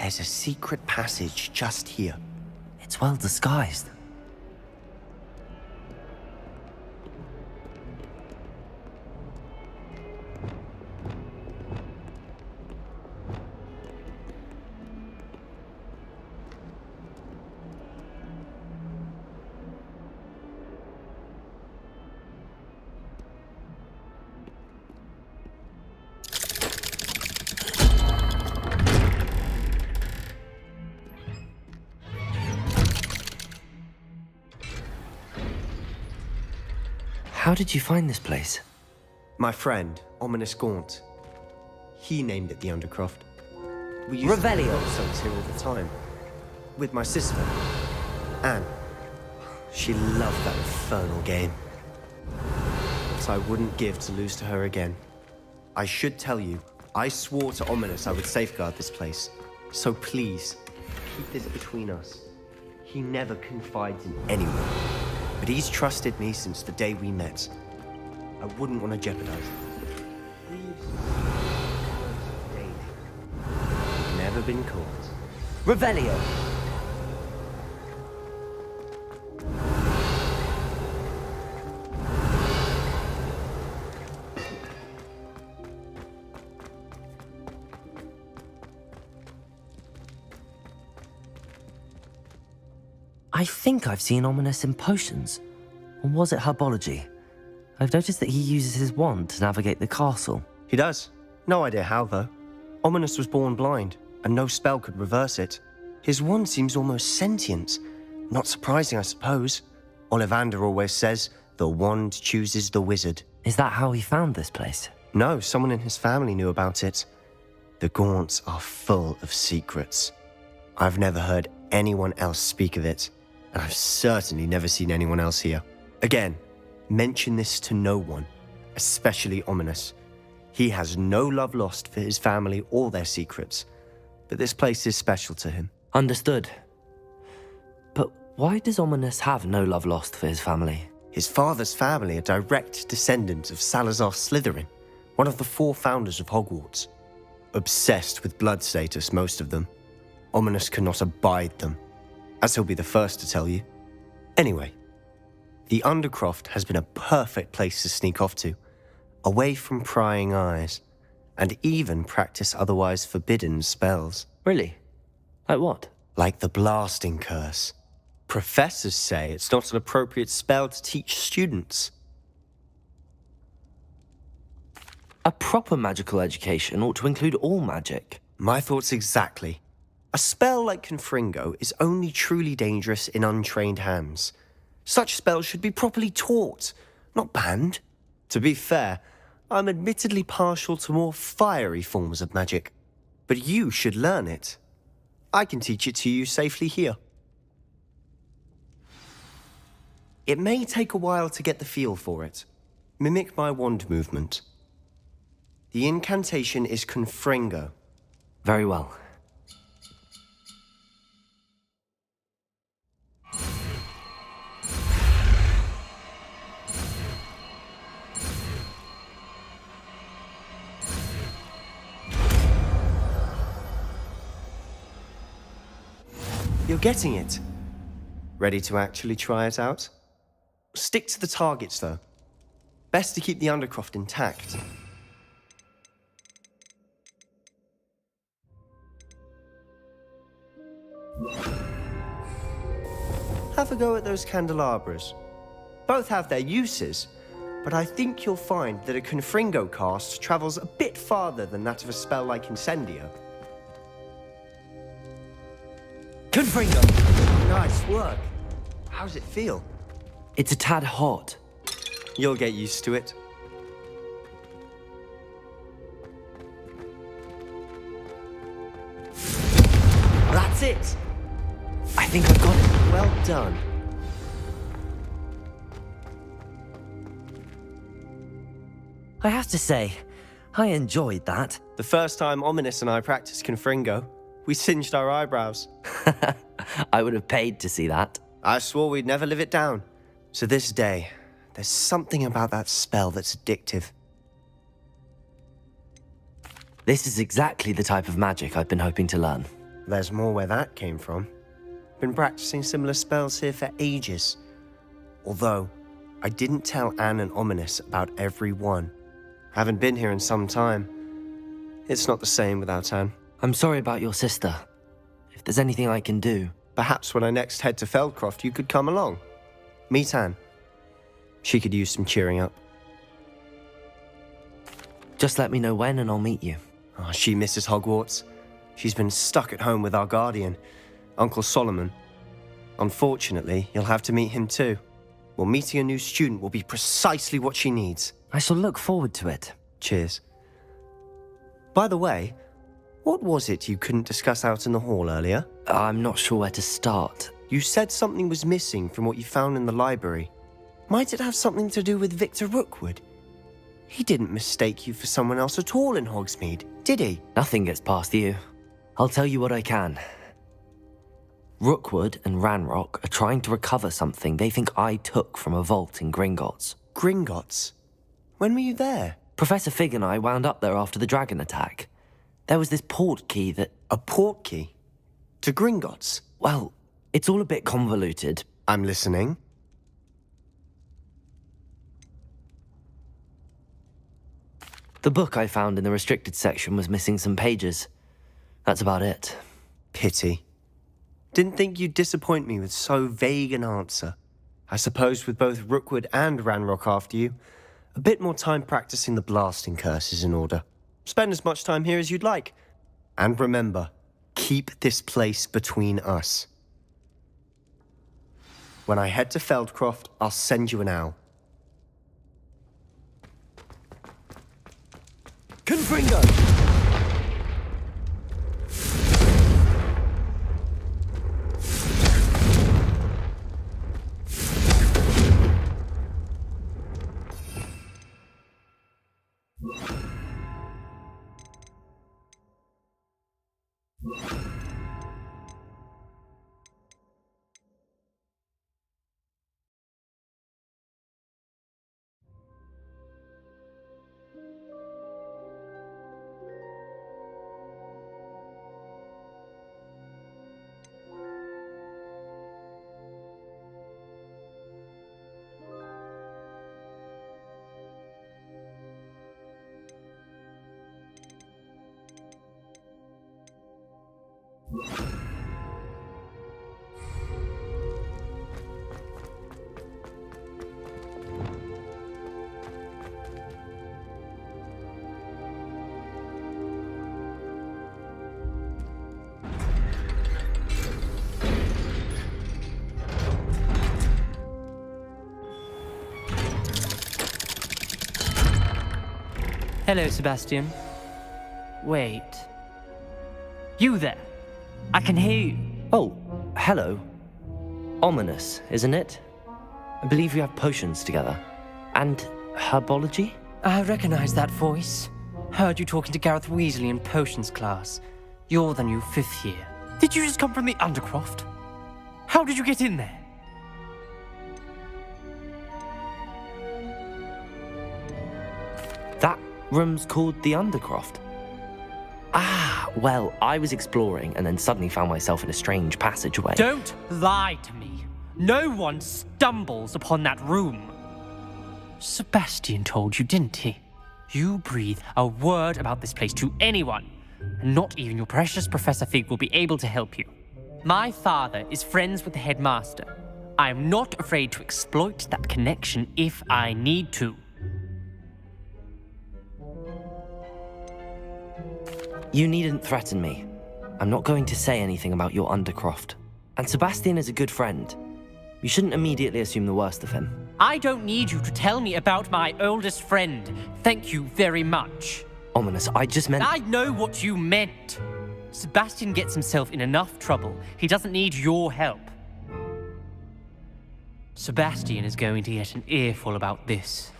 There's a secret passage just here. It's well disguised. How did you find this place? My friend, Ominous Gaunt. He named it the Undercroft. We used Revelio. to nonsense here all the time. With my sister, Anne. She loved that infernal game. But I wouldn't give to lose to her again. I should tell you, I swore to Ominous I would safeguard this place. So please, keep this between us. He never confides in anyone. But he's trusted me since the day we met. I wouldn't want to jeopardize it. Never been caught. Revelio. I think I've seen Ominous in potions. Or was it herbology? I've noticed that he uses his wand to navigate the castle. He does. No idea how, though. Ominous was born blind, and no spell could reverse it. His wand seems almost sentient. Not surprising, I suppose. Ollivander always says, the wand chooses the wizard. Is that how he found this place? No, someone in his family knew about it. The Gaunts are full of secrets. I've never heard anyone else speak of it, and I've certainly never seen anyone else here. Again, mention this to no one, especially Ominous. He has no love lost for his family or their secrets, but this place is special to him. Understood. But why does Ominous have no love lost for his family? His father's family are direct descendants of Salazar Slytherin, one of the 4 founders of Hogwarts. Obsessed with blood status, most of them. Ominous cannot abide them, as he'll be the first to tell you. Anyway, the Undercroft has been a perfect place to sneak off to, away from prying eyes, and even practice otherwise forbidden spells. Really? Like what? Like the blasting curse. Professors say it's not an appropriate spell to teach students. A proper magical education ought to include all magic. My thoughts exactly. A spell like Confringo is only truly dangerous in untrained hands. Such spells should be properly taught, not banned. To be fair, I'm admittedly partial to more fiery forms of magic. But you should learn it. I can teach it to you safely here. It may take a while to get the feel for it. Mimic my wand movement. The incantation is Confringo. Very well. You're getting it. Ready to actually try it out? Stick to the targets, though. Best to keep the Undercroft intact. Have a go at those candelabras. Both have their uses, but I think you'll find that a Confringo cast travels a bit farther than that of a spell like Incendio. Confringo! Nice work. How's it feel? It's a tad hot. You'll get used to it. That's it! I think I've got it. Well done. I have to say, I enjoyed that. The first time Ominous and I practiced Confringo, we singed our eyebrows. I would have paid to see that. I swore we'd never live it down. To this day, there's something about that spell that's addictive. This is exactly the type of magic I've been hoping to learn. There's more where that came from. Been practicing similar spells here for ages. Although, I didn't tell Anne and Ominous about every one. Haven't been here in some time. It's not the same without Anne. I'm sorry about your sister. If there's anything I can do... Perhaps when I next head to Feldcroft, you could come along. Meet Anne. She could use some cheering up. Just let me know when and I'll meet you. Oh, she misses Hogwarts. She's been stuck at home with our guardian, Uncle Solomon. Unfortunately, you'll have to meet him too. Well, meeting a new student will be precisely what she needs. I shall look forward to it. Cheers. By the way, what was it you couldn't discuss out in the hall earlier? I'm not sure where to start. You said something was missing from what you found in the library. Might it have something to do with Victor Rookwood? He didn't mistake you for someone else at all in Hogsmeade, did he? Nothing gets past you. I'll tell you what I can. Rookwood and Ranrock are trying to recover something they think I took from a vault in Gringotts. Gringotts? When were you there? Professor Fig and I wound up there after the dragon attack. There was this port key that... A port key? To Gringotts? Well, it's all a bit convoluted. I'm listening. The book I found in the restricted section was missing some pages. That's about it. Pity. Didn't think you'd disappoint me with so vague an answer. I suppose with both Rookwood and Ranrock after you, a bit more time practicing the blasting curse is in order. Spend as much time here as you'd like. And remember, keep this place between us. When I head to Feldcroft, I'll send you an owl. Confringo! Hello, Sebastian. Wait. You there? I can hear you. Oh, hello. Ominous, isn't it? I believe we have potions together. And herbology? I recognize that voice. Heard you talking to Gareth Weasley in potions class. You're the new 5th year. Did you just come from the Undercroft? How did you get in there? That room's called the Undercroft. Ah, well, I was exploring and then suddenly found myself in a strange passageway. Don't lie to me. No one stumbles upon that room. Sebastian told you, didn't he? You breathe a word about this place to anyone, and not even your precious Professor Fig will be able to help you. My father is friends with the headmaster. I am not afraid to exploit that connection if I need to. You needn't threaten me. I'm not going to say anything about your Undercroft. And Sebastian is a good friend. You shouldn't immediately assume the worst of him. I don't need you to tell me about my oldest friend. Thank you very much. Ominous, I just meant... I know what you meant. Sebastian gets himself in enough trouble. He doesn't need your help. Sebastian is going to get an earful about this.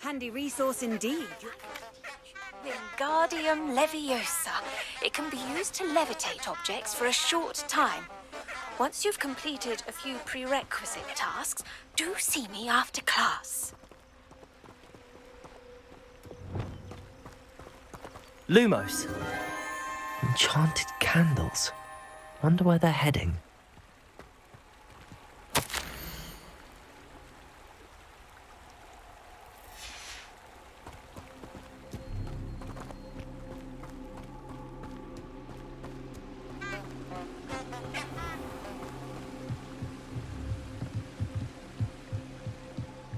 Handy resource indeed. Wingardium Leviosa. It can be used to levitate objects for a short time. Once you've completed a few prerequisite tasks, do see me after class. Lumos. Enchanted candles. Wonder where they're heading.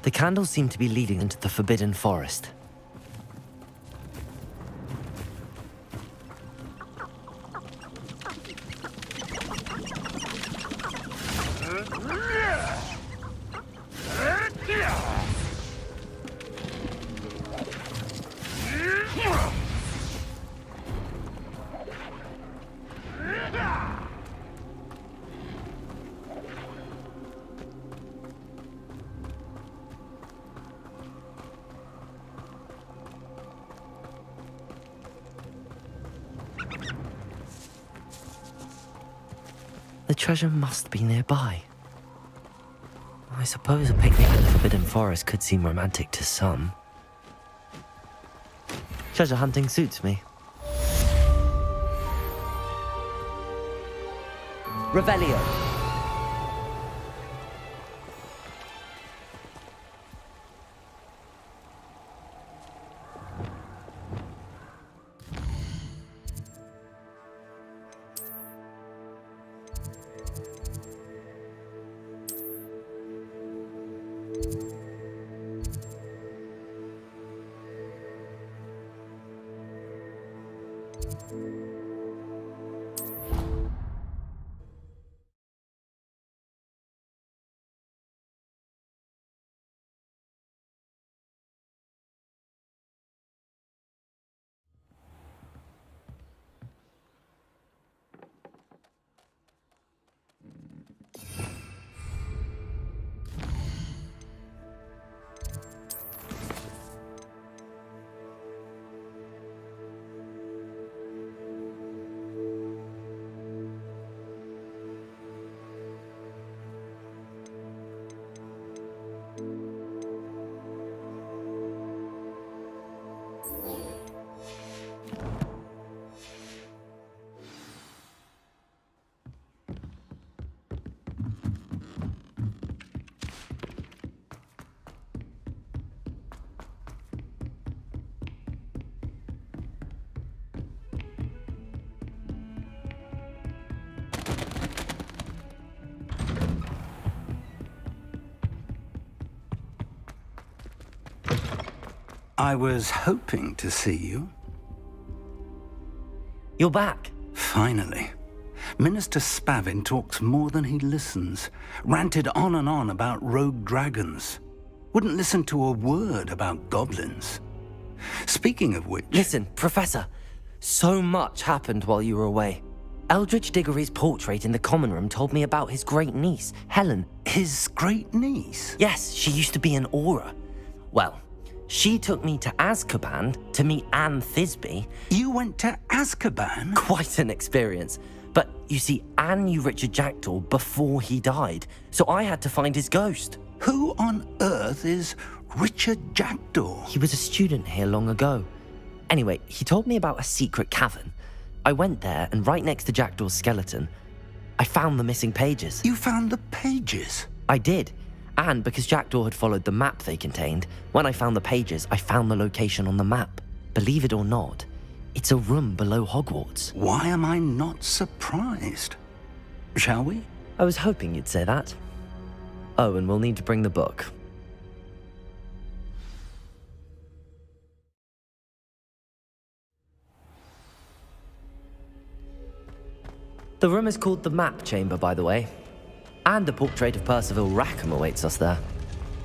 The candles seem to be leading into the Forbidden Forest. The treasure must be nearby. I suppose a picnic in the Forbidden Forest could seem romantic to some. Treasure hunting suits me. Revelio. I was hoping to see you. You're back. Finally. Minister Spavin talks more than he listens. Ranted on and on about rogue dragons. Wouldn't listen to a word about goblins. Speaking of which... Listen, Professor. So much happened while you were away. Eldridge Diggory's portrait in the common room told me about his great niece, Helen. His great niece? Yes, she used to be an Auror. Well, she took me to Azkaban to meet Anne Thisbe. You went to Azkaban? Quite an experience. But you see, Anne knew Richard Jackdaw before he died, so I had to find his ghost. Who on earth is Richard Jackdaw? He was a student here long ago. Anyway, he told me about a secret cavern. I went there, and right next to Jackdaw's skeleton, I found the missing pages. You found the pages? I did. And because Jackdaw had followed the map they contained, when I found the pages, I found the location on the map. Believe it or not, it's a room below Hogwarts. Why am I not surprised? Shall we? I was hoping you'd say that. Oh, and we'll need to bring the book. The room is called the Map Chamber, by the way. And a portrait of Percival Rackham awaits us there.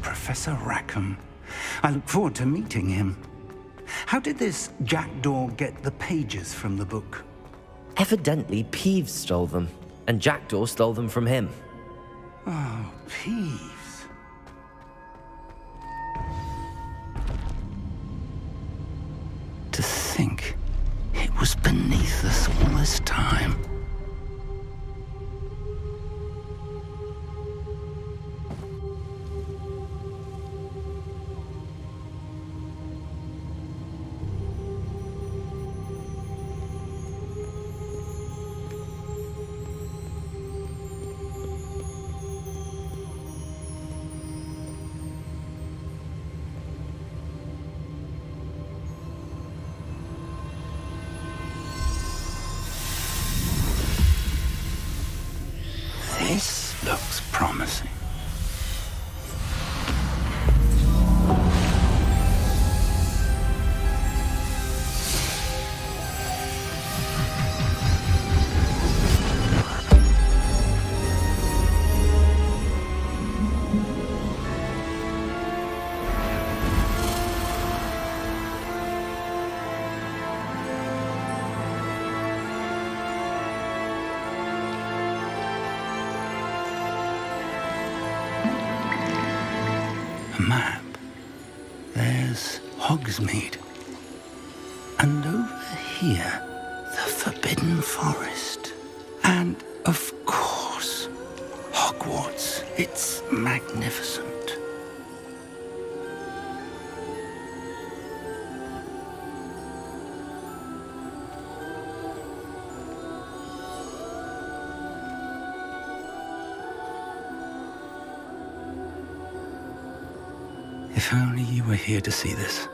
Professor Rackham. I look forward to meeting him. How did this jackdaw get the pages from the book? Evidently, Peeves stole them, and Jackdaw stole them from him. Oh, Peeves. To think it was beneath us all this time. This looks promising. Map. There's Hogsmeade. And over here, the Forbidden Forest. And, of course, Hogwarts. It's magnificent. If only you were here to see this.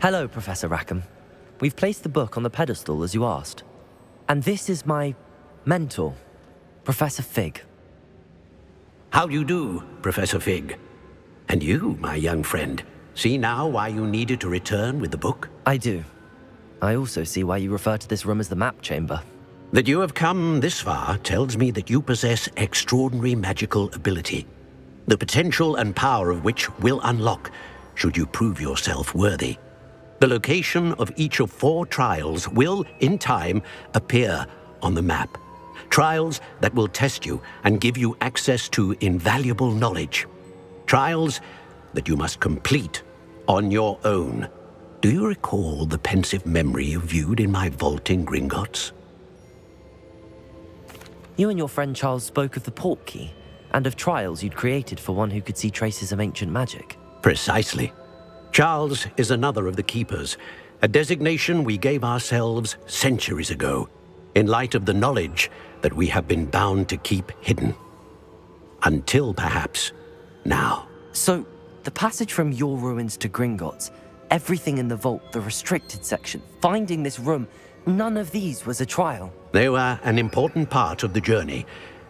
Hello, Professor Rackham. We've placed the book on the pedestal as you asked. And this is my mentor, Professor Fig. How do you do, Professor Fig? And you, my young friend, see now why you needed to return with the book? I do. I also see why you refer to this room as the Map Chamber. That you have come this far tells me that you possess extraordinary magical ability, the potential and power of which will unlock should you prove yourself worthy. The location of each of 4 trials will, in time, appear on the map. Trials that will test you and give you access to invaluable knowledge. Trials that you must complete on your own. Do you recall the pensive memory you viewed in my vault in Gringotts? You and your friend Charles spoke of the Portkey, and of trials you'd created for one who could see traces of ancient magic. Precisely. Charles is another of the Keepers, a designation we gave ourselves centuries ago, in light of the knowledge that we have been bound to keep hidden. Until, perhaps, now. So, the passage from your ruins to Gringotts, everything in the vault, the restricted section, finding this room, none of these was a trial. They were an important part of the journey,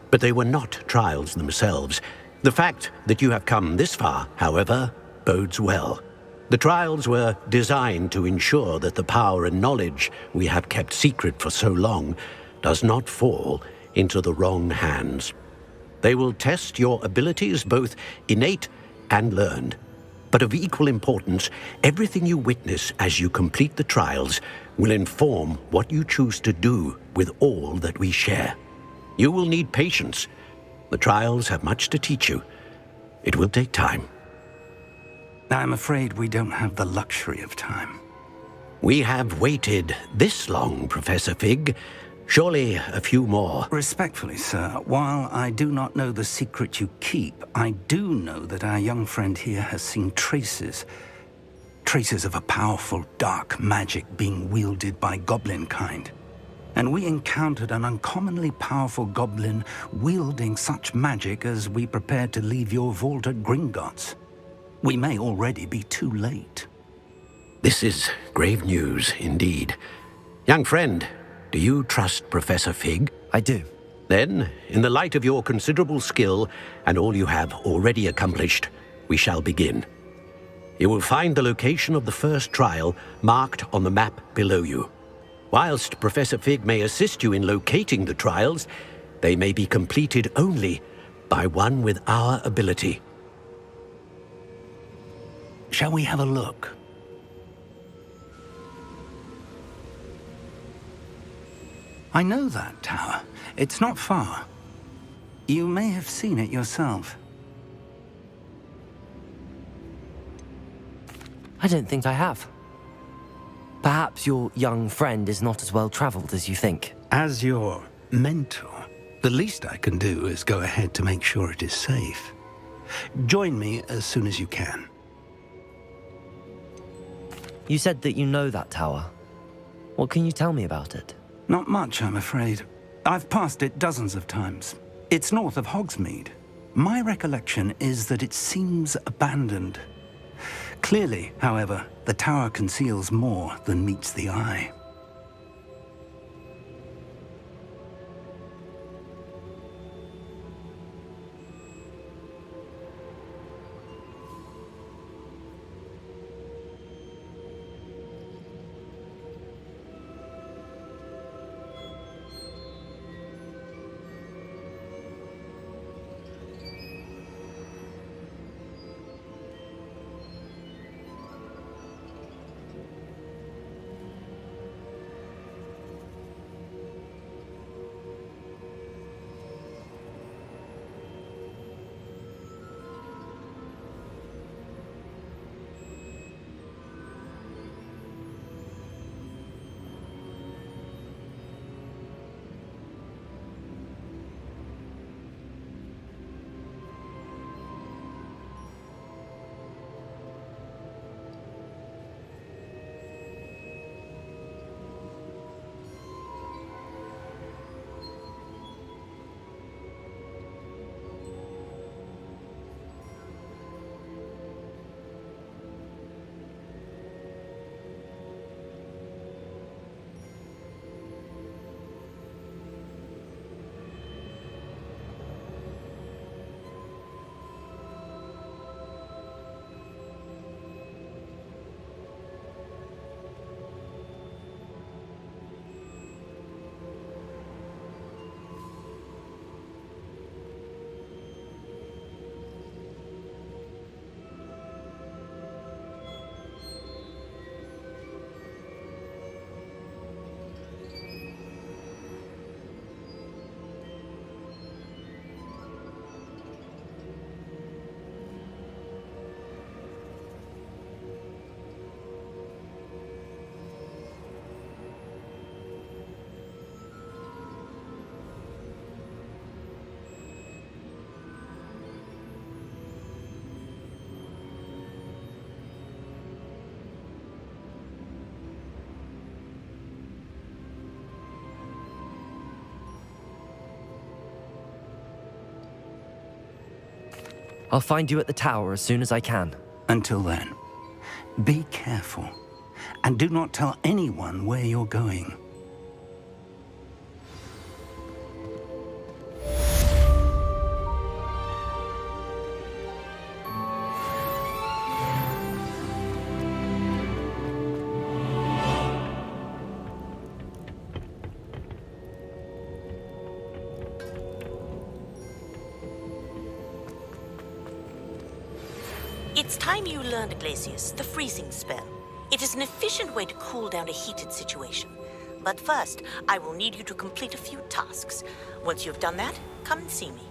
but they were not trials themselves. The fact that you have come this far, however, bodes well. The trials were designed to ensure that the power and knowledge we have kept secret for so long does not fall into the wrong hands. They will test your abilities, both innate and learned. But of equal importance, everything you witness as you complete the trials will inform what you choose to do with all that we share. You will need patience. The trials have much to teach you. It will take time. I'm afraid we don't have the luxury of time. We have waited this long, Professor Fig. Surely a few more. Respectfully, sir, while I do not know the secret you keep, I do know that our young friend here has seen traces of a powerful dark magic being wielded by goblin kind. and we encountered an uncommonly powerful goblin wielding such magic as we prepared to leave your vault at Gringotts. We may already be too late. This is grave news indeed. Young friend, do you trust Professor Fig? I do. Then, in the light of your considerable skill and all you have already accomplished, we shall begin. You will find the location of the first trial marked on the map below you. Whilst Professor Fig may assist you in locating the trials, they may be completed only by one with our ability. Shall we have a look? I know that tower. It's not far. You may have seen it yourself. I don't think I have. Perhaps your young friend is not as well-traveled as you think. As your mentor, the least I can do is go ahead to make sure it is safe. Join me as soon as you can. You said that you know that tower. What can you tell me about it? Not much, I'm afraid. I've passed it dozens of times. It's north of Hogsmeade. My recollection is that it seems abandoned. Clearly, however, the tower conceals more than meets the eye. I'll find you at the tower as soon as I can. Until then, be careful, and do not tell anyone where you're going. It's time you learned, Glacius, the freezing spell. It is an efficient way to cool down a heated situation. But first, I will need you to complete a few tasks. Once you've done that, come and see me.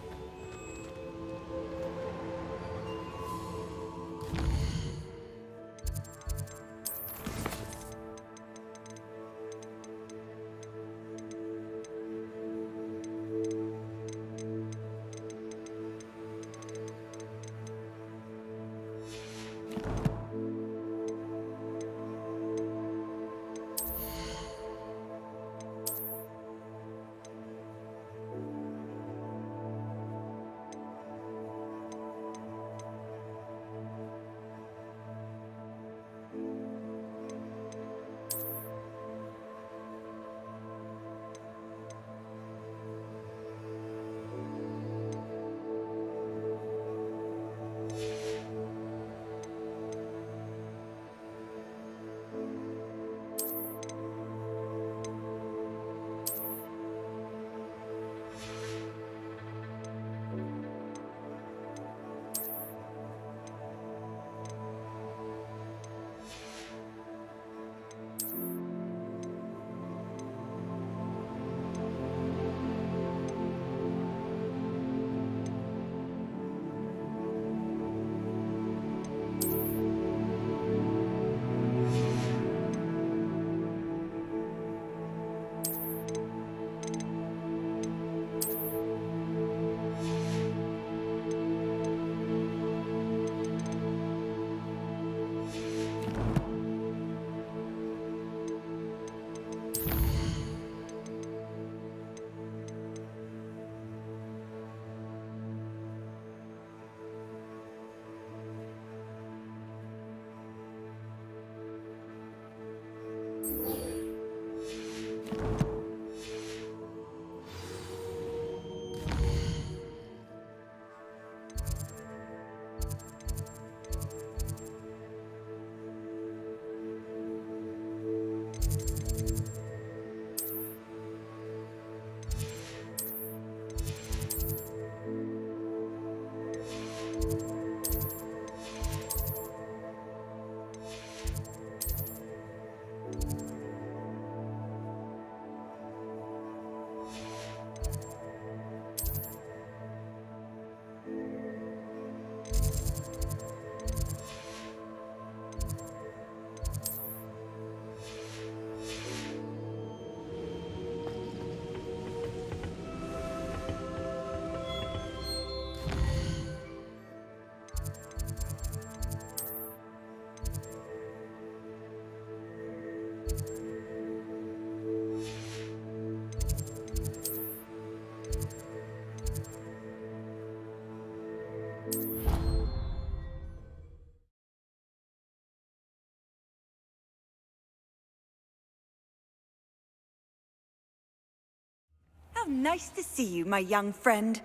How nice to see you, my young friend.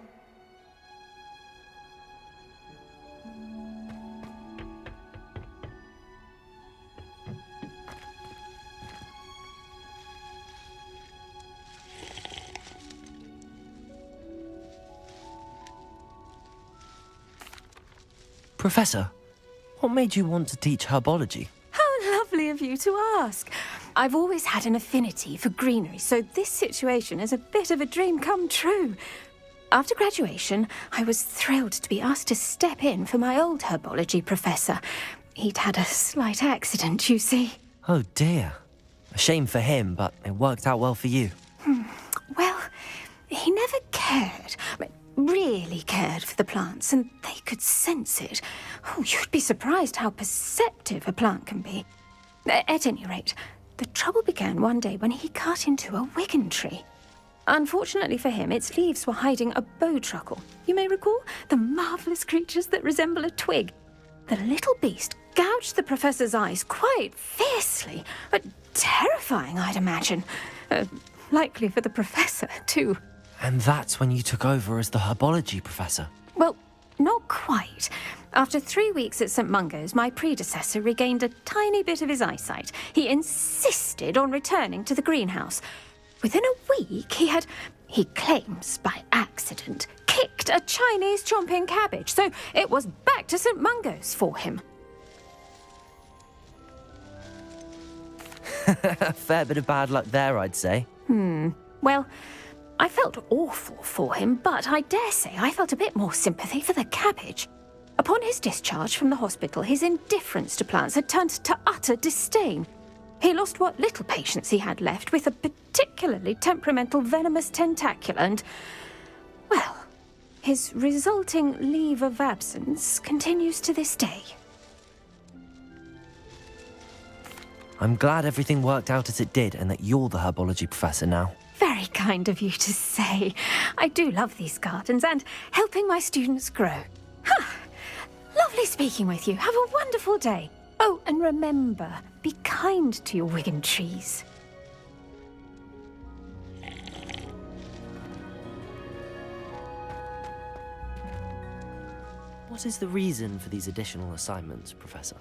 Professor, what made you want to teach herbology? How lovely of you to ask. I've always had an affinity for greenery, so this situation is a bit of a dream come true. After graduation, I was thrilled to be asked to step in for my old herbology professor. He'd had a slight accident, you see. Oh dear. A shame for him, but it worked out well for you. Well, he never cared, really cared for the plants, and they could sense it. Oh, you'd be surprised how perceptive a plant can be. At any rate, the trouble began one day when he cut into a wigan tree. Unfortunately for him, its leaves were hiding a bowtruckle. You may recall the marvellous creatures that resemble a twig. The little beast gouged the professor's eyes quite fiercely. Terrifying, I'd imagine. Likely for the professor, too. And that's when you took over as the herbology professor? Well, not quite. After 3 weeks at St. Mungo's, my predecessor regained a tiny bit of his eyesight. He insisted on returning to the greenhouse. Within a week, he claims by accident, kicked a Chinese chomping cabbage, so it was back to St. Mungo's for him. A fair bit of bad luck there, I'd say. Well, I felt awful for him, but I dare say I felt a bit more sympathy for the cabbage. Upon his discharge from the hospital, his indifference to plants had turned to utter disdain. He lost what little patience he had left with a particularly temperamental venomous tentacula and, well, his resulting leave of absence continues to this day. I'm glad everything worked out as it did and that you're the herbology professor now. Very kind of you to say. I do love these gardens and helping my students grow. Lovely speaking with you. Have a wonderful day. Oh, and remember, be kind to your wigan trees. What is the reason for these additional assignments, Professor?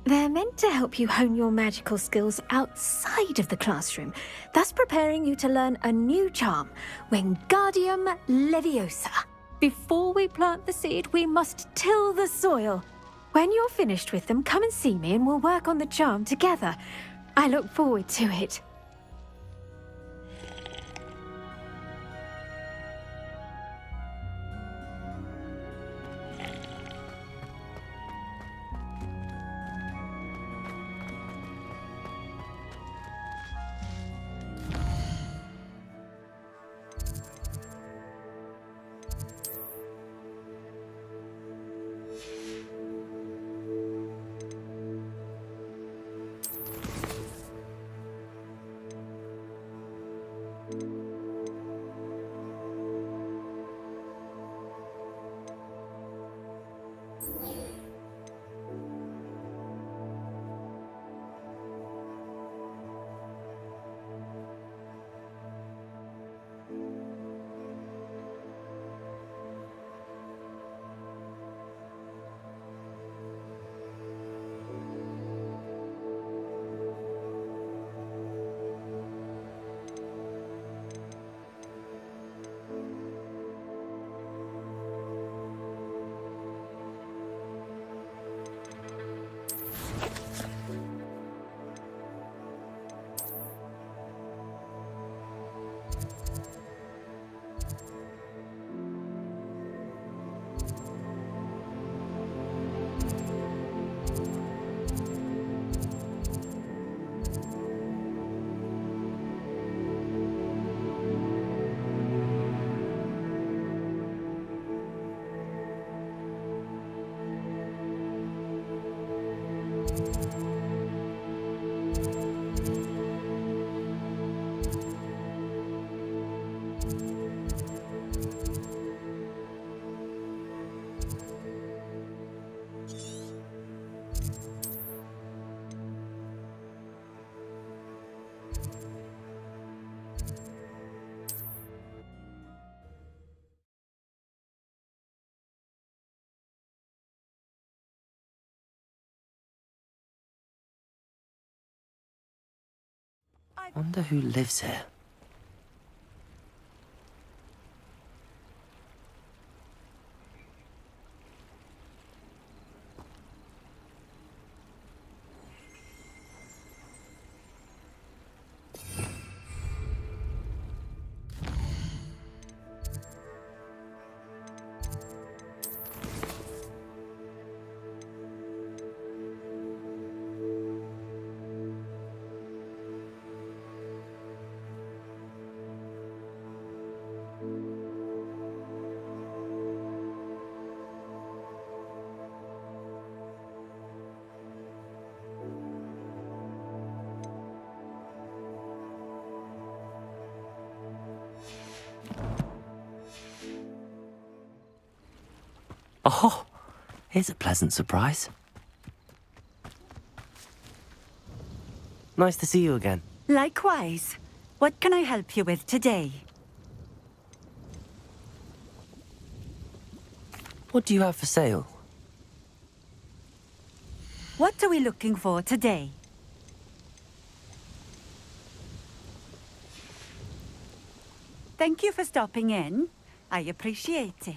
They're meant to help you hone your magical skills outside of the classroom, thus preparing you to learn a new charm, Wingardium Leviosa. Before we plant the seed, we must till the soil. When you're finished with them, come and see me and we'll work on the charm together. I look forward to it. Wonder who lives here. Oh, here's a pleasant surprise. Nice to see you again. Likewise. What can I help you with today? What do you have for sale? What are we looking for today? Thank you for stopping in. I appreciate it.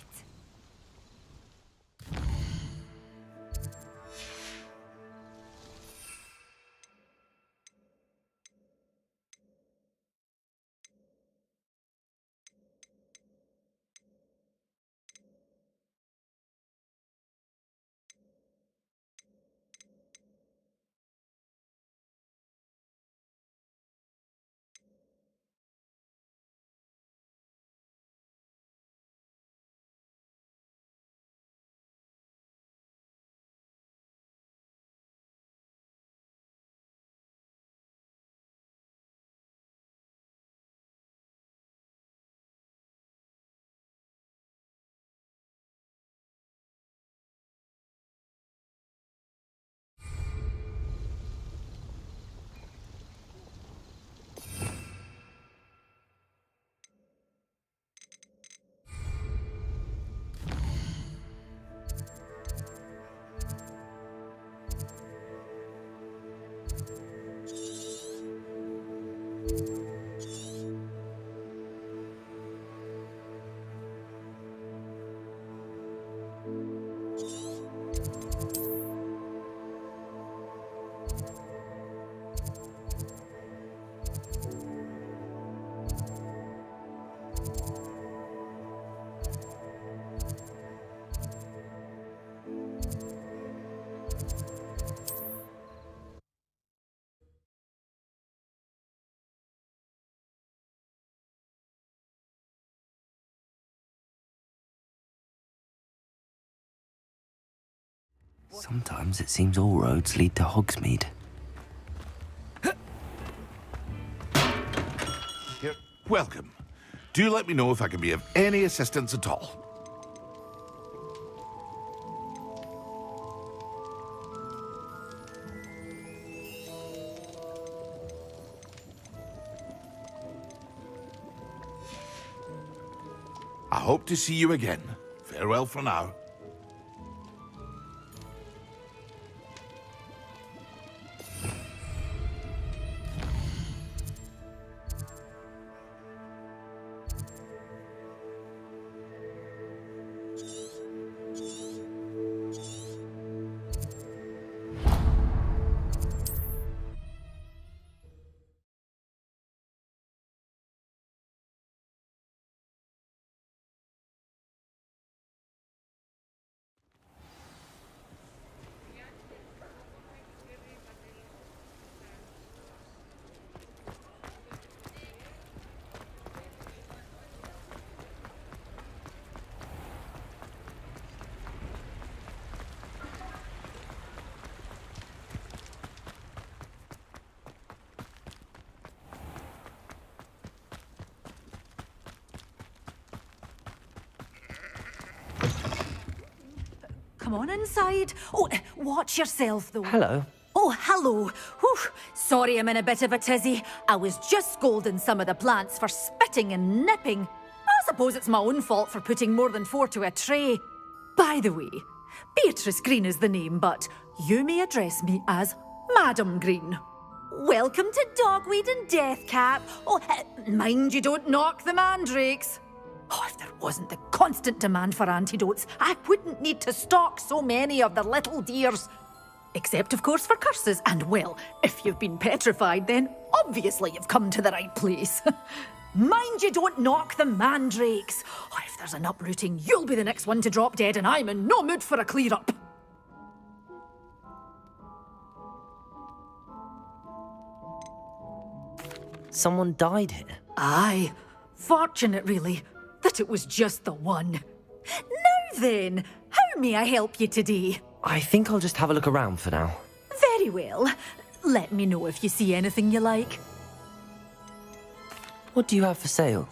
Sometimes it seems all roads lead to Hogsmeade. Here, welcome. Do let me know if I can be of any assistance at all. I hope to see you again. Farewell for now. come on inside. Oh, watch yourself, though. Hello. Oh, hello. Whew. Sorry I'm in a bit of a tizzy. I was just scolding some of the plants for spitting and nipping. I suppose it's my own fault for putting more than 4 to a tray. By the way, Beatrice Green is the name, but you may address me as Madam Green. Welcome to Dogweed and Deathcap. Oh, mind you don't knock the mandrakes. Oh, if there wasn't the constant demand for antidotes, I wouldn't need to stock so many of the little dears. Except, of course, for curses. And, well, if you've been petrified, then obviously you've come to the right place. Mind you don't knock the mandrakes. Oh, if there's an uprooting, you'll be the next one to drop dead, and I'm in no mood for a clear-up. Someone died here. Aye. Fortunate, really, that it was just the one. Now then, how may I help you today? I think I'll just have a look around for now. Very well. Let me know if you see anything you like. What do you have for sale?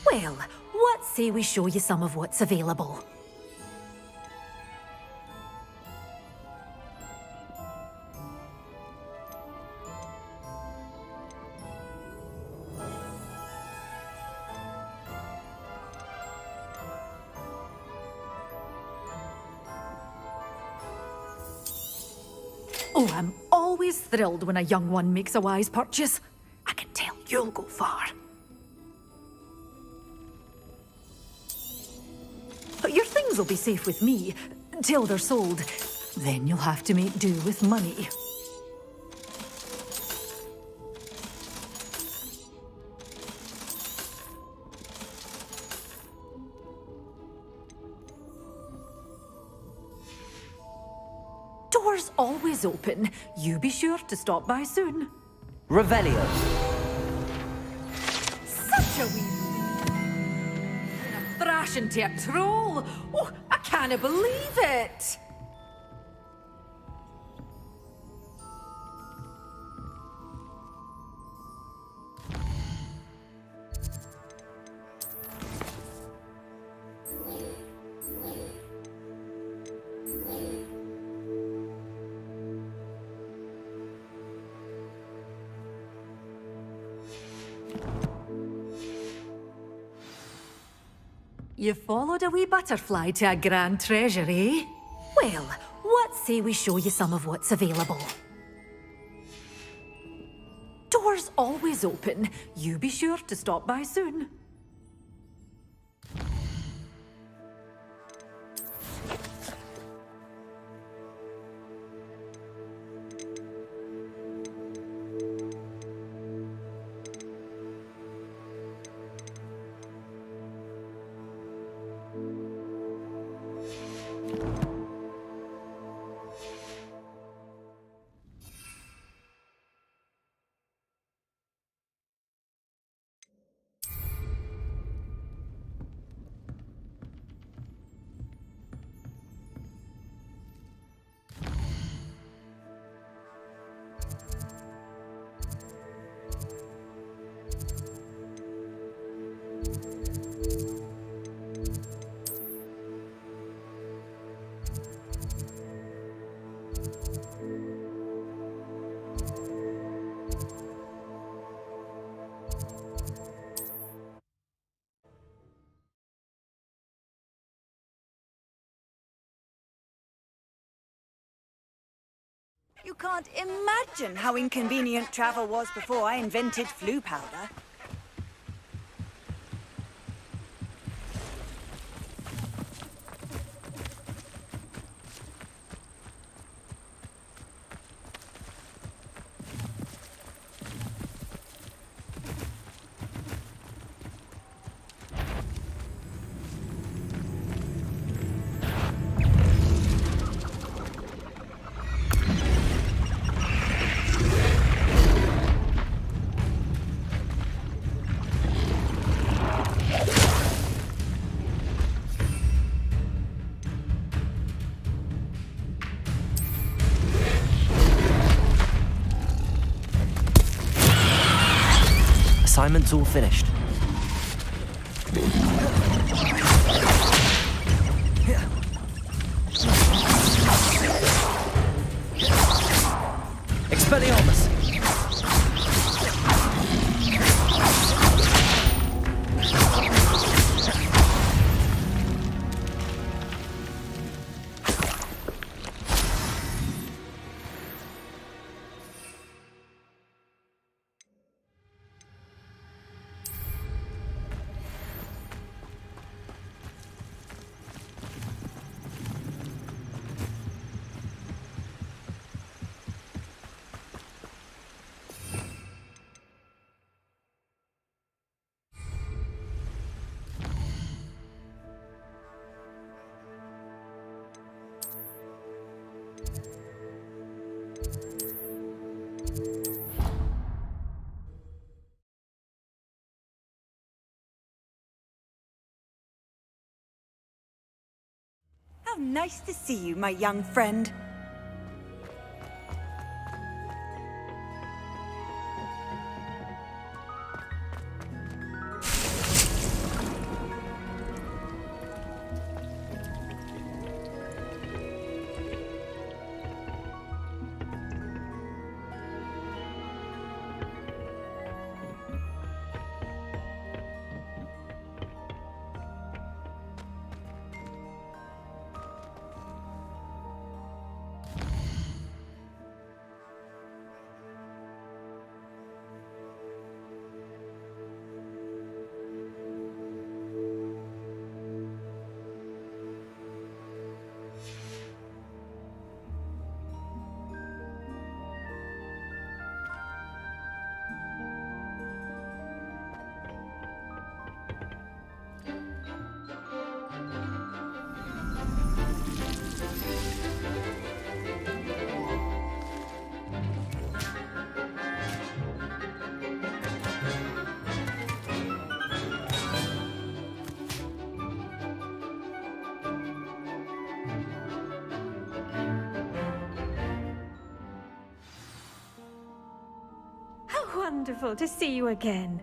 Well, what say we show you some of what's available? Oh, I'm always thrilled when a young one makes a wise purchase. I can tell you'll go far. But your things will be safe with me, till they're sold. Then you'll have to make do with money. Doors always open. You be sure to stop by soon. Revelio. Such a wee... a thrashing to a troll. Oh, I can't believe it. You followed a wee butterfly to a grand treasure, eh? Well, what say we show you some of what's available? Doors always open. You be sure to stop by soon. You can't imagine how inconvenient travel was before I invented flu powder. Assignment's all finished. nice to see you, my young friend. Wonderful to see you again.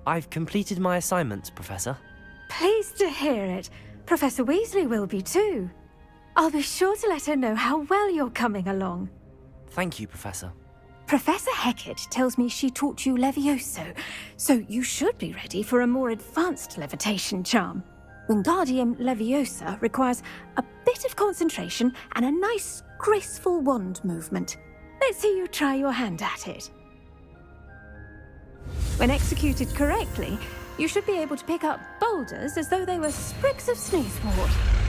I've completed my assignments, Professor. Pleased to hear it. Professor Weasley will be too. I'll be sure to let her know how well you're coming along. Thank you, Professor. Professor Hecat tells me she taught you Levioso, so you should be ready for a more advanced levitation charm. Wingardium Leviosa requires a bit of concentration and a nice, graceful wand movement. Let's see you try your hand at it. When executed correctly, you should be able to pick up boulders as though they were sprigs of sneezewort.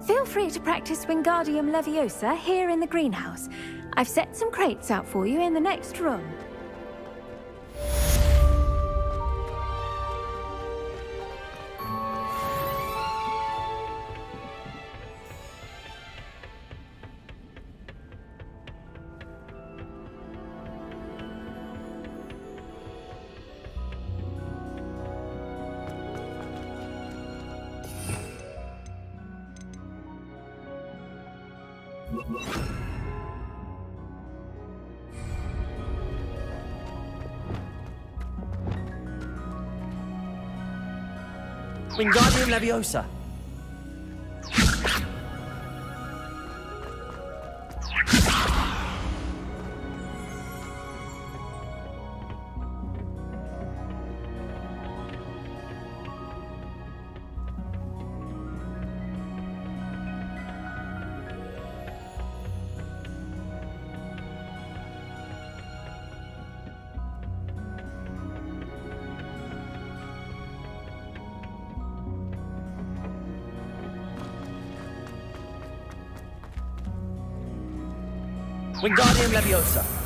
Feel free to practice Wingardium Leviosa here in the greenhouse. I've set some crates out for you in the next room. Wingardium Leviosa. Wingardium Leviosa.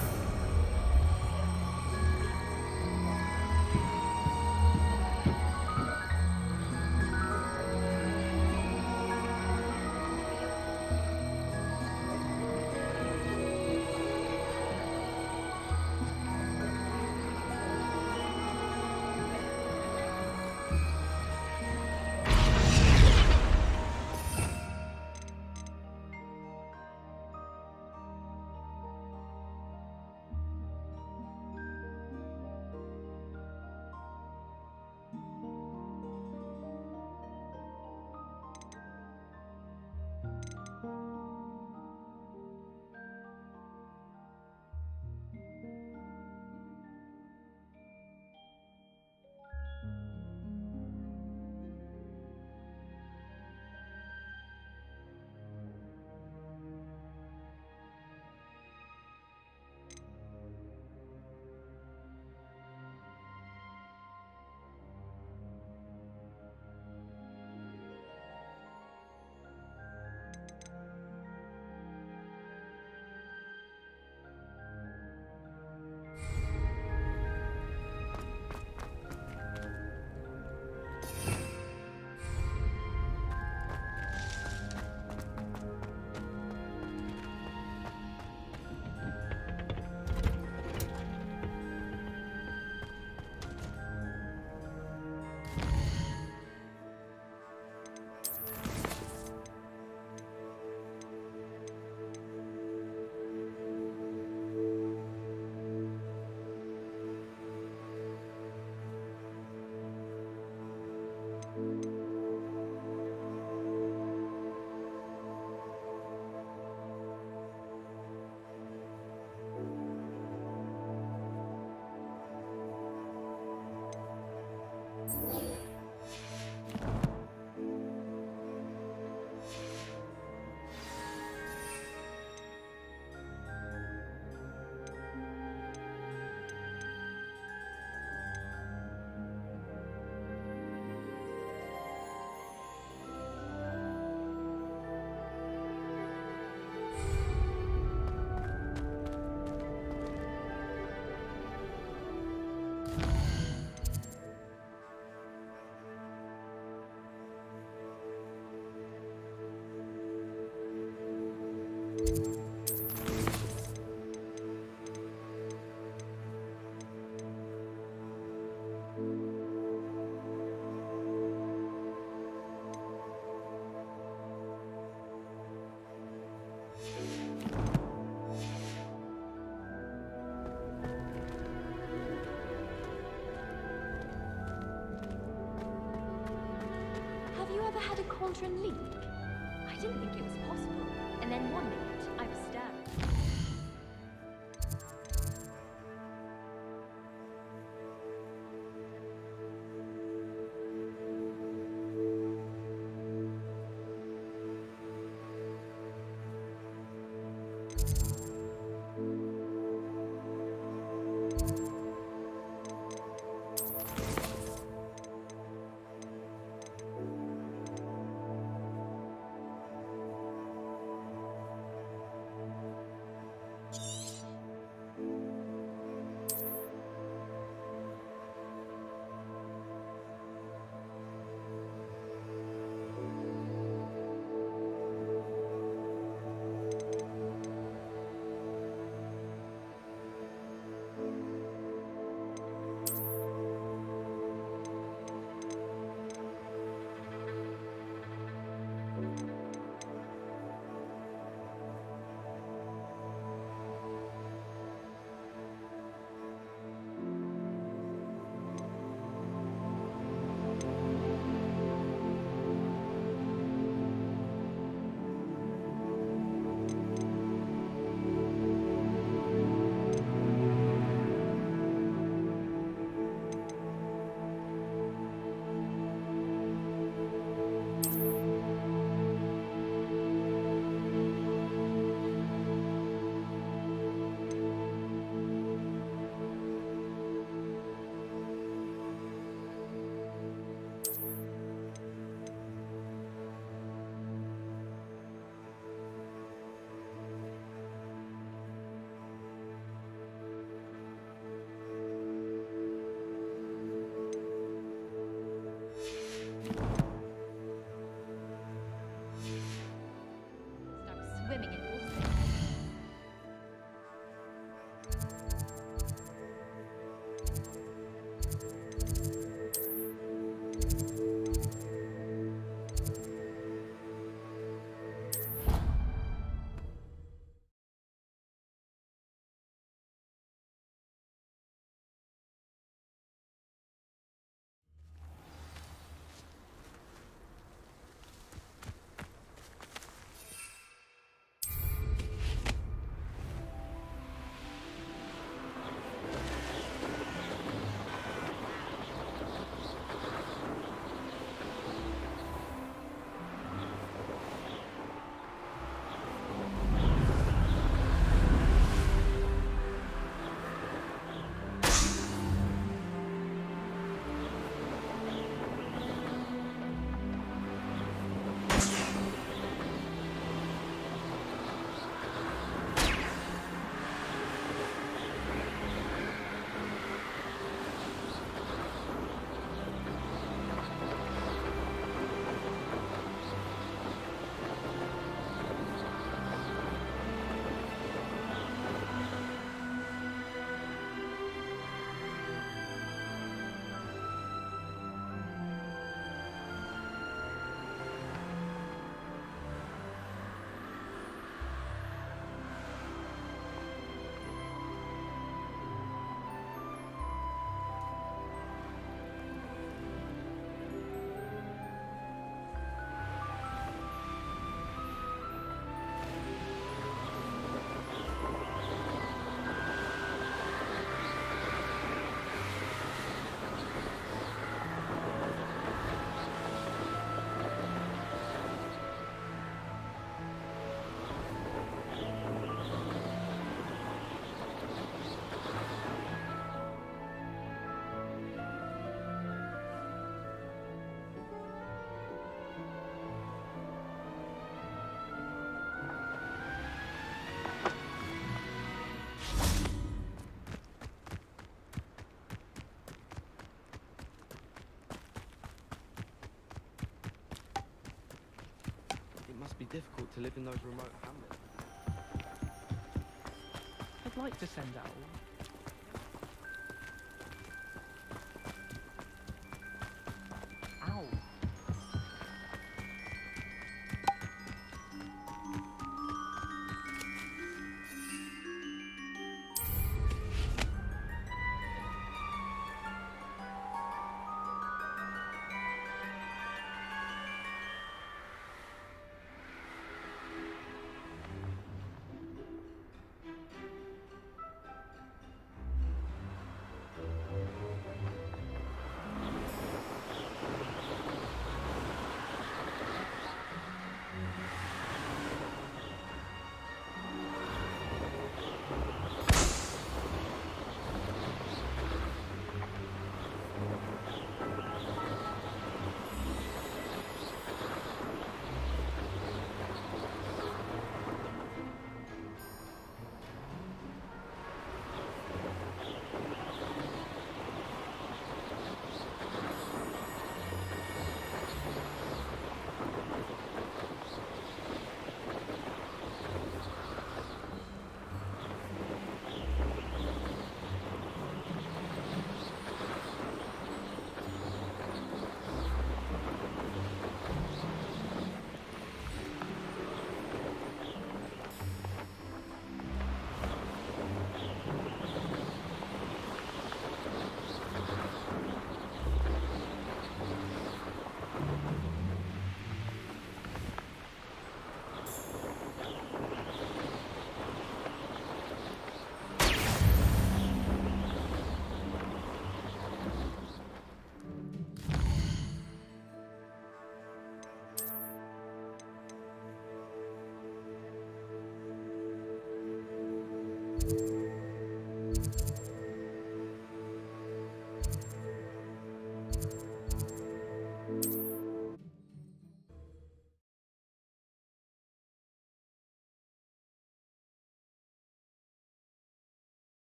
had a cauldron leak? I didn't think it was possible. And then one minute, I was stirring. Swimming in water. Be difficult to live in those remote hamlets. I'd like to send out. Ow.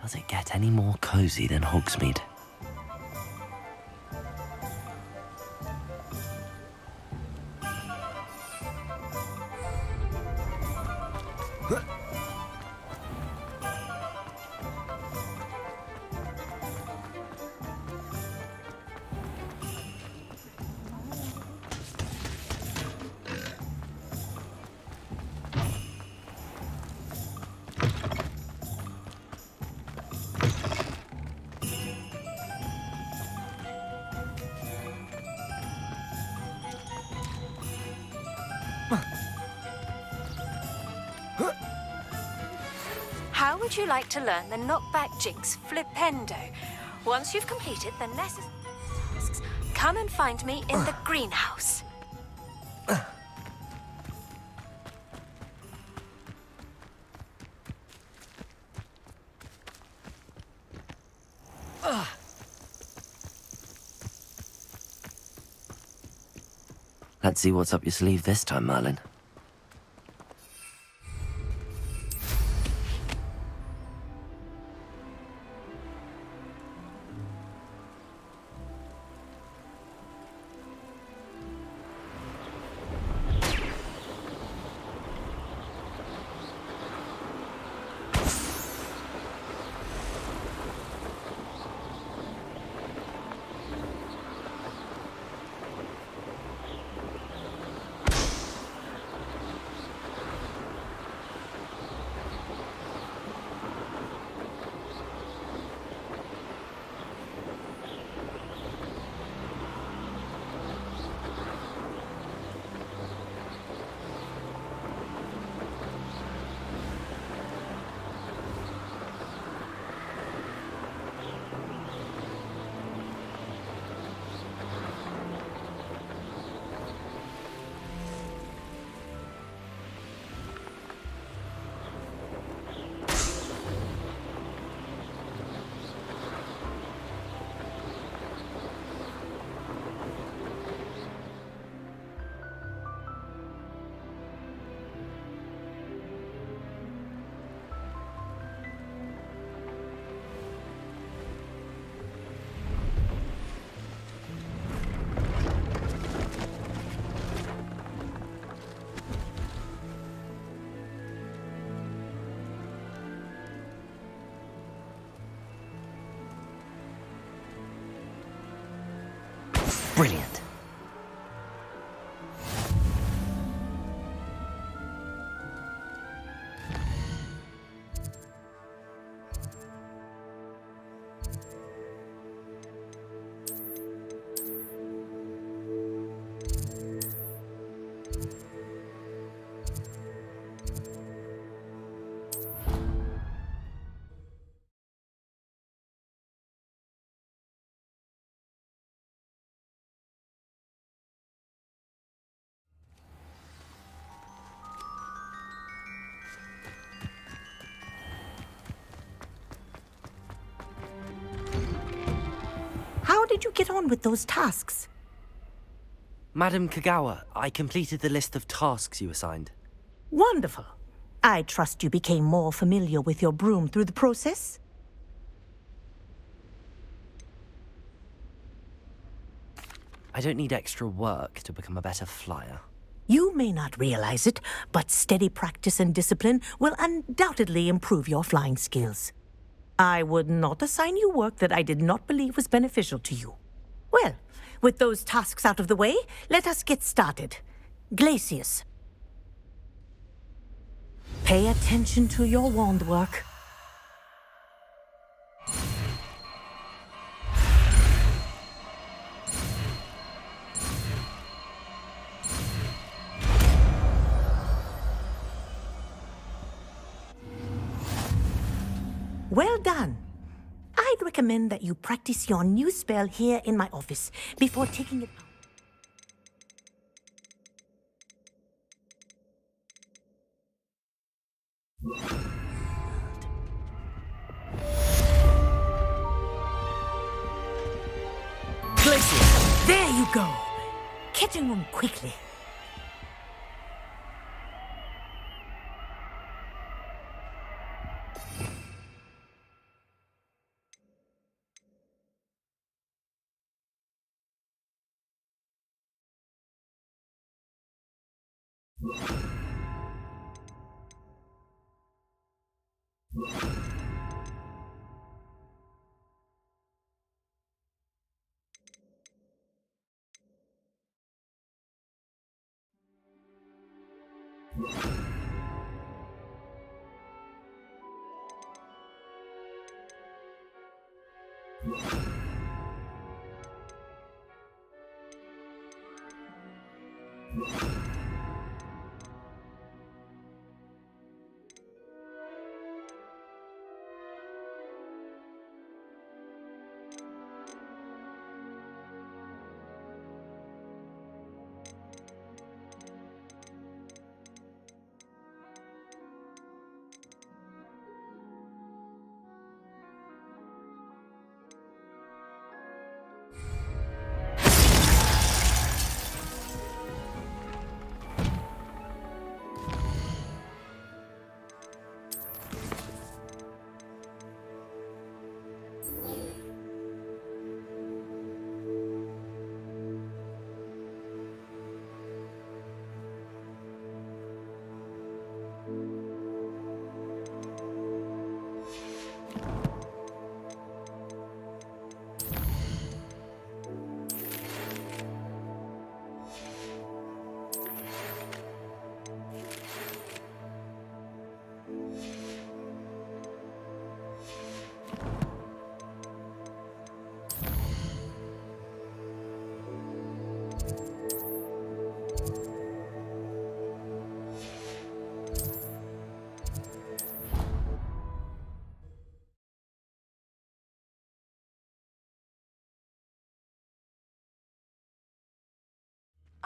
Does it get any more cozy than Hogsmeade? How would you like to learn the knockback jinx flipendo? Once you've completed the necessary tasks, come and find me in the greenhouse. Let's see what's up your sleeve this time, Merlin. Brilliant. How did you get on with those tasks? Madam Kagawa, I completed the list of tasks you assigned. Wonderful. I trust you became more familiar with your broom through the process? I don't need extra work to become a better flyer. You may not realize it, but steady practice and discipline will undoubtedly improve your flying skills. I would not assign you work that I did not believe was beneficial to you. Well, with those tasks out of the way, let us get started. Glacius. Pay attention to your wand work. Well done. I'd recommend that you practice your new spell here in my office before taking it out. Glacius, there you go. Catching room quickly.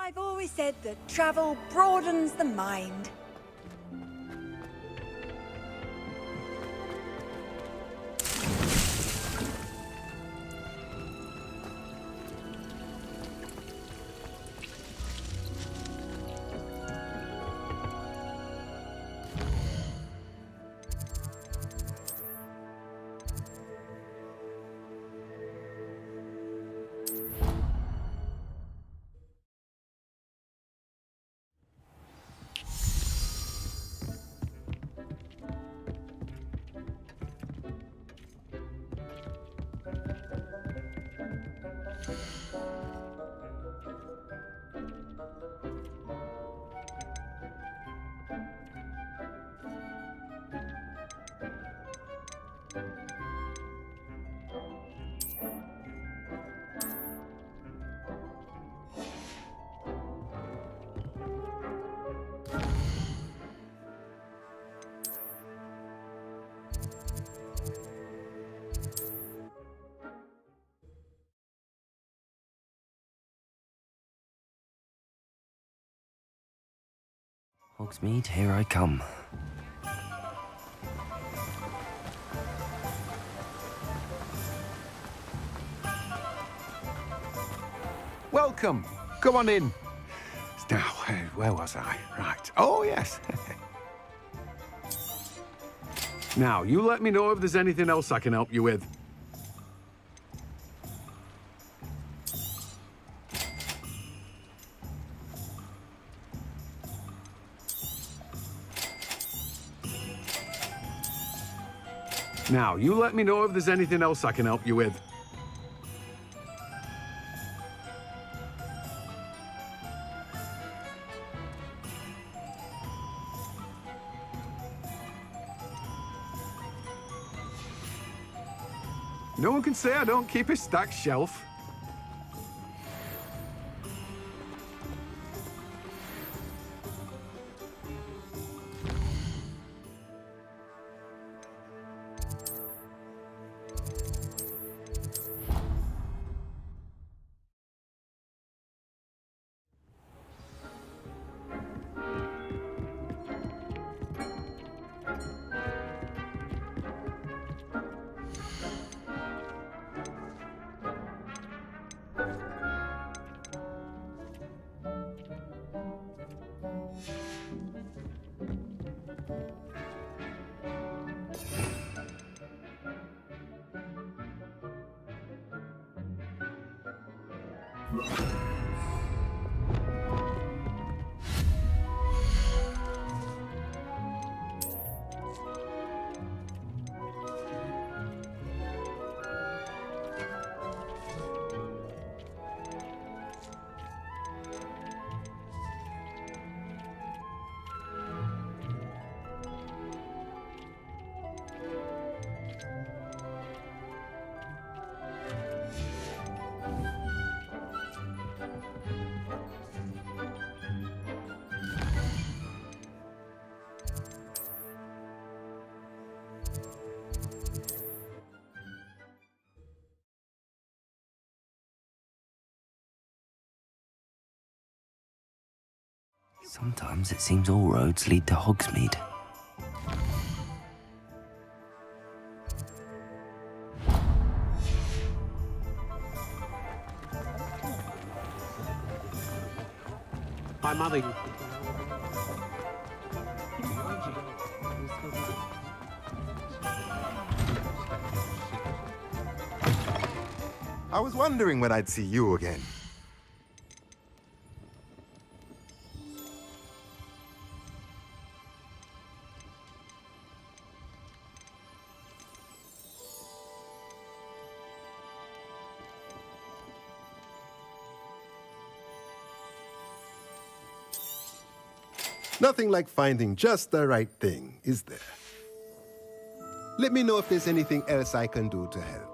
I've always said that travel broadens the mind. Hogsmeade, here I come. Welcome. Come on in. Now, where was I? Right. Oh, yes. Now, you let me know if there's anything else I can help you with. Now, you let me know if there's anything else I can help you with. No one can say I don't keep a stacked shelf. Sometimes it seems all roads lead to Hogsmeade. My mother. I was wondering when I'd see you again. Nothing like finding just the right thing, is there? Let me know if there's anything else I can do to help.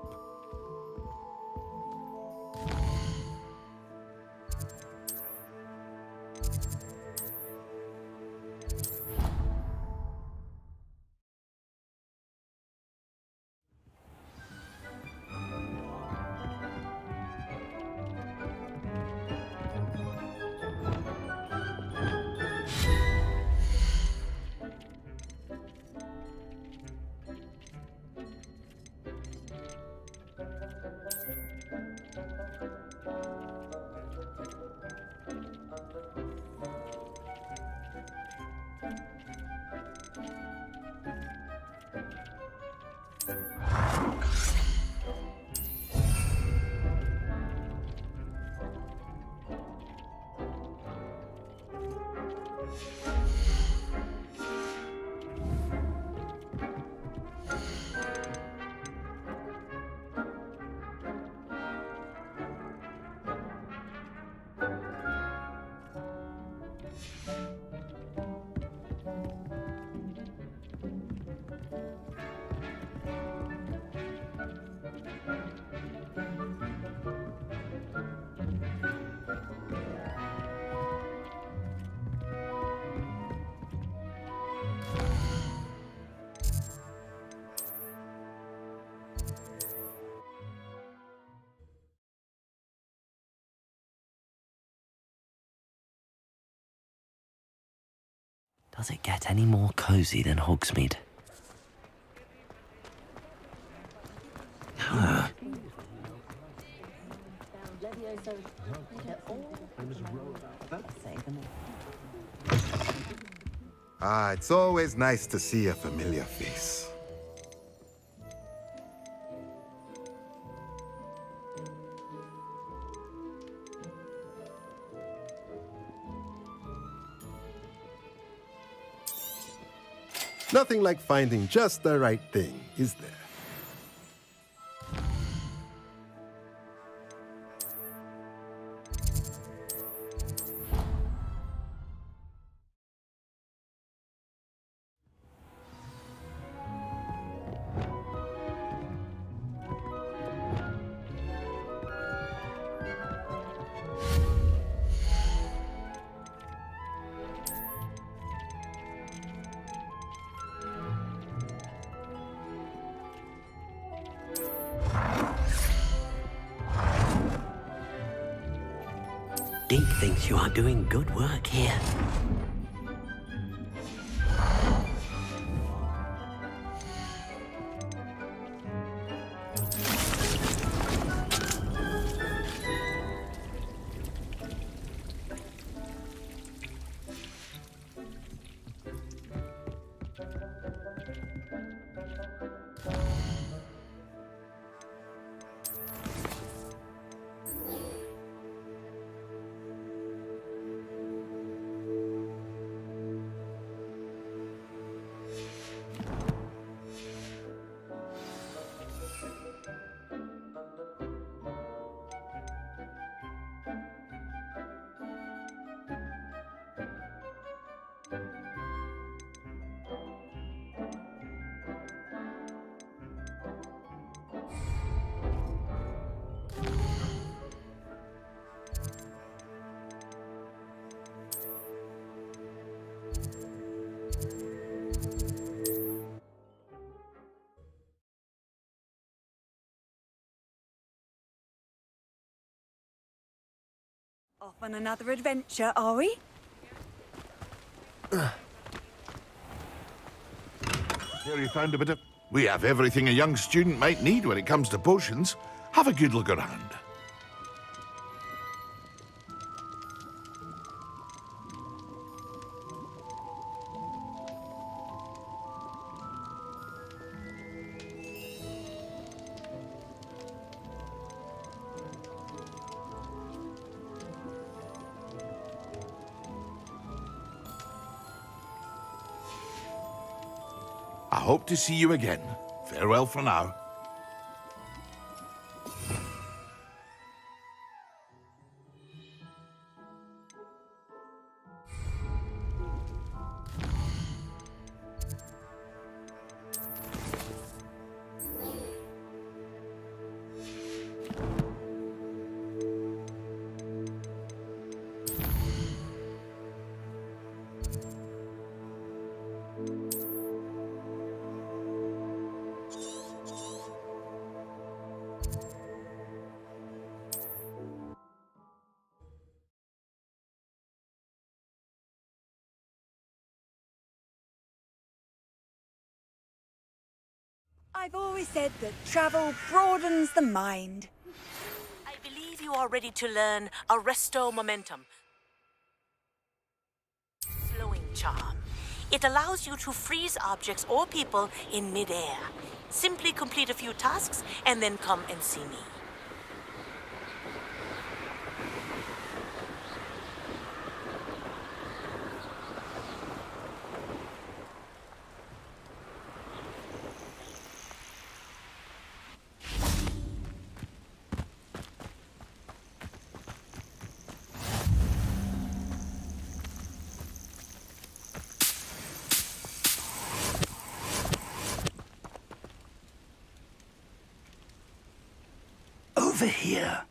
Does it get any more cozy than Hogsmeade? It's always nice to see a familiar face. Nothing like finding just the right thing, is there? Deke thinks you are doing good work here. Off on another adventure, are we? Here you found a bit of... We have everything a young student might need when it comes to potions. Have a good look around. I hope to see you again. Farewell for now. I've always said that travel broadens the mind. I believe you are ready to learn Arresto Momentum. Slowing charm. It allows you to freeze objects or people in mid-air. Simply complete a few tasks and then come and see me. Over here.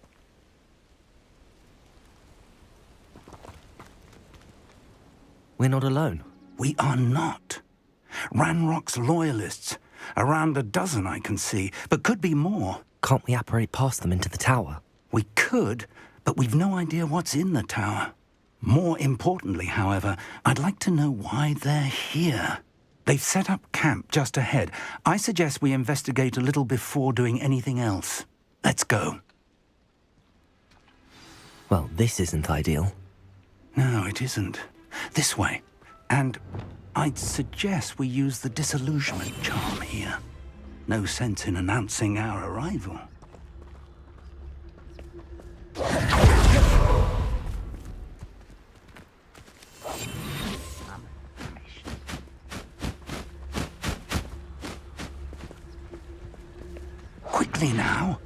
We're not alone. We are not. Ranrock's loyalists. Around a dozen I can see, but could be more. Can't we apparate past them into the tower? We could, but we've no idea what's in the tower. More importantly, however, I'd like to know why they're here. They've set up camp just ahead. I suggest we investigate a little before doing anything else. Let's go. Well, this isn't ideal. No, it isn't. This way. And I'd suggest we use the disillusionment charm here. No sense in announcing our arrival. Quickly now.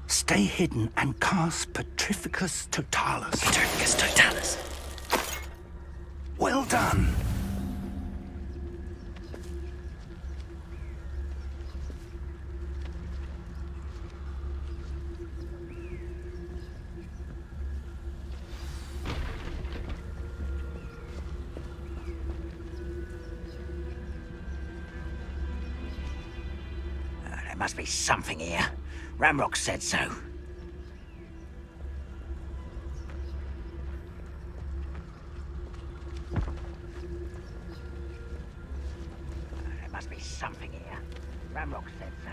Stay hidden and cast Petrificus Totalis. Petrificus Totalis. Well done. There must be something here. Ramrock said so. There must be something here. Ramrock said so.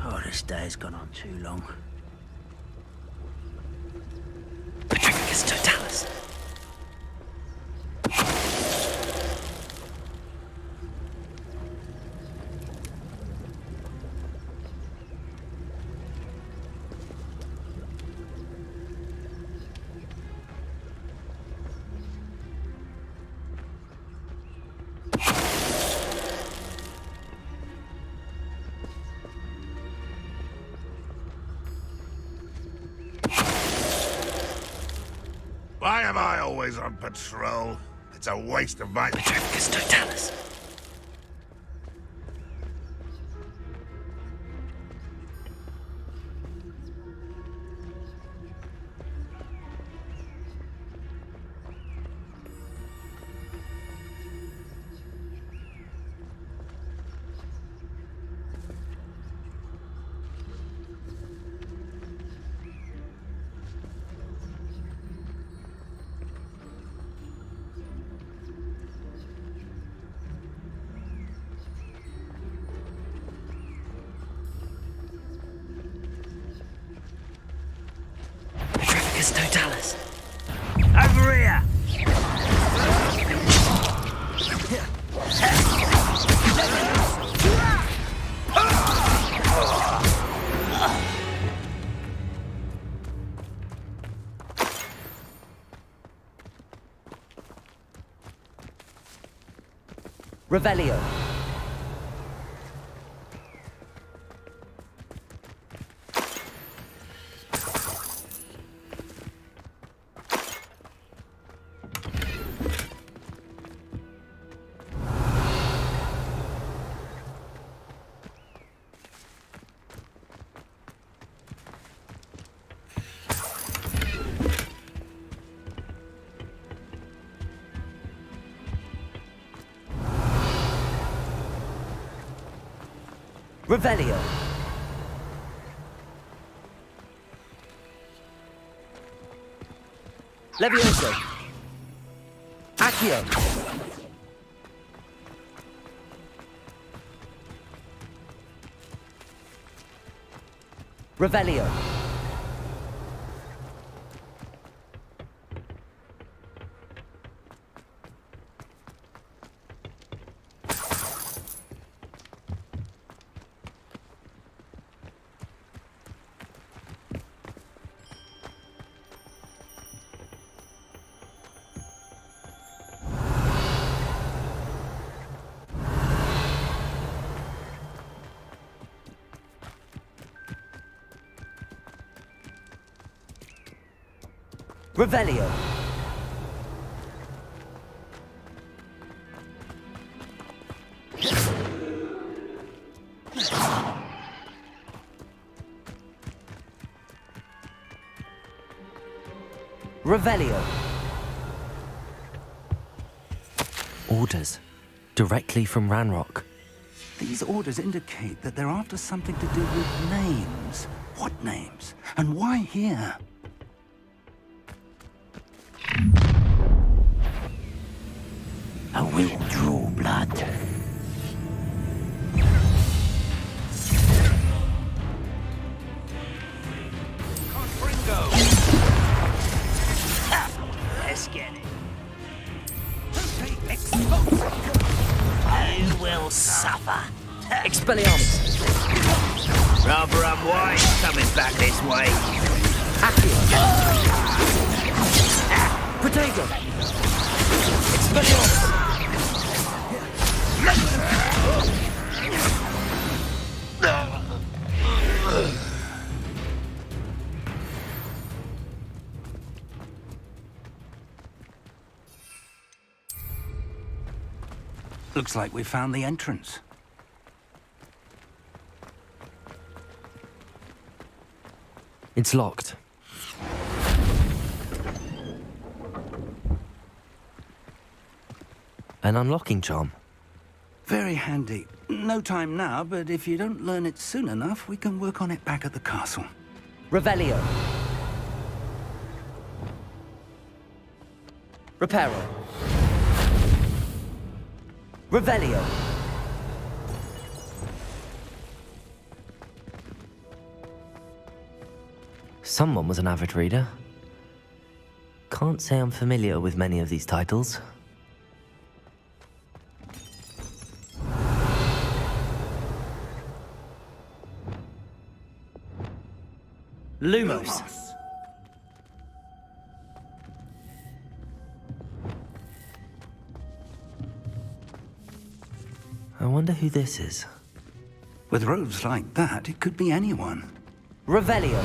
Oh, this day's gone on too long. Petrificus Totalis. Why am I always on patrol? It's a waste of my... Petrificus totalis. Petrificus totalis. Over here! Revelio. Revelio. Levioso. Accio. Revelio. Revelio. Revelio. Orders. Directly from Ranrock. These orders indicate that they're after something to do with names. What names? And why here? I will draw blood. Let's get it. You will suffer. Expelliarmus. Rather unwise coming back this way. Accio. Protego. Expelliarmus. Looks like we found the entrance. It's locked. An unlocking charm. Very handy. No time now, but if you don't learn it soon enough, we can work on it back at the castle. Revelio. Reparo. Revelio. Someone was an avid reader. Can't say I'm familiar with many of these titles. Lumos. I wonder who this is. With robes like that, it could be anyone. Revelio.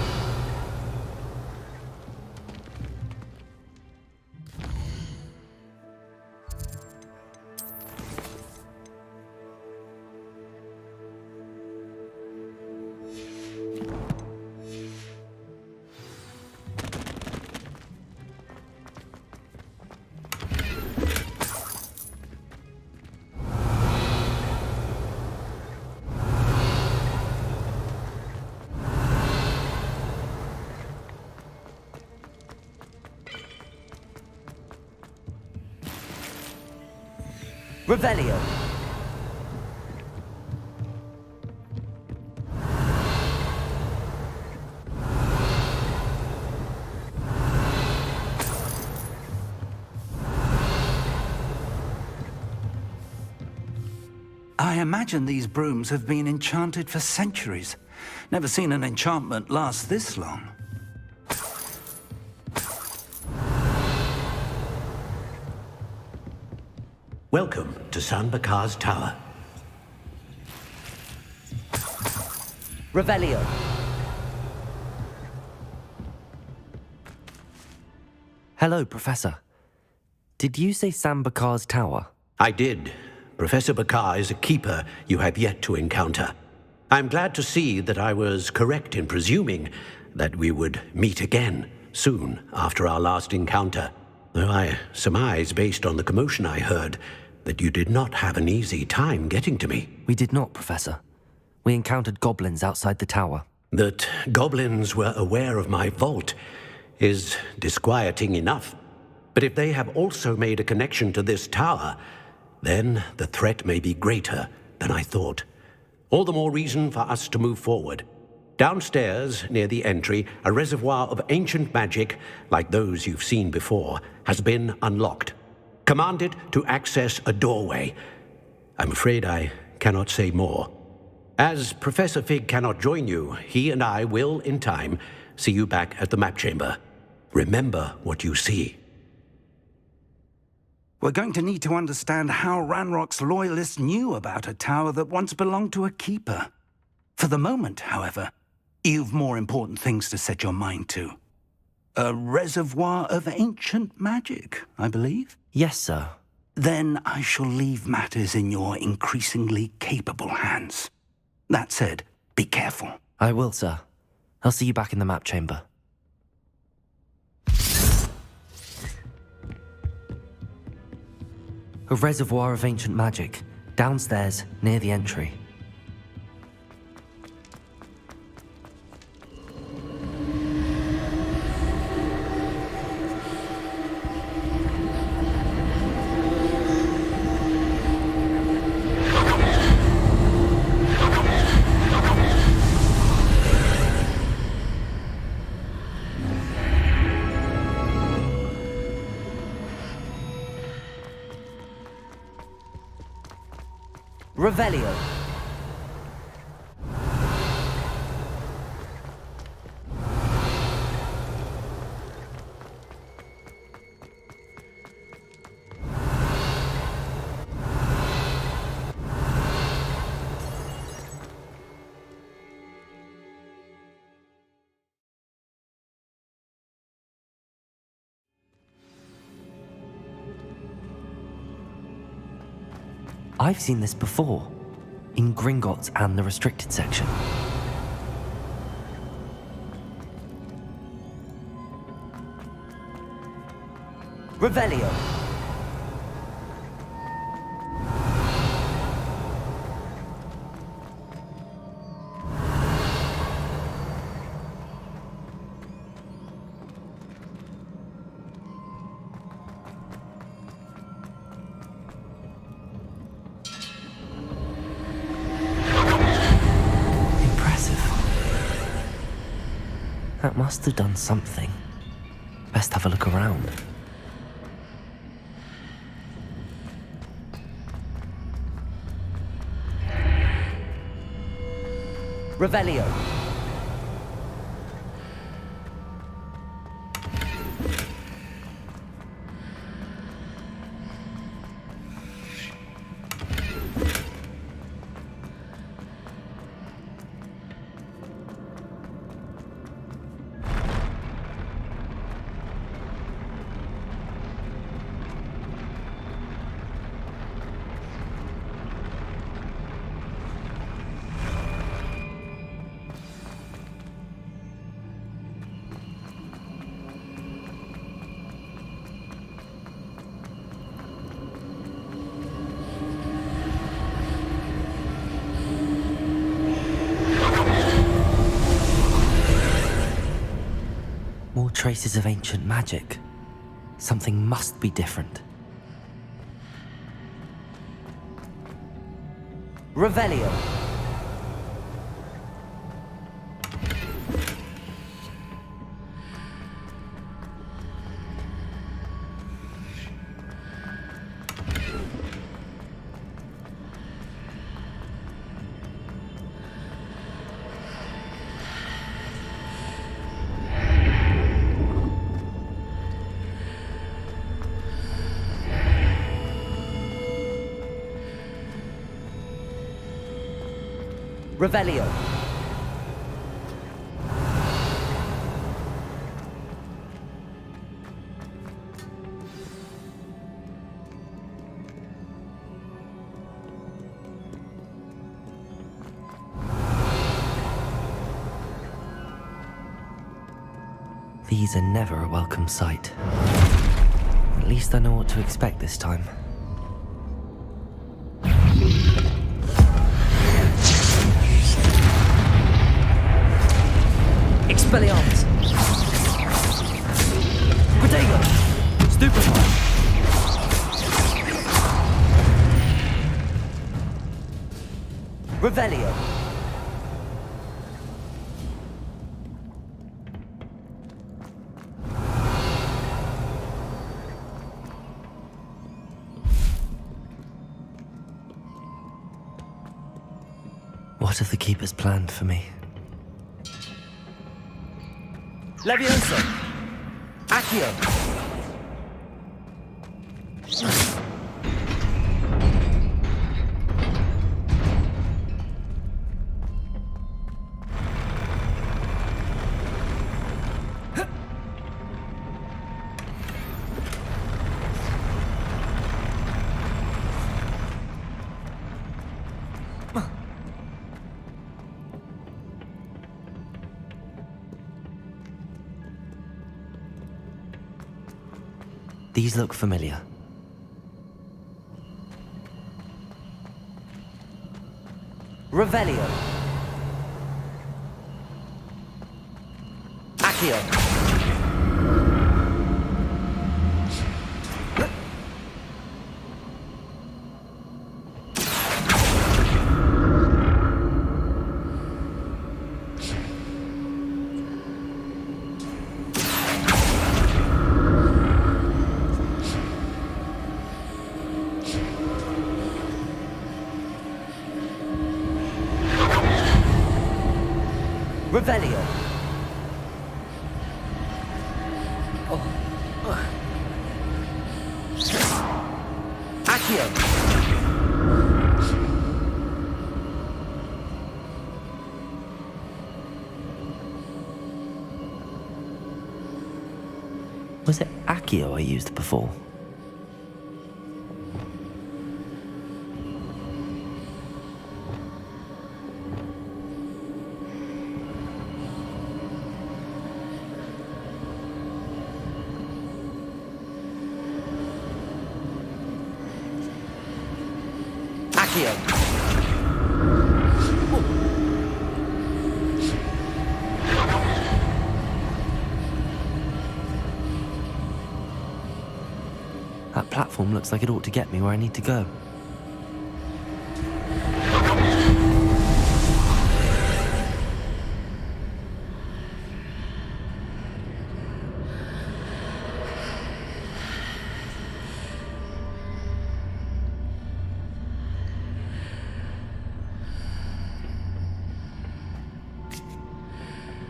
Revelio. I imagine these brooms have been enchanted for centuries. Never seen an enchantment last this long. Welcome to San Bakar's Tower. Revelio. Hello, Professor. Did you say Sam Bakar's tower? I did. Professor Bakar is a keeper you have yet to encounter. I'm glad to see that I was correct in presuming that we would meet again soon after our last encounter, though I surmise, based on the commotion I heard, that you did not have an easy time getting to me. We did not, Professor. We encountered goblins outside the tower. That goblins were aware of my vault is disquieting enough. But if they have also made a connection to this tower, then the threat may be greater than I thought. All the more reason for us to move forward. Downstairs, near the entry, a reservoir of ancient magic, like those you've seen before, has been unlocked. Commanded to access a doorway. I'm afraid I cannot say more. As Professor Fig cannot join you, he and I will, in time, see you back at the map chamber. Remember what you see. We're going to need to understand how Ranrock's loyalists knew about a tower that once belonged to a keeper. For the moment, however, you've more important things to set your mind to. A reservoir of ancient magic, I believe? Yes, sir. Then I shall leave matters in your increasingly capable hands. That said, be careful. I will, sir. I'll see you back in the map chamber. A reservoir of ancient magic, downstairs, near the entry. Revelio. I've seen this before, in Gringotts and the restricted section. Revelio. That must have done something. Best have a look around. Revelio. More traces of ancient magic. Something must be different. Revelio. Revelio. These are never a welcome sight. At least I know what to expect this time. Expelliarmus! Protego! Stupefy! Revelio! What have the Keepers planned for me? Levioso! Accio! These look familiar. Revelio. Accio. Revelio. Accio. Was it Accio I used before? Accio. That platform looks like it ought to get me where I need to go.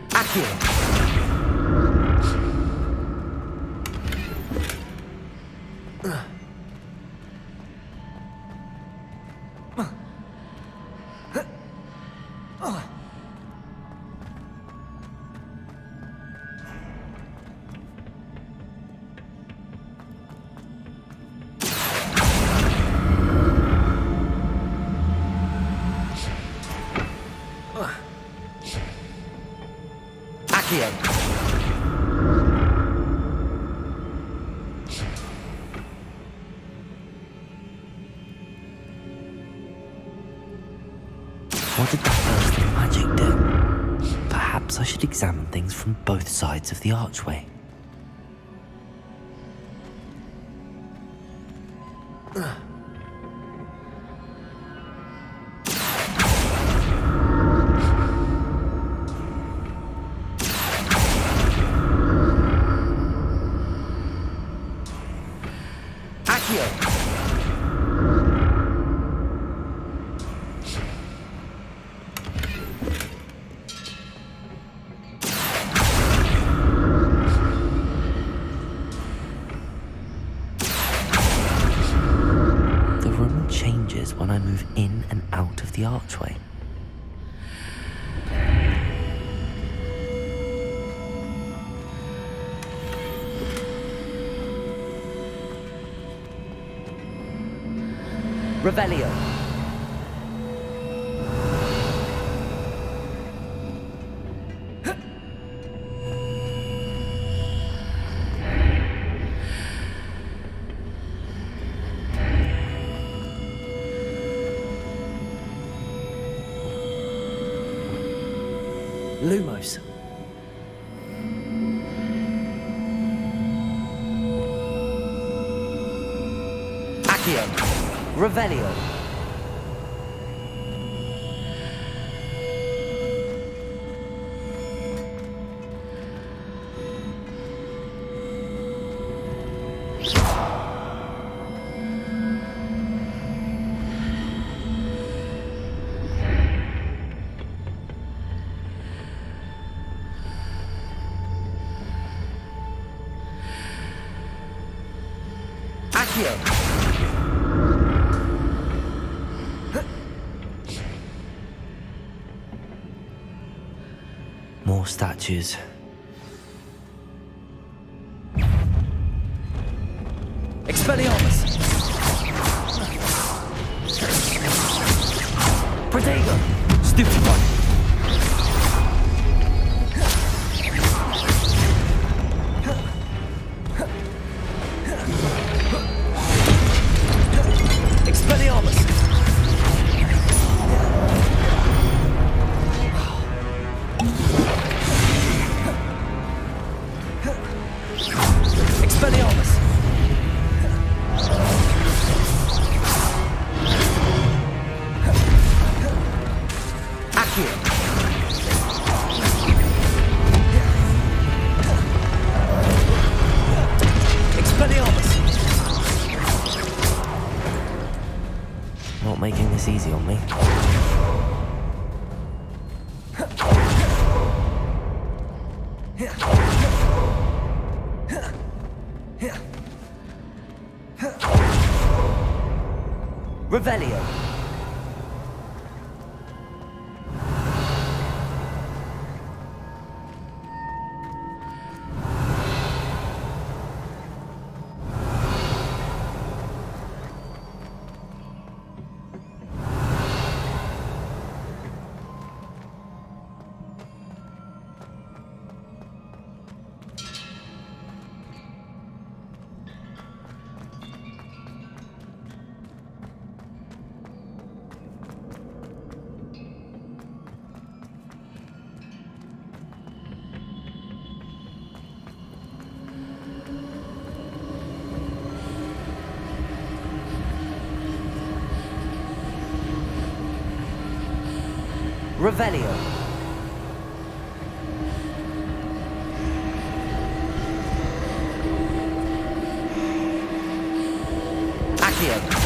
Accio. Accio. What did that burst of magic do? Perhaps I should examine things from both sides of the archway. when I move in and out of the archway. Revelio. Lumos. Accio. Revelio. Accio. More statues. Expelliarmus! Protego! Stupid one! Expelliarmus! Expelliarmus! Accio! Expelliarmus! Not making this easy on me. Revelio. Revelio. Accio.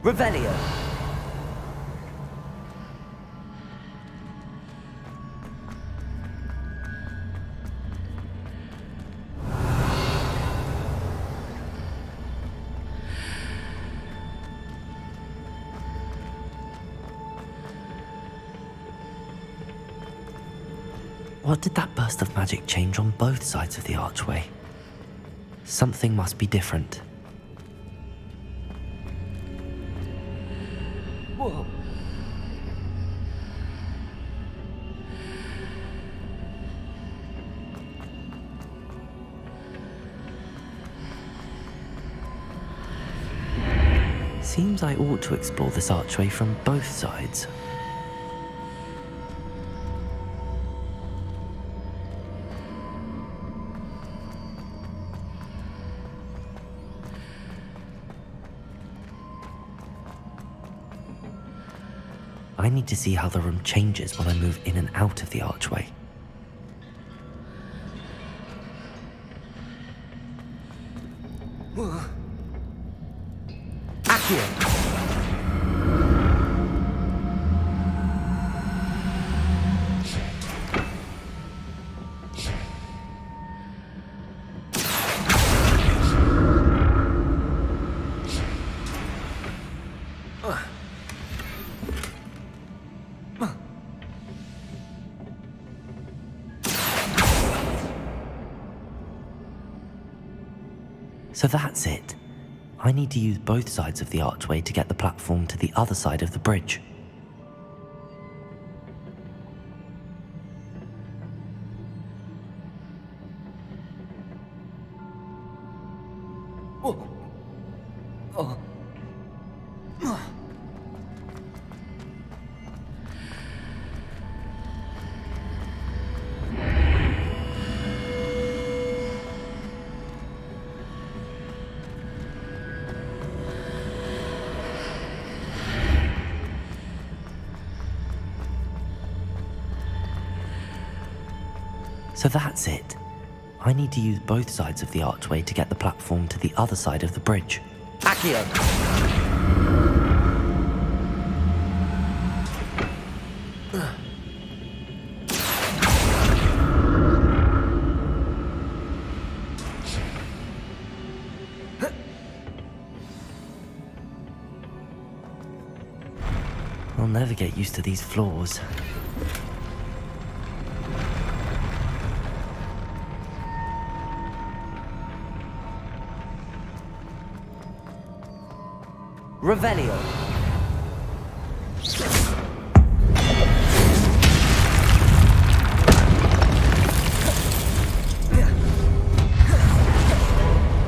Revelio. What did that burst of magic change on both sides of the archway? Something must be different. Whoa. Seems I ought to explore this archway from both sides. I need to see how the room changes when I move in and out of the archway. Accio! So that's it. I need to use both sides of the archway to get the platform to the other side of the bridge. So that's it. I need to use both sides of the archway to get the platform to the other side of the bridge. Accio! I'll never get used to these floors. Revelio.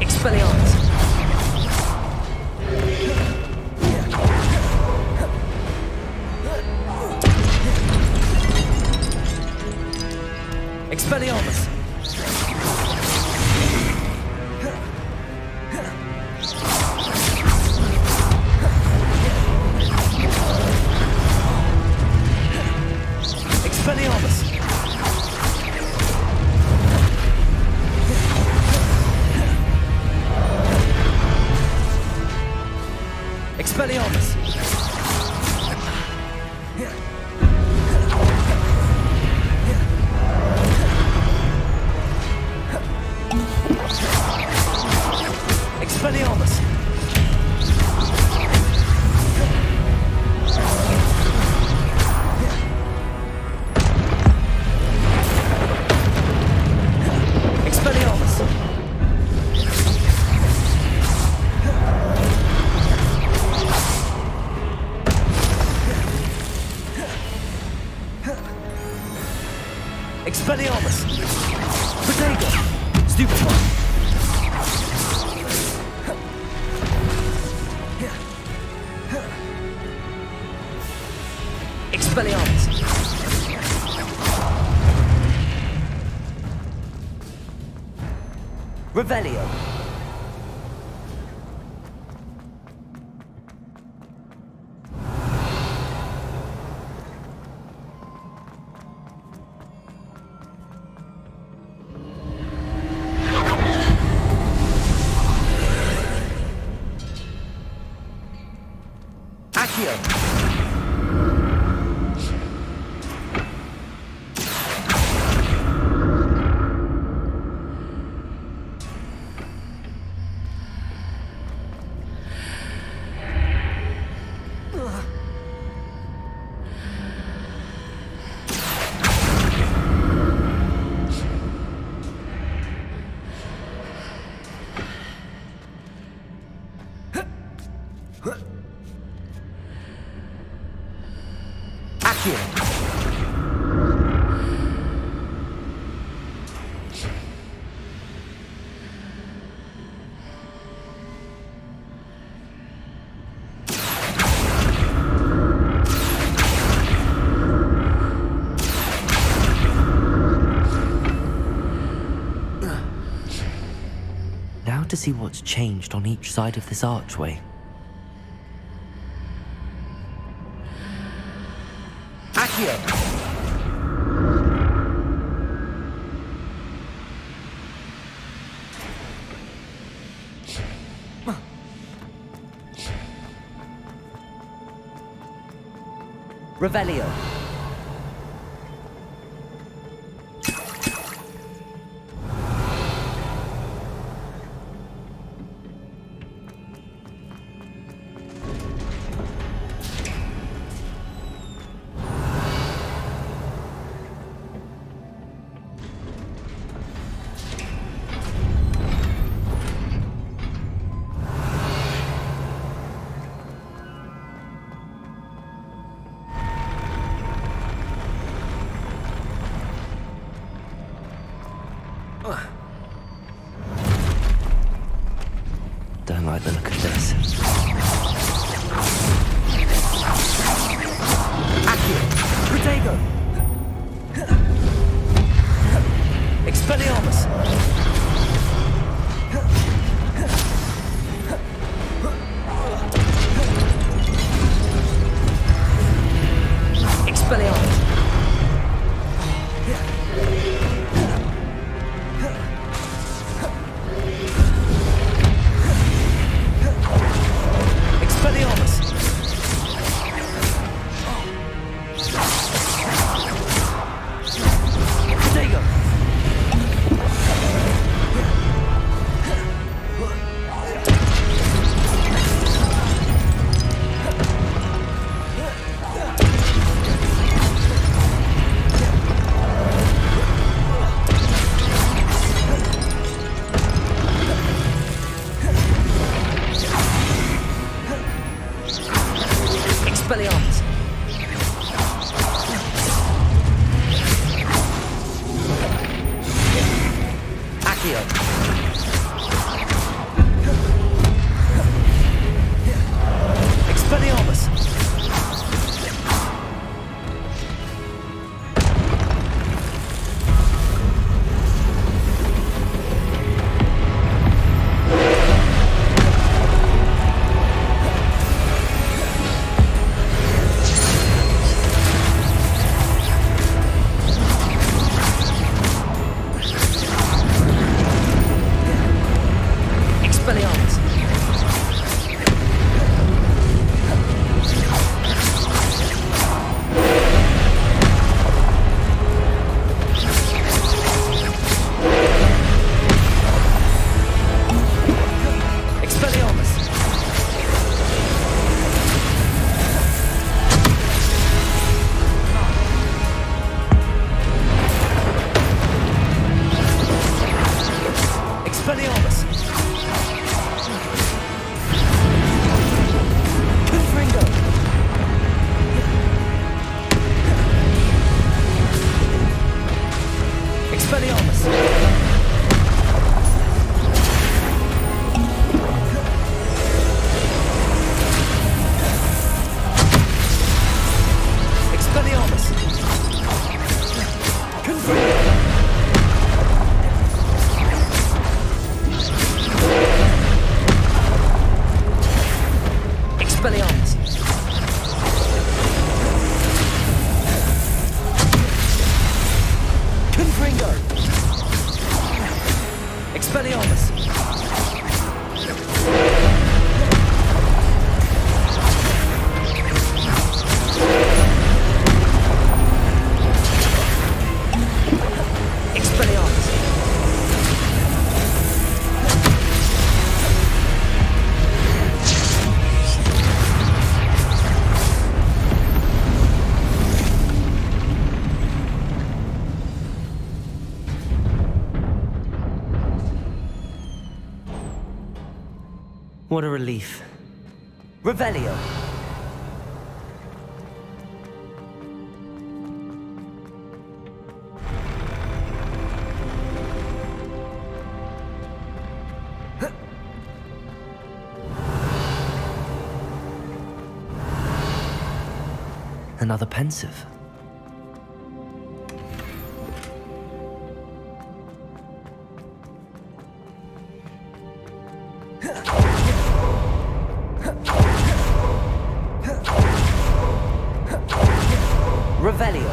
Expelliarmus. Expelliarmus. Expelliarmus! Expelliarmus! Expelliarmus! Protego! Stupefy! Expelliarmus! Revelio! see what's changed on each side of this archway. Accio! Revelio. Don't like the look of this. Accio! Protego! Expelliarmus! Expelliarmus! Expelliarmus! Accio! Expelliarmus! What a relief. Revelio. Another pensive. Revelio.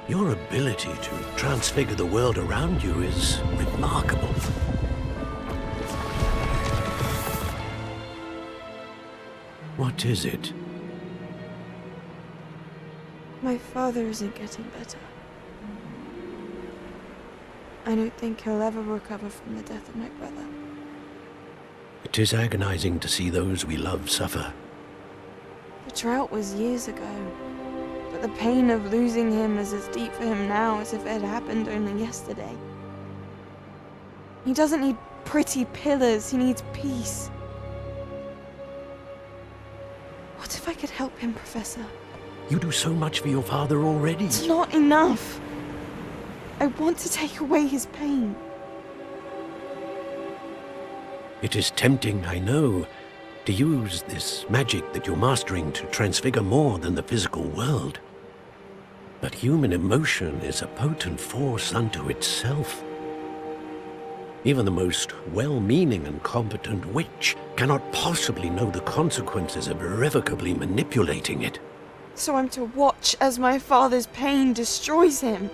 Your ability to transfigure the world around you is remarkable. What is it? My father isn't getting better. I don't think he'll ever recover from the death of my brother. It is agonizing to see those we love suffer. The drought was years ago, but the pain of losing him is as deep for him now as if it had happened only yesterday. He doesn't need pretty pillars, he needs peace. What if I could help him, Professor? You do so much for your father already. It's not enough. I want to take away his pain. It is tempting, I know, to use this magic that you're mastering to transfigure more than the physical world. But human emotion is a potent force unto itself. Even the most well-meaning and competent witch cannot possibly know the consequences of irrevocably manipulating it. So I'm to watch as my father's pain destroys him.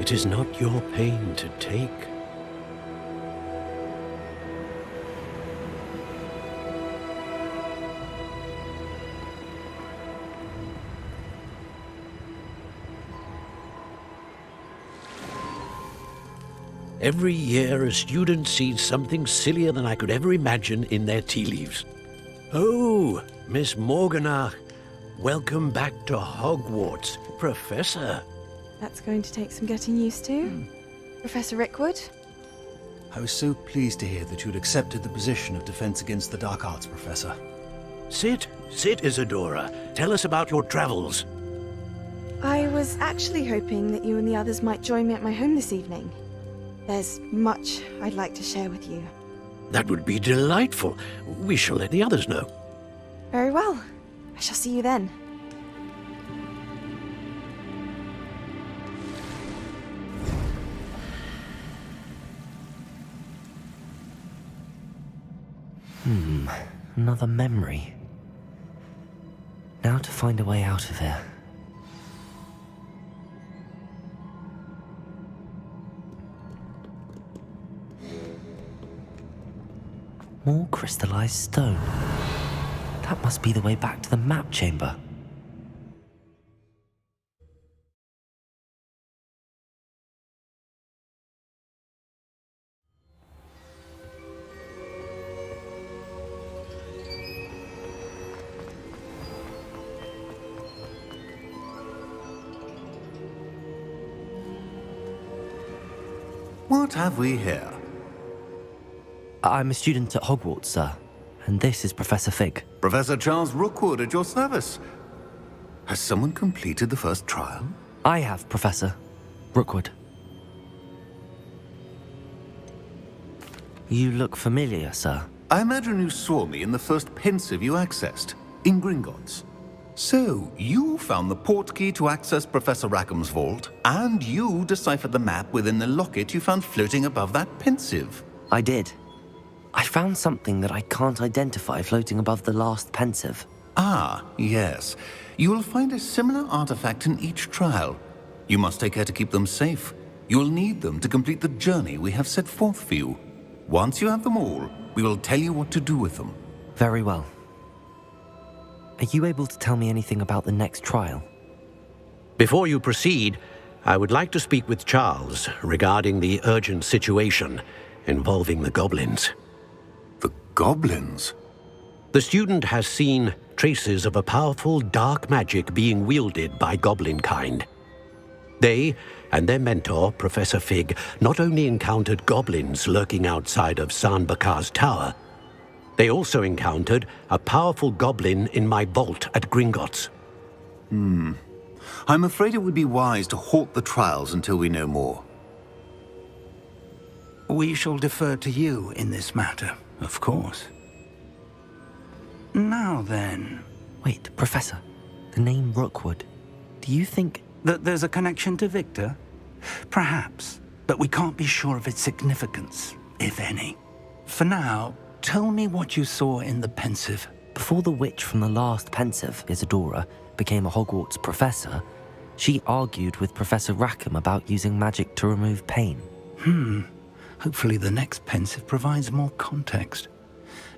It is not your pain to take. Every year, a student sees something sillier than I could ever imagine in their tea leaves. Oh, Miss Morganach, welcome back to Hogwarts, Professor. That's going to take some getting used to. Professor Rickwood? I was so pleased to hear that you'd accepted the position of Defense Against the Dark Arts, Professor. Sit, Isadora. Tell us about your travels. I was actually hoping that you and the others might join me at my home this evening. There's much I'd like to share with you. That would be delightful. We shall let the others know. Very well. I shall see you then. Another memory. Now to find a way out of here. More crystallized stone. That must be the way back to the map chamber. What have we here? I'm a student at Hogwarts, sir. And this is Professor Fig. Professor Charles Rookwood at your service. Has someone completed the first trial? I have, Professor Rookwood. You look familiar, sir. I imagine you saw me in the first pensive you accessed, in Gringotts. So, you found the portkey to access Professor Rackham's vault, and you deciphered the map within the locket you found floating above that pensive. I did. I found something that I can't identify floating above the last pensive. Ah, yes. You will find a similar artifact in each trial. You must take care to keep them safe. You will need them to complete the journey we have set forth for you. Once you have them all, we will tell you what to do with them. Very well. Are you able to tell me anything about the next trial? Before you proceed, I would like to speak with Charles regarding the urgent situation involving the goblins. The goblins? The student has seen traces of a powerful dark magic being wielded by goblin kind. They and their mentor, Professor Fig, not only encountered goblins lurking outside of San Bakar's tower, they also encountered a powerful goblin in my vault at Gringotts. I'm afraid it would be wise to halt the trials until we know more. We shall defer to you in this matter, of course. Now then... Wait, Professor. The name Rookwood. Do you think... that there's a connection to Victor? Perhaps, but we can't be sure of its significance, if any. For now, tell me what you saw in the pensive. Before the witch from the last pensive, Isadora, became a Hogwarts professor, she argued with Professor Rackham about using magic to remove pain. Hopefully the next pensive provides more context.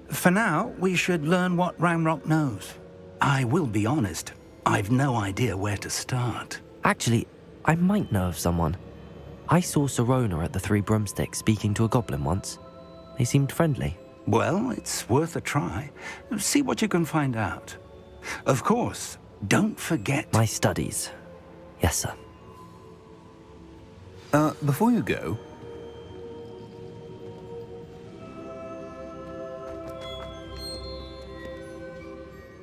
For now, we should learn what Ranrock knows. I will be honest, I've no idea where to start. Actually, I might know of someone. I saw Sirona at the Three Broomsticks speaking to a goblin once. They seemed friendly. Well, it's worth a try. See what you can find out. Of course, don't forget... My studies. Yes, sir. Before you go...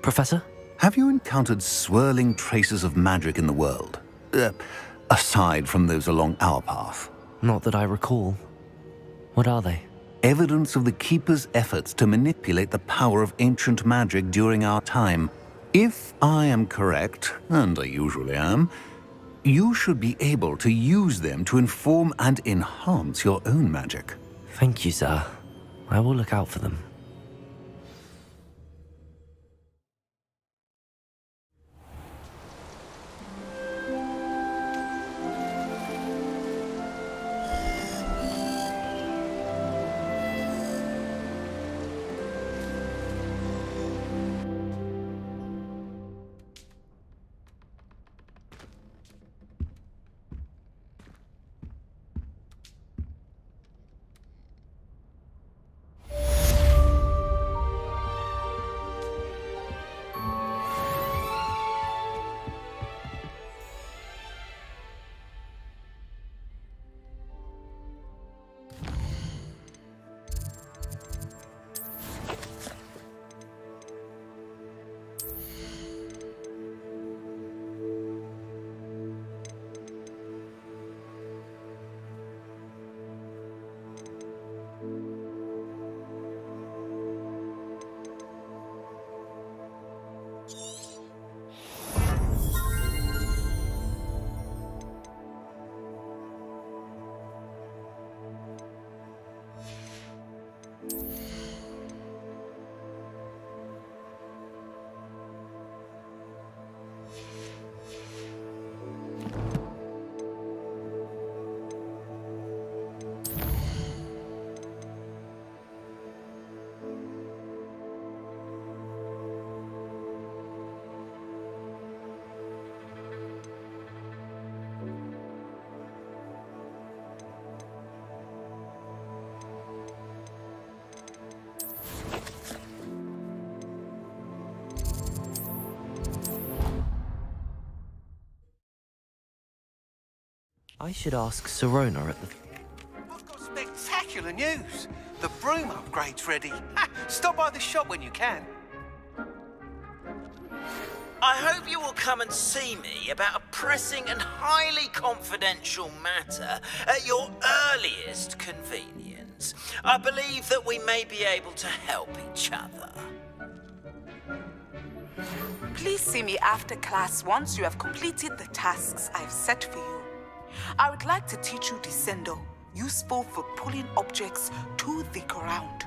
Professor? Have you encountered swirling traces of magic in the world? Aside from those along our path? Not that I recall. What are they? Evidence of the Keeper's efforts to manipulate the power of ancient magic during our time. If I am correct, and I usually am, you should be able to use them to inform and enhance your own magic. Thank you, sir. I will look out for them. I should ask Sirona at the... I've got spectacular news! The broom upgrade's ready. Stop by the shop when you can. I hope you will come and see me about a pressing and highly confidential matter at your earliest convenience. I believe that we may be able to help each other. Please see me after class once you have completed the tasks I've set for you. I would like to teach you Descendo, useful for pulling objects to the ground.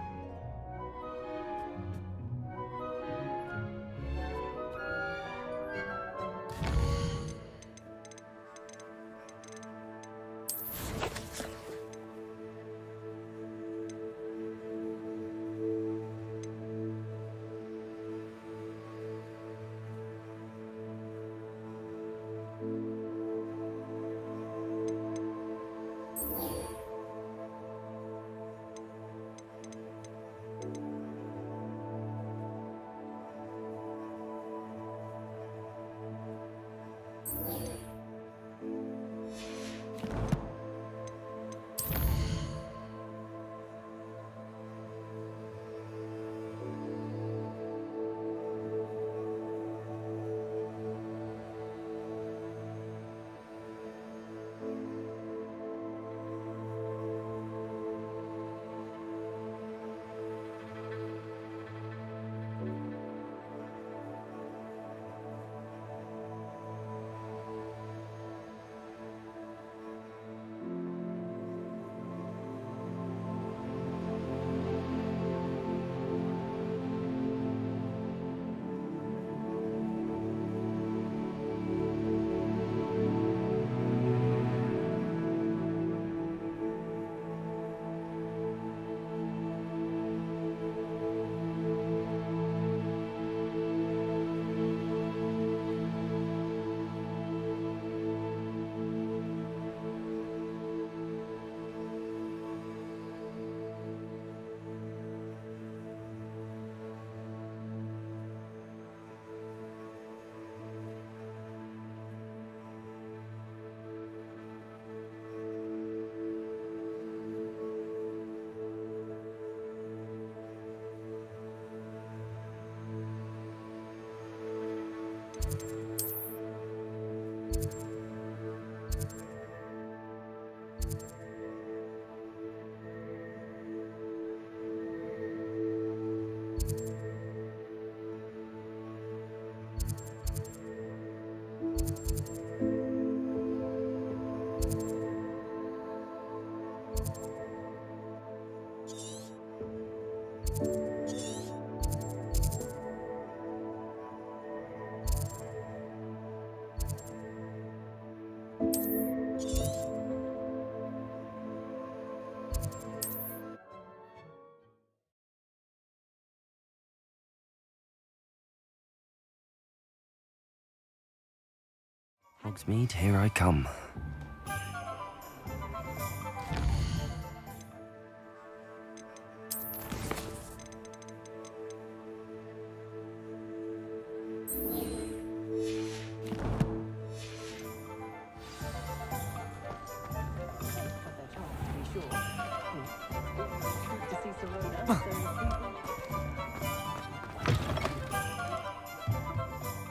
Hogsmeade, here I come.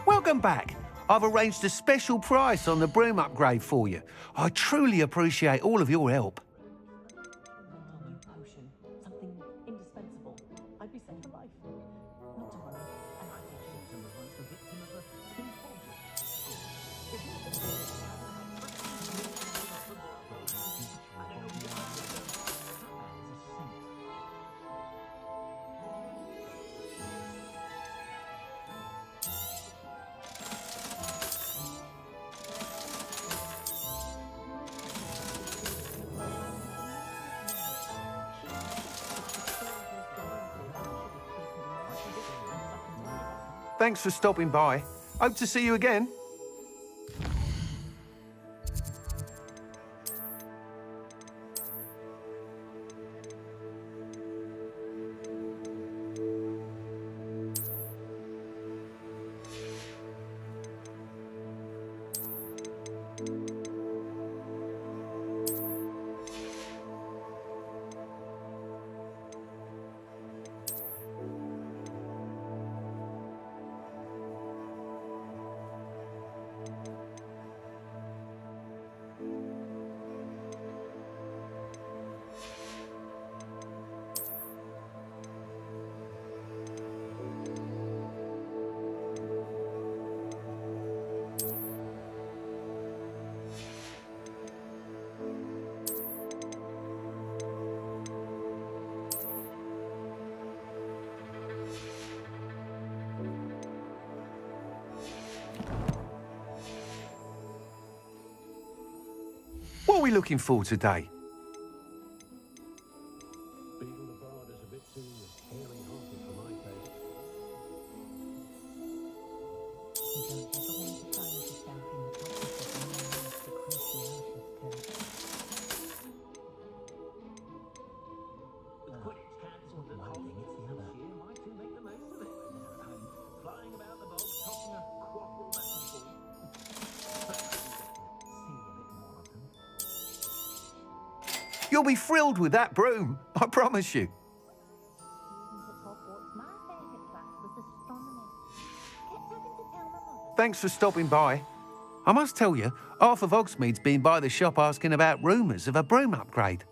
Welcome back. I've arranged a special price on the broom upgrade for you. I truly appreciate all of your help. Potion. Something indispensable. I'd be safe for life. Not to worry. And I will show some of us the victim of a Thanks for stopping by. Hope to see you again. What are we looking for today? You'll be thrilled with that broom, I promise you. Thanks for stopping by. I must tell you, half of Hogsmeade's been by the shop asking about rumours of a broom upgrade.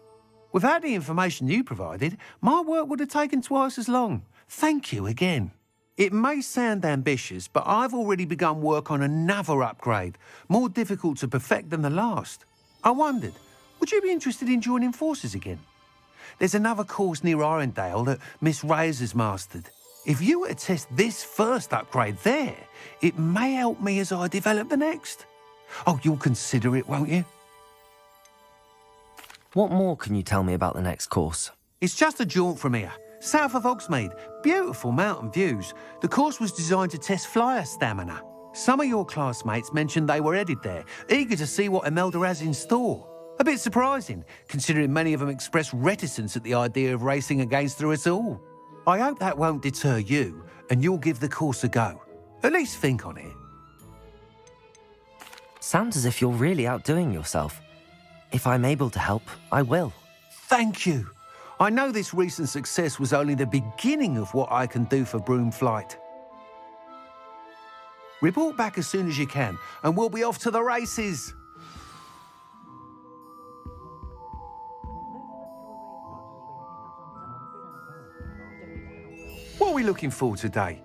Without the information you provided, my work would have taken twice as long. Thank you again. It may sound ambitious, but I've already begun work on another upgrade, more difficult to perfect than the last. I wondered, would you be interested in joining forces again? There's another course near Arendale that Miss Reyes has mastered. If you were to test this first upgrade there, it may help me as I develop the next. Oh, you'll consider it, won't you? What more can you tell me about the next course? It's just a jaunt from here, south of Hogsmeade. Beautiful mountain views. The course was designed to test flyer stamina. Some of your classmates mentioned they were headed there, eager to see what Imelda has in store. A bit surprising, considering many of them expressed reticence at the idea of racing against her at all. I hope that won't deter you, and you'll give the course a go. At least think on it. Sounds as if you're really outdoing yourself. If I'm able to help, I will. Thank you. I know this recent success was only the beginning of what I can do for broom flight. Report back as soon as you can, and we'll be off to the races. What are we looking for today?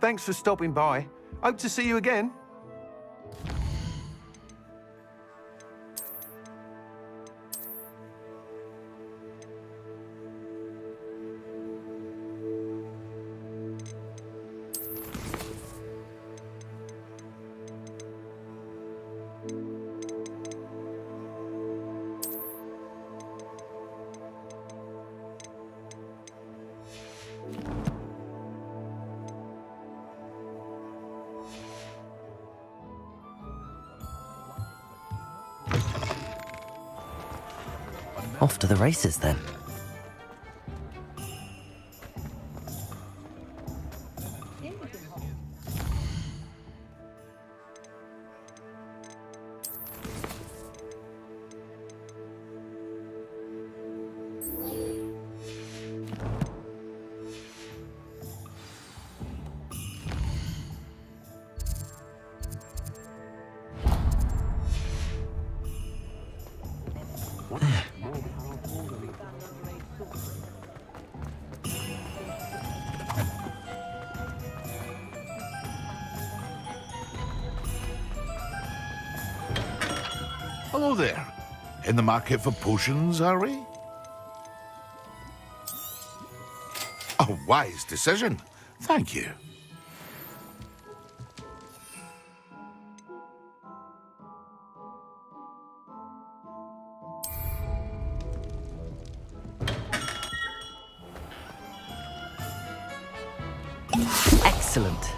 Thanks for stopping by. Hope to see you again. Off to the races, then. Hello there. In the market for potions, are we? A wise decision. Thank you. Excellent.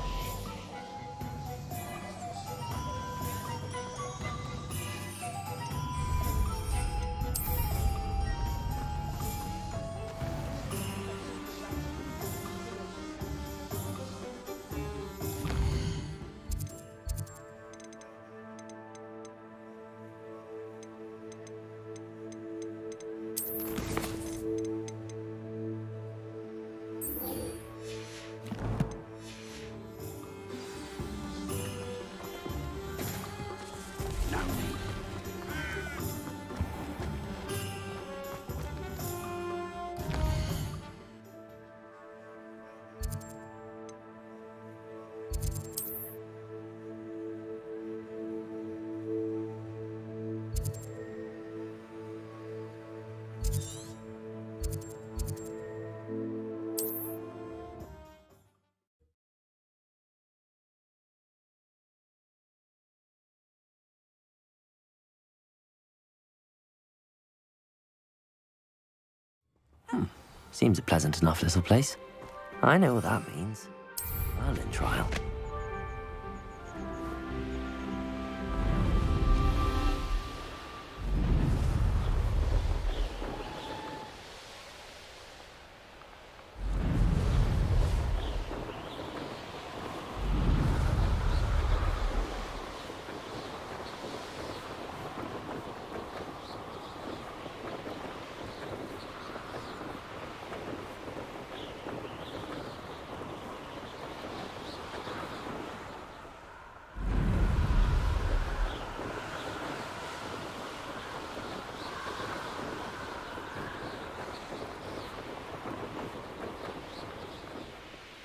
Seems a pleasant enough little place. I know what that means. Merlin trial.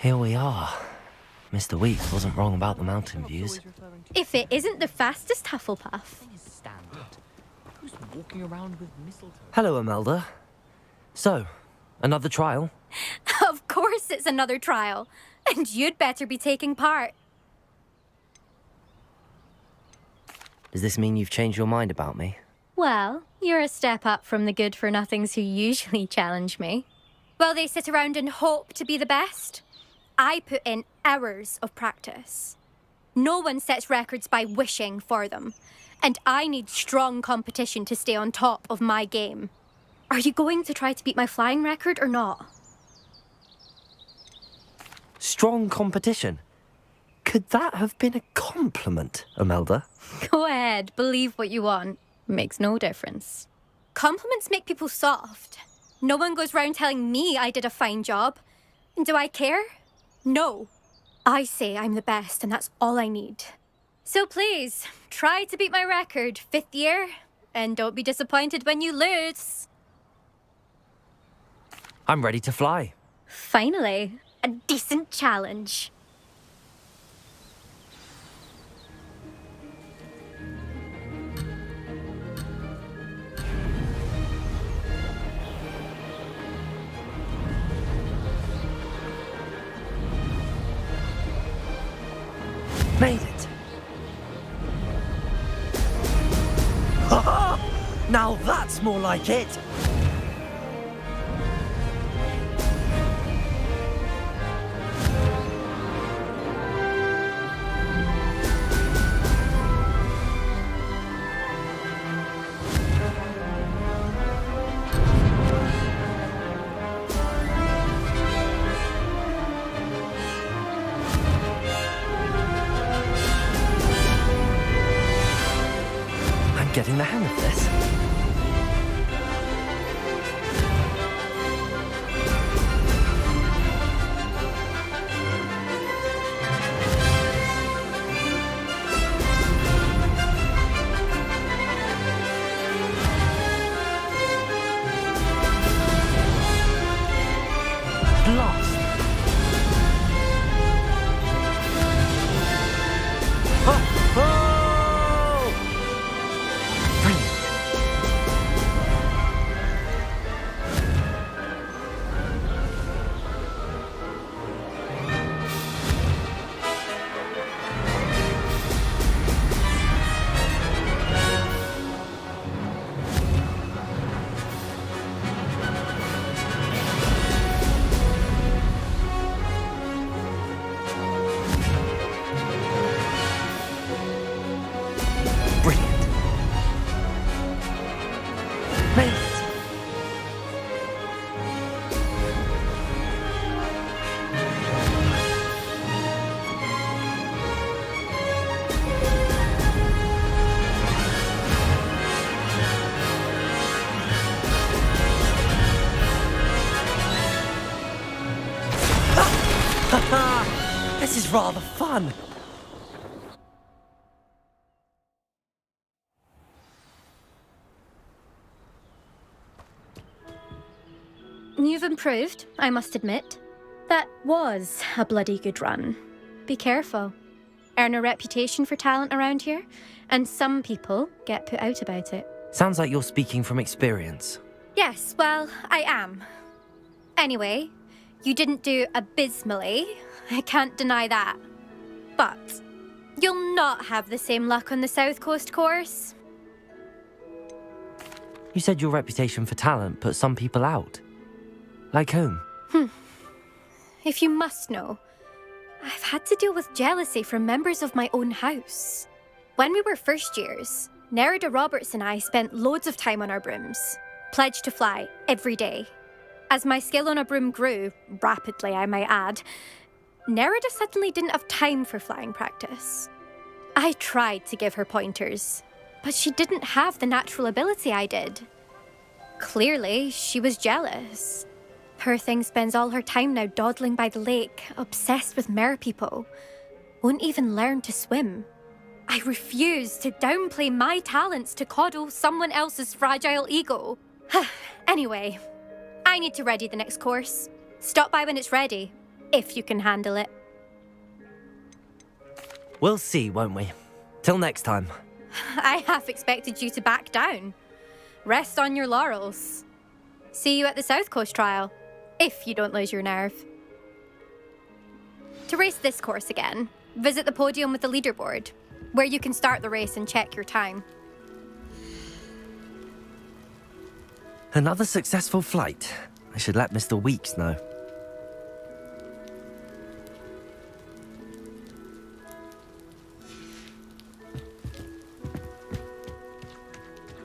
Here we are. Mr. Weeks wasn't wrong about the mountain views. If it isn't the fastest Hufflepuff. Who's walking around with mistletoe? Hello, Imelda. So, another trial? Of course it's another trial. And you'd better be taking part. Does this mean you've changed your mind about me? Well, you're a step up from the good-for-nothings who usually challenge me. While they sit around and hope to be the best, I put in hours of practice. No one sets records by wishing for them, and I need strong competition to stay on top of my game. Are you going to try to beat my flying record or not? Strong competition? Could that have been a compliment, Imelda? Go ahead, believe what you want. Makes no difference. Compliments make people soft. No one goes round telling me I did a fine job. And do I care? No. I say I'm the best, and that's all I need. So please, try to beat my record, 5th year, and don't be disappointed when you lose. I'm ready to fly. Finally, a decent challenge. Made it. Now that's more like it. Getting the hang of this. Blast. Oh, oh! This is rather fun. You've improved, I must admit. That was a bloody good run. Be careful. Earn a reputation for talent around here, and some people get put out about it. Sounds like you're speaking from experience. Yes, well, I am. Anyway, you didn't do abysmally. I can't deny that. But you'll not have the same luck on the South Coast course. You said your reputation for talent put some people out. Like whom? If you must know, I've had to deal with jealousy from members of my own house. When we were first years, Nerida Roberts and I spent loads of time on our brooms, pledged to fly every day. As my skill on a broom grew, rapidly I might add, Nerida suddenly didn't have time for flying practice. I tried to give her pointers, but she didn't have the natural ability I did. Clearly, she was jealous. Poor thing spends all her time now dawdling by the lake, obsessed with merpeople. Won't even learn to swim. I refuse to downplay my talents to coddle someone else's fragile ego. Anyway, I need to ready the next course. Stop by when it's ready. if you can handle it. We'll see, won't we? Till next time. I half expected you to back down. Rest on your laurels. See you at the South Coast trial, if you don't lose your nerve. To race this course again, visit the podium with the leaderboard, where you can start the race and check your time. Another successful flight. I should let Mr. Weeks know.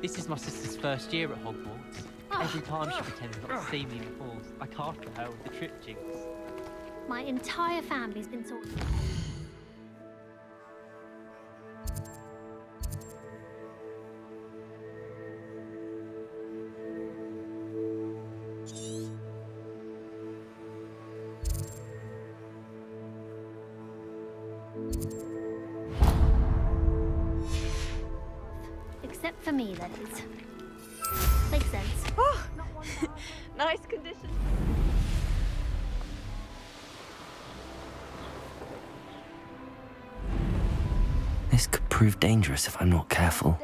This is my sister's first year at Hogwarts. Every time she pretends not to see me in the halls, I cast for her with the trip jinx. My entire family's been sorted. Except for me, that is. Makes sense. Oh, nice condition. This could prove dangerous if I'm not careful.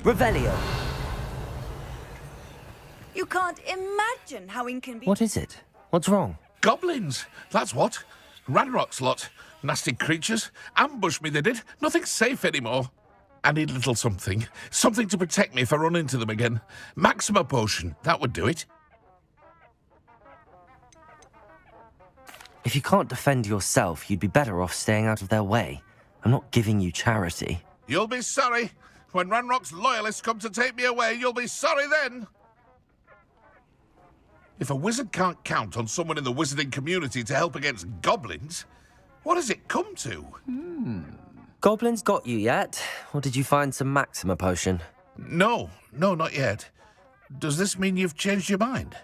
Revelio. You can't imagine how inconvenient. What is it? What's wrong? Goblins, that's what. Ranrock's lot. Nasty creatures. Ambush me, they did. Nothing's safe anymore. I need a little something. Something to protect me if I run into them again. Maxima potion, that would do it. If you can't defend yourself, you'd be better off staying out of their way. I'm not giving you charity. You'll be sorry. When Ranrock's loyalists come to take me away, you'll be sorry then. If a wizard can't count on someone in the wizarding community to help against goblins, what has it come to? Goblins got you yet? Or did you find some Maxima potion? No, not yet. Does this mean you've changed your mind?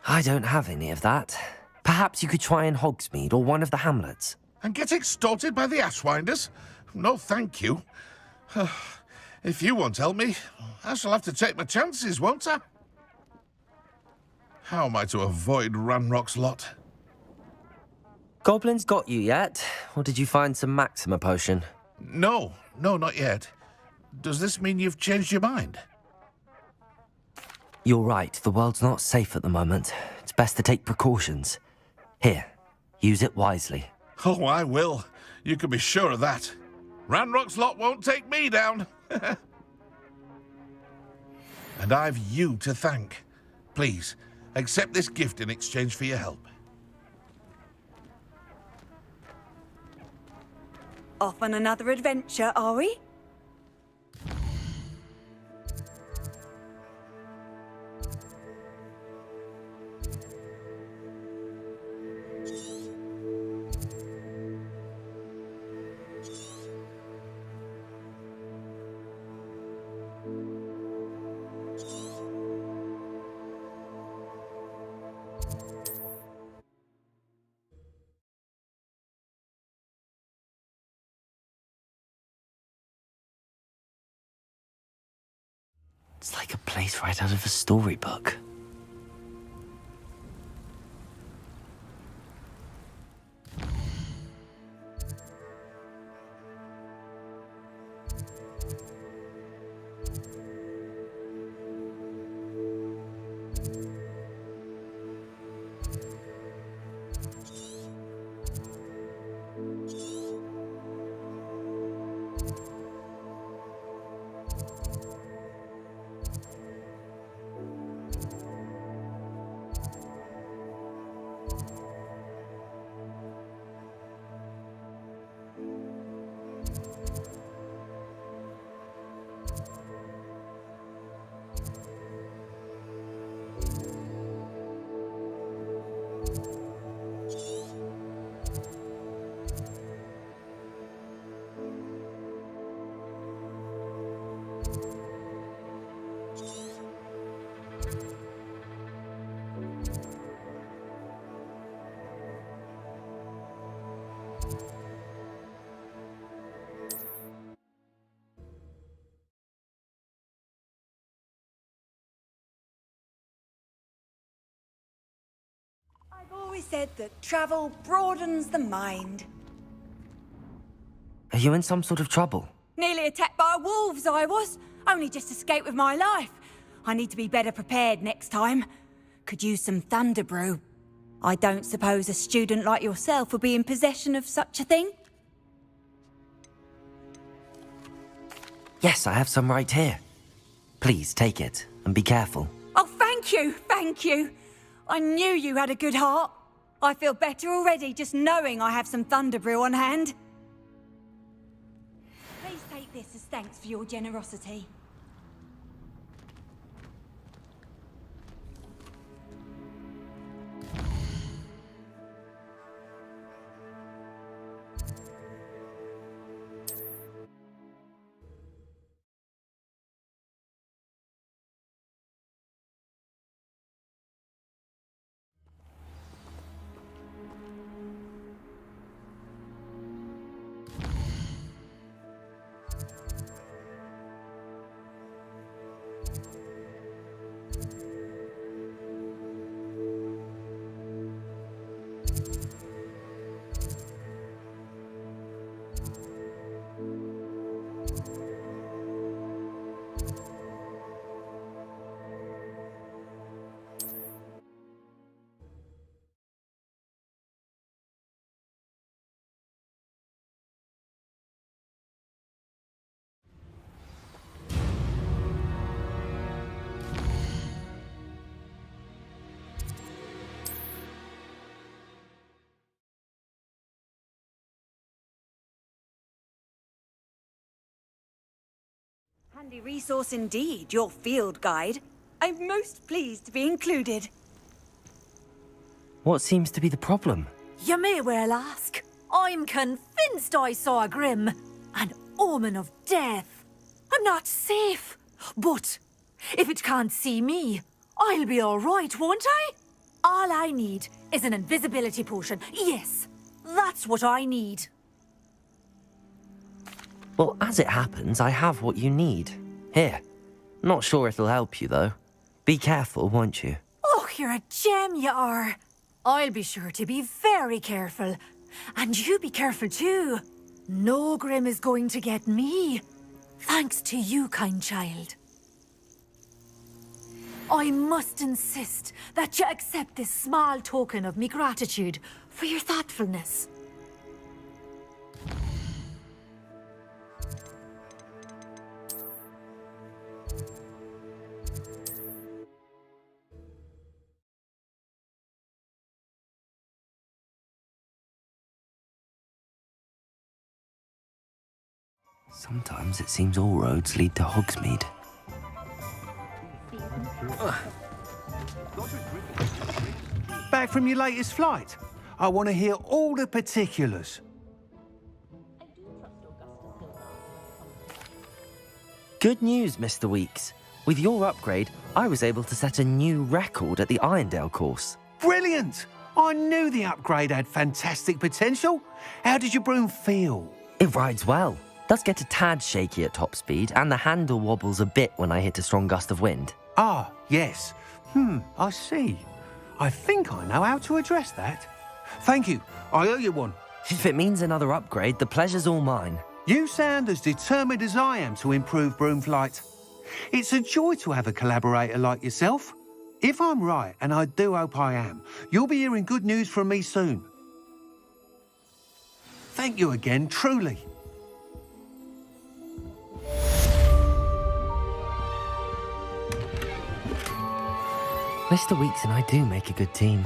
I don't have any of that. Perhaps you could try in Hogsmeade or one of the hamlets. And get extorted by the Ashwinders? No, thank you. If you won't help me, I shall have to take my chances, won't I? How am I to avoid Ranrock's lot? Goblins got you yet? Or did you find some Maxima potion? No, not yet. Does this mean you've changed your mind? You're right, the world's not safe at the moment. It's best to take precautions. Here, use it wisely. Oh, I will. You can be sure of that. Ranrock's lot won't take me down. And I've you to thank. Please, accept this gift in exchange for your help. Off on another adventure, are we? It's like a place right out of a storybook. always said that travel broadens the mind. Are you in some sort of trouble? Nearly attacked by wolves, I was. Only just escaped with my life. I need to be better prepared next time. Could use some thunder brew. I don't suppose a student like yourself would be in possession of such a thing? Yes, I have some right here. Please take it, and be careful. Oh, thank you, thank you. I knew you had a good heart. I feel better already just knowing I have some thunder brew on hand. Please take this as thanks for your generosity. Handy resource indeed, your field guide. I'm most pleased to be included. What seems to be the problem? You may well ask. I'm convinced I saw a Grim, an omen of death. I'm not safe, but if it can't see me, I'll be all right, won't I? All I need is an invisibility potion. Yes, that's what I need. Well, as it happens, I have what you need. Here. Not sure it'll help you, though. Be careful, won't you? Oh, you're a gem, you are. I'll be sure to be very careful. And you be careful, too. No Grim is going to get me. Thanks to you, kind child. I must insist that you accept this small token of me gratitude for your thoughtfulness. Sometimes it seems all roads lead to Hogsmeade. Back from your latest flight? I want to hear all the particulars. Good news, Mr. Weeks. With your upgrade, I was able to set a new record at the Irondale course. Brilliant! I knew the upgrade had fantastic potential. How did your broom feel? It rides well. Does get a tad shaky at top speed, and the handle wobbles a bit when I hit a strong gust of wind. Ah, yes. I see. I think I know how to address that. Thank you. I owe you one. If it means another upgrade, the pleasure's all mine. You sound as determined as I am to improve broom flight. It's a joy to have a collaborator like yourself. If I'm right, and I do hope I am, you'll be hearing good news from me soon. Thank you again, truly. Mr. Weeks and I do make a good team.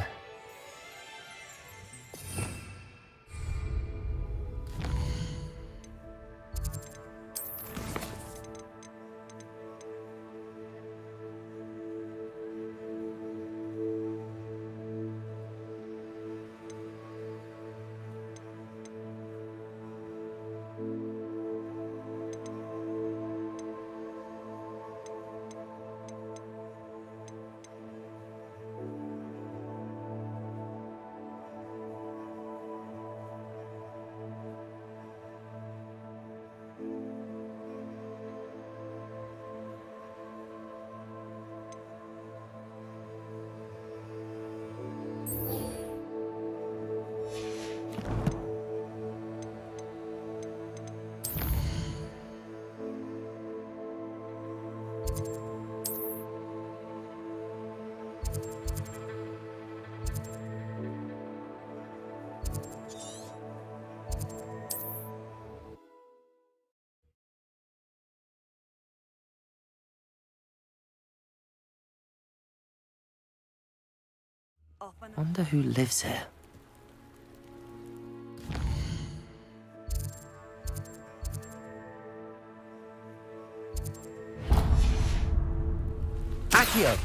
Wonder who lives here. Accio!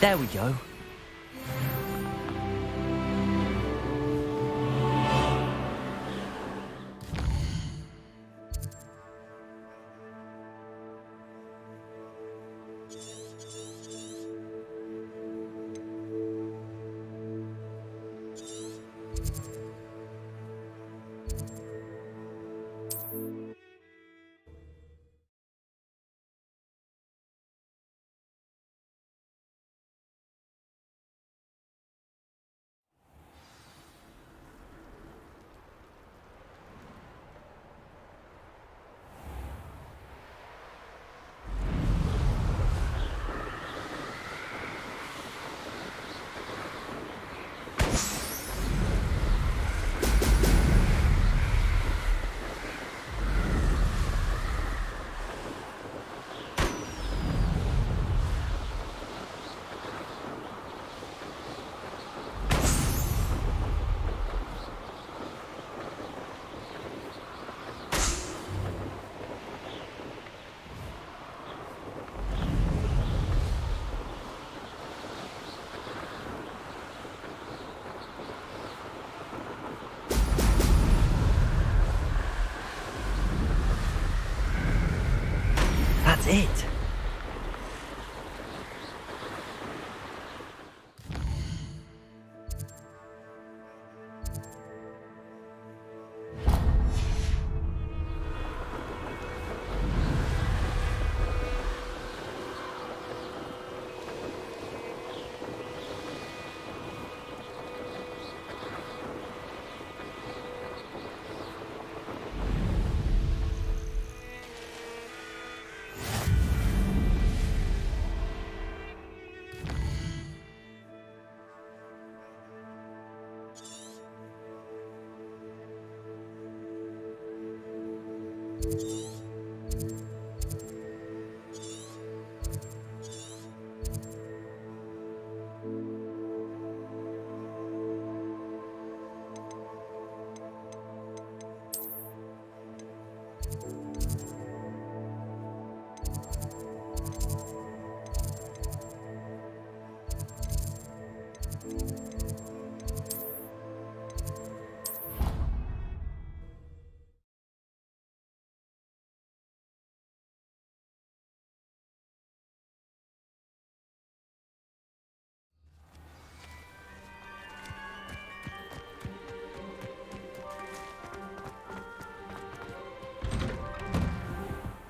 There we go. That's it.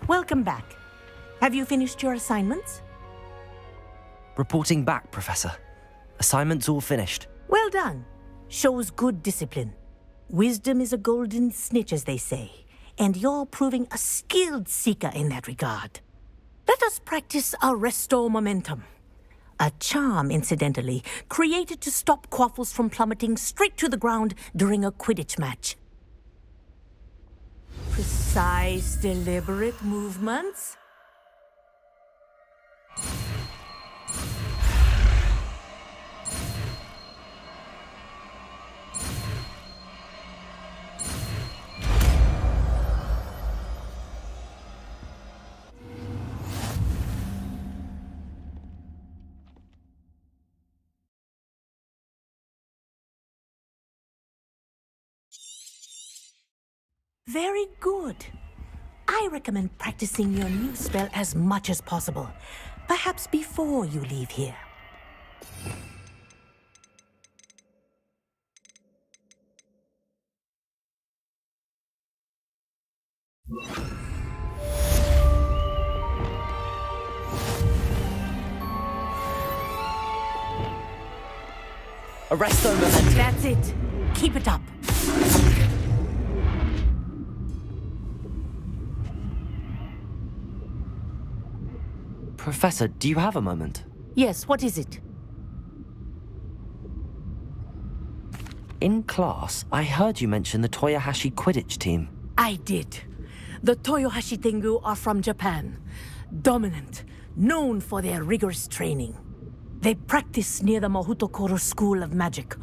Welcome back. Have you finished your assignments? Reporting back, Professor. Assignments all finished. Well done. Shows good discipline. Wisdom is a golden snitch, as they say. and you're proving a skilled seeker in that regard. Let us practice Arresto Momentum. A charm, incidentally, created to stop quaffles from plummeting straight to the ground during a Quidditch match. Precise, deliberate movements. Very good. I recommend practicing your new spell as much as possible, perhaps before you leave here. Arresto Momentum. That's it. Keep it up. Professor, do you have a moment? Yes, what is it? In class, I heard you mention the Toyohashi Quidditch team. I did. The Toyohashi Tengu are from Japan. Dominant, known for their rigorous training. They practice near the Mahutokoro School of Magic,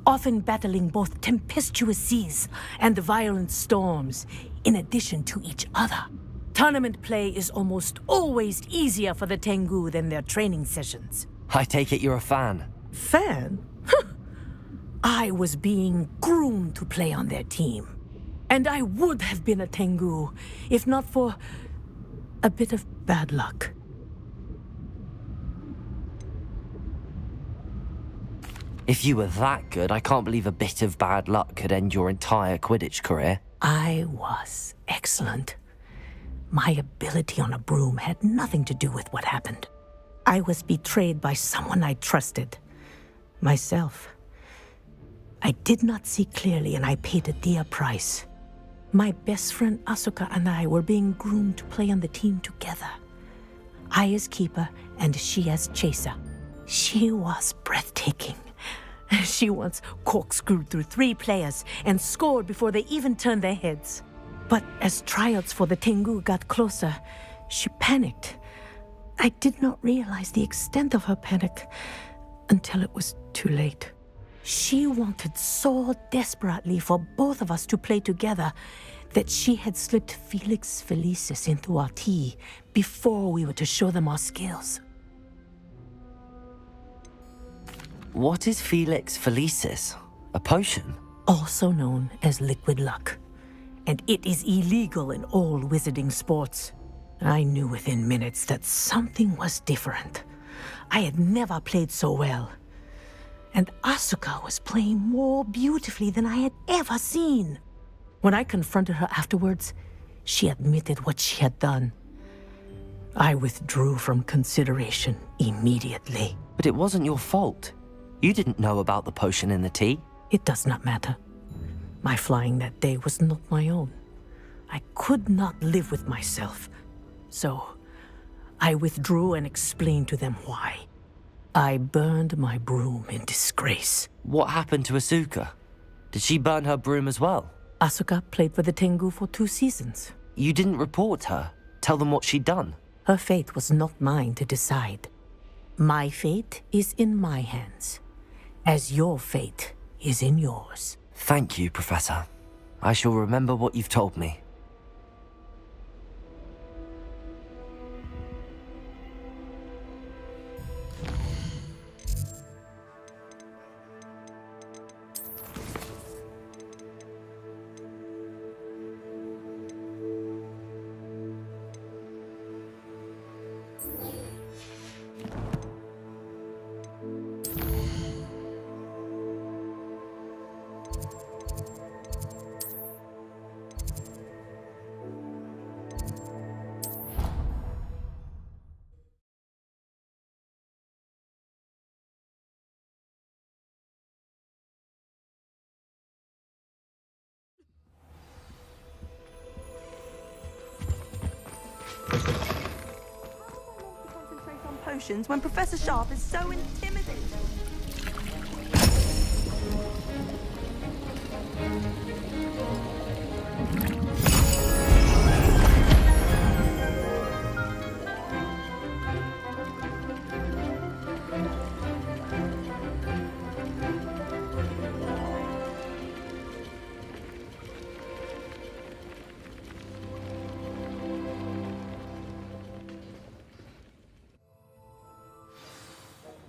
often battling both tempestuous seas and violent storms, in addition to each other. Tournament play is almost always easier for the Tengu than their training sessions. I take it you're a fan. Fan? I was being groomed to play on their team. And I would have been a Tengu, if not for a bit of bad luck. If you were that good, I can't believe a bit of bad luck could end your entire Quidditch career. I was excellent. My ability on a broom had nothing to do with what happened. I was betrayed by someone I trusted. Myself. I did not see clearly, and I paid a dear price. My best friend Asuka and I were being groomed to play on the team together. I as keeper, and she as chaser. She was breathtaking. She once corkscrewed through 3 players and scored before they even turned their heads. But as tryouts for the Tengu got closer, she panicked. I did not realize the extent of her panic until it was too late. She wanted so desperately for both of us to play together that she had slipped Felix Felicis into our tea before we were to show them our skills. What is Felix Felicis? A potion? Also known as liquid luck. And it is illegal in all wizarding sports. I knew within minutes that something was different. I had never played so well. And Asuka was playing more beautifully than I had ever seen. When I confronted her afterwards, she admitted what she had done. I withdrew from consideration immediately. But it wasn't your fault. You didn't know about the potion in the tea. It does not matter. My flying that day was not my own. I could not live with myself. So, I withdrew and explained to them why. I burned my broom in disgrace. What happened to Asuka? Did she burn her broom as well? Asuka played for the Tengu for 2 seasons. You didn't report her? Tell them what she'd done? Her fate was not mine to decide. My fate is in my hands, as your fate is in yours. Thank you, Professor. I shall remember what you've told me. emotions when Professor Sharp is so intimidating.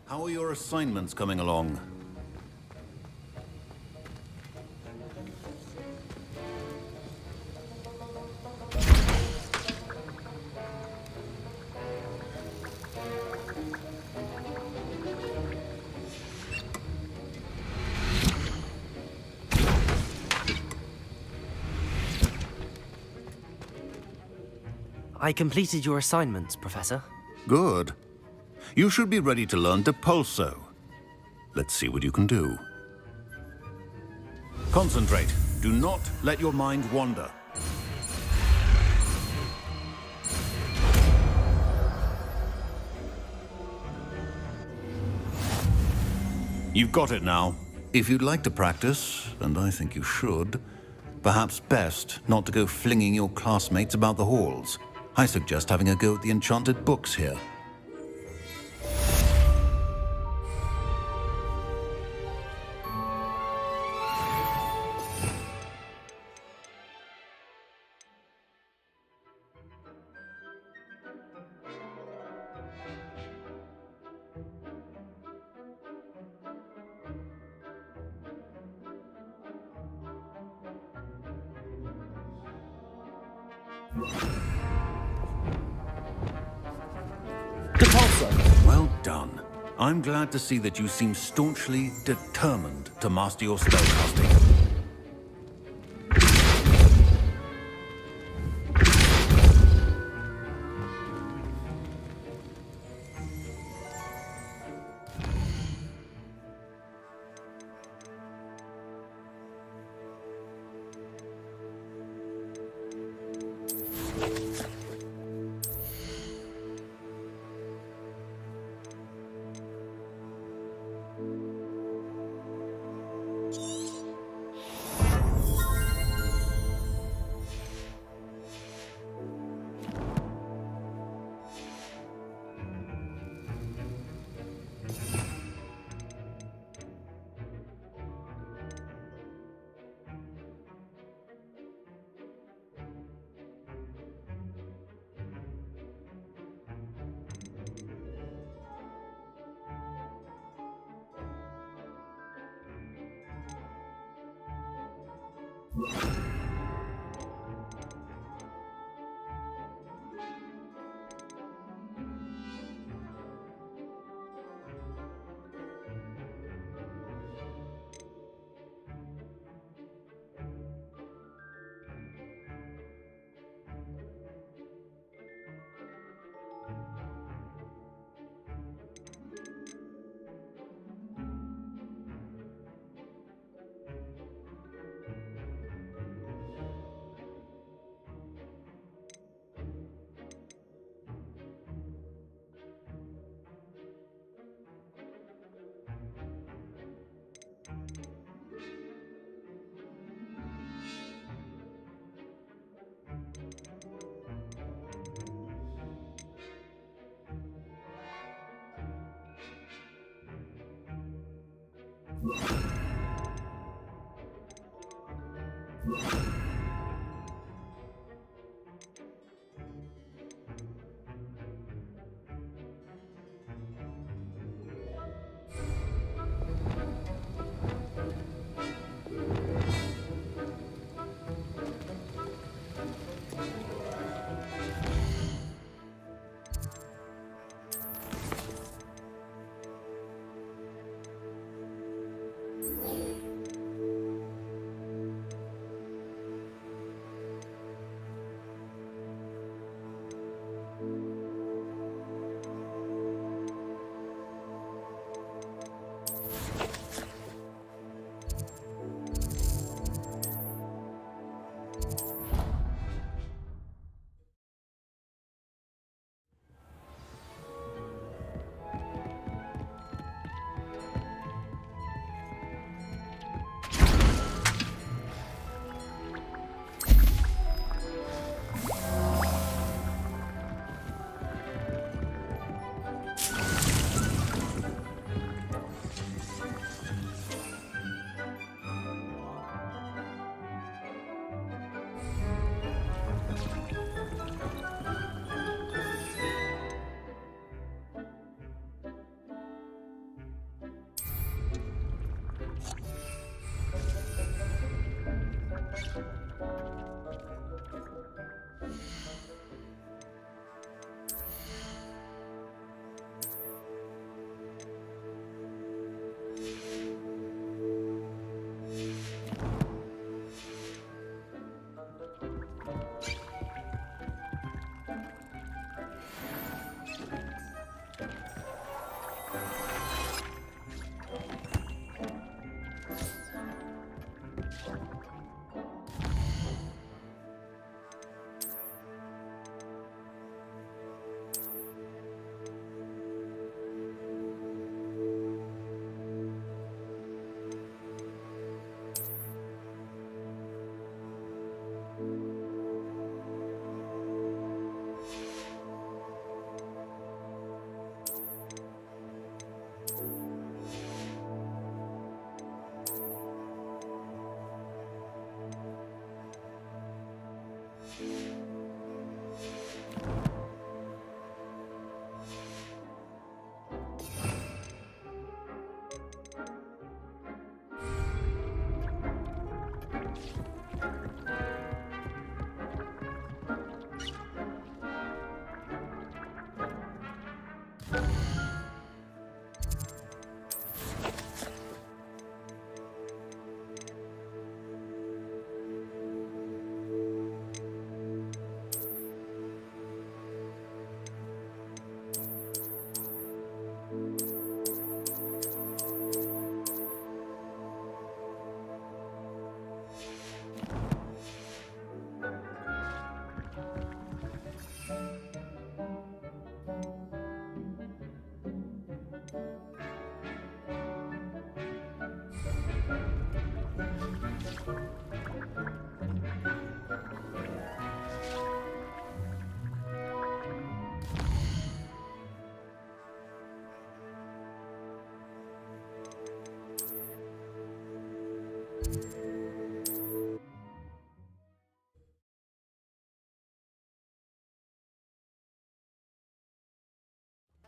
How are your assignments coming along? I completed your assignments, Professor. Good. You should be ready to learn Depulso. Let's see what you can do. Concentrate. Do not let your mind wander. You've got it now. If you'd like to practice, and I think you should, perhaps best not to go flinging your classmates about the halls. I suggest having a go at the enchanted books here. Well done. I'm glad to see that you seem staunchly determined to master your spellcasting.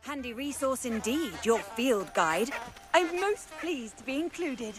Handy resource indeed, your field guide. I'm most pleased to be included.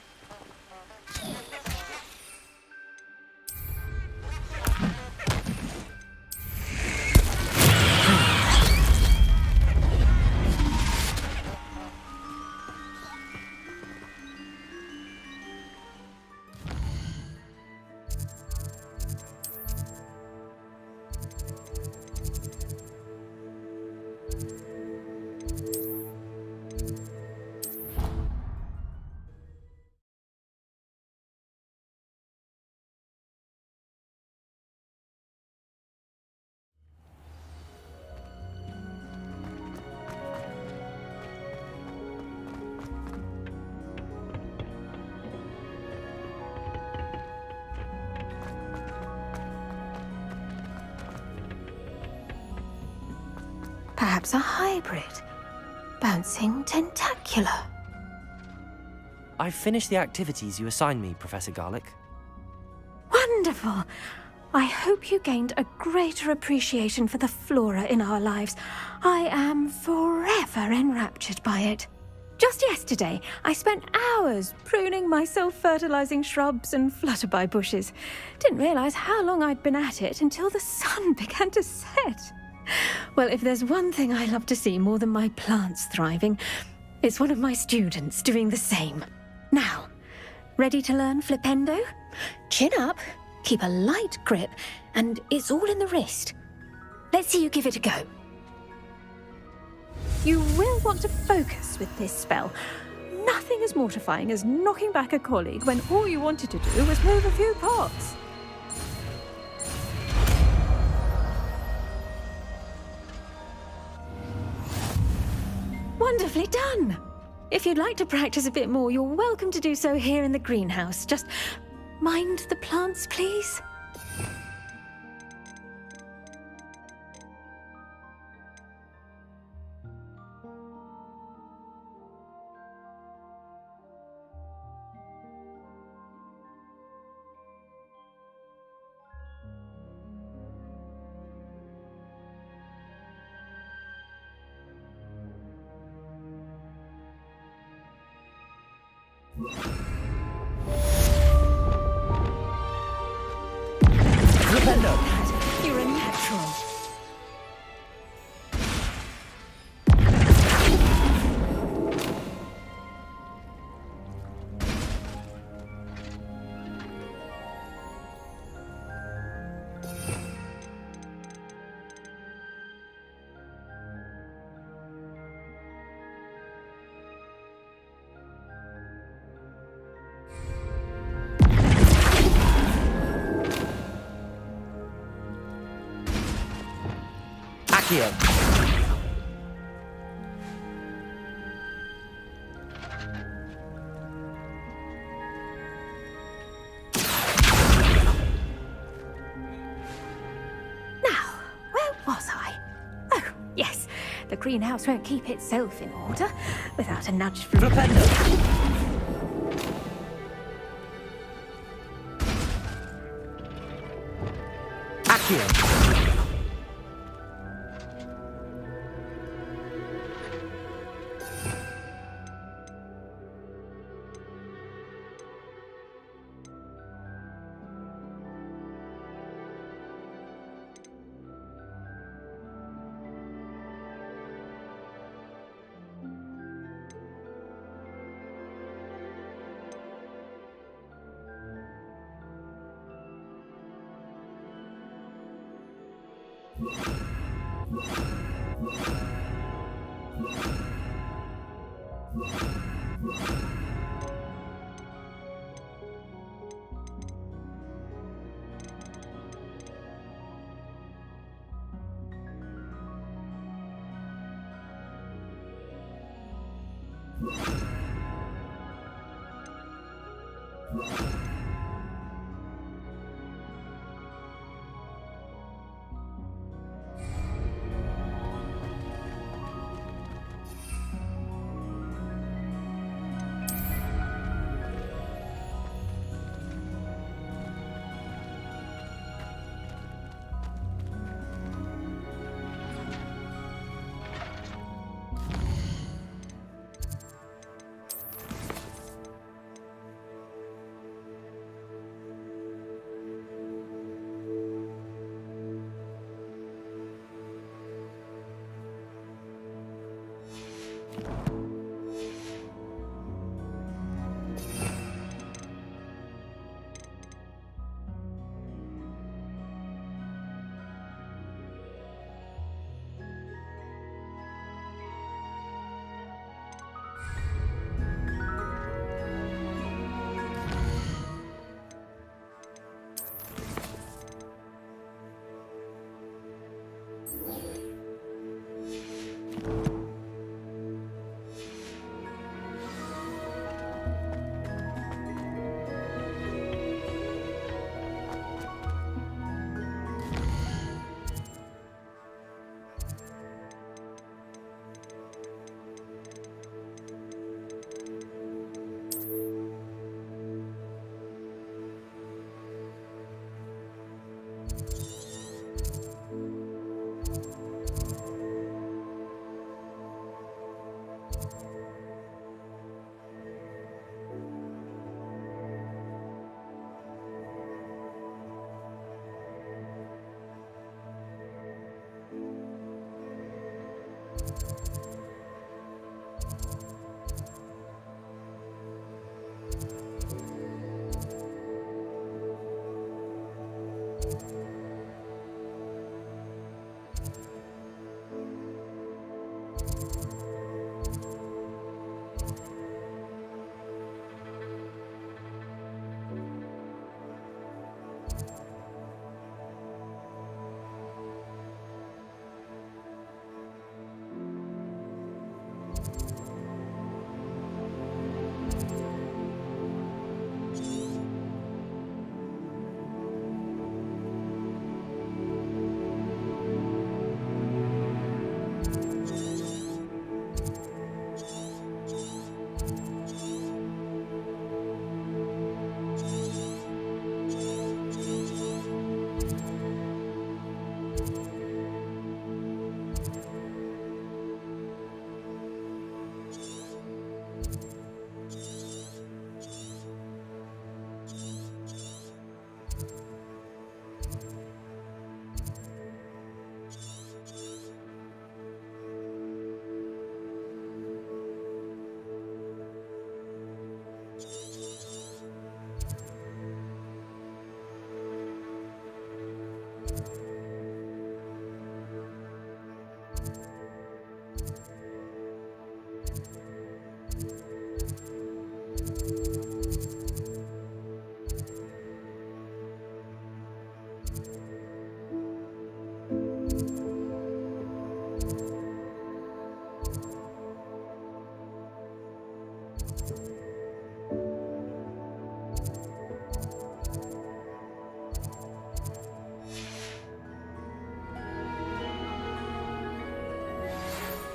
Perhaps a hybrid. Bouncing tentacular. I've finished the activities you assigned me, Professor Garlick. Wonderful! I hope you gained a greater appreciation for the flora in our lives. I am forever enraptured by it. Just yesterday, I spent hours pruning my self-fertilizing shrubs and flutterby bushes. Didn't realize how long I'd been at it until the sun began to set. Well, if there's one thing I love to see more than my plants thriving, it's one of my students doing the same. Now, ready to learn flipendo? Chin up, keep a light grip, and it's all in the wrist. Let's see you give it a go. You will want to focus with this spell. Nothing as mortifying as knocking back a colleague when all you wanted to do was move a few pots. Wonderfully done! If you'd like to practice a bit more, you're welcome to do so here in the greenhouse. Just mind the plants, please. You're a natural. Accio. Now, where was I? Oh, yes. The greenhouse won't keep itself in order without a nudge from... Accio.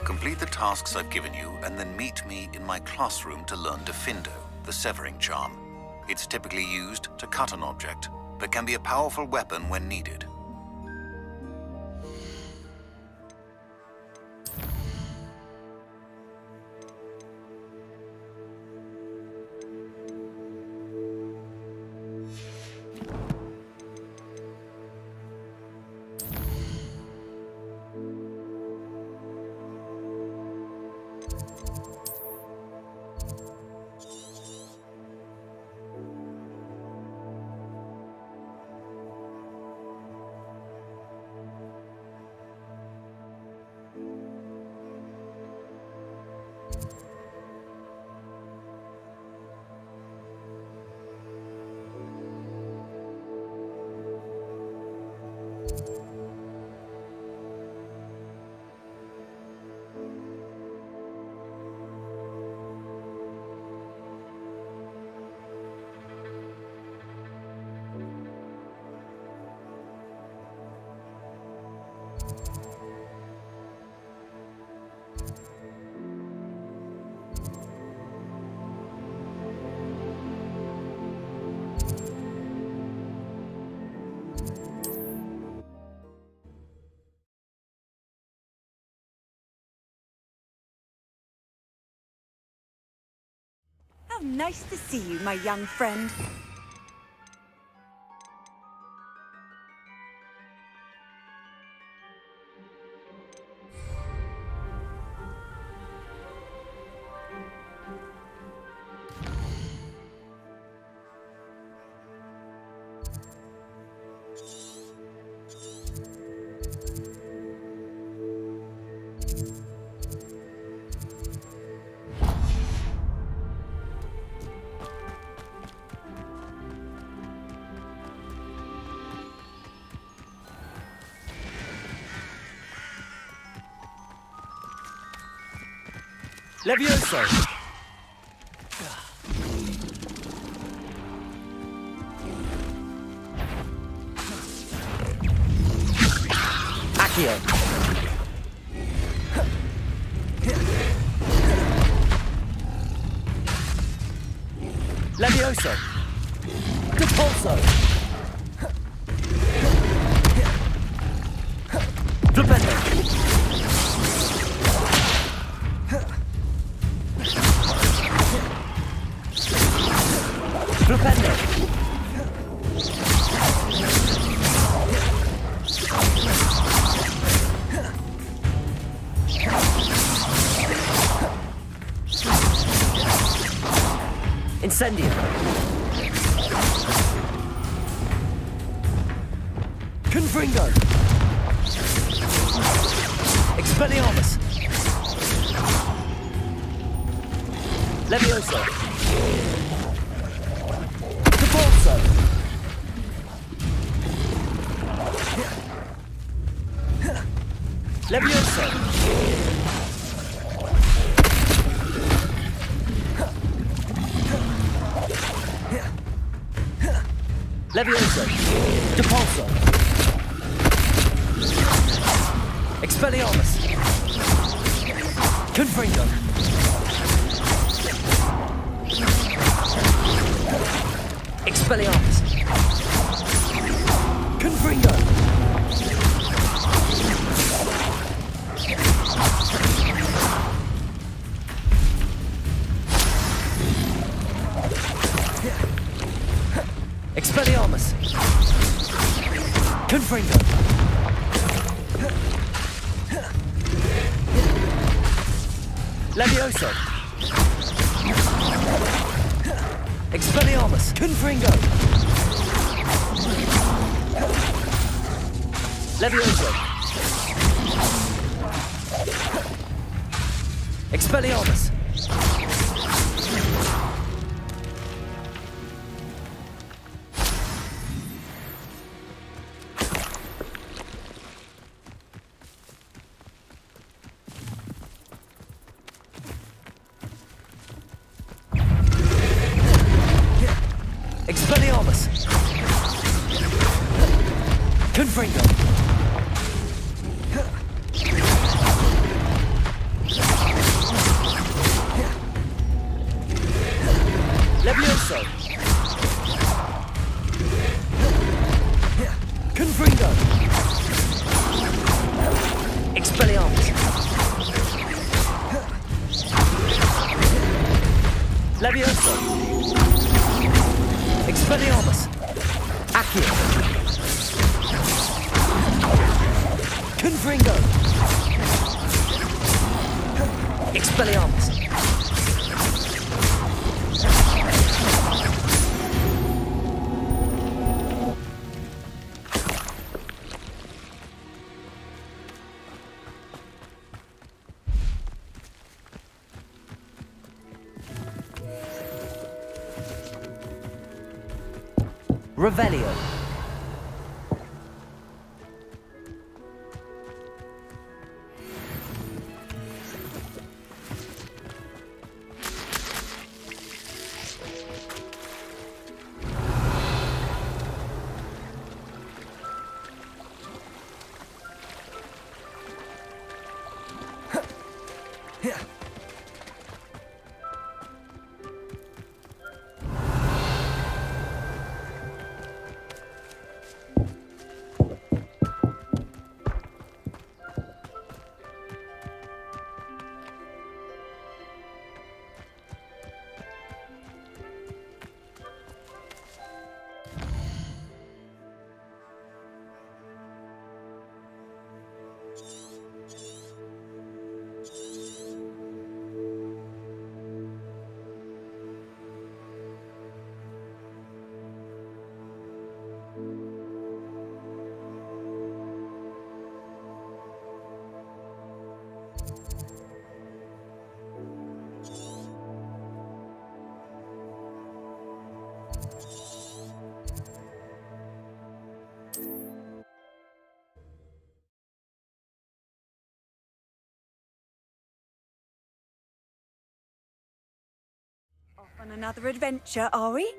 Complete the tasks I've given you, and then meet me in my classroom to learn Defindo, the severing charm. It's typically used to cut an object, but can be a powerful weapon when needed. How nice to see you, my young friend. Levioso! Accio! Levioso! Repulso! Flipendo! Flipendo! Incendio! Confringo! Expelliarmus! Levioso! Repulso! Levioso! Levioso! Repulso! Expelliarmus! Confringo! Expelliarmus! Confringo! Expelliarmus! Confringo! Levioso! Expelliarmus! Confringo! Levioso! Expelliarmus! Expelliarmus! Confringo! Confringo! Expelliarmus! Levioso! Expelliarmus! Accio! Confringo! Expelliarmus! Revelio. On another adventure, are we?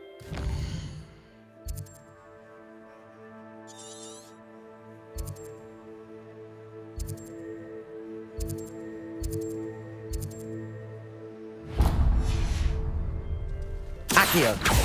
Accio!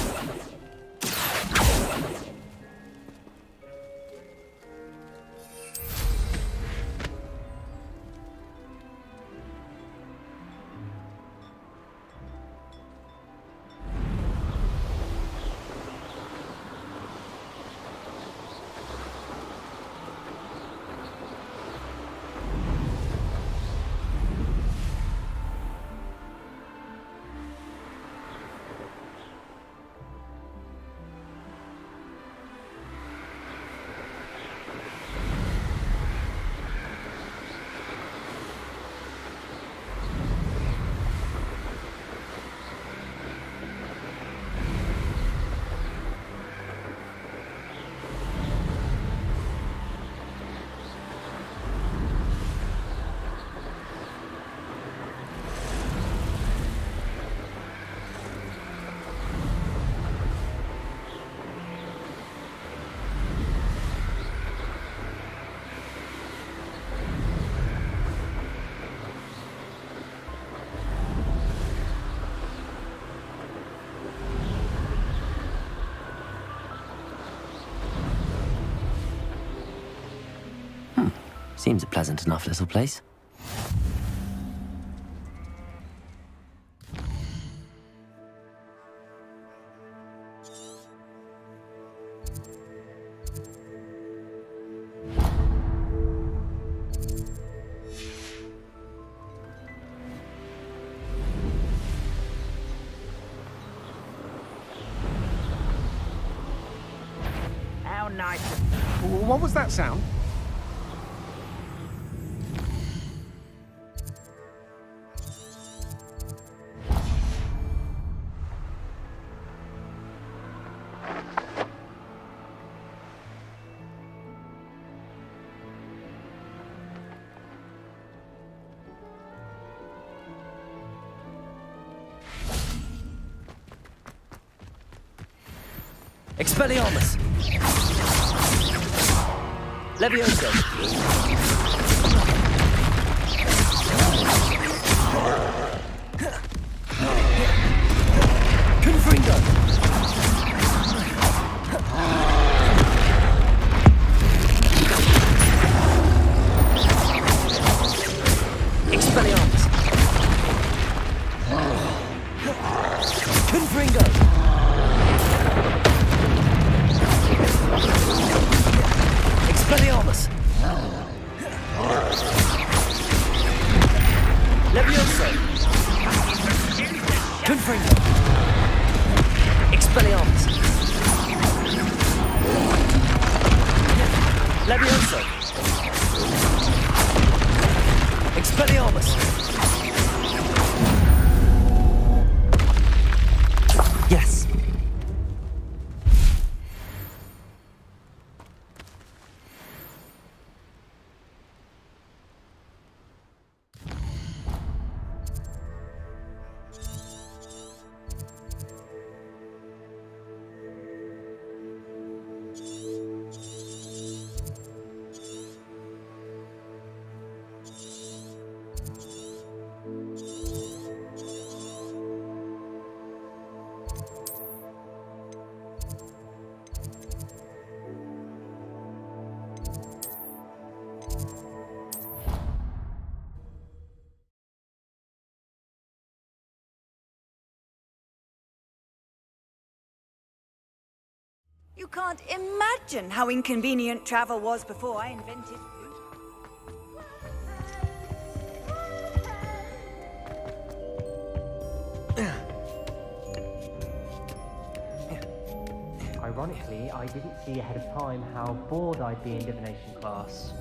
Seems a pleasant enough little place. How nice. What was that sound? Expelliarmus! Levioso! Confringo! Expelliarmus! Levioso! Confringo! Expelliarmus! Levioso! Expelliarmus! Yes. You can't imagine how inconvenient travel was before I invented food. Ironically, I didn't see ahead of time how bored I'd be in divination class.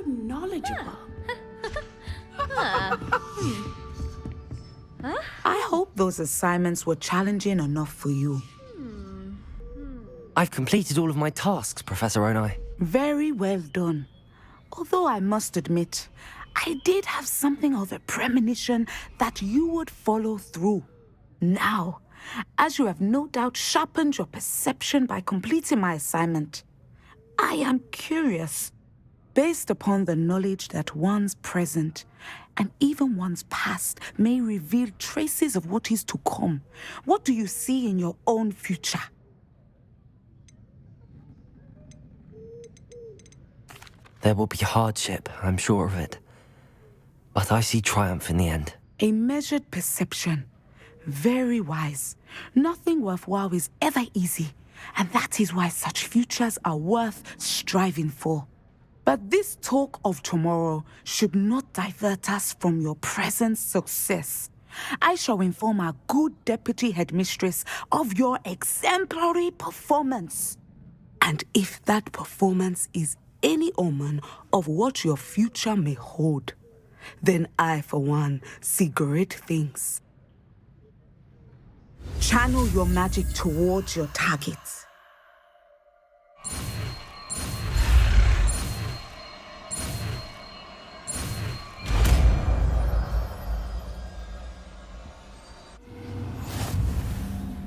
Knowledgeable. I hope those assignments were challenging enough for you. I've completed all of my tasks, Professor Onai. Very well done. Although I must admit, I did have something of a premonition that you would follow through. Now, as you have no doubt sharpened your perception by completing my assignment, I am curious. Based upon the knowledge that one's present and even one's past may reveal traces of what is to come, what do you see in your own future? There will be hardship, I'm sure of it. But I see triumph in the end. A measured perception. Very wise. Nothing worthwhile is ever easy, and that is why such futures are worth striving for. But this talk of tomorrow should not divert us from your present success. I shall inform our good deputy headmistress of your exemplary performance. And if that performance is any omen of what your future may hold, then I, for one, see great things. Channel your magic towards your targets.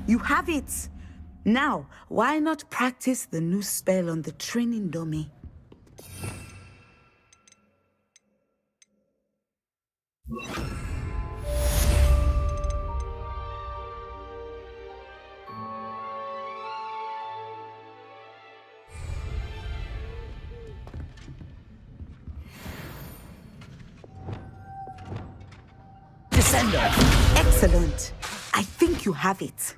You have it! Now, why not practice the new spell on the training dummy? Descendo! Excellent! I think you have it.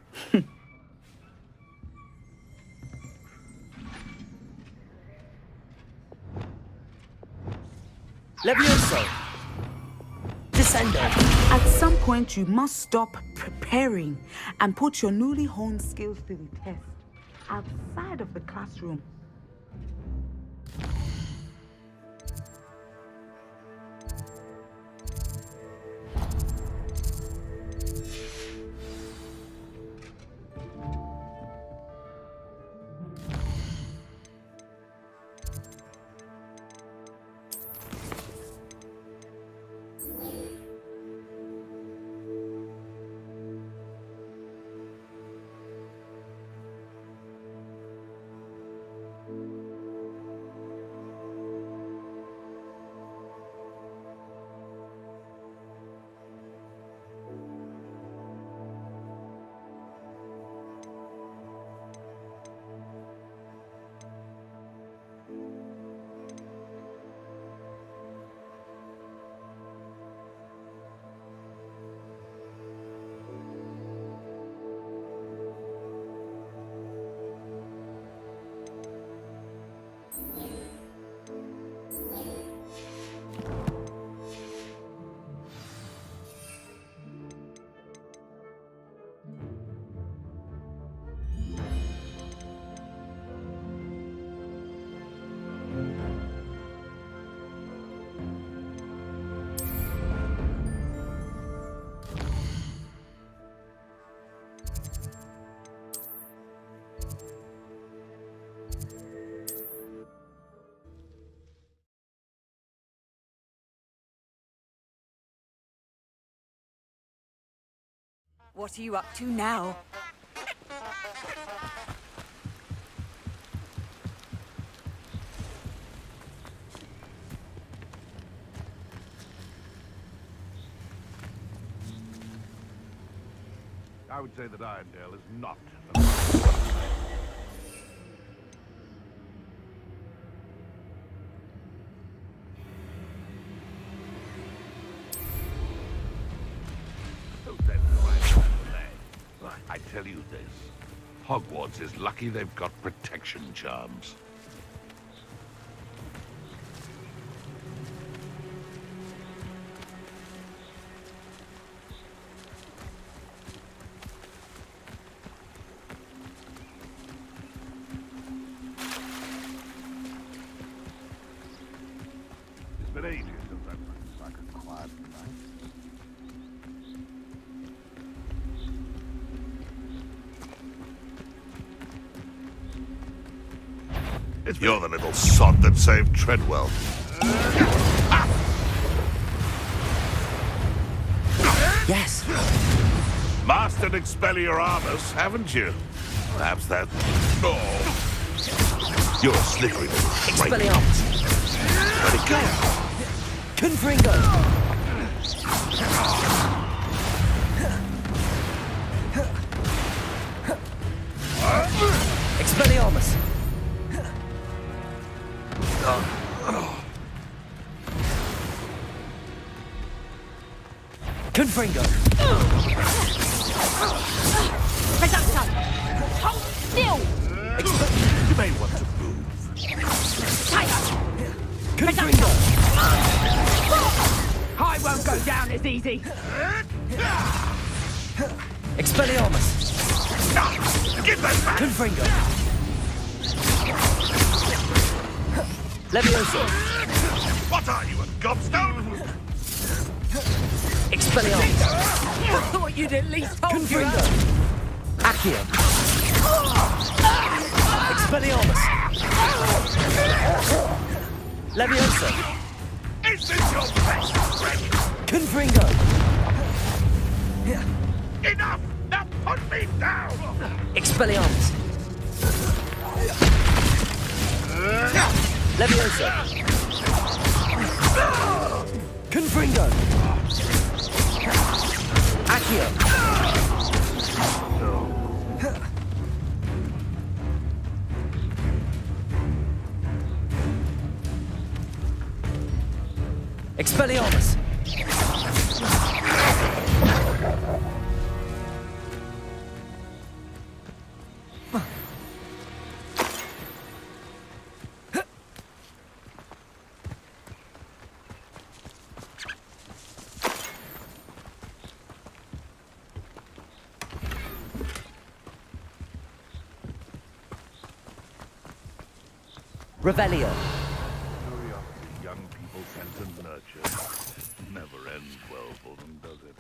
Levioso! Descendo! At some point, you must stop preparing. preparing and put your newly honed skills to the test outside of the classroom. What are you up to now? I would say that Irondale is not. I tell you this, Hogwarts is lucky they've got protection charms. It's been ages since I've been like a quiet night. You're the little sod that saved Treadwell. Yes. Mastered Expelliarmus, haven't you? Perhaps that... Oh. You're a slippery little traitor. Expelliarmus. Let it go. Confringo. Expelliarmus. Confringo. Reducto! Hold still! You may want to move. Tiger! Confringo. I won't go down as easy! Expelliarmus. Give that back! Confringo. Leviosa. What are you, a gobstone? Expelliarmus. I thought you'd at least hold your Confringo. own. Accio. Expelliarmus. Leviosa. Is this your best friend? Confringo. Enough! Now put me down! Expelliarmus. Leviosa. Confringo. Accio. Expelliarmus. Revelio. Curiosity young people tend to nurture never ends well for them, does it?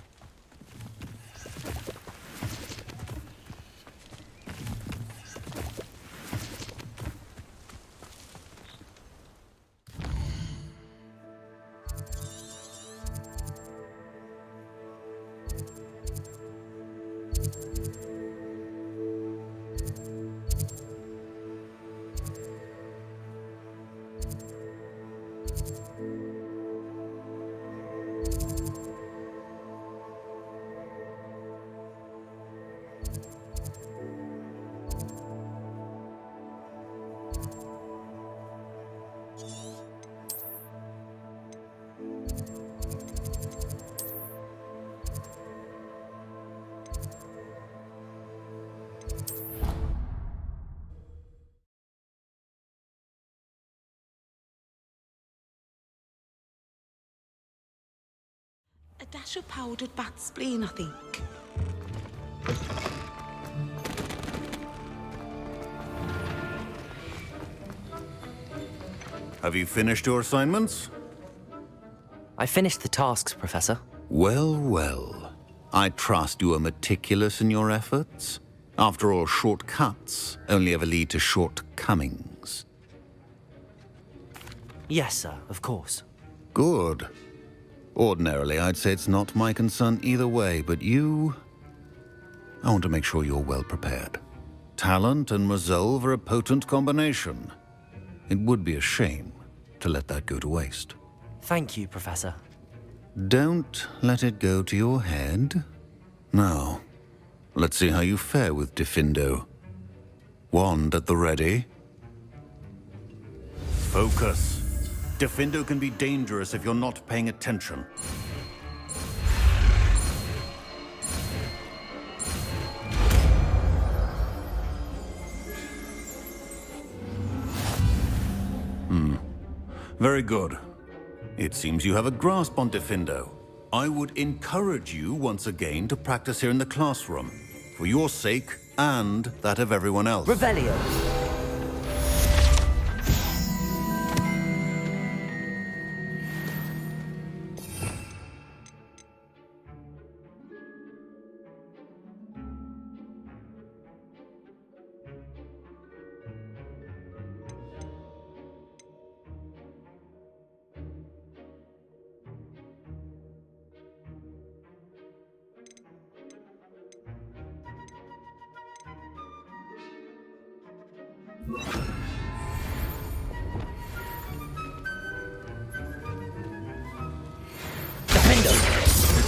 A dash of powdered bat spleen, I think. Have you finished your assignments? I finished the tasks, Professor. Well, well. I trust you are meticulous in your efforts. After all, shortcuts only ever lead to shortcomings. Yes, sir, of course. Good. Ordinarily, I'd say it's not my concern either way, but you... I want to make sure you're well prepared. Talent and resolve are a potent combination. It would be a shame to let that go to waste. Thank you, Professor. Don't let it go to your head. Now, let's see how you fare with Diffindo. Wand at the ready. Focus. Diffindo can be dangerous if you're not paying attention. Very good. It seems you have a grasp on Diffindo. I would encourage you once again to practice here in the classroom, for your sake and that of everyone else. Revelio.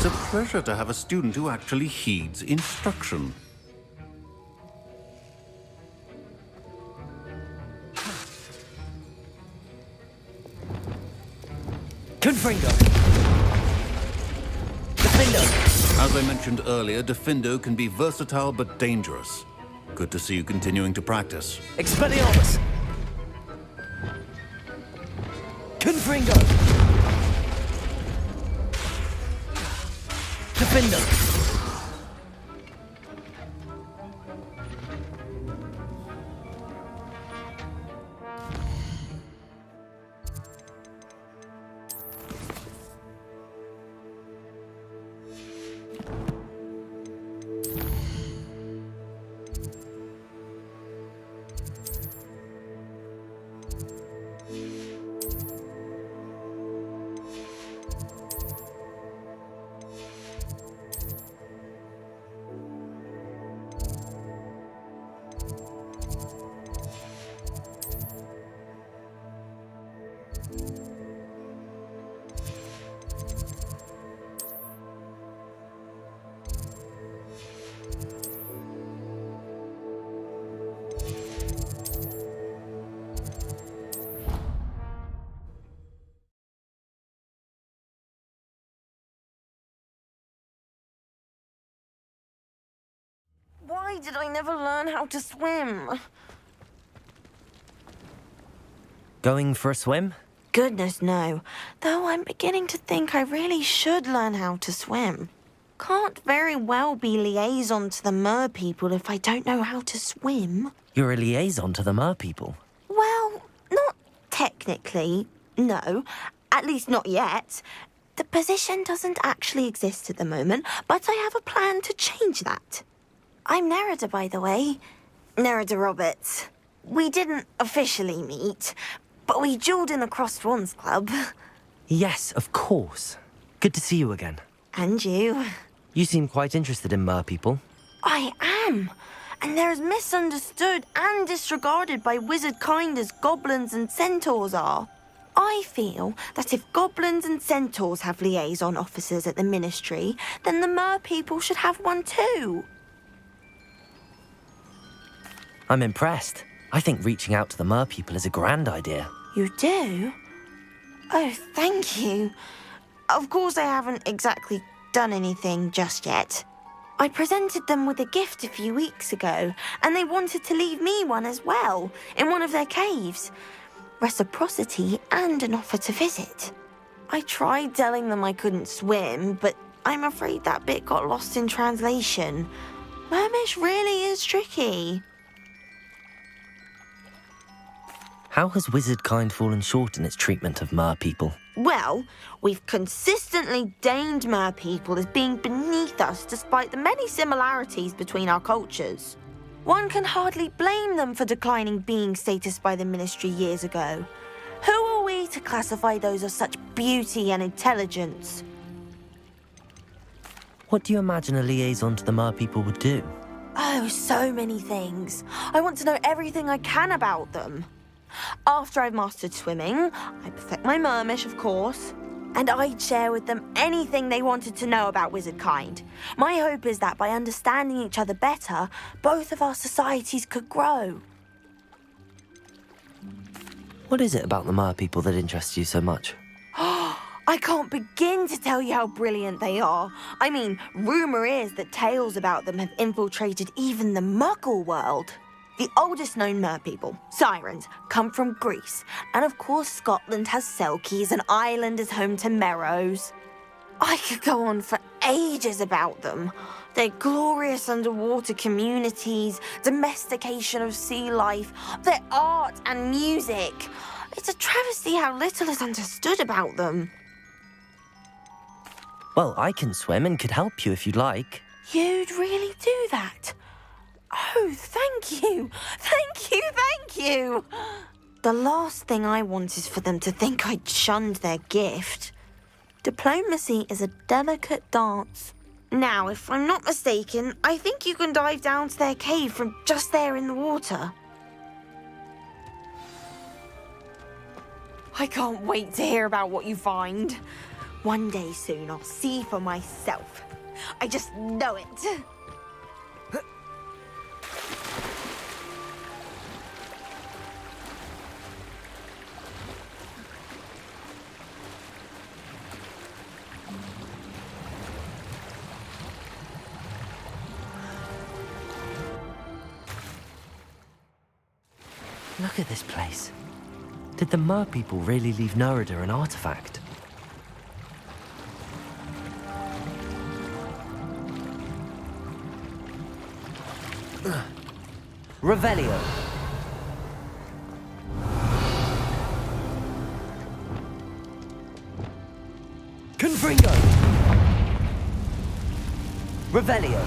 It's a pleasure to have a student who actually heeds instruction. Confringo. Diffindo. As I mentioned earlier, Diffindo can be versatile but dangerous. Good to see you continuing to practice. Expelliarmus. Confringo. Diffindo. Why did I never learn how to swim? Going for a swim? Goodness, no. Though I'm beginning to think I really should learn how to swim. Can't very well be liaison to the mer people if I don't know how to swim. You're a liaison to the mer people. Well, not technically, no. At least not yet. The position doesn't actually exist at the moment, but I have a plan to change that. I'm Nerida, by the way. Nerida Roberts. We didn't officially meet, but we duelled in the Crossed Swans Club. Yes, of course. Good to see you again. And you. You seem quite interested in mer people. I am. And they're as misunderstood and disregarded by wizard kind as goblins and centaurs are. I feel that if goblins and centaurs have liaison officers at the Ministry, then the mer people should have one too. I'm impressed. I think reaching out to the mer people is a grand idea. You do? Oh, thank you. Of course I haven't exactly done anything just yet. I presented them with a gift a few weeks ago, and they wanted to leave me one as well, in one of their caves. Reciprocity and an offer to visit. I tried telling them I couldn't swim, but I'm afraid that bit got lost in translation. Mermish really is tricky. How has wizard kind fallen short in its treatment of mer people? Well, we've consistently deemed mer people as being beneath us despite the many similarities between our cultures. One can hardly blame them for declining being status by the Ministry years ago. Who are we to classify those of such beauty and intelligence? What do you imagine a liaison to the mer people would do? Oh, so many things. I want to know everything I can about them. After I've mastered swimming, I perfect my mermish, of course, and I'd share with them anything they wanted to know about wizard kind. My hope is that by understanding each other better, both of our societies could grow. What is it about the mer people that interests you so much? I can't begin to tell you how brilliant they are. I mean, rumour is that tales about them have infiltrated even the Muggle world. The oldest known mer people, sirens, come from Greece. And of course Scotland has Selkies and Ireland is home to Merrows. I could go on for ages about them. Their glorious underwater communities, domestication of sea life, their art and music. It's a travesty how little is understood about them. Well, I can swim and could help you if you'd like. You'd really do that? Oh, thank you! Thank you, thank you! The last thing I want is for them to think I'd shunned their gift. Diplomacy is a delicate dance. Now, if I'm not mistaken, I think you can dive down to their cave from just there in the water. I can't wait to hear about what you find. One day soon, I'll see for myself. I just know it. Look at this place. Did the mer people really leave Nerida an artifact? Revelio. Confringo. Revelio.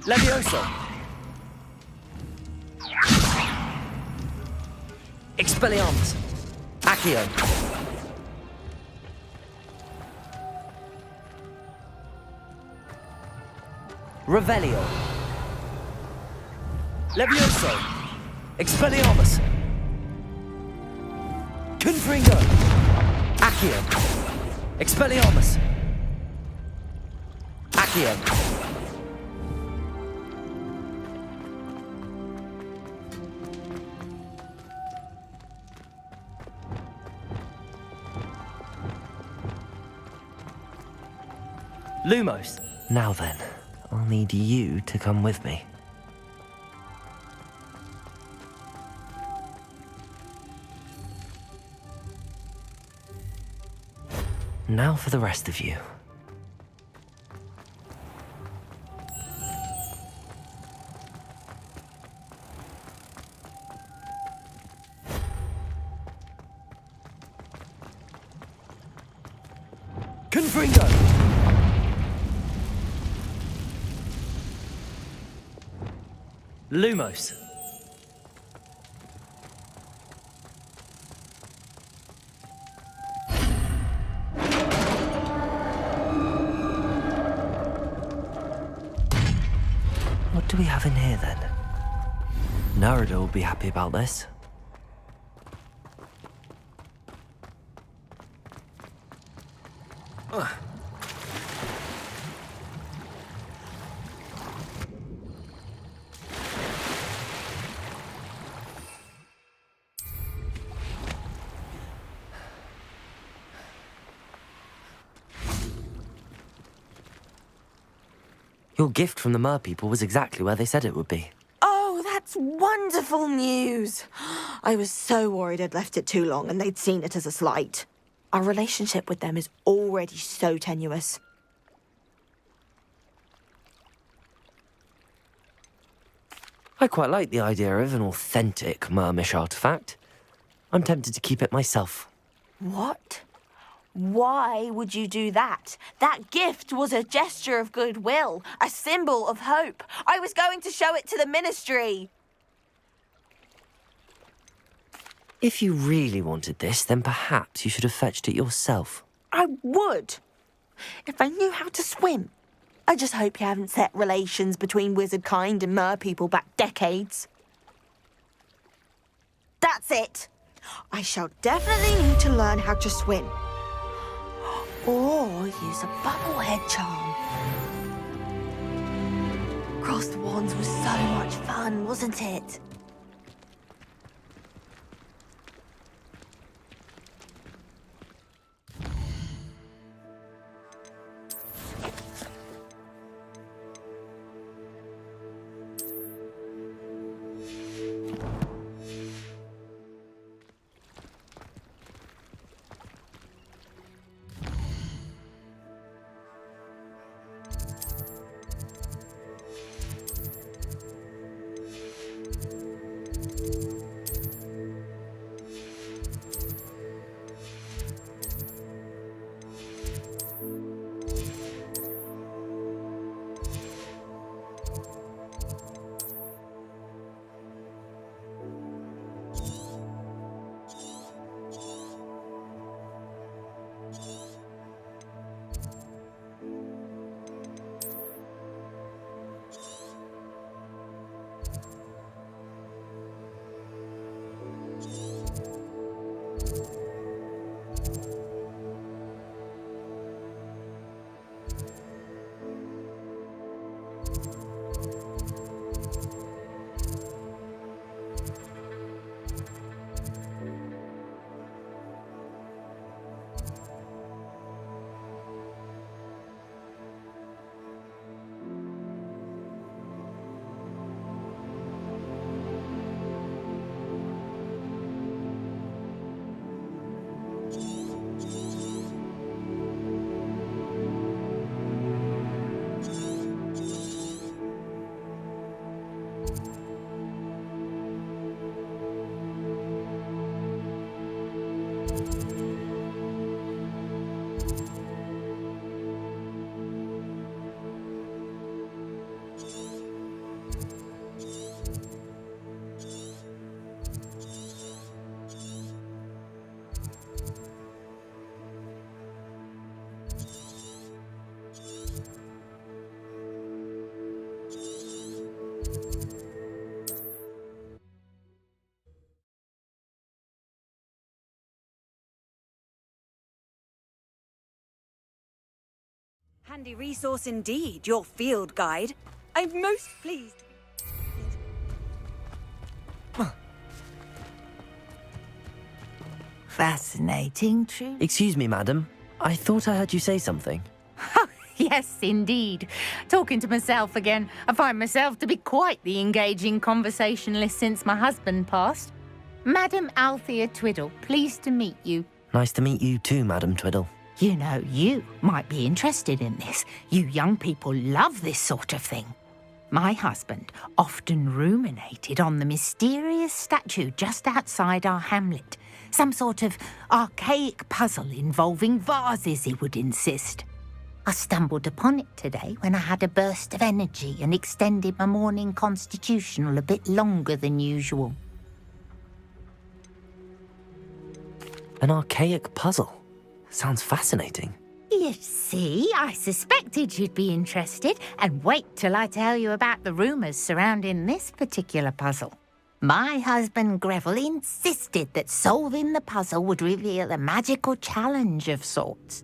Levioso. Expelliarmus. Accio. Revelio. Levioso. Expelliarmus. Confringo. Accio. Expelliarmus. Accio. Lumos. Now then, I'll need you to come with me. Now for the rest of you. Move, Ringo! Lumos. What do we have in here, then? Narada will be happy about this. Your gift from the Mer people was exactly where they said it would be. Oh, that's wonderful news. I was so worried I'd left it too long and they'd seen it as a slight. Our relationship with them is already so tenuous. I quite like the idea of an authentic Mermish artifact. I'm tempted to keep it myself. What? Why would you do that? That gift was a gesture of goodwill, a symbol of hope. I was going to show it to the ministry. If you really wanted this, then perhaps you should have fetched it yourself. I would, if I knew how to swim. I just hope you haven't set relations between wizard kind and mer people back decades. That's it. I shall definitely need to learn how to swim. Or use a bubblehead charm. Crossed wands was so much fun, wasn't it? Handy resource indeed, your field guide. I'm most pleased. Fascinating, true. Excuse me, madam. I thought I heard you say something. Yes, indeed. Talking to myself again. I find myself to be quite the engaging conversationalist since my husband passed. Madam Althea Twiddle, pleased to meet you. Nice to meet you too, Madam Twiddle. You know, you might be interested in this. You young people love this sort of thing. My husband often ruminated on the mysterious statue just outside our hamlet. Some sort of archaic puzzle involving vases, he would insist. I stumbled upon it today when I had a burst of energy and extended my morning constitutional a bit longer than usual. An archaic puzzle. Sounds fascinating. You see, I suspected you'd be interested, and wait till I tell you about the rumours surrounding this particular puzzle. My husband Greville insisted that solving the puzzle would reveal a magical challenge of sorts.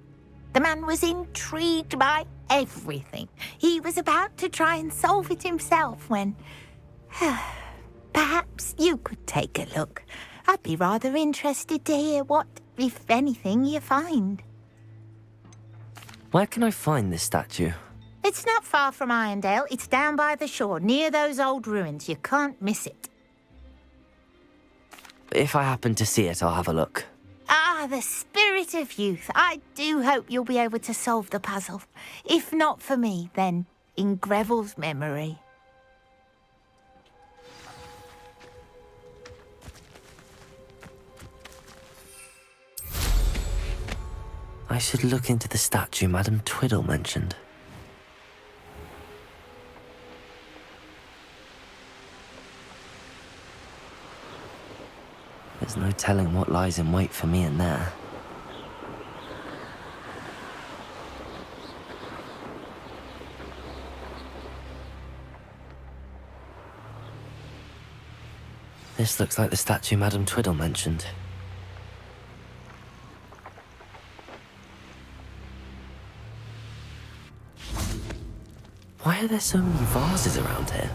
The man was intrigued by everything. He was about to try and solve it himself when... Perhaps you could take a look. I'd be rather interested to hear what, if anything, you find. Where can I find this statue? It's not far from Irondale. It's down by the shore, near those old ruins. You can't miss it. If I happen to see it, I'll have a look. Ah, the spirit of youth. I do hope you'll be able to solve the puzzle. If not for me, then in Greville's memory. I should look into the statue Madame Twiddle mentioned. There's no telling what lies in wait for me in there. This looks like the statue Madame Twiddle mentioned. Why are there so many vases around here?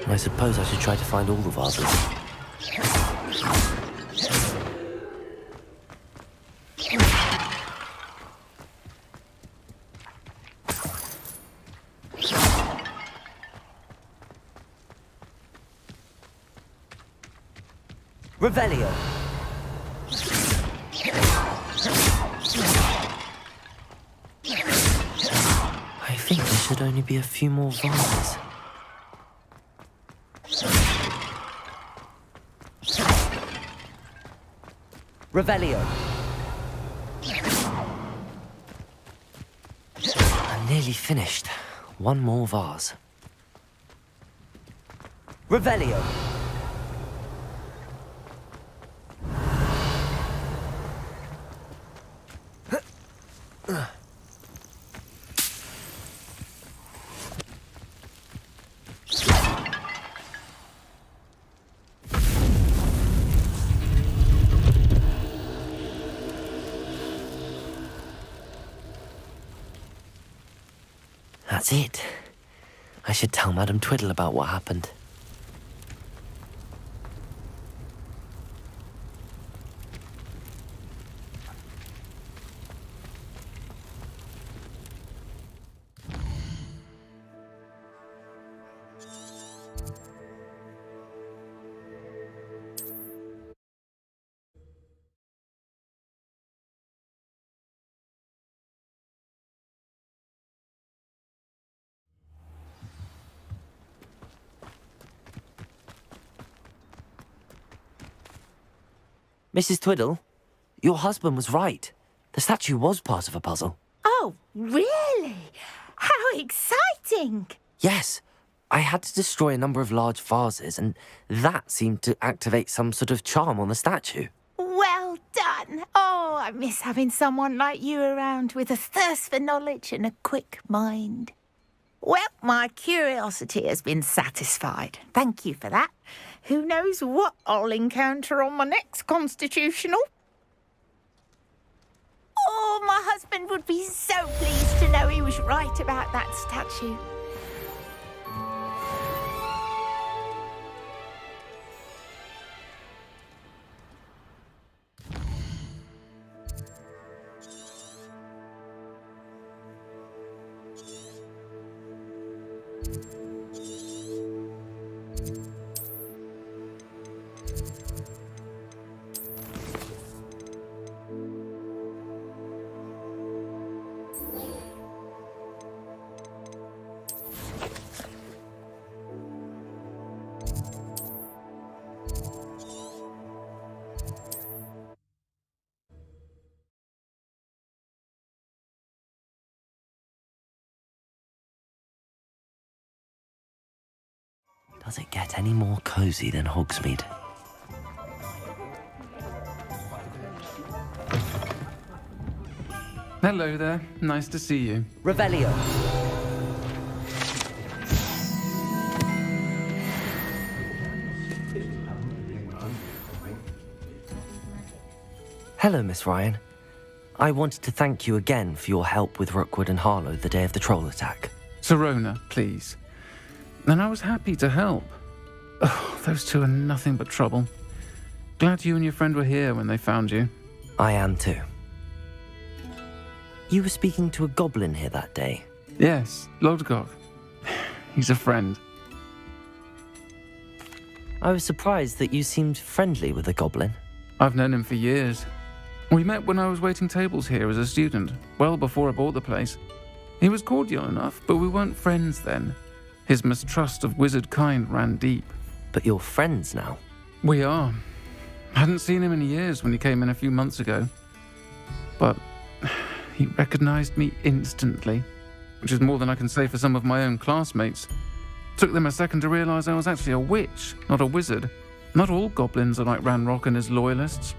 I suppose I should try to find all the vases. Revelio. I think there should only be a few more vases. Revelio. I'm nearly finished. One more vase. Revelio. That's it. I should tell Madame Twiddle about what happened. Mrs. Twiddle, your husband was right. The statue was part of a puzzle. Oh, really? How exciting! Yes, I had to destroy a number of large vases, and that seemed to activate some sort of charm on the statue. Well done. Oh, I miss having someone like you around with a thirst for knowledge and a quick mind. Well, my curiosity has been satisfied. Thank you for that. Who knows what I'll encounter on my next constitutional? Oh, my husband would be so pleased to know he was right about that statue. Does it get any more cozy than Hogsmeade? Hello there. Nice to see you. Revelio. Hello, Miss Ryan. I wanted to thank you again for your help with Rookwood and Harlow the day of the troll attack. Sirona, please. And I was happy to help. Oh, those two are nothing but trouble. Glad you and your friend were here when they found you. I am too. You were speaking to a goblin here that day? Yes, Lodgok. He's a friend. I was surprised that you seemed friendly with the goblin. I've known him for years. We met when I was waiting tables here as a student, well before I bought the place. He was cordial enough, but we weren't friends then. His mistrust of wizard kind ran deep. But you're friends now? We are. Hadn't seen him in years when he came in a few months ago. But he recognized me instantly, which is more than I can say for some of my own classmates. Took them a second to realize I was actually a witch, not a wizard. Not all goblins are like Ranrock and his loyalists.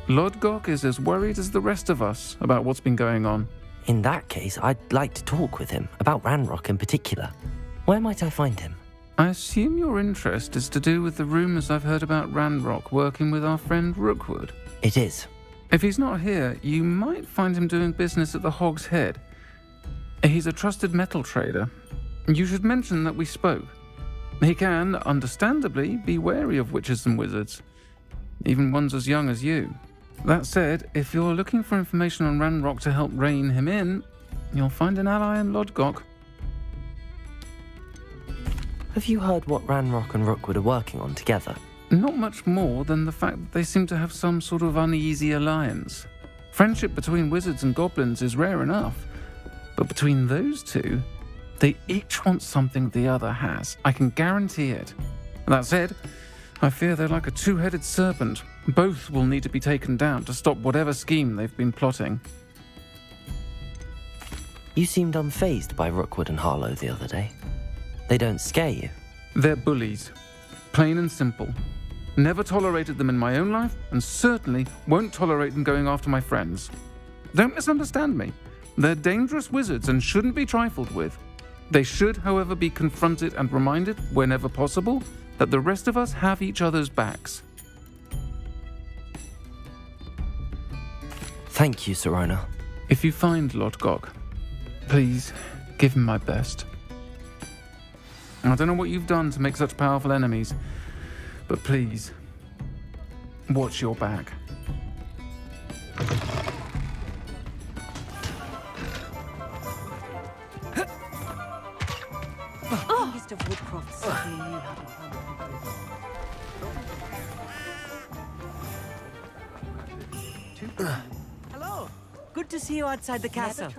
Lodgok is as worried as the rest of us about what's been going on. In that case, I'd like to talk with him, about Ranrock in particular. Where might I find him? I assume your interest is to do with the rumors I've heard about Ranrock working with our friend Rookwood. It is. If he's not here, you might find him doing business at the Hog's Head. He's a trusted metal trader. You should mention that we spoke. He can, understandably, be wary of witches and wizards, even ones as young as you. That said, if you're looking for information on Ranrock to help rein him in, you'll find an ally in Lodgok. Have you heard what Ranrock and Rookwood are working on together? Not much more than the fact that they seem to have some sort of uneasy alliance. Friendship between wizards and goblins is rare enough, but between those two, they each want something the other has. I can guarantee it. That said, I fear they're like a two-headed serpent. Both will need to be taken down to stop whatever scheme they've been plotting. You seemed unfazed by Rookwood and Harlow the other day. They don't scare you? They're bullies. Plain and simple. Never tolerated them in my own life, and certainly won't tolerate them going after my friends. Don't misunderstand me. They're dangerous wizards and shouldn't be trifled with. They should, however, be confronted and reminded, whenever possible, that the rest of us have each other's backs. Thank you, Sirona. If you find Lodgok, please give him my best. I don't know what you've done to make such powerful enemies, but please, watch your back. Mr. Woodcroft said you knew how to handle. Hello. Good to see you outside the castle.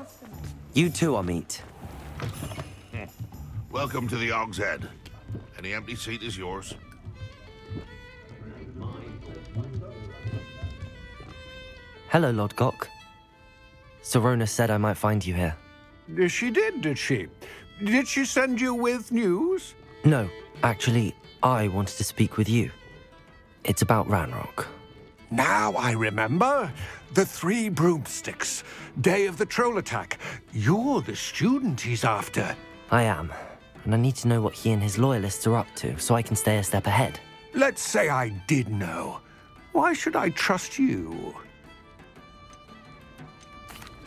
You too, Amit. Welcome to the Hog's Head. Any empty seat is yours. Hello, Lodgok. Sirona said I might find you here. She did she? Did she send you with news? No, actually, I wanted to speak with you. It's about Ranrock. Now I remember. The 3 broomsticks. Day of the troll attack. You're the student he's after. I am. And I need to know what he and his loyalists are up to, so I can stay a step ahead. Let's say I did know. Why should I trust you?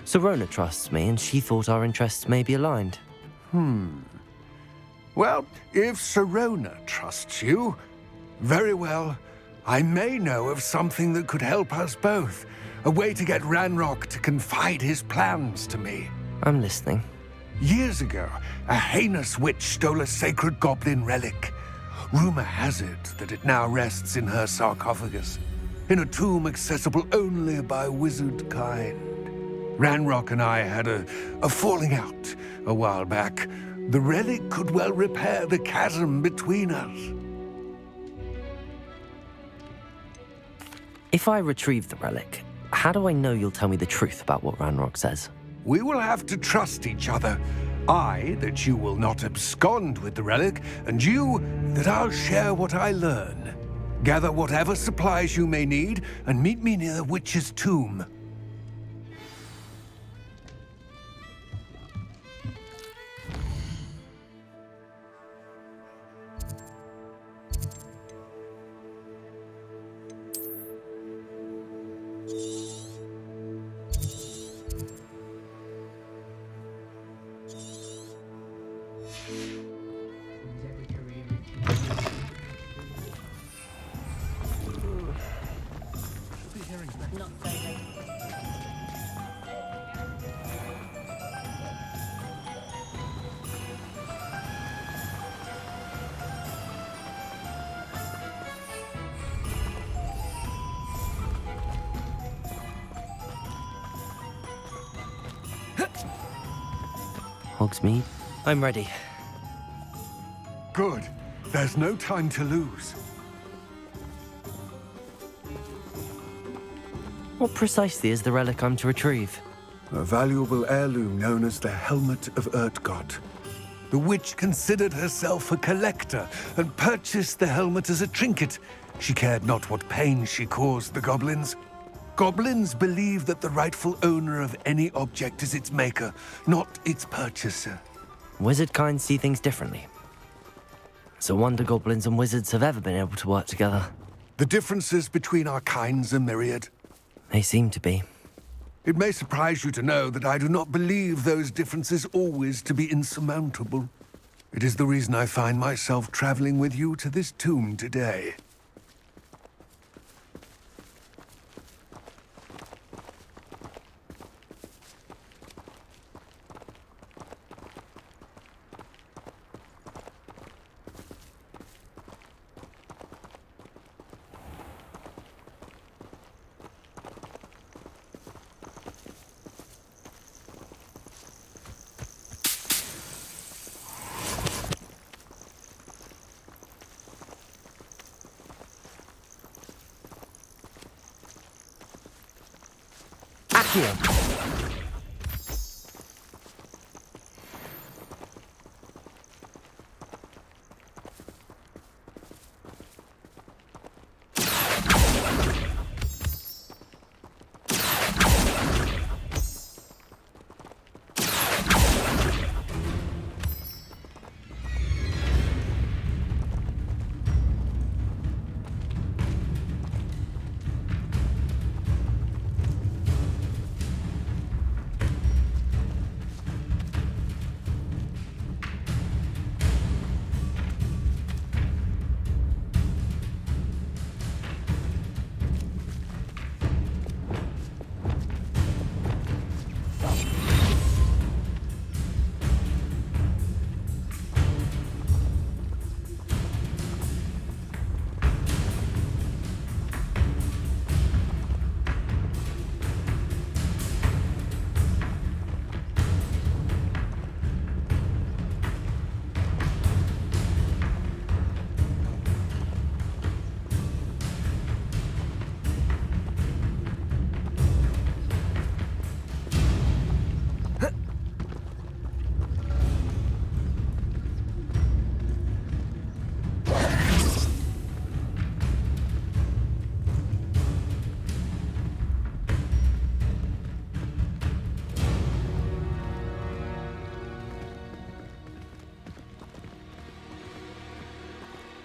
Sirona trusts me, and she thought our interests may be aligned. Well, if Sirona trusts you, very well. I may know of something that could help us both. A way to get Ranrock to confide his plans to me. I'm listening. Years ago, a heinous witch stole a sacred goblin relic. Rumor has it that it now rests in her sarcophagus, in a tomb accessible only by wizard kind. Ranrock and I had a falling out a while back. The relic could well repair the chasm between us. If I retrieve the relic, how do I know you'll tell me the truth about what Ranrock says? We will have to trust each other. I, that you will not abscond with the relic, and you, that I'll share what I learn. Gather whatever supplies you may need, and meet me near the witch's tomb. Hogsmeade, I'm ready. Good. There's no time to lose. What precisely is the relic I'm to retrieve? A valuable heirloom known as the Helmet of Urtkot. The witch considered herself a collector and purchased the helmet as a trinket. She cared not what pain she caused the goblins. Goblins believe that the rightful owner of any object is its maker, not its purchaser. Wizard kind see things differently. It's a wonder goblins and wizards have ever been able to work together. The differences between our kinds are myriad. They seem to be. It may surprise you to know that I do not believe those differences always to be insurmountable. It is the reason I find myself traveling with you to this tomb today. Here.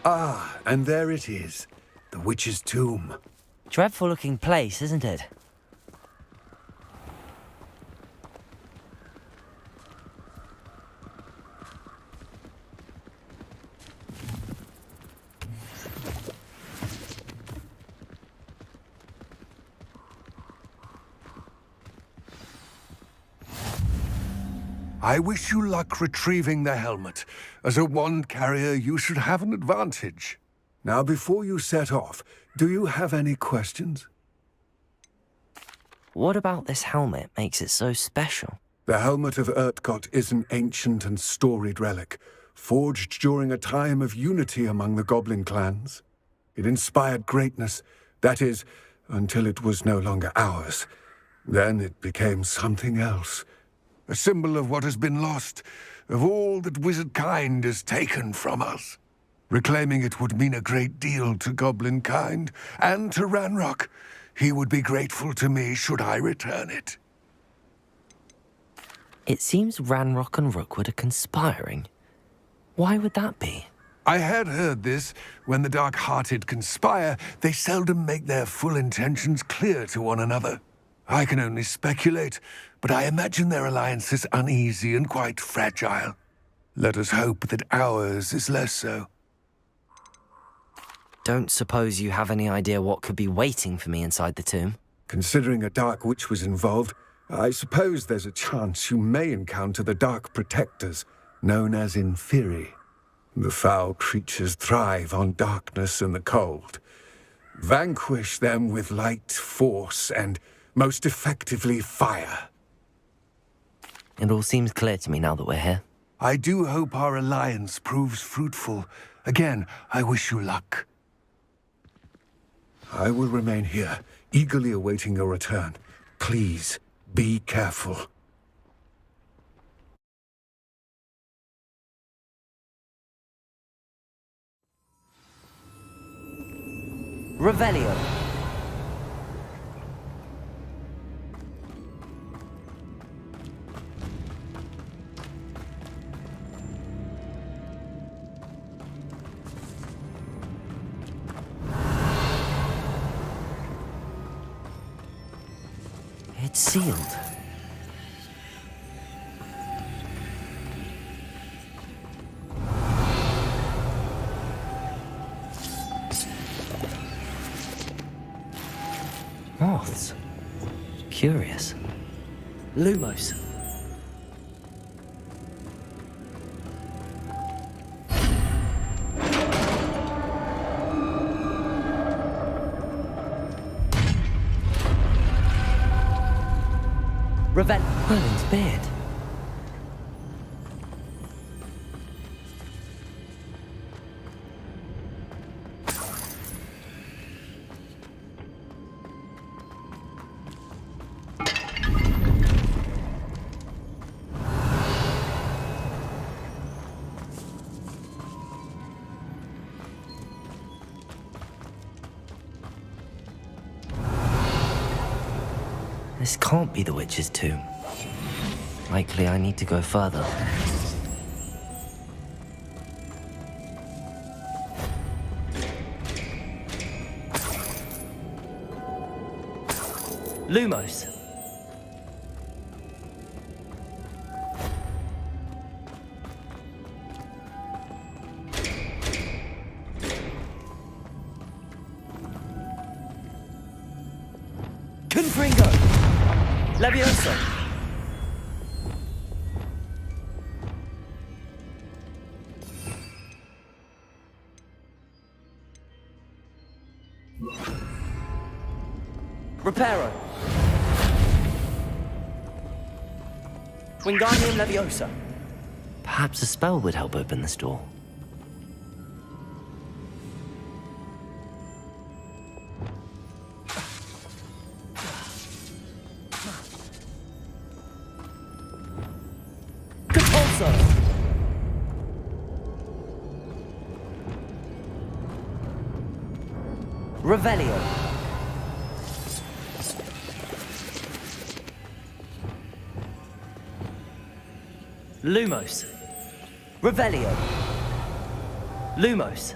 Ah, and there it is. The witch's tomb. Dreadful looking place, isn't it? I wish you luck retrieving the helmet. As a wand carrier, you should have an advantage. Now, before you set off, do you have any questions? What about this helmet makes it so special? The Helmet of Urtkot is an ancient and storied relic, forged during a time of unity among the goblin clans. It inspired greatness, that is, until it was no longer ours. Then it became something else. A symbol of what has been lost, of all that wizard kind has taken from us. Reclaiming it would mean a great deal to goblin kind, and to Ranrock. He would be grateful to me should I return it. It seems Ranrock and Rookwood are conspiring. Why would that be? I had heard this. When the dark-hearted conspire, they seldom make their full intentions clear to one another. I can only speculate, but I imagine their alliance is uneasy and quite fragile. Let us hope that ours is less so. Don't suppose you have any idea what could be waiting for me inside the tomb? Considering a Dark Witch was involved, I suppose there's a chance you may encounter the Dark Protectors, known as Inferi. The foul creatures thrive on darkness and the cold. Vanquish them with light, force, and most effectively fire. It all seems clear to me now that we're here. I do hope our alliance proves fruitful. Again, I wish you luck. I will remain here, eagerly awaiting your return. Please, be careful. Revelio. It's sealed. Moths. Curious. Lumos. Merlin's beard. This can't be the witch's tomb. Likely I need to go further. Lumos. Confringo. Levioso. Reparo. Wingardium Leviosa. Perhaps a spell would help open this door. Compulso. Revelio. Lumos. Revelio. Lumos.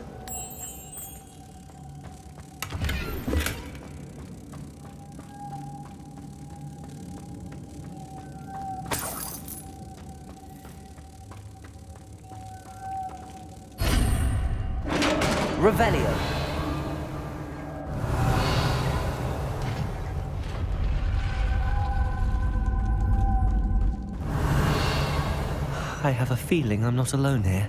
Revelio. I have a feeling I'm not alone here.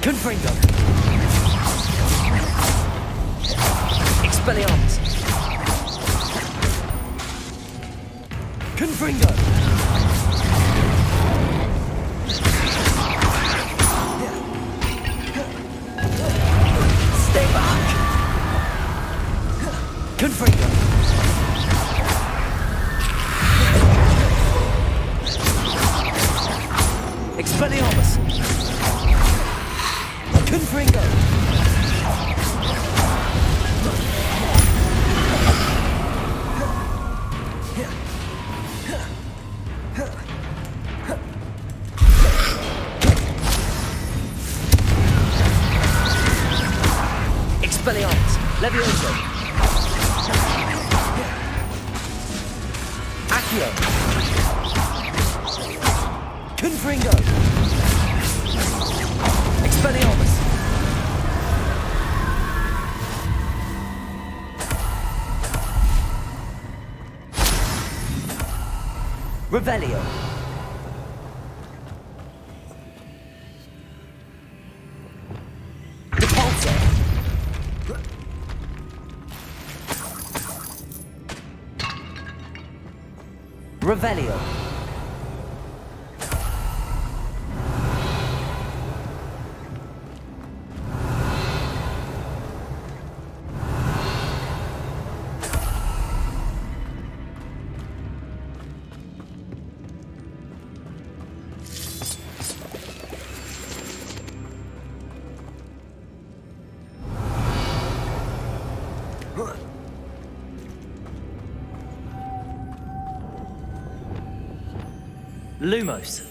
Confringo. Expelliarmus. Confringo. Stay back. Confringo. Expelliarmus. Confringo. Expelliarmus. Levioso. Accio. Confringo. Expelliarmus. Revelio. Depulso. Revelio. Lumos.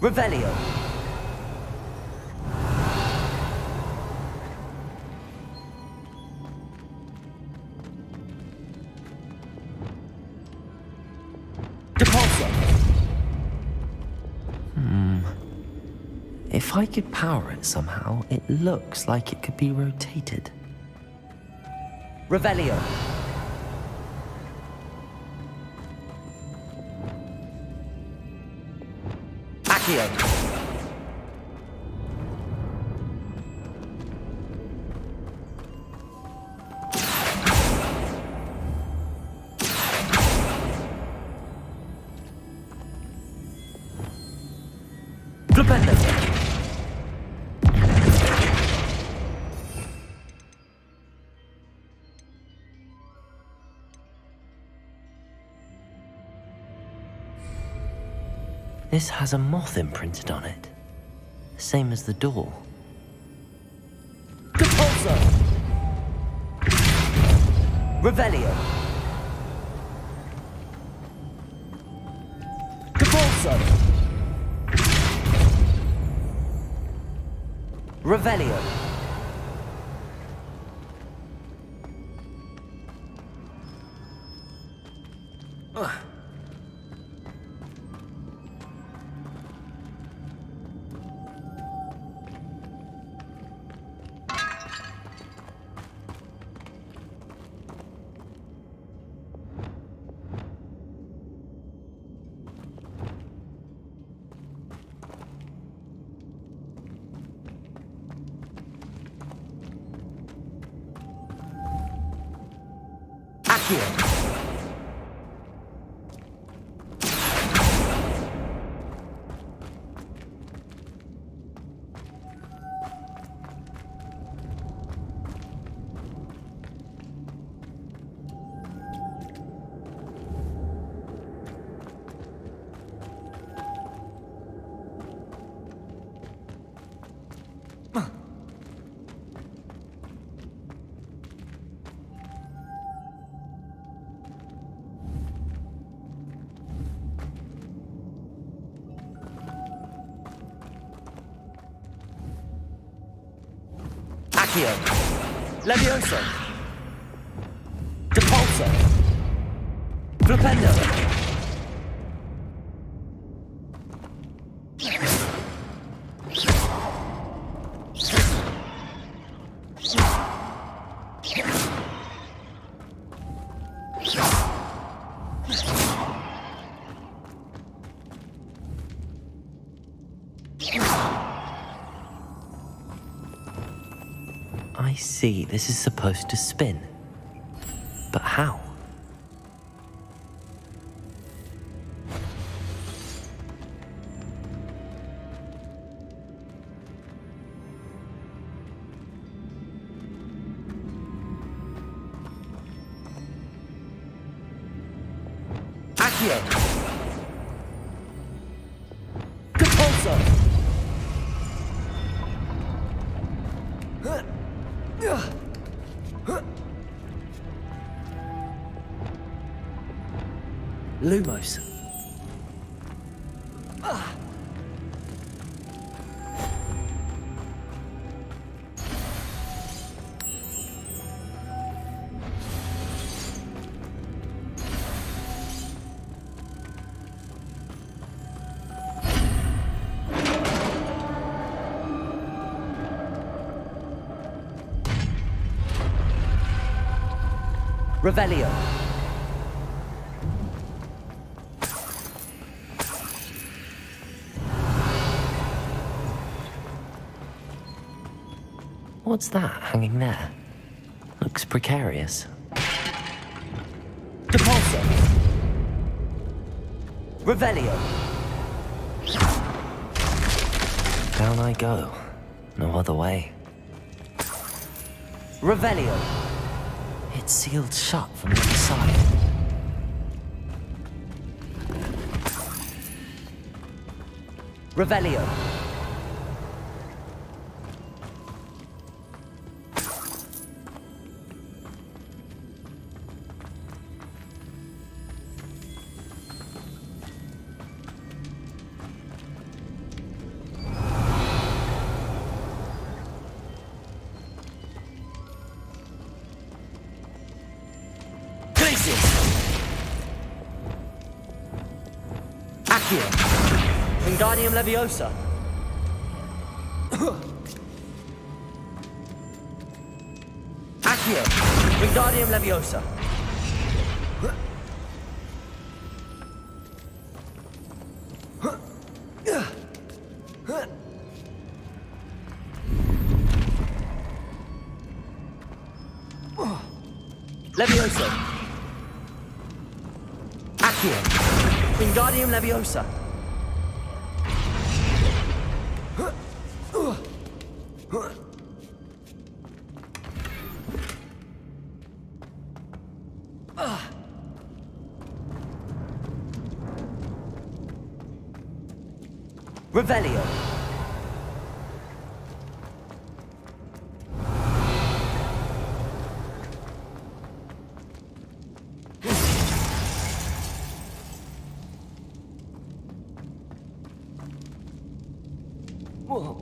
Revelio. Depulso. If I could power it somehow, it looks like it could be rotated. Revelio. Accio. Flipendo. This has a moth imprinted on it, same as the door. Depulso. Revelio. Depulso. Revelio. Accio. Accio. Levioso. Depulso. Flipendo. I see, this is supposed to spin. But how? Accio! Repulsor! Lumos. Revelio. What's that hanging there? Looks precarious. Depulso. Revelio. Down I go. No other way. Revelio. It's sealed shut from the other side. Revelio. Accio. Wingardium Leviosa. Accio. Wingardium Leviosa. Leviosa. Accio. Wingardium Leviosa. Revelio. Whoa.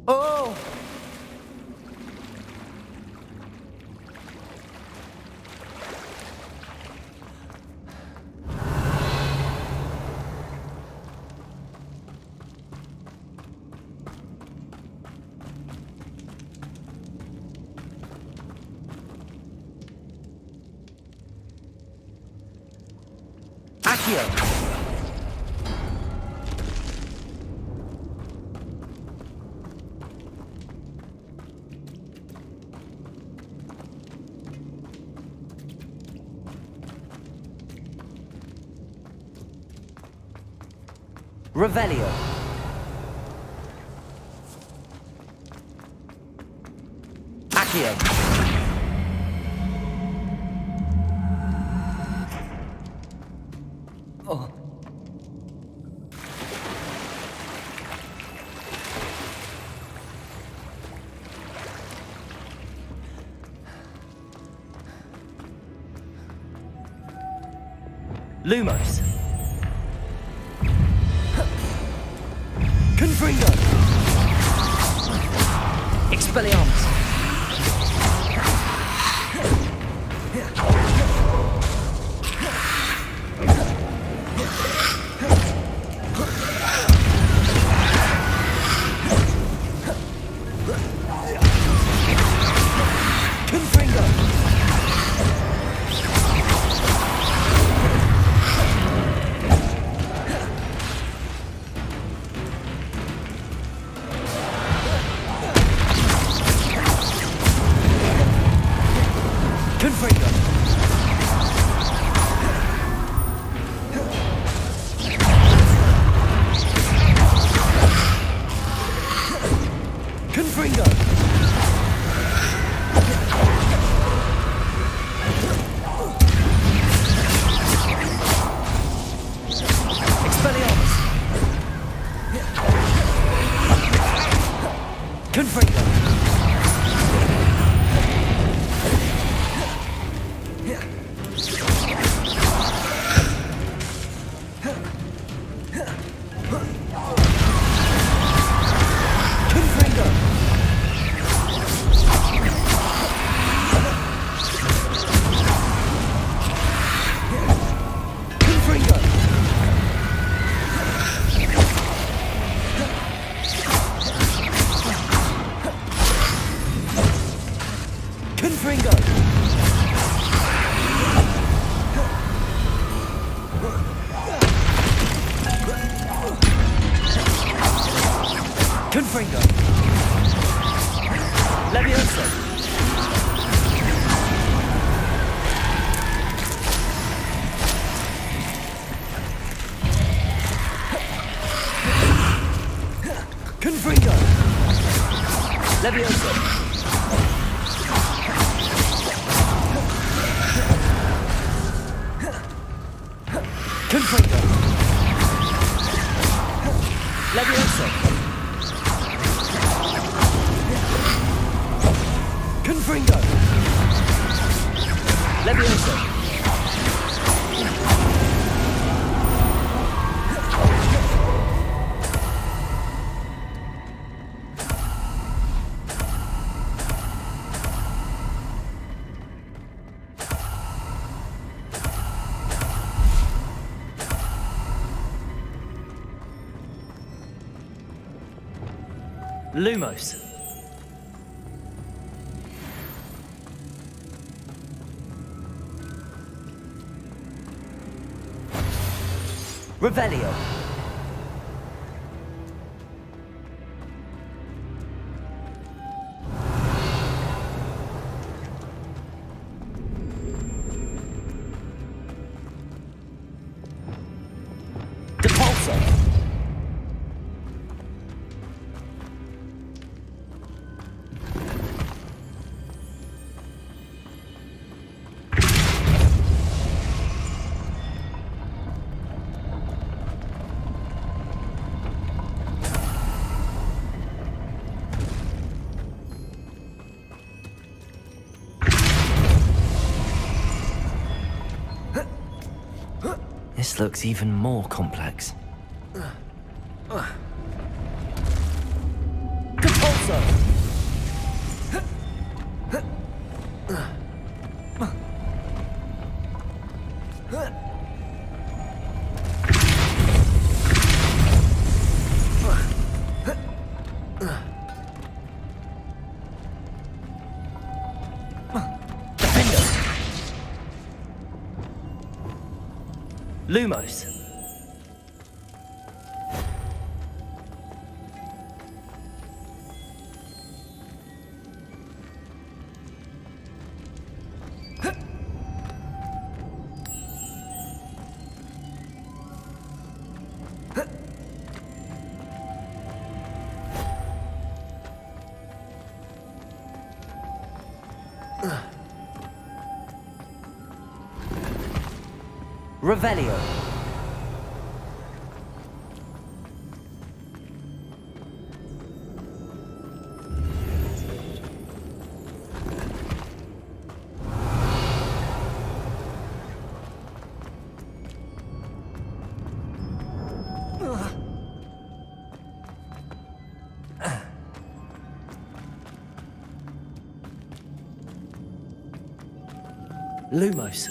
Oh! Accio. Revelio. Accio. Oh. Lumos. Confringo. Expelliarmus. Confringo. Leviosa! Confringo! Leviosa! Confringo! Leviosa! Lumos. Revelio. Depulso. This looks even more complex. Depulso! Lumos. Revelio. Lumos.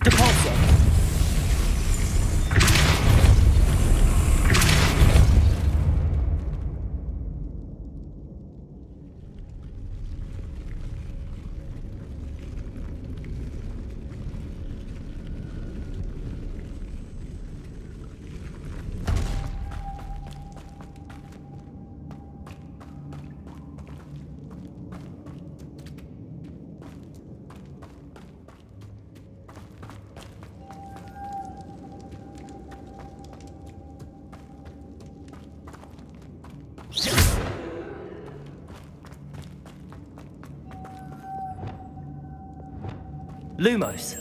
Depulso. Lumos.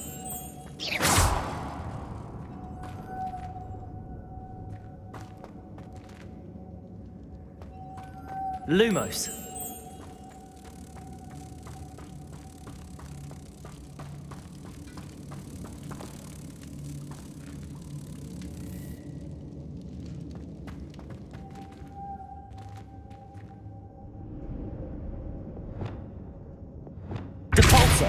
Lumos. Depulso.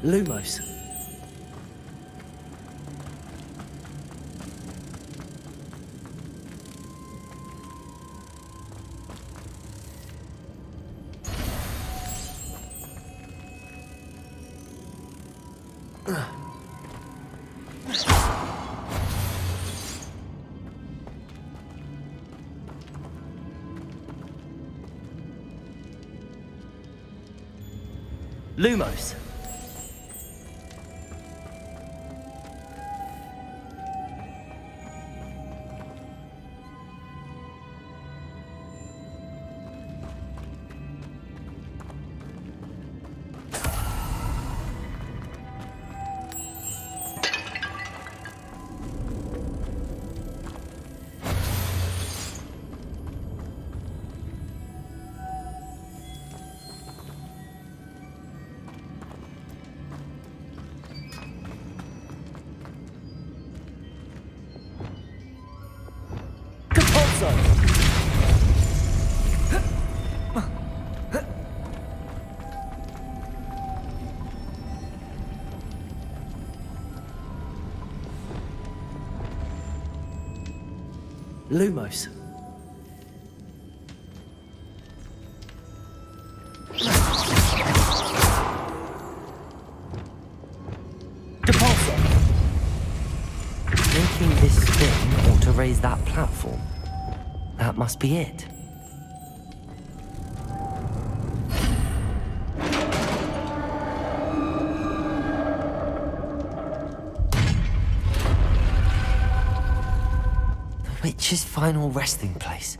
Lumos. Lumos. Lumos. Depulsor. Making this spin ought to raise that platform. That must be it. Witch's final resting place.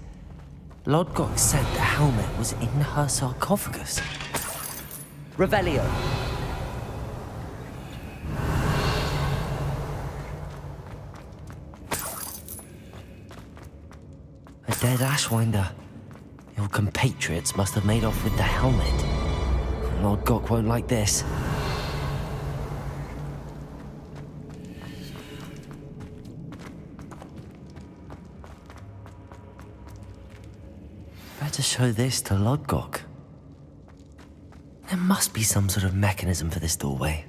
Lodgok said the helmet was in her sarcophagus. Revelio. A dead Ashwinder. Your compatriots must have made off with the helmet. Lodgok won't like this. Better show this to Lodgok. There must be some sort of mechanism for this doorway.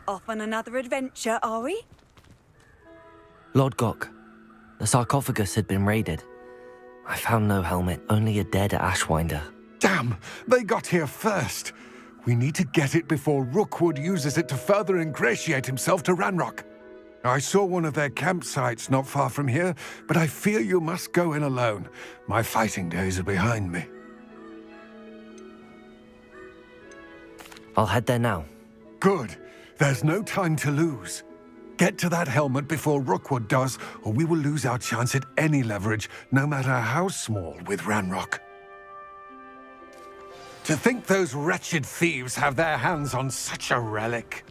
Off on another adventure, are we? Lodgok, the sarcophagus had been raided. I found no helmet, only a dead Ashwinder. Damn! They got here first! We need to get it before Rookwood uses it to further ingratiate himself to Ranrock. I saw one of their campsites not far from here, but I fear you must go in alone. My fighting days are behind me. I'll head there now. Good. There's no time to lose. Get to that helmet before Rookwood does, or we will lose our chance at any leverage, no matter how small, with Ranrock. To think those wretched thieves have their hands on such a relic.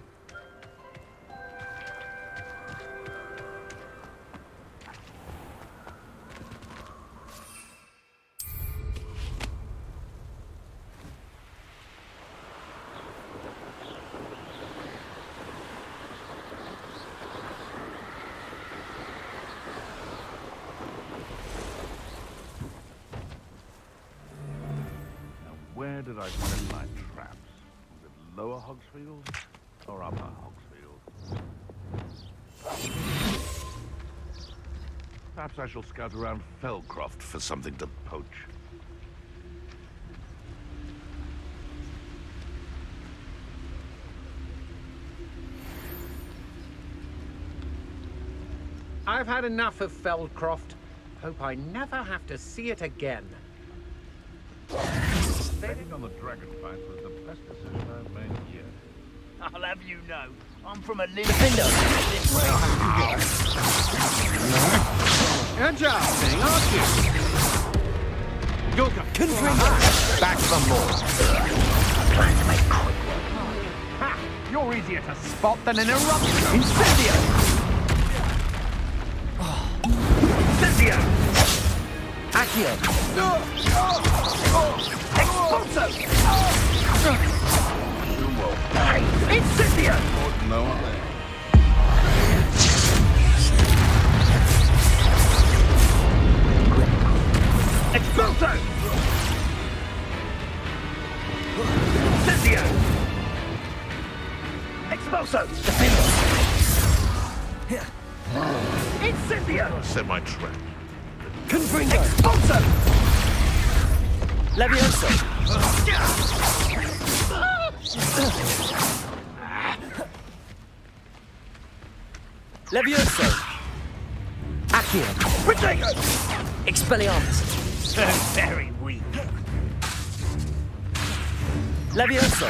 Where did I set my traps? Was it lower Hogsfield or upper Hogsfield? Perhaps I shall scout around Felcroft for something to poach. I've had enough of Feldcroft. Hope I never have to see it again. Betting on the dragon fight was the best decision I've made yet. I'll have you know, I'm from a little... Agile thing, aren't you? You'll go... Back some more. I plan to make quick work. Ha! You're easier to spot than an eruption. Incendio! Incendio! Accio! Expulso! You will pay! Incendio! No, Expulso! Incendio! Expulso! Incendio! Semi-trap. Confringo! Expulso! Levioso! Levioso! Accio! Protego! Expelliarmus! Very weak. Levioso!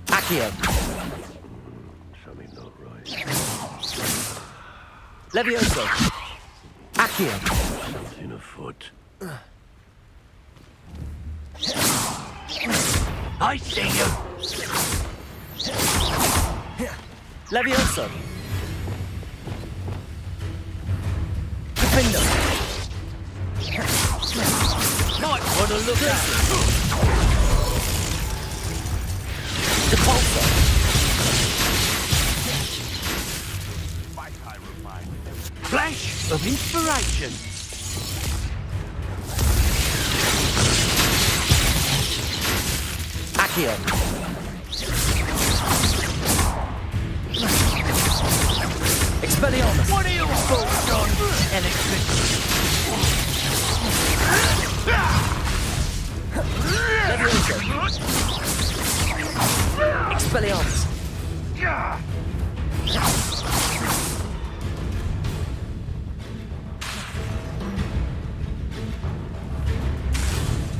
Accio! Something not right. Levioso! Accio! Something afoot. I see you! Levioso! Defendo! Might want to look at it! Depulso! Flash of inspiration! Accio! Expelliarmus! What are your thoughts on electricity? Levioso! Expelliarmus!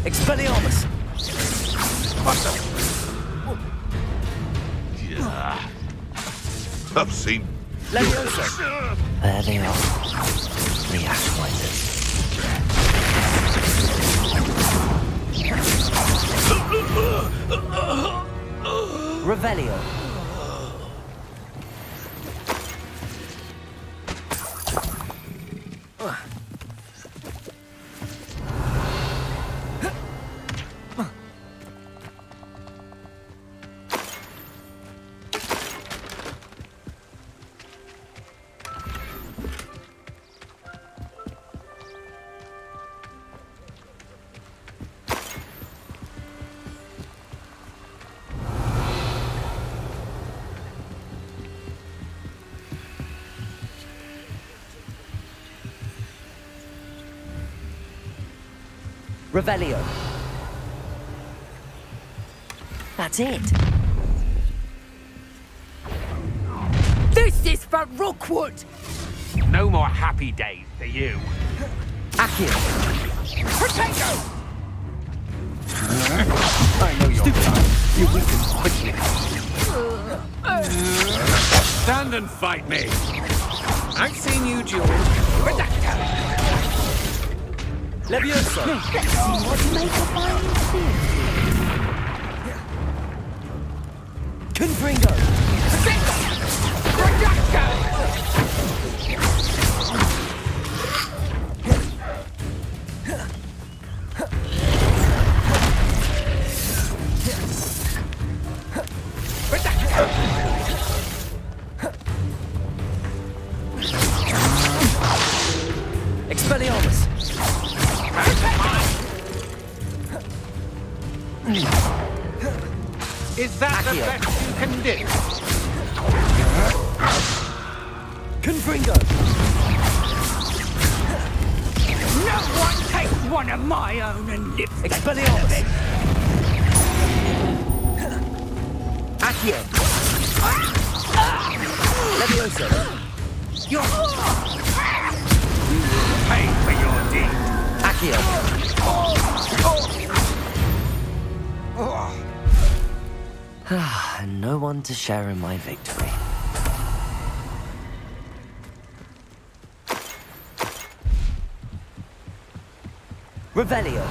Expelliarmus! Yeah. I've seen. Levioso! There they are. The Ashwinders. Revelio. Revelio. That's it. This is for Rookwood! No more happy days for you. Accio. Protego! I know you're done. You weaken quickly. Stand and fight me. I've seen you, George. Levioso! Let's see what you make of my Confringo! Expelliarmus! Is that the best you can do? Confringo! No one takes one of my own and lives. Expelliarmus! Accio! Levioso! You pay for your deed. Accio! And no one to share in my victory. Revelio.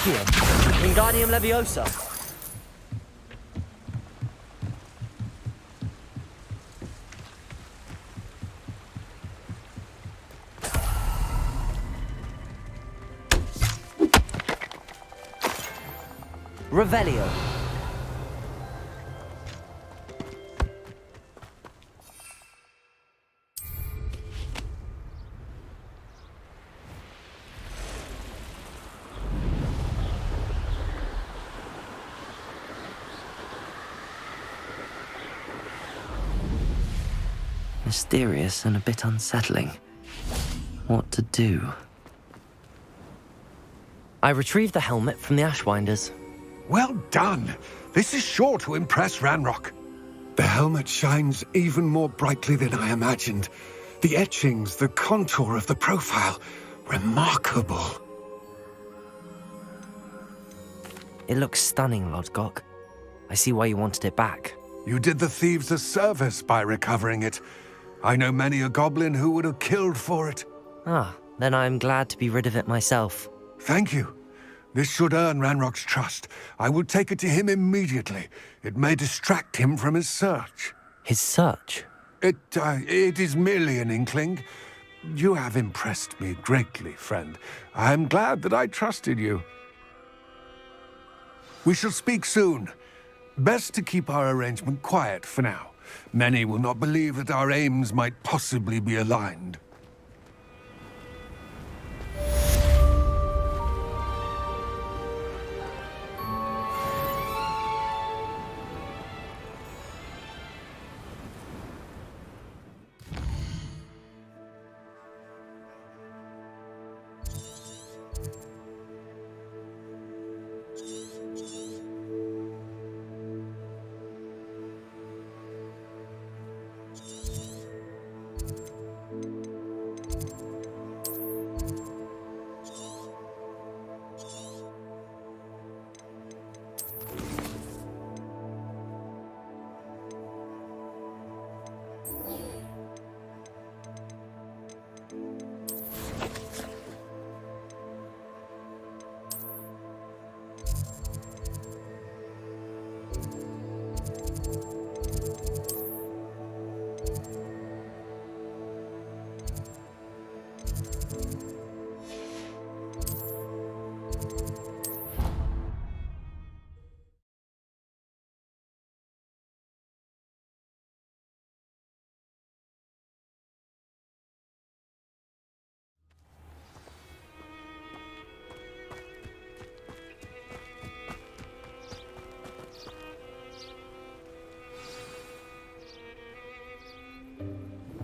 Accio, Wingardium Leviosa. Revelio. Mysterious and a bit unsettling. What to do? I retrieved the helmet from the Ashwinders. Well done. This is sure to impress Ranrock. The helmet shines even more brightly than I imagined. The etchings, the contour of the profile, remarkable. It looks stunning, Lodgok. I see why you wanted it back. You did the thieves a service by recovering it. I know many a goblin who would have killed for it. Ah, then I'm glad to be rid of it myself. Thank you. This should earn Ranrock's trust. I will take it to him immediately. It may distract him from his search. His search? It is merely an inkling. You have impressed me greatly, friend. I am glad that I trusted you. We shall speak soon. Best to keep our arrangement quiet for now. Many will not believe that our aims might possibly be aligned.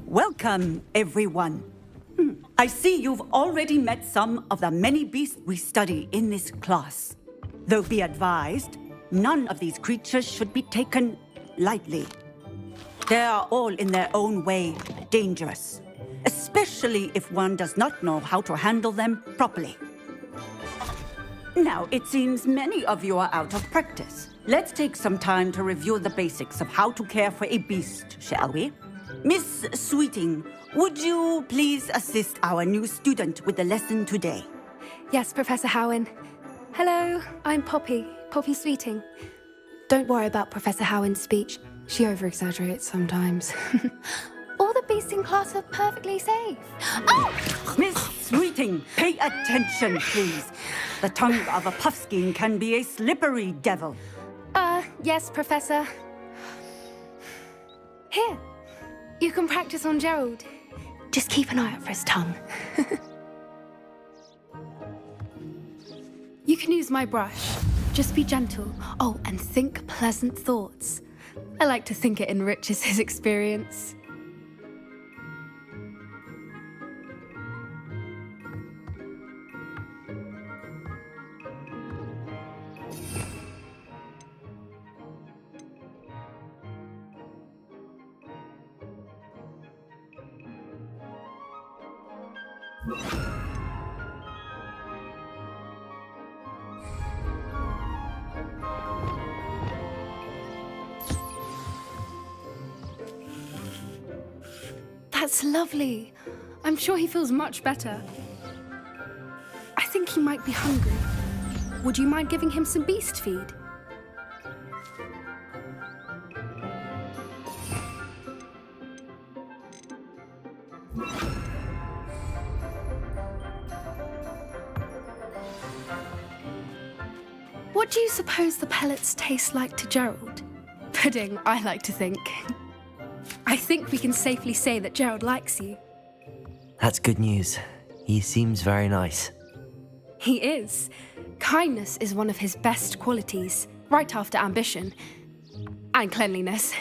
Welcome, everyone. I see you've already met some of the many beasts we study in this class. Though be advised, none of these creatures should be taken lightly. They are all in their own way dangerous, especially if one does not know how to handle them properly. Now, it seems many of you are out of practice. Let's take some time to review the basics of how to care for a beast, shall we? Miss Sweeting, would you please assist our new student with the lesson today? Yes, Professor Howen. Hello, I'm Poppy Sweeting. Don't worry about Professor Howen's speech. She over-exaggerates sometimes. All the beasts in class are perfectly safe. Oh! Miss Sweeting, pay attention, please. The tongue of a puffskein can be a slippery devil. Yes, Professor. Here, you can practice on Gerald. Just keep an eye out for his tongue. You can use my brush. Just be gentle. Oh, and think pleasant thoughts. I like to think it enriches his experience. That's lovely. I'm sure he feels much better. I think he might be hungry. Would you mind giving him some beast feed? What do you suppose the pellets taste like to Gerald? Pudding, I like to think. I think we can safely say that Gerald likes you. That's good news. He seems very nice. He is. Kindness is one of his best qualities, right after ambition. And cleanliness.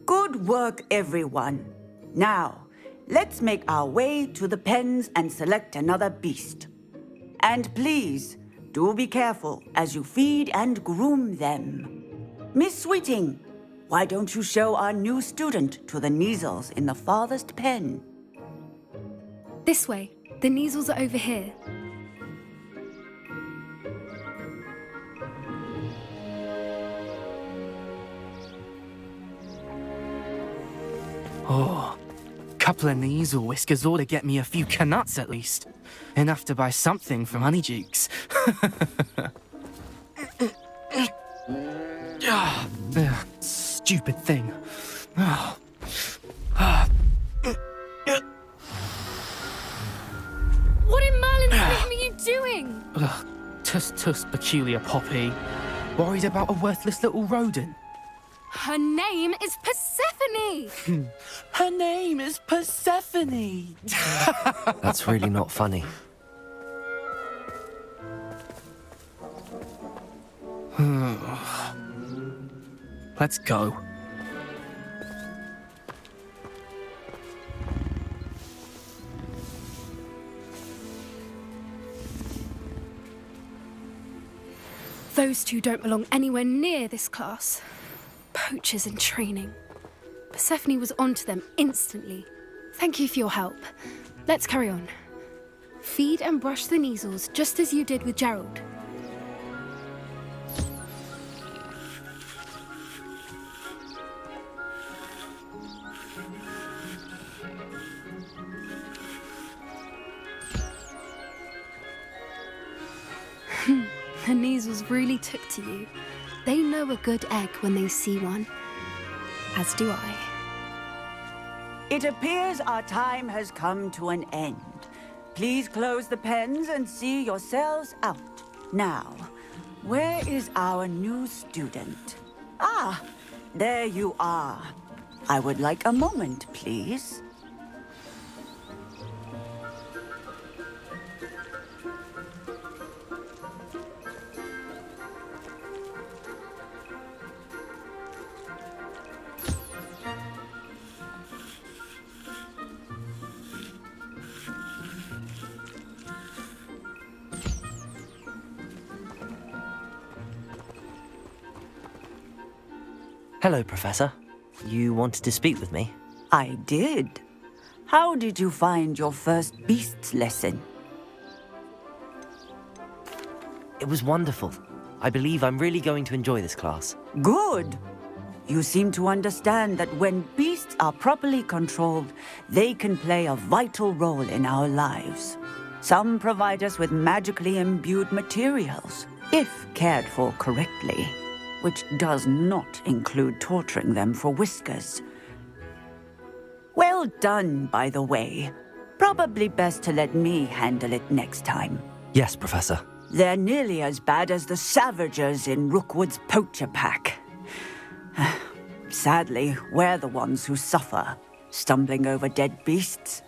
Good work, everyone. Now, let's make our way to the pens and select another beast. And please, do be careful as you feed and groom them. Miss Sweeting, why don't you show our new student to the Kneazles in the farthest pen? This way. The Kneazles are over here. Oh, couple of Kneazle whiskers ought to get me a few canuts at least. Enough to buy something from Honeydukes. Stupid thing. Oh. What in Merlin's name are you doing? Tuss, peculiar Poppy. Worried about a worthless little rodent. Her name is Persephone! Her name is Persephone! That's really not funny. Let's go. Those two don't belong anywhere near this class. Poachers in training. Persephone was onto them instantly. Thank you for your help. Let's carry on. Feed and brush the Kneazles just as you did with Gerald. The Kneazles really took to you. They know a good egg when they see one. As do I. It appears our time has come to an end. Please close the pens and see yourselves out. Now, where is our new student? Ah, there you are. I would like a moment, please. Hello, Professor. You wanted to speak with me? I did. How did you find your first beasts lesson? It was wonderful. I believe I'm really going to enjoy this class. Good. You seem to understand that when beasts are properly controlled, they can play a vital role in our lives. Some provide us with magically imbued materials, if cared for correctly, which does not include torturing them for whiskers. Well done, by the way. Probably best to let me handle it next time. Yes, Professor. They're nearly as bad as the Savagers in Rookwood's poacher pack. Sadly, we're the ones who suffer, stumbling over dead beasts.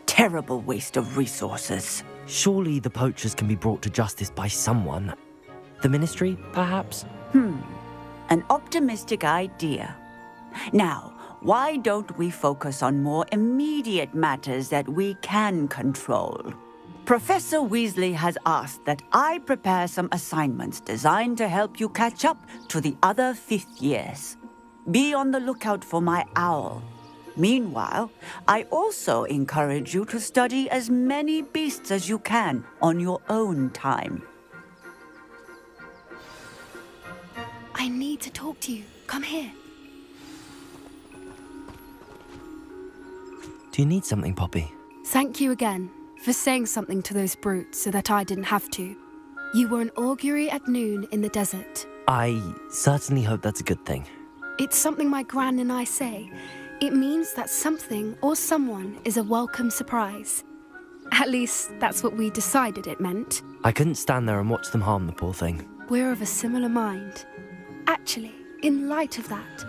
Terrible waste of resources. Surely the poachers can be brought to justice by someone. The Ministry, perhaps? An optimistic idea. Now, why don't we focus on more immediate matters that we can control? Professor Weasley has asked that I prepare some assignments designed to help you catch up to the other 5th years. Be on the lookout for my owl. Meanwhile, I also encourage you to study as many beasts as you can on your own time. I need to talk to you. Come here. Do you need something, Poppy? Thank you again for saying something to those brutes so that I didn't have to. You were an augury at noon in the desert. I certainly hope that's a good thing. It's something my gran and I say. It means that something or someone is a welcome surprise. At least, that's what we decided it meant. I couldn't stand there and watch them harm the poor thing. We're of a similar mind. Actually, in light of that,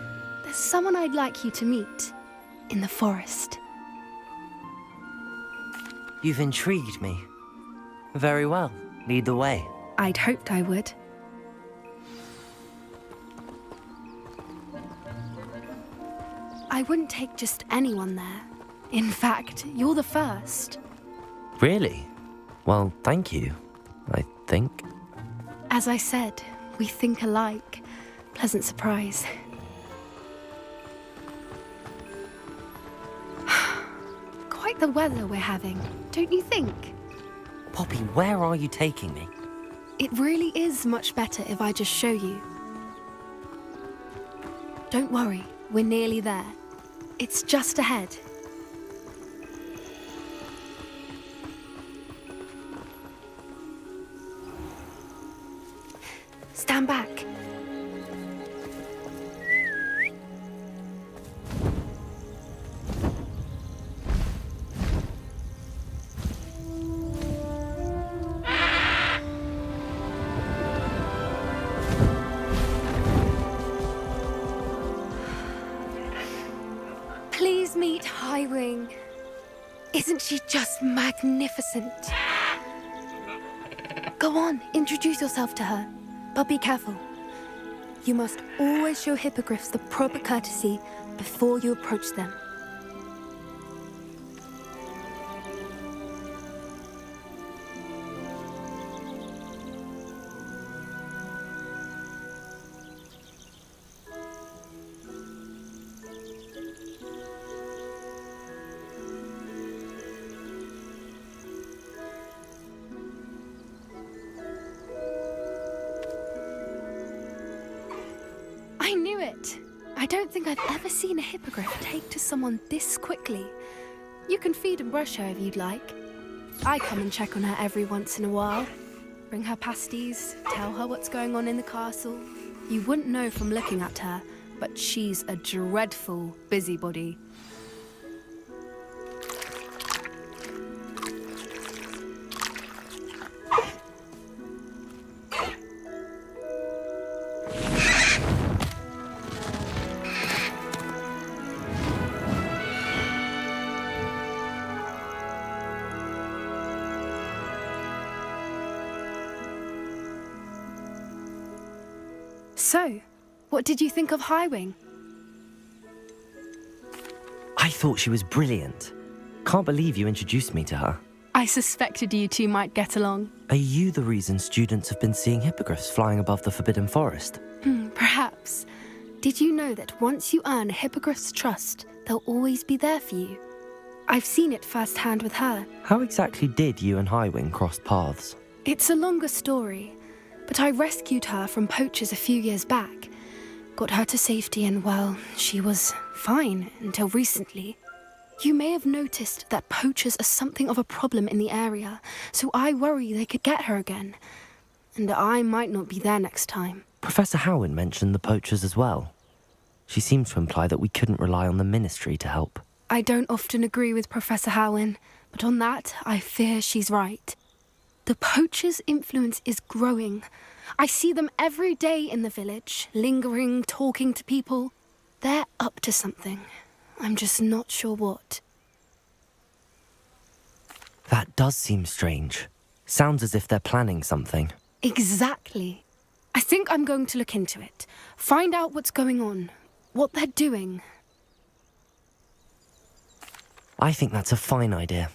there's someone I'd like you to meet. In the forest. You've intrigued me. Very well. Lead the way. I'd hoped I would. I wouldn't take just anyone there. In fact, you're the first. Really? Well, thank you, I think. As I said, we think alike. Pleasant surprise. Quite the weather we're having, don't you think? Poppy, where are you taking me? It really is much better if I just show you. Don't worry, we're nearly there. It's just ahead. Stand back. Please meet Highwing. Isn't she just magnificent? Go on, introduce yourself to her. But be careful. You must always show hippogriffs the proper courtesy before you approach them. I knew it! I don't think I've ever seen a hippogriff take to someone this quickly. You can feed and brush her if you'd like. I come and check on her every once in a while. Bring her pasties, tell her what's going on in the castle. You wouldn't know from looking at her, but she's a dreadful busybody. So, what did you think of Highwing? I thought she was brilliant. Can't believe you introduced me to her. I suspected you two might get along. Are you the reason students have been seeing hippogriffs flying above the Forbidden Forest? Perhaps. Did you know that once you earn a hippogriff's trust, they'll always be there for you? I've seen it firsthand with her. How exactly did you and Highwing cross paths? It's a longer story, but I rescued her from poachers a few years back. Got her to safety and, well, she was fine until recently. You may have noticed that poachers are something of a problem in the area, so I worry they could get her again. And I might not be there next time. Professor Howen mentioned the poachers as well. She seemed to imply that we couldn't rely on the ministry to help. I don't often agree with Professor Howen, but on that, I fear she's right. The poachers' influence is growing. I see them every day in the village, lingering, talking to people. They're up to something. I'm just not sure what. That does seem strange. Sounds as if they're planning something. Exactly. I think I'm going to look into it. Find out what's going on, what they're doing. I think that's a fine idea.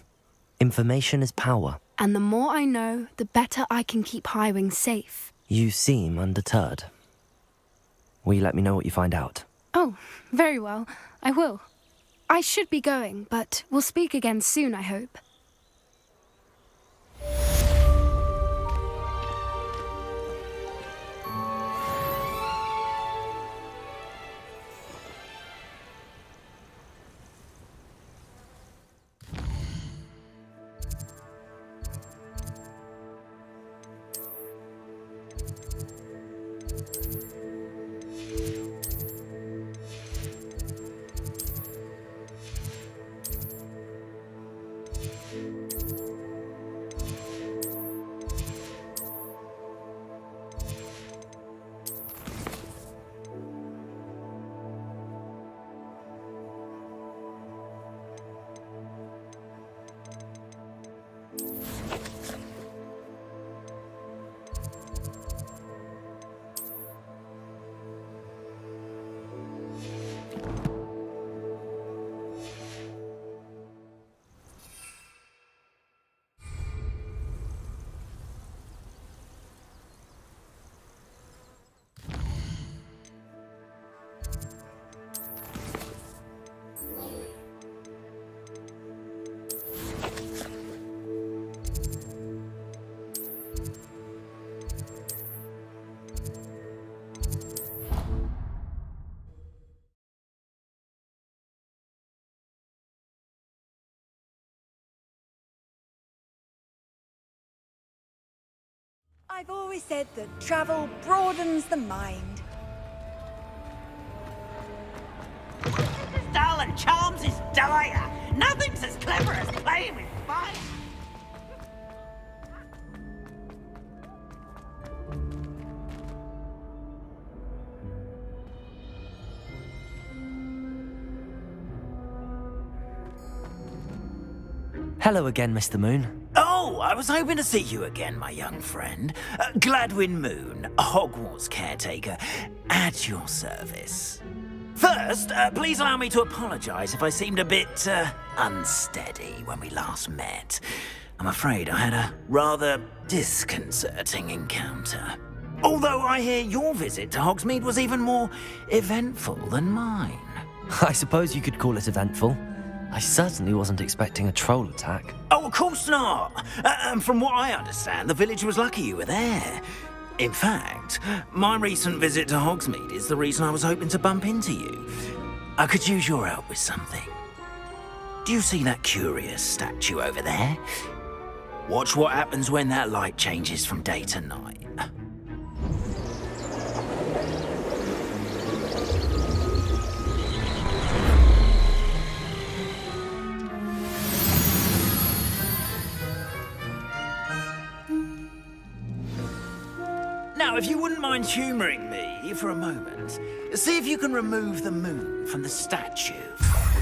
Information is power. And the more I know, the better I can keep Highwing safe. You seem undeterred. Will you let me know what you find out? Oh, very well. I will. I should be going, but we'll speak again soon, I hope. I've always said that travel broadens the mind. Darling Charms is dire. Nothing's as clever as playing with fire. Hello again, Mr. Moon. Oh, I was hoping to see you again, my young friend. Gladwin Moon, Hogwarts caretaker, at your service. First, please allow me to apologize if I seemed a bit, unsteady when we last met. I'm afraid I had a rather disconcerting encounter. Although I hear your visit to Hogsmeade was even more eventful than mine. I suppose you could call it eventful. I certainly wasn't expecting a troll attack. Oh, of course not. And from what I understand, the village was lucky you were there. In fact, my recent visit to Hogsmeade is the reason I was hoping to bump into you. I could use your help with something. Do you see that curious statue over there? Watch what happens when that light changes from day to night. Now, if you wouldn't mind humouring me for a moment, see if you can remove the moon from the statue.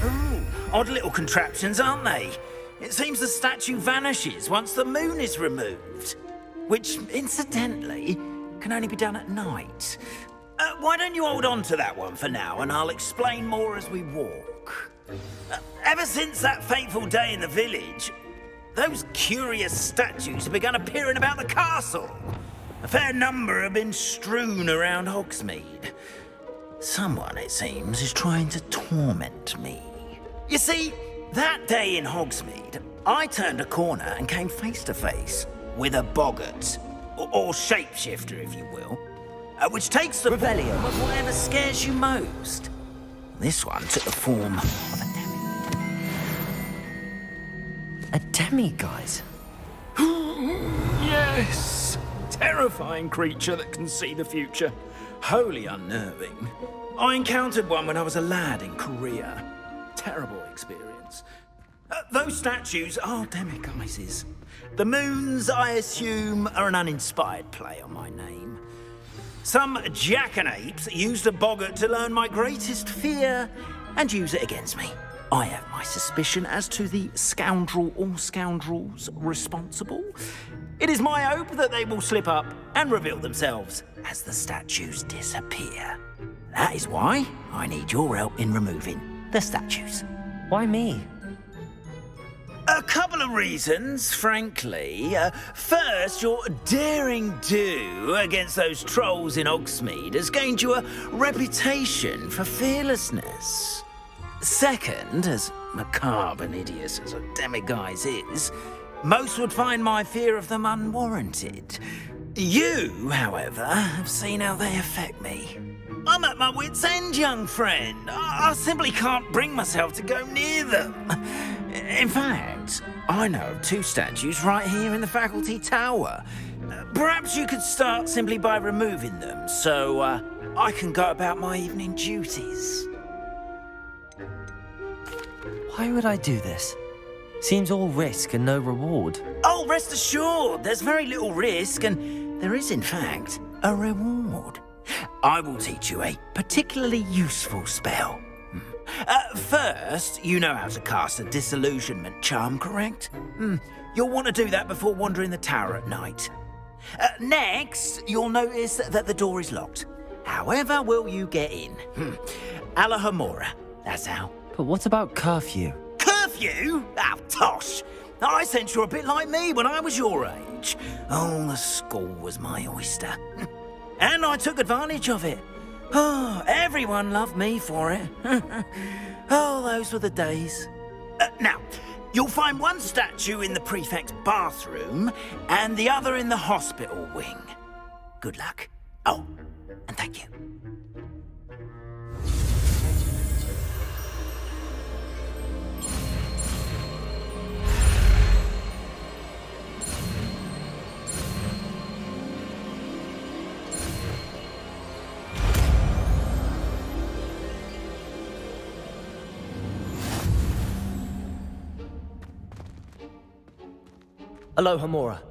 Ooh, odd little contraptions, aren't they? It seems the statue vanishes once the moon is removed, which, incidentally, can only be done at night. Why don't you hold on to that one for now, and I'll explain more as we walk. Ever since that fateful day in the village, those curious statues have begun appearing about the castle. A fair number have been strewn around Hogsmeade. Someone, it seems, is trying to torment me. You see, that day in Hogsmeade, I turned a corner and came face to face with a boggart, or shapeshifter, if you will, which takes the form of whatever scares you most. This one took the form of a demiguise. A demiguise? Yes! Terrifying creature that can see the future. Wholly unnerving. I encountered one when I was a lad in Korea. Terrible experience. Those statues are demiguises. The moons, I assume, are an uninspired play on my name. Some jackanapes used a boggart to learn my greatest fear and use it against me. I have my suspicion as to the scoundrel or scoundrels responsible. It is my hope that they will slip up and reveal themselves as the statues disappear. That is why I need your help in removing the statues. Why me? A couple of reasons, frankly. First, your daring do against those trolls in Hogsmeade has gained you a reputation for fearlessness. Second, as macabre and hideous as a demiguise is, most would find my fear of them unwarranted. You, however, have seen how they affect me. I'm at my wit's end, young friend. I simply can't bring myself to go near them. In fact, I know of two statues right here in the faculty tower. Perhaps you could start simply by removing them, so I can go about my evening duties. Why would I do this? Seems all risk and no reward. Oh, rest assured, there's very little risk, and there is, in fact, a reward. I will teach you a particularly useful spell. First, you know how to cast a disillusionment charm, correct? You'll want to do that before wandering the tower at night. Next, you'll notice that the door is locked. However will you get in? Alahomora, that's how. But what about curfew? Curfew? Oh, tosh! I sense you're a bit like me when I was your age. Oh, the school was my oyster. And I took advantage of it. Oh, everyone loved me for it. Oh, those were the days. Now, you'll find one statue in the prefect's bathroom and the other in the hospital wing. Good luck. Oh, and thank you. Aloha Mora.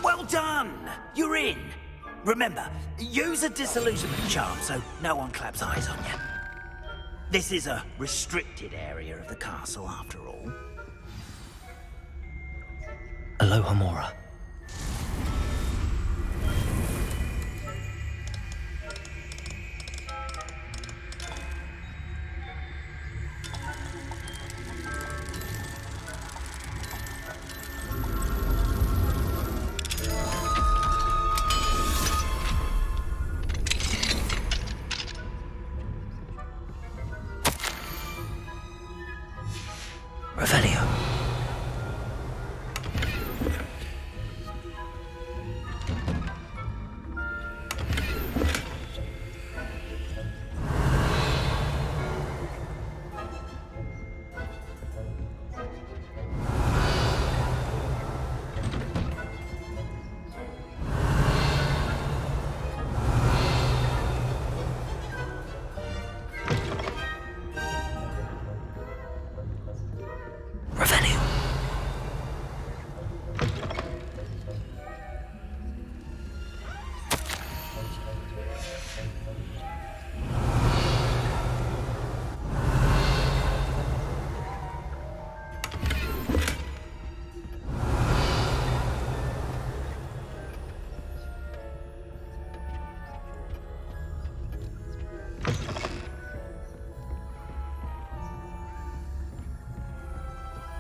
Well done! You're in. Remember, use a disillusionment charm so no one claps eyes on you. This is a restricted area of the castle, after all. Aloha Mora. Revelio.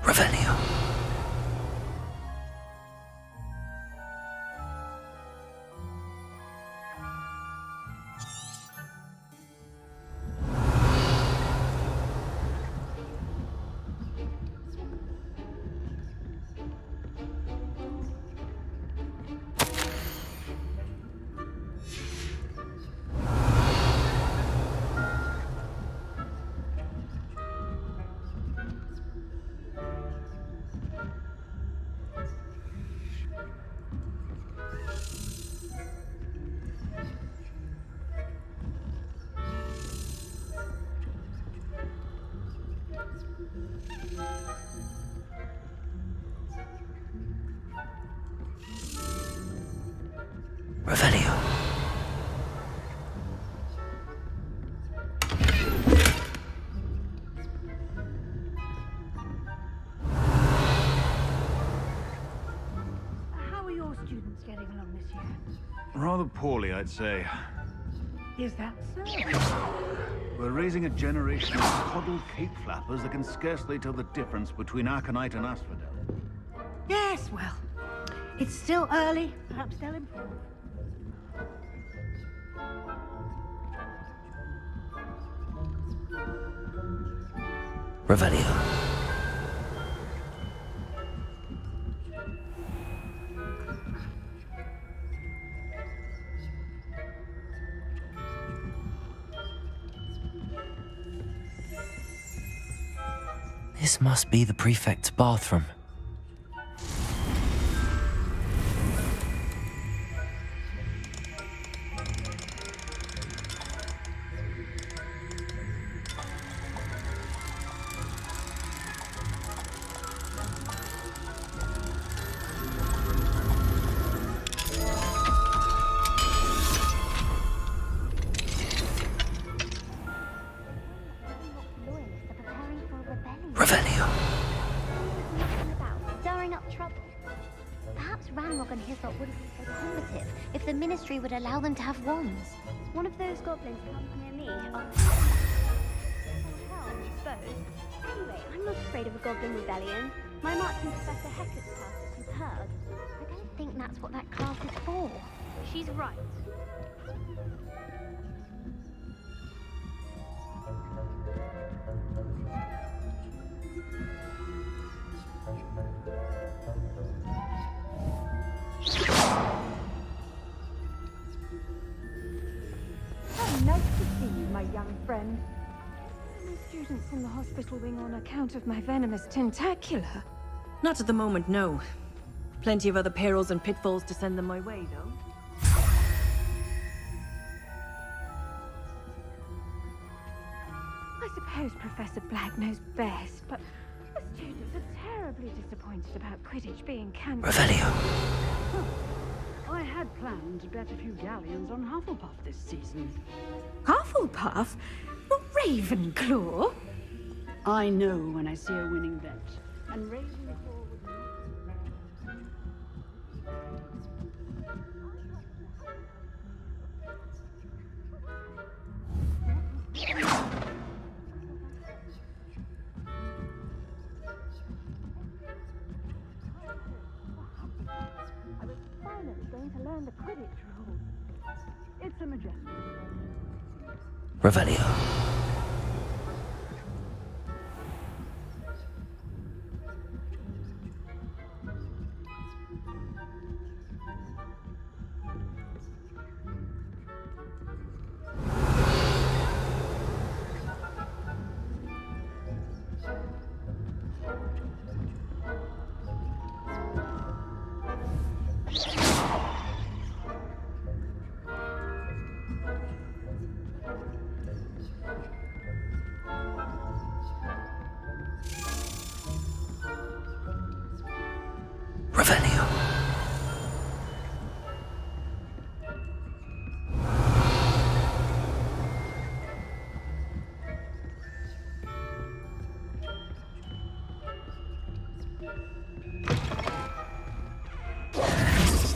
Revelio. Revelio. How are your students getting along this year? Rather poorly, I'd say. Is that so? We're raising a generation of coddled cape flappers that can scarcely tell the difference between Aconite and Asphodel. Yes, well, it's still early. Perhaps they'll improve. Revelio. This must be the prefect's bathroom. Revelio. About stirring up trouble. Perhaps Ranrock and his lot wouldn't be so combative if the Ministry would allow them to have wands. One of those goblins comes near me. Anyway, I'm not afraid of a goblin rebellion. My march in Professor Hecat's class is superb. I don't think that's what that class is for. She's right. How nice to see you, my young friend. My students in the hospital wing on account of my venomous tentacula. Not at the moment, no. Plenty of other perils and pitfalls to send them my way, though. I suppose Professor Black knows best, but the students are terribly disappointed about Quidditch being cancelled. Revelio. I had planned to bet a few galleons on Hufflepuff this season. Hufflepuff? Not Ravenclaw? I know when I see a winning bet. And Ravenclaw I was finally going to learn the Quidditch rules. It's a majestic. Revelio. Revelio.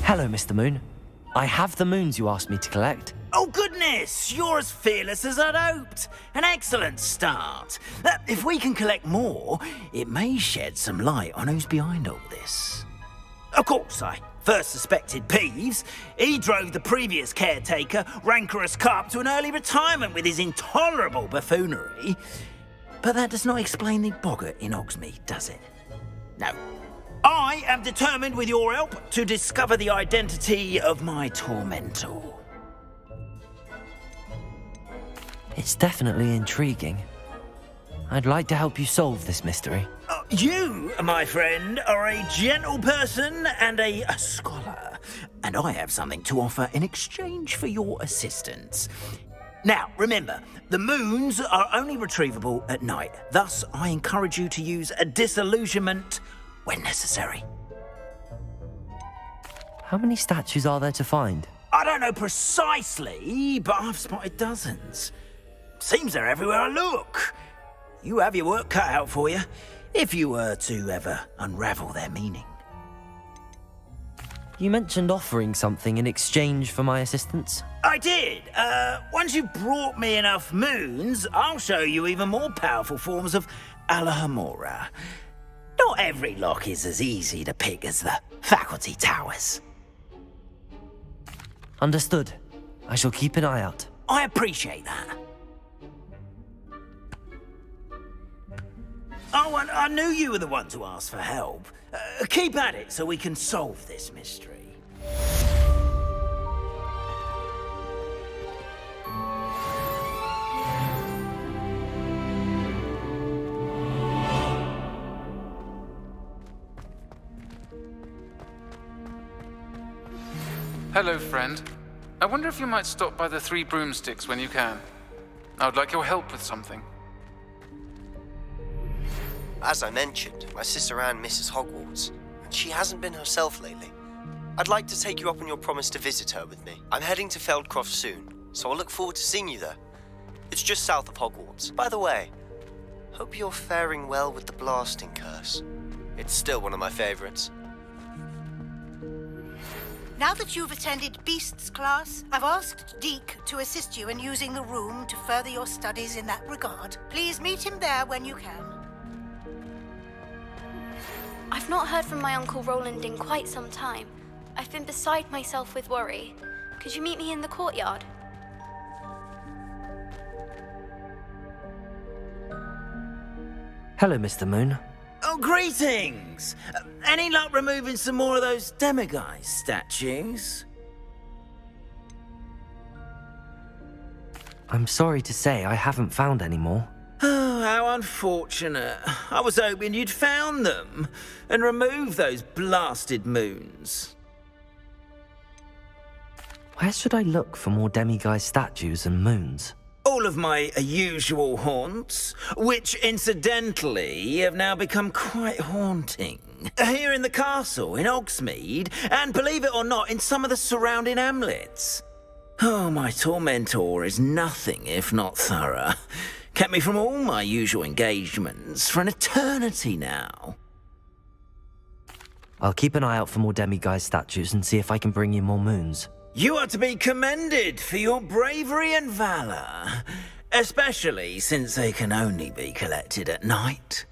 Hello, Mr. Moon. I have the moons you asked me to collect. Oh, goodness! You're as fearless as I'd hoped. An excellent start. If we can collect more, it may shed some light on who's behind all this. Of course, I first suspected Peeves. He drove the previous caretaker, Rancorous Carp, to an early retirement with his intolerable buffoonery. But that does not explain the boggart in Hogsmeade, does it? No. I am determined, with your help, to discover the identity of my tormentor. It's definitely intriguing. I'd like to help you solve this mystery. You, my friend, are a gentle person and a scholar, and I have something to offer in exchange for your assistance. Now, remember, the moons are only retrievable at night. Thus, I encourage you to use a disillusionment when necessary. How many statues are there to find? I don't know precisely, but I've spotted dozens. Seems they're everywhere I look. You have your work cut out for you, if you were to ever unravel their meaning. You mentioned offering something in exchange for my assistance? I did. Once you've brought me enough moons, I'll show you even more powerful forms of Alohomora. Not every lock is as easy to pick as the faculty towers. Understood. I shall keep an eye out. I appreciate that. Oh, and I knew you were the one to ask for help. Keep at it so we can solve this mystery. Hello, friend. I wonder if you might stop by the Three Broomsticks when you can. I would like your help with something. As I mentioned, my sister Anne misses Hogwarts, and she hasn't been herself lately. I'd like to take you up on your promise to visit her with me. I'm heading to Feldcroft soon, so I'll look forward to seeing you there. It's just south of Hogwarts. By the way, Hope you're faring well with the blasting curse. It's still one of my favorites. Now that you've attended Beasts class, I've asked Deke to assist you in using the room to further your studies in that regard. Please meet him there when you can. I've not heard from my Uncle Roland in quite some time. I've been beside myself with worry. Could you meet me in the courtyard? Hello, Mr. Moon. Oh, greetings! Any luck removing some more of those demiguise statues? I'm sorry to say I haven't found any more. Oh, how unfortunate. I was hoping you'd found them and removed those blasted moons. Where should I look for more demiguise statues and moons? All of my usual haunts, which incidentally have now become quite haunting. Here in the castle, in Hogsmeade, and believe it or not, in some of the surrounding hamlets. Oh, my tormentor is nothing if not thorough. Kept me from all my usual engagements for an eternity now. I'll keep an eye out for more demiguise statues and see if I can bring you more moons. You are to be commended for your bravery and valor, especially since they can only be collected at night.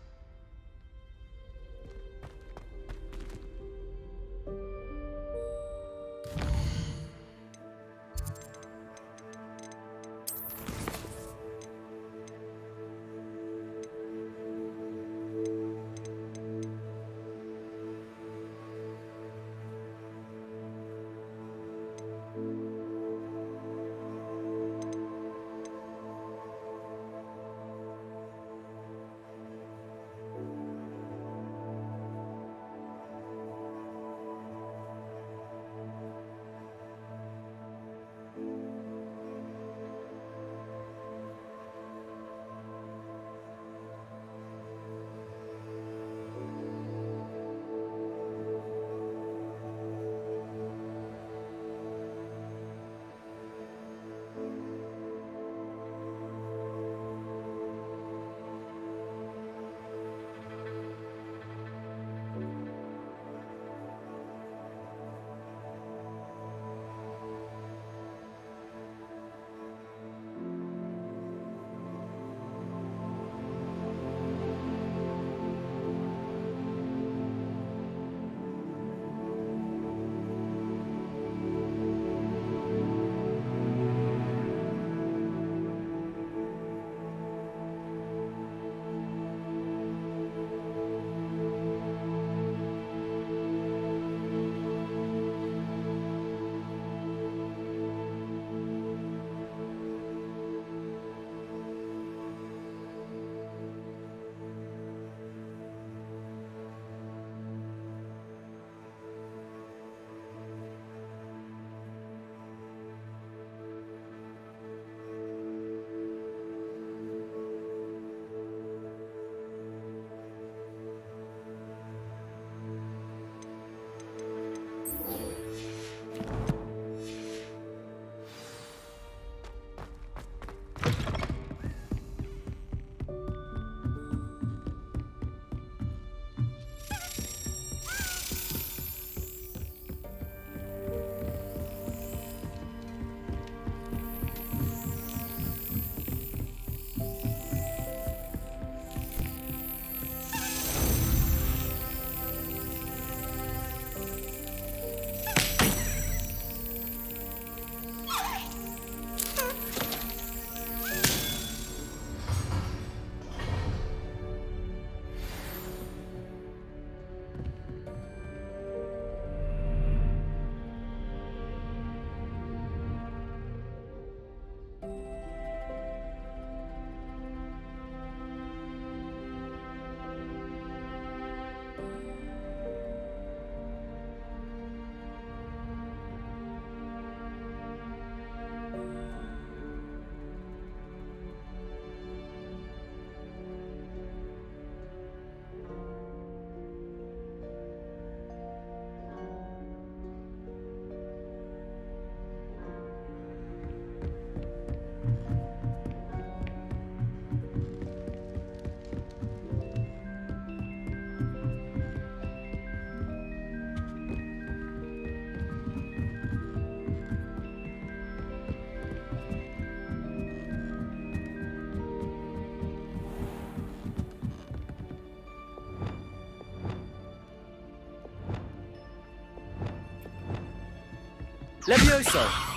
Levioso!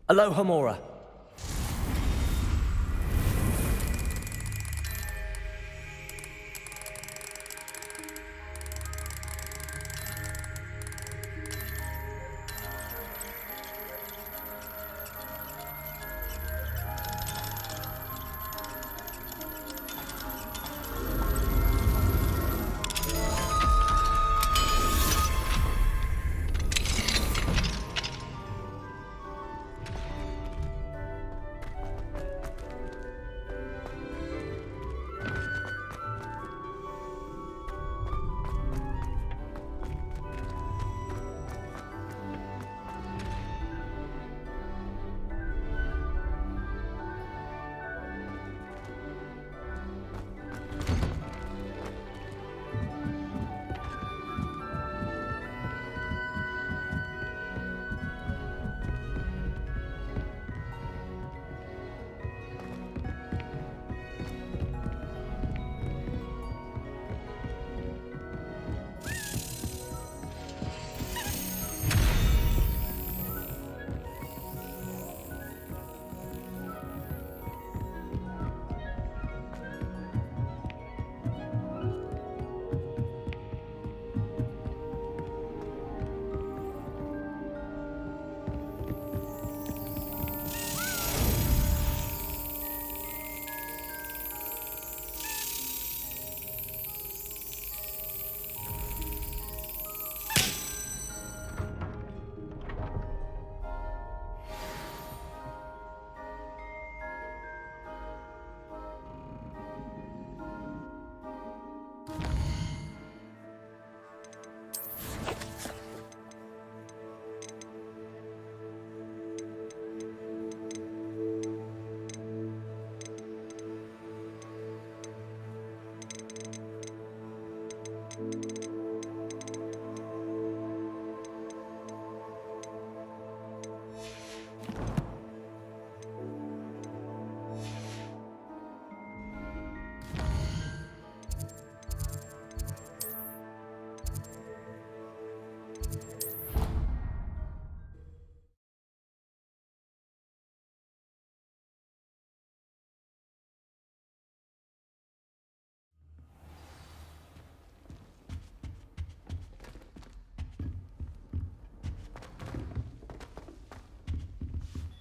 Aloha Mora.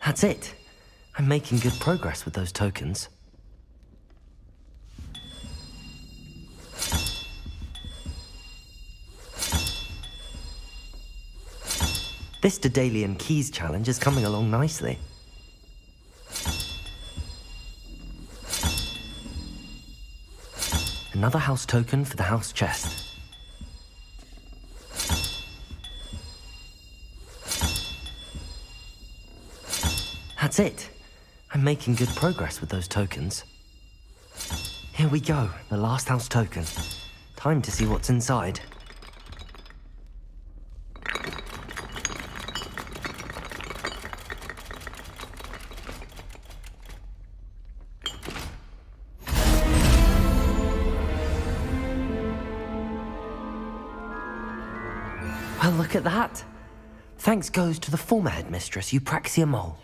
That's it. I'm making good progress with those tokens. This Daedalian Keys challenge is coming along nicely. Another house token for the house chest. That's it. I'm making good progress with those tokens. Here we go, the last house token. Time to see what's inside. Well, look at that. Thanks goes to the former headmistress, Eupraxia Mole.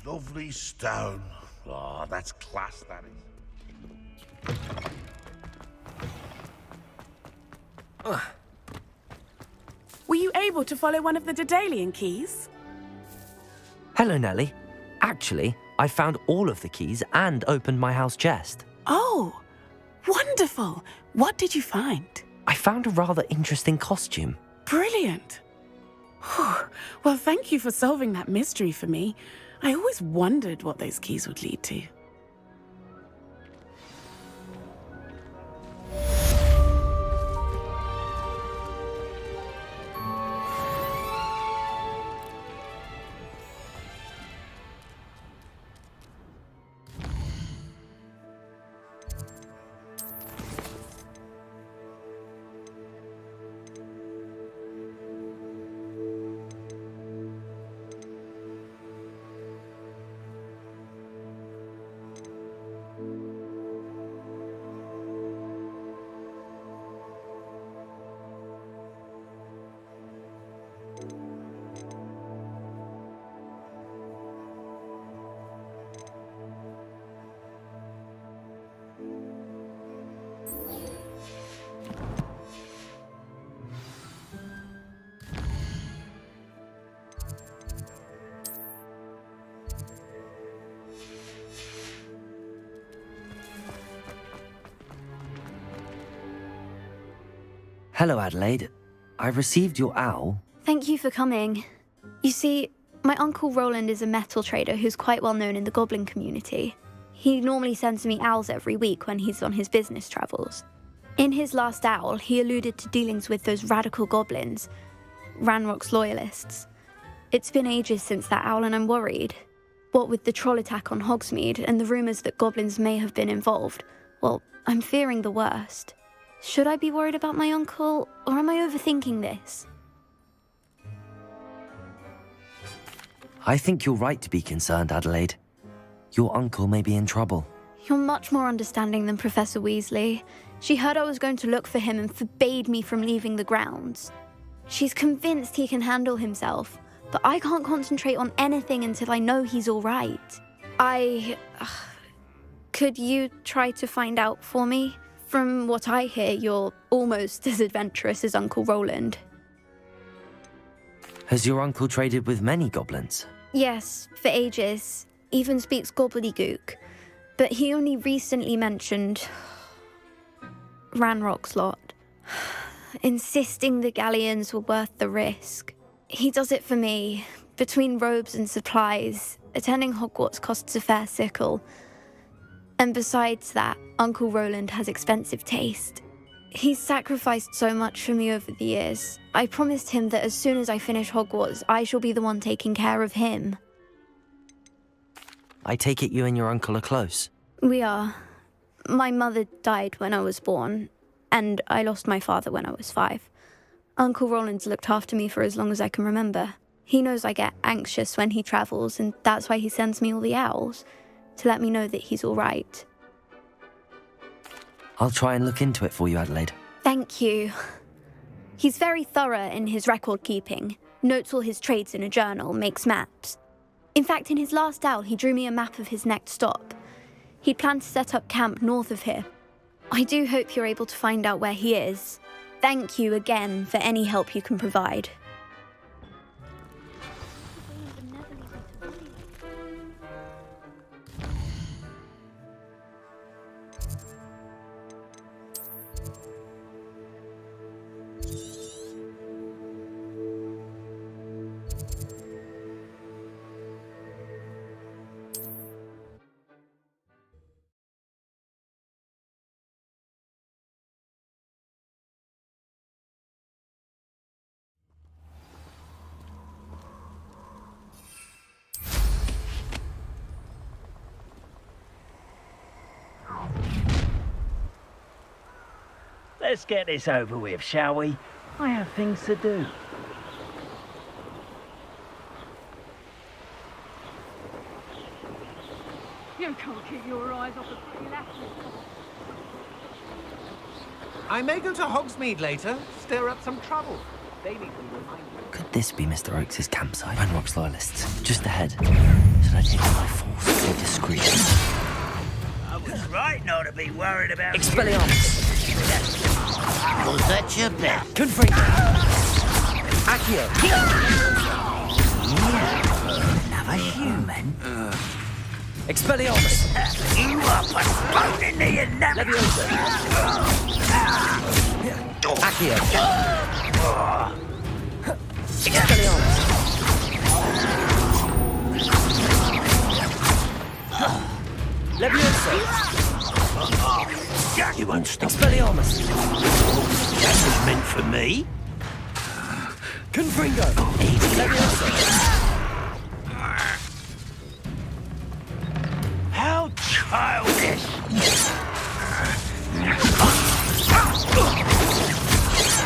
Lovely stone. Oh, that's class, that is. Were you able to follow one of the Daedalian keys? Hello, Nellie. Actually, I found all of the keys and opened my house chest. Oh, wonderful. What did you find? I found a rather interesting costume. Brilliant. Well, thank you for solving that mystery for me. I always wondered what those keys would lead to. Hello, Adelaide. I received your owl. Thank you for coming. You see, my Uncle Roland is a metal trader who's quite well known in the goblin community. He normally sends me owls every week when he's on his business travels. In his last owl, he alluded to dealings with those radical goblins, Ranrock's loyalists. It's been ages since that owl and I'm worried. What with the troll attack on Hogsmeade and the rumours that goblins may have been involved, well, I'm fearing the worst. Should I be worried about my uncle, or am I overthinking this? I think you're right to be concerned, Adelaide. Your uncle may be in trouble. You're much more understanding than Professor Weasley. She heard I was going to look for him and forbade me from leaving the grounds. She's convinced he can handle himself, but I can't concentrate on anything until I know he's all right. Could you try to find out for me? From what I hear, you're almost as adventurous as Uncle Roland. Has your uncle traded with many goblins? Yes, for ages. Even speaks gobbledygook. But he only recently mentioned Ranrock's lot, insisting the galleons were worth the risk. He does it for me. Between robes and supplies, attending Hogwarts costs a fair sickle. And besides that, Uncle Roland has expensive taste. He's sacrificed so much for me over the years. I promised him that as soon as I finish Hogwarts, I shall be the one taking care of him. I take it you and your uncle are close? We are. My mother died when I was born, and I lost my father when I was 5. Uncle Roland's looked after me for as long as I can remember. He knows I get anxious when he travels, and that's why he sends me all the owls, to let me know that he's all right. I'll try and look into it for you, Adelaide. Thank you. He's very thorough in his record keeping, notes all his trades in a journal, makes maps. In fact, in his last owl, he drew me a map of his next stop. He'd planned to set up camp north of here. I do hope you're able to find out where he is. Thank you again for any help you can provide. Let's get this over with, shall we? I have things to do. You can't keep your eyes off the pretty lasses. I may go to Hogsmeade later, stir up some trouble. They need to remind you. Could this be Mr. Oakes' campsite? Ranrock's loyalists. Just ahead. Should I take it by force? Be discreet. I was right not to be worried about Expelliarmus! Was that your bet? Confringo! Accio! Yeah, another human. Expelliarmus! You are postponing the inevitable. Accio! Expelliarmus! Leviosa! You won't stop. Expelliarmus! That was meant for me. Confringo! Leviosa! How childish!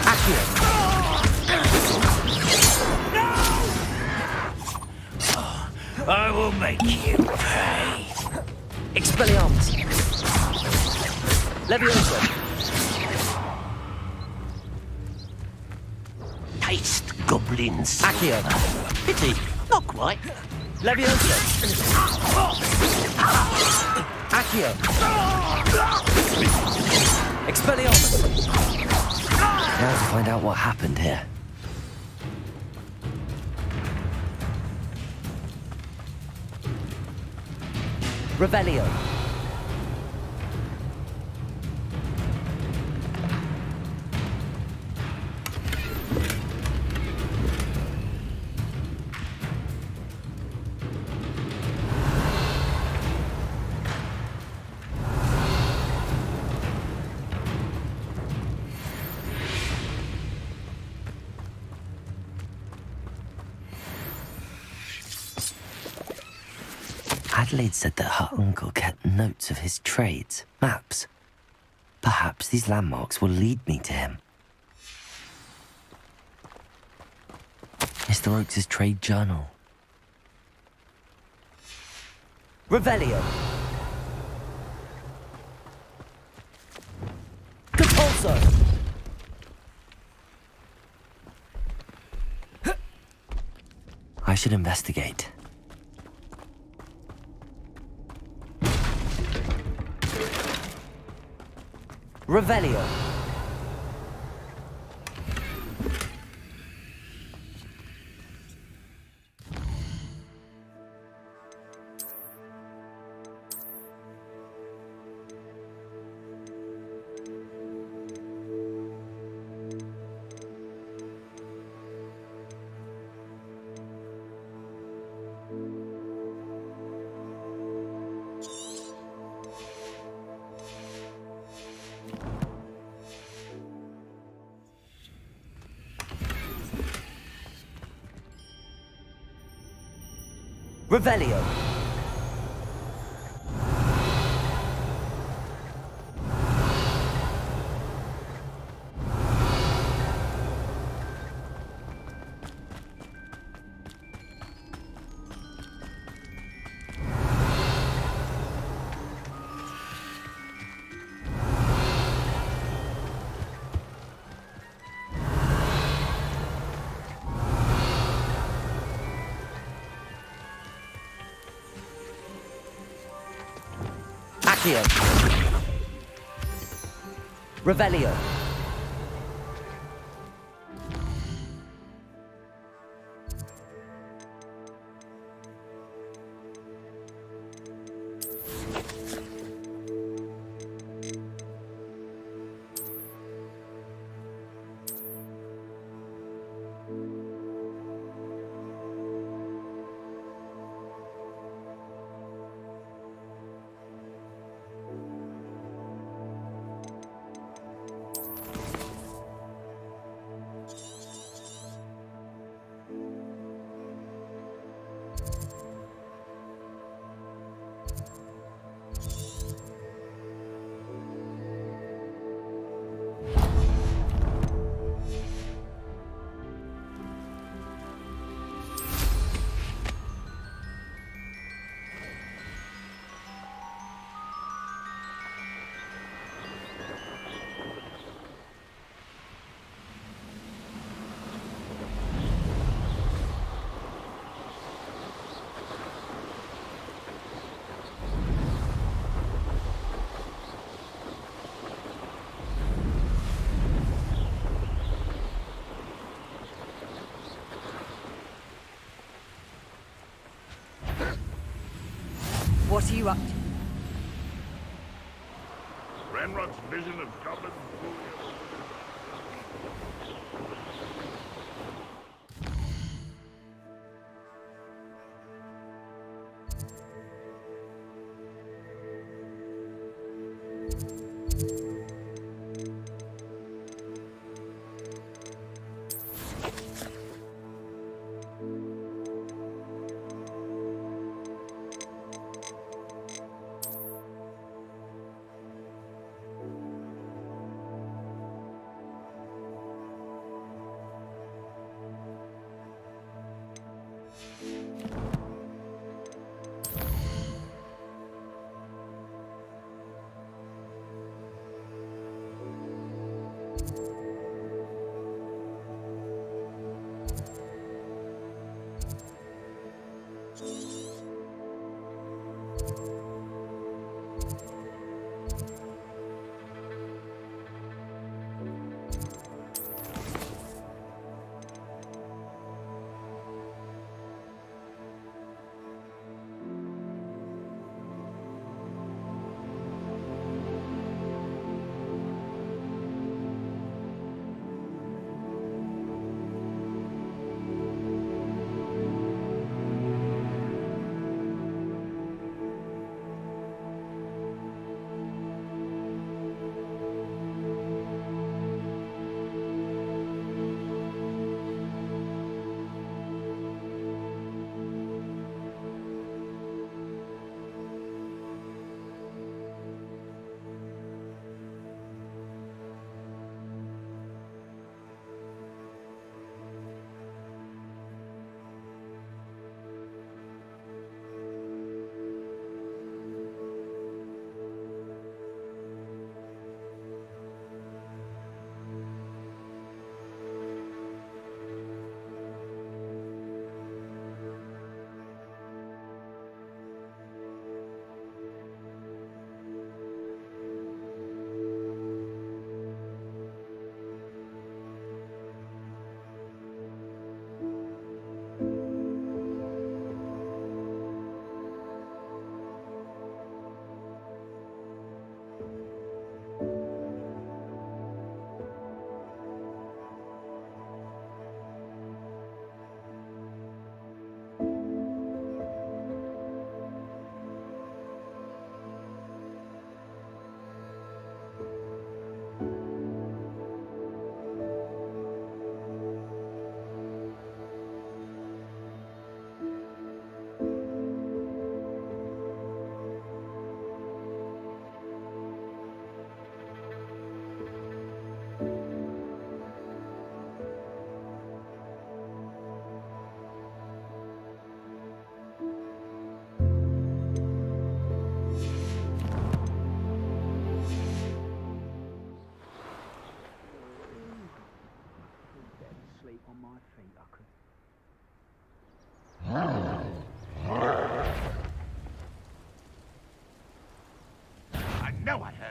Accio! I will make you pay. Expelliarmus! Leviosa! Taste goblins. Accio! Pity, not quite. Leviosa! Accio! Expelliarmus! Now to find out what happened here. Revelio. Adelaide said that her uncle kept notes of his trades, maps. Perhaps these landmarks will lead me to him. Mr. Oakes' trade journal. Revelio. Compulso. I should investigate. Revelio. Revelio. Accio. Revelio. What are you up to? Ranrock's vision of goblins.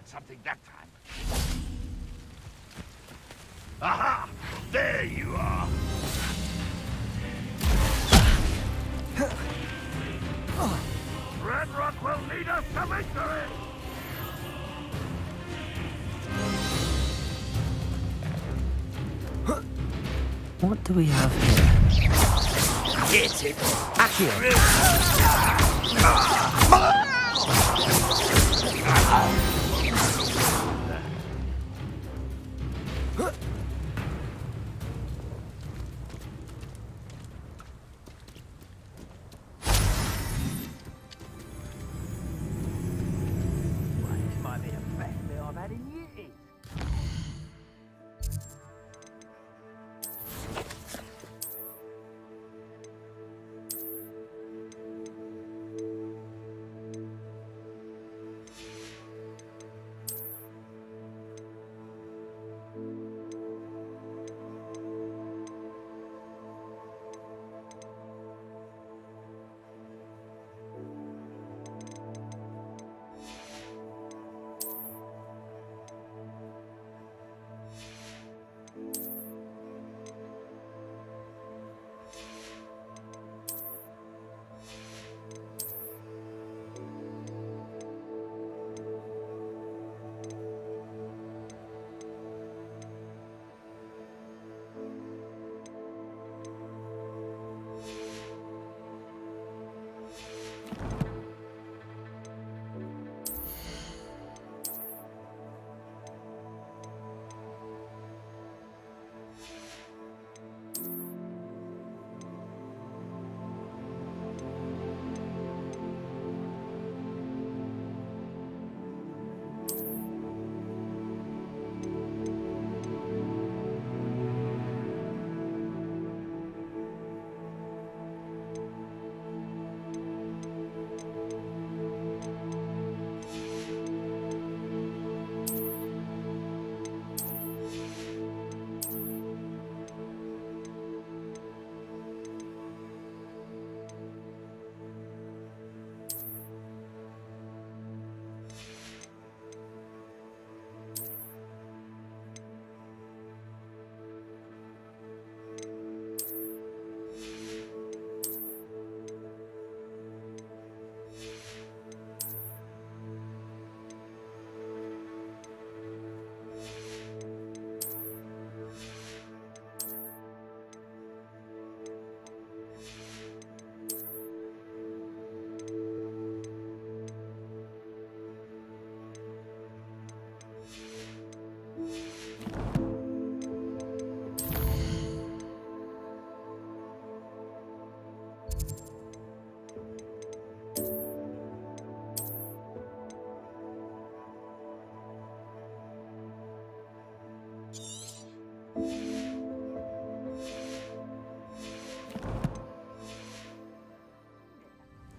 got something that time. Aha! There you are! Ranrock will lead us to victory! What do we have here? Get it! Accio! This might be the best meal I've had in years.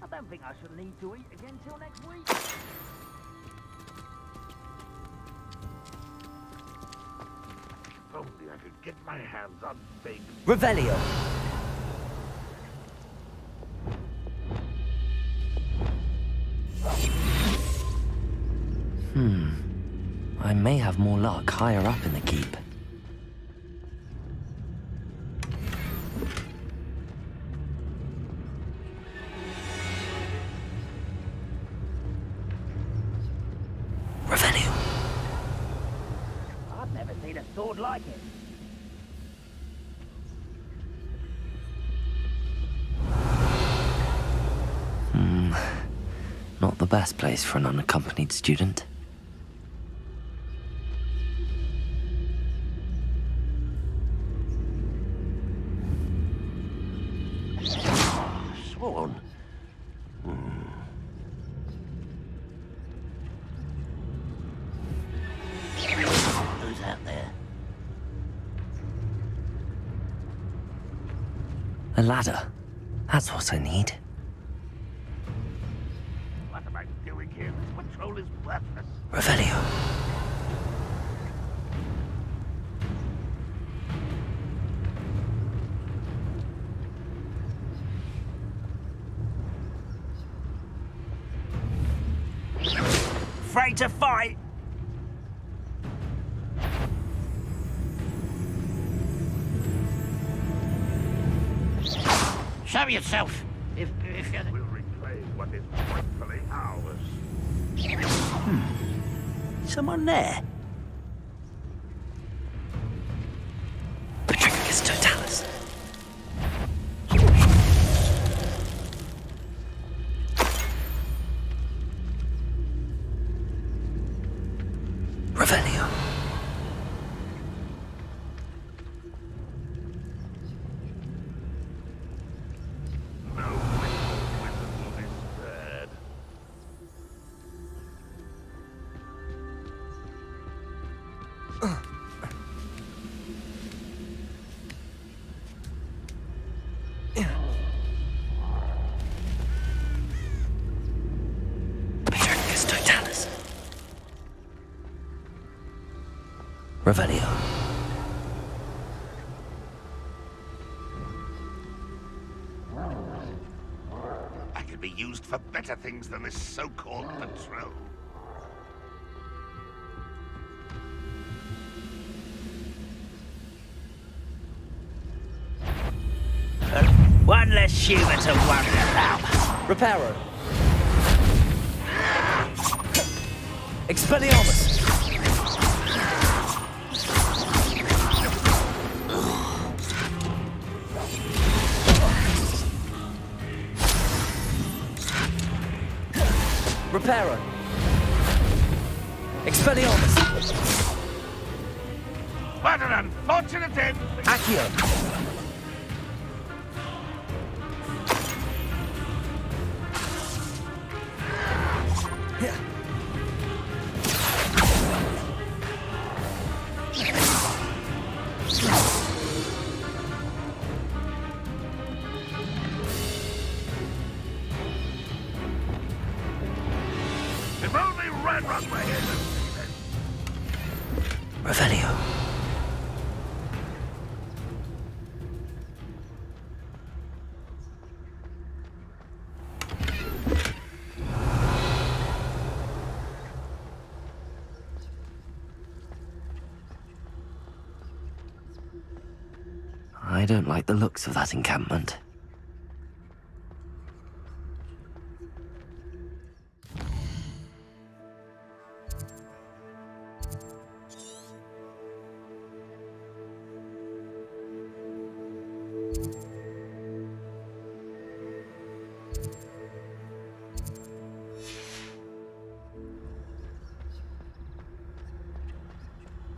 I don't think I shall need to eat again till next week. If only I could get my hands on big. Revelio! I may have more luck higher up in the keep. Revelio! I've never seen a sword like it. Not the best place for an unaccompanied student. Sworn. Who's out there? A ladder. That's what I need. What am I doing here? This patrol is worthless. Revelio. Afraid to fight? Show yourself, if you're... We'll reclaim what is rightfully ours. Someone there? Patricus Totalis. Revelio. Patricus Totalis. Revelio. I could be used for better things than this so-called patrol. One less human to worry about. Reparo. Expelliarmus. Reparo. Expelliarmus. What an unfortunate end! Accio. If only Ranrock were here to see this. Revelio. I don't like the looks of that encampment.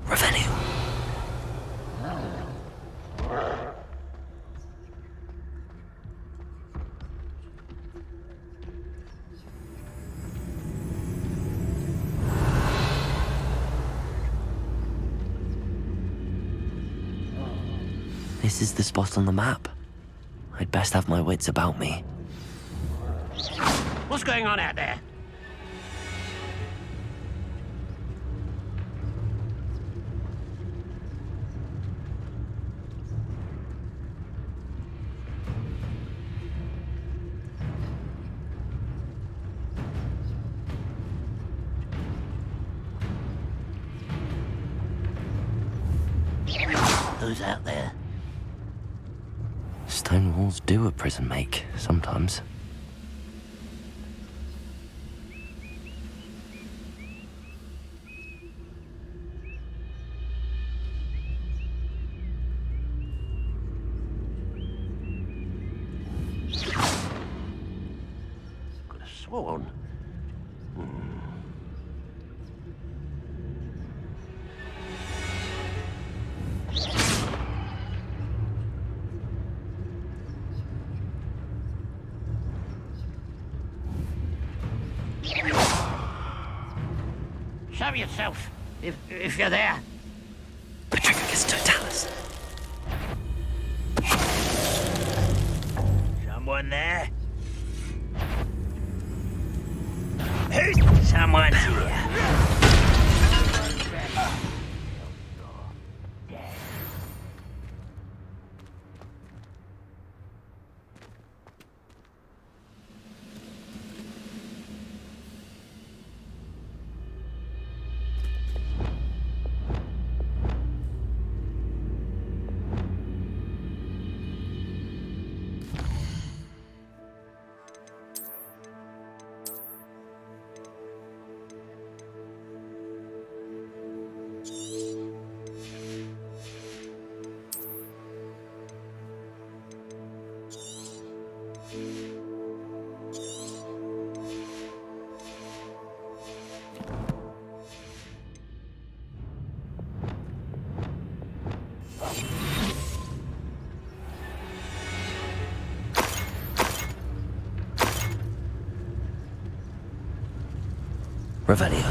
Revelio. This is the spot on the map. I'd best have my wits about me. What's going on out there? Who's out there? Stone walls do a prison make, sometimes. Could have sworn. Show yourself, if you're there. Patricus Totalis. Someone there? Someone's here. Revelio.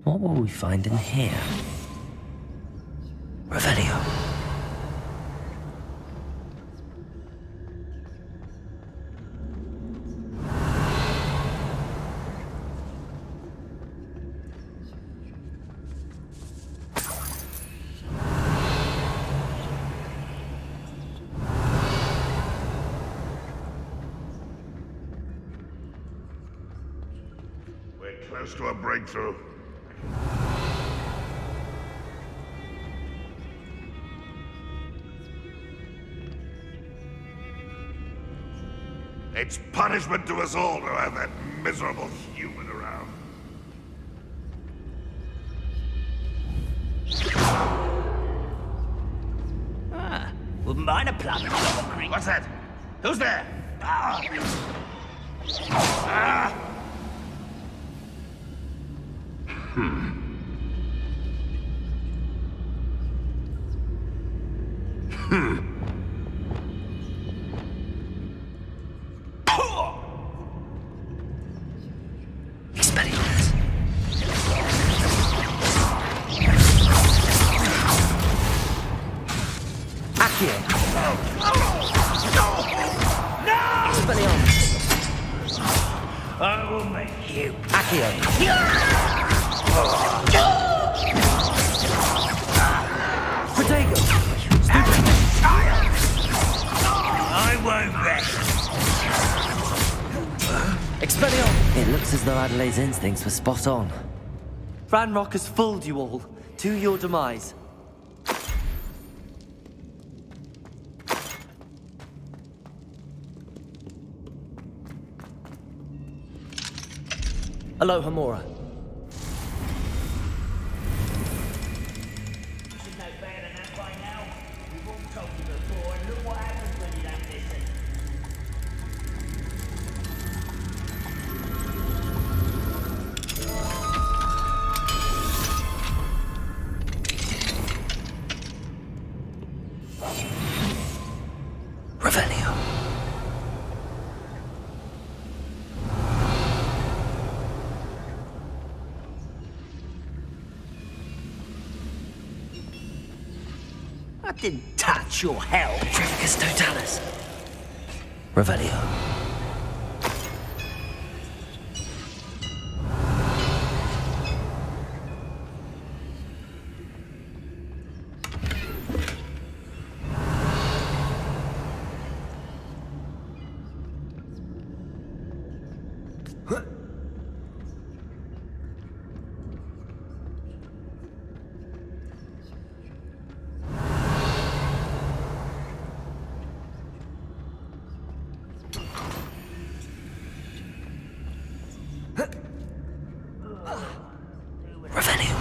What will we find in here? Revelio. We're close to a breakthrough. It's punishment to us all to have that miserable human around. Wouldn't mind a plum and a cream. What's that? Who's there? Ah! I will make you. Accio. Protego. I won't rest. Expelliarmus. It looks as though Adelaide's instincts were spot on. Ranrock has fooled you all, to your demise. Aloha Mora. Revelio. I didn't touch your hell. Trificus totalis. Revelio. Revelio.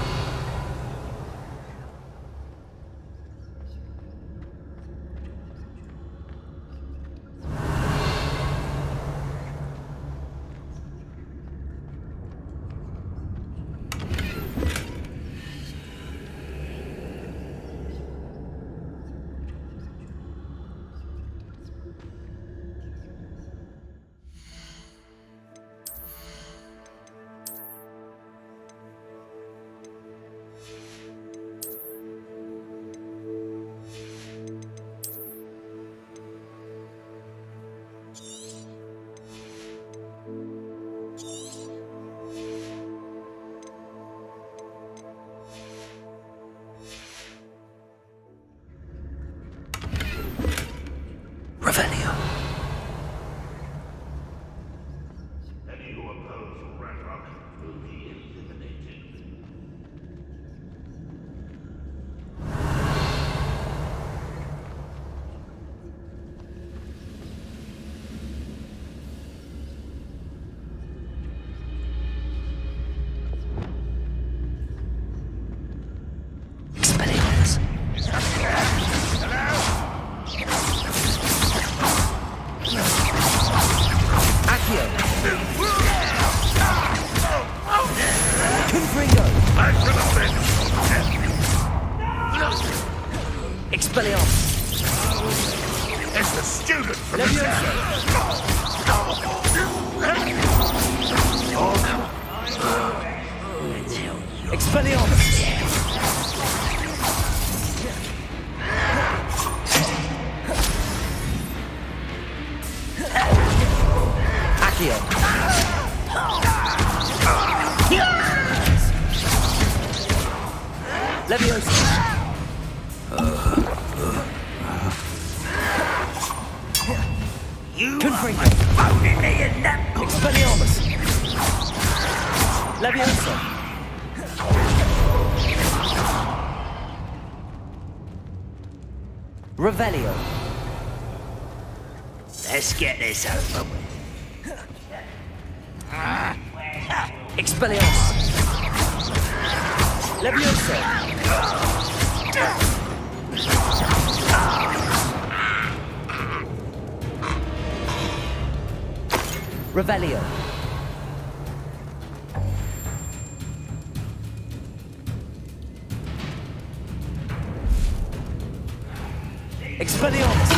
Expelliarmus! It's the student from Expelliarmus! Accio! Leviosa! You Confringo! voted me in that Expelliarmus! Leviosa! Revelio! Let's get this over with. Expelliarmus! Leviosa! Revelio! Expelliarmus!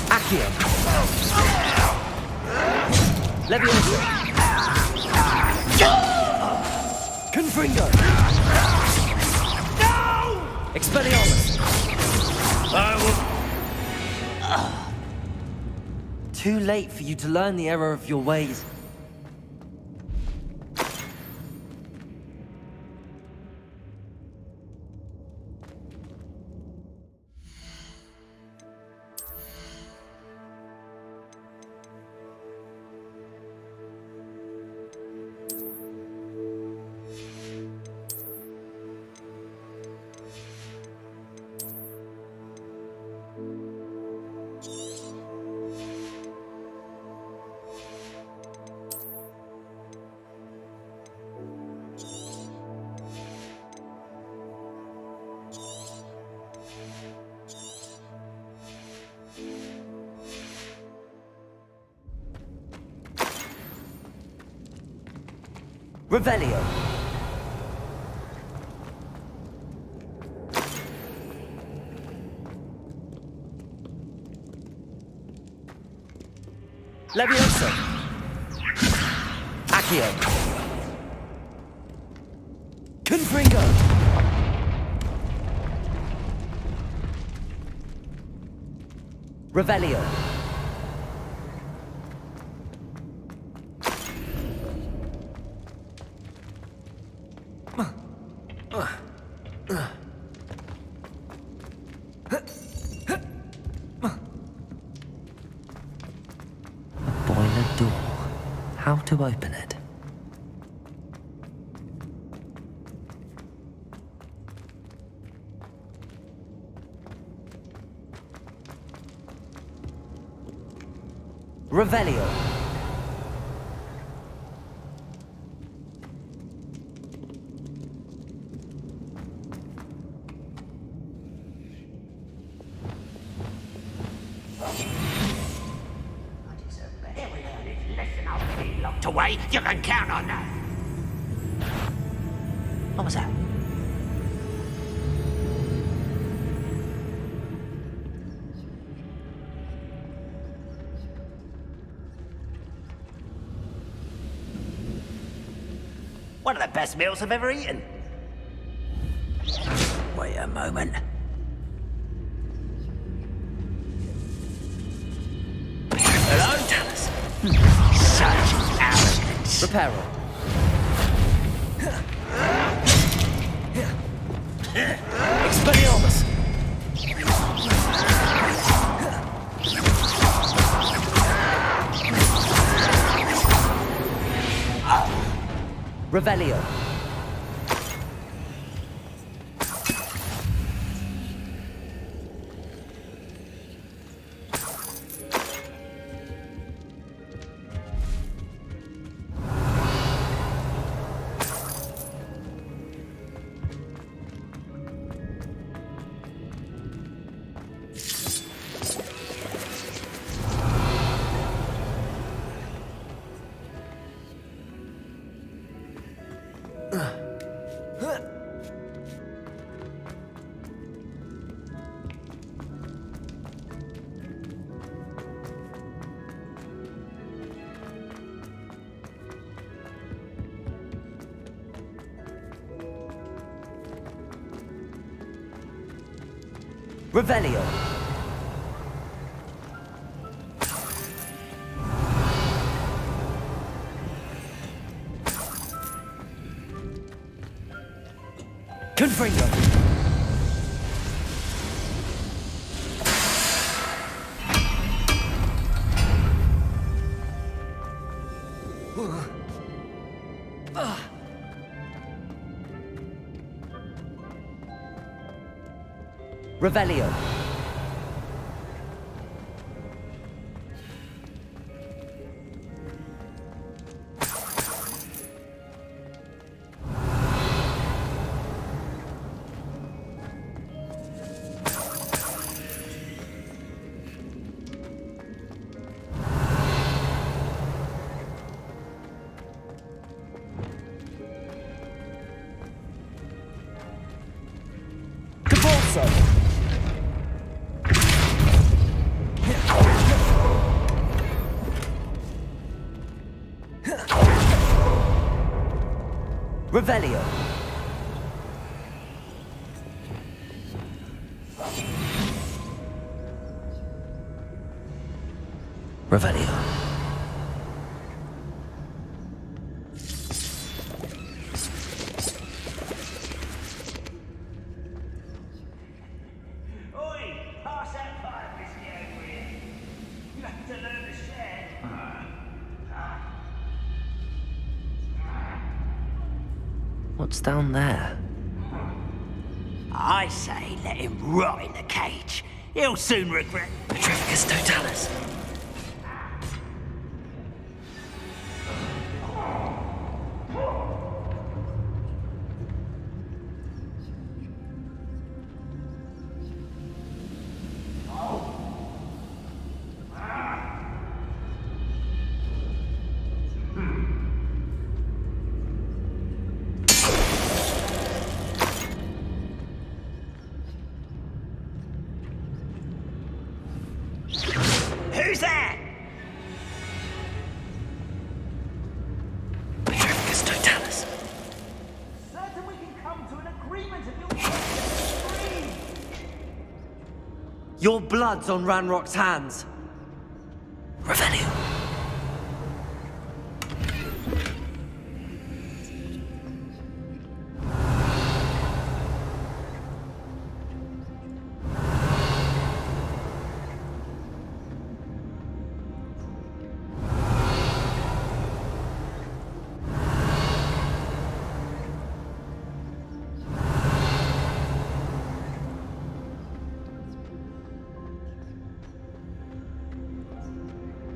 Accio! Leviosa! Confringo! Expelliarmus! I will... Too late for you to learn the error of your ways. Revelio! Leviosa! Accio! Confringo! Revelio! Boiler door. How to open it? Revelio. Away, you can count on that. What was that? One of the best meals I've ever eaten. Wait a moment. Hello, Dallas. Such arrogance. Reparo. Expelliarmus. Revelio. Revelio. Confringo. Revelio. Revelio. Revelio. Oi, pass that pipe, Mr. Angry. You have to learn to share. What's down there? I say let him rot in the cage. He'll soon regret. Petrificus totalis. Who's that? Petrificus totalis. Certain we can come to an agreement if you'll agree. Your blood's on Ranrock's hands. Revelio.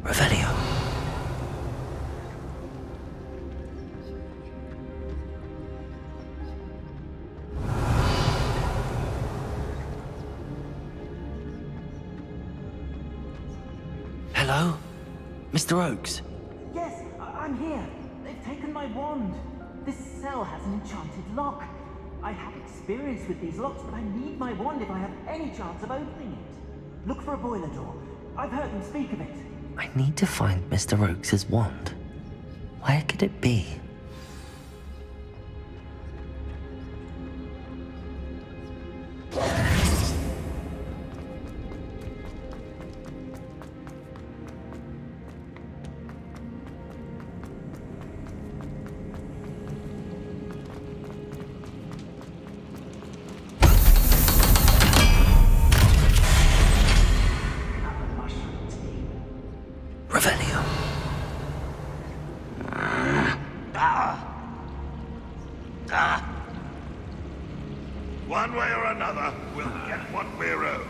Revelio. Hello? Mr. Oakes? Yes, I'm here. They've taken my wand. This cell has an enchanted lock. I have experience with these locks, but I need my wand if I have any chance of opening it. Look for a boiler door. I've heard them speak of it. I need to find Mr. Oakes' wand. Where could it be? Revelio. One way or another, we'll get what we're owed.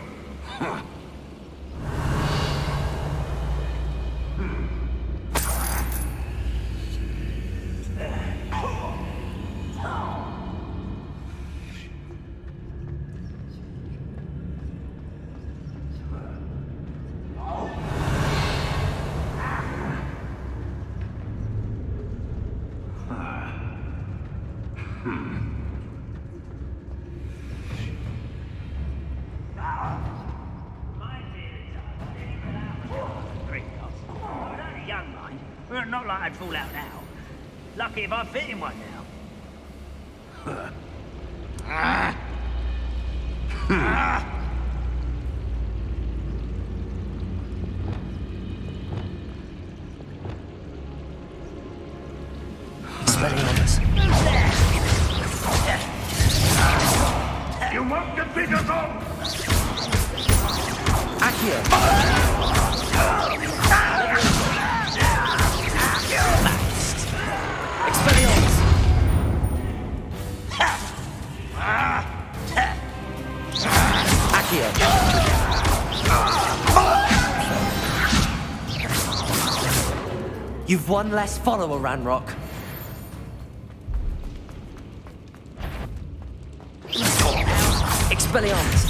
Well, not like I'd fall out now. Lucky if I fit in one now. Expelliarmus. You won't defeat us all! Accio. Expelliarmus. Accio. You've one less follower, Ranrock. Expelliarmus.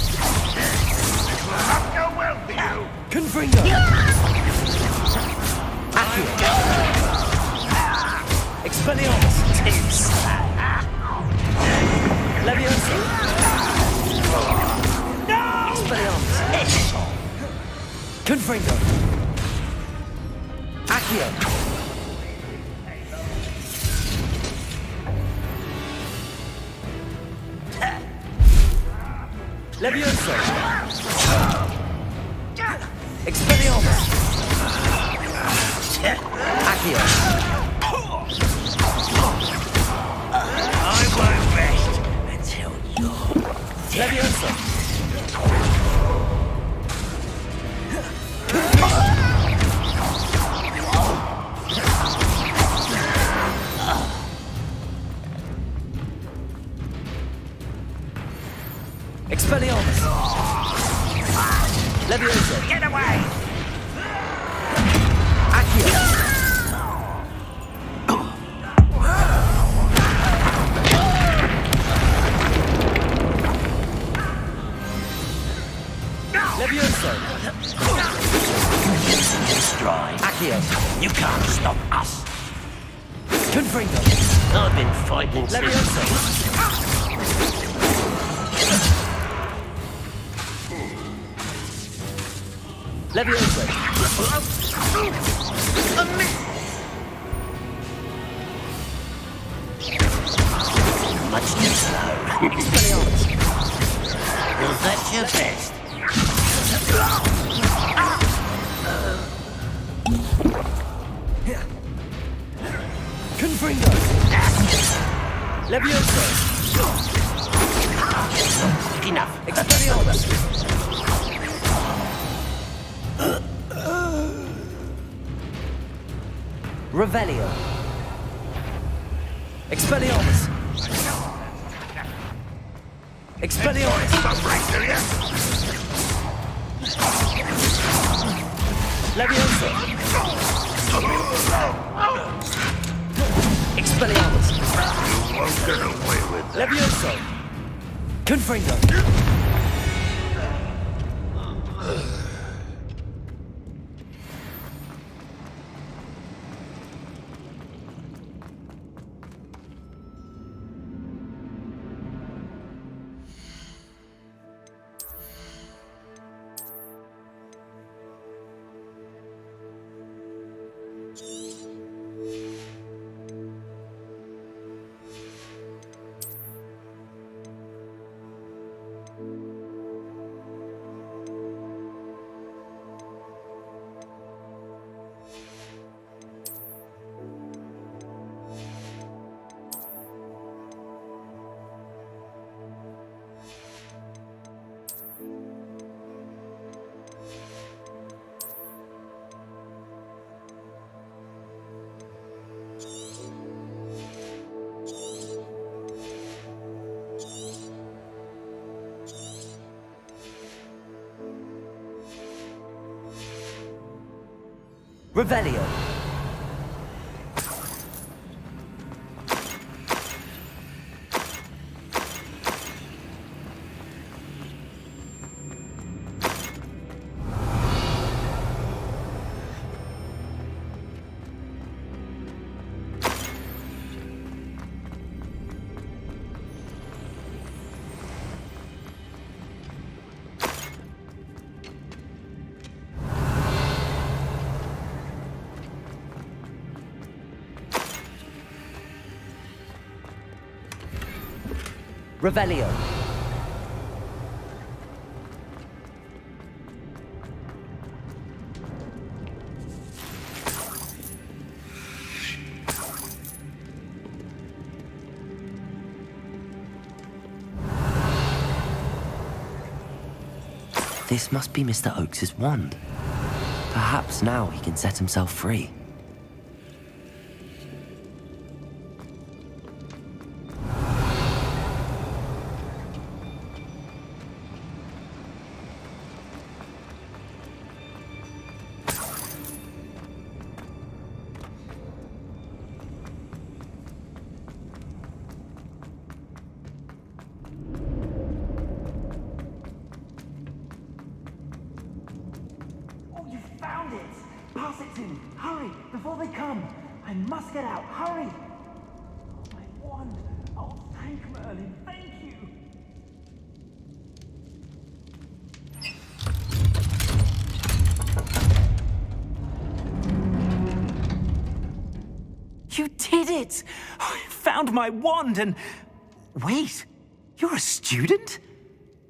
This will not go well for you! Confringo. Accio. Expelliarmus. Tips. Leviosa. No! Expelliarmus. Confringo. Accio. Leviosa. Expelliarmus. Accio. I won't rest until you're Leviosa. Expelliarmus. Leviosa. Get away! Accio. Leviosa. Stride. Accio. You can't stop us. Confringo. I've been fighting Leviosa. Leviosa. Much too slow. Expelliarmus. Was that your best? Confringo. Leviosa. Quick enough. Expelliarmus. Revelio. Expelliarmus. Expelliarmus. Leviosa. Expelliarmus. You won't get away with that. Leviosa. Confringo. Revelio. Revelio. This must be Mr. Oakes's wand. Perhaps now he can set himself free. Found it! Pass it to me! Hurry! Before they come! I must get out! Hurry! Oh, my wand! Oh, thank Merlin! Thank you! You did it! I found my wand and... Wait! You're a student?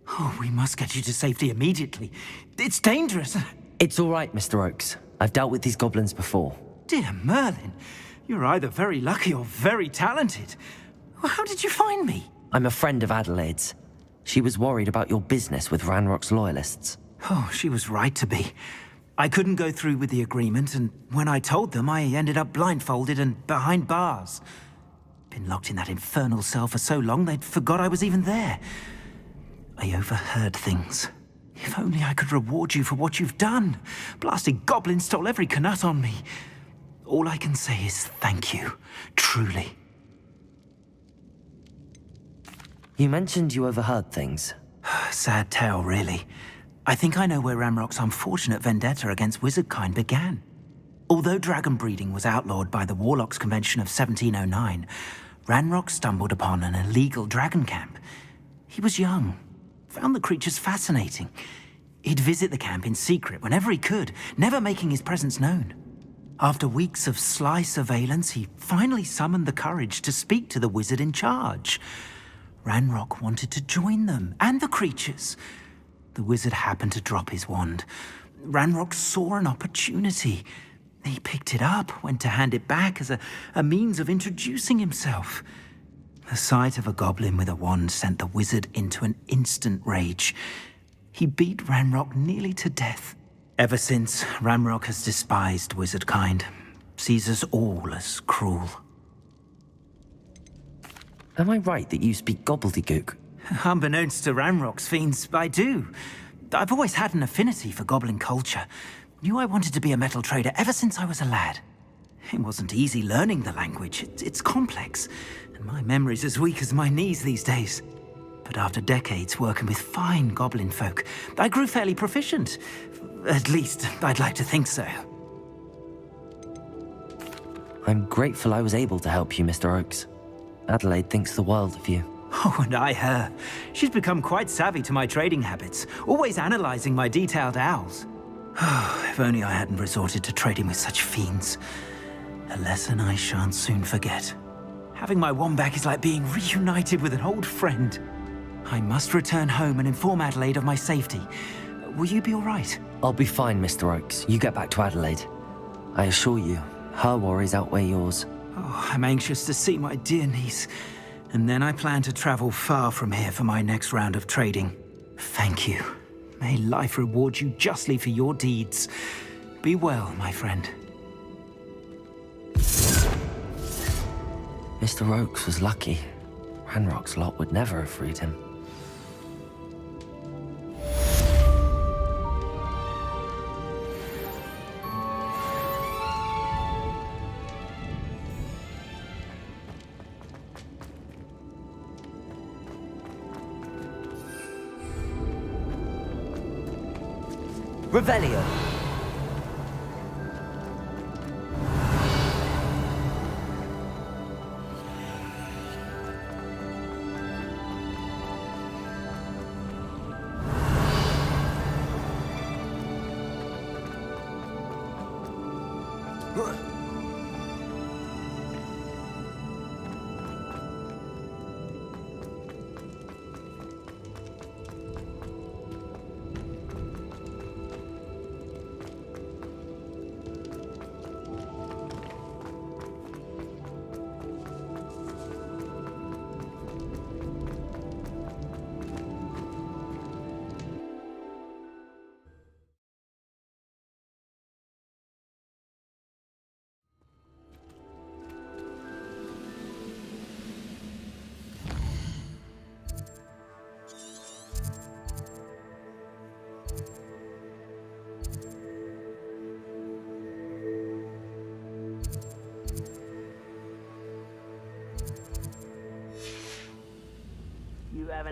Oh, we must get you to safety immediately. It's dangerous. It's all right, Mr. Oakes. I've dealt with these goblins before. Dear Merlin, you're either very lucky or very talented. How did you find me? I'm a friend of Adelaide's. She was worried about your business with Ranrock's loyalists. Oh, she was right to be. I couldn't go through with the agreement, and when I told them, I ended up blindfolded and behind bars. Been locked in that infernal cell for so long, they'd forgot I was even there. I overheard things. If only I could reward you for what you've done. Blasted goblin stole every Knut on me. All I can say is thank you, truly. You mentioned you overheard things. Sad tale, really. I think I know where Ranrock's unfortunate vendetta against wizardkind began. Although dragon breeding was outlawed by the Warlocks Convention of 1709, Ranrock stumbled upon an illegal dragon camp. He was young, found the creatures fascinating. He'd visit the camp in secret whenever he could, never making his presence known. After weeks of sly surveillance, he finally summoned the courage to speak to the wizard in charge. Ranrock wanted to join them, and the creatures. The wizard happened to drop his wand. Ranrock saw an opportunity. He picked it up, went to hand it back as a means of introducing himself. The sight of a goblin with a wand sent the wizard into an instant rage. He beat Ranrock nearly to death. Ever since, Ranrock has despised wizardkind, sees us all as cruel. Am I right that you speak gobbledygook? Unbeknownst to Ranrock's fiends, I do. I've always had an affinity for goblin culture. Knew I wanted to be a metal trader ever since I was a lad. It wasn't easy learning the language. It's complex, and my memory's as weak as my knees these days. But after decades working with fine goblin folk, I grew fairly proficient. At least, I'd like to think so. I'm grateful I was able to help you, Mr. Oakes. Adelaide thinks the world of you. Oh, and I her. She's become quite savvy to my trading habits, always analyzing my detailed owls. If only I hadn't resorted to trading with such fiends. A lesson I shan't soon forget. Having my wand back is like being reunited with an old friend. I must return home and inform Adelaide of my safety. Will you be all right? I'll be fine, Mr. Oakes. You get back to Adelaide. I assure you, her worries outweigh yours. Oh, I'm anxious to see my dear niece. And then I plan to travel far from here for my next round of trading. Thank you. May life reward you justly for your deeds. Be well, my friend. Mr. Oakes was lucky. Ranrock's lot would never have freed him. Revelio.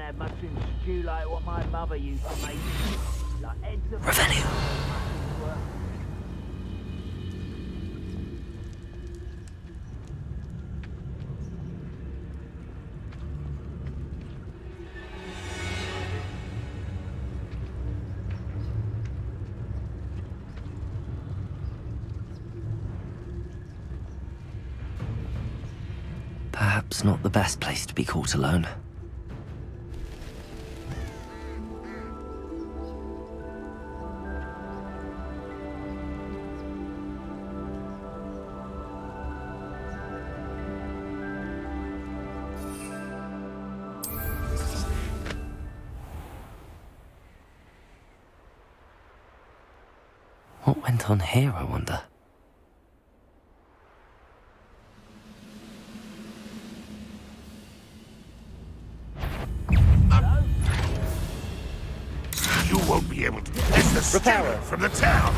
have mushroom stew like what my mother used to make. Like heads of Revelio. Perhaps not the best place to be caught alone. What went on here, I wonder? You won't be able to miss the student from the town.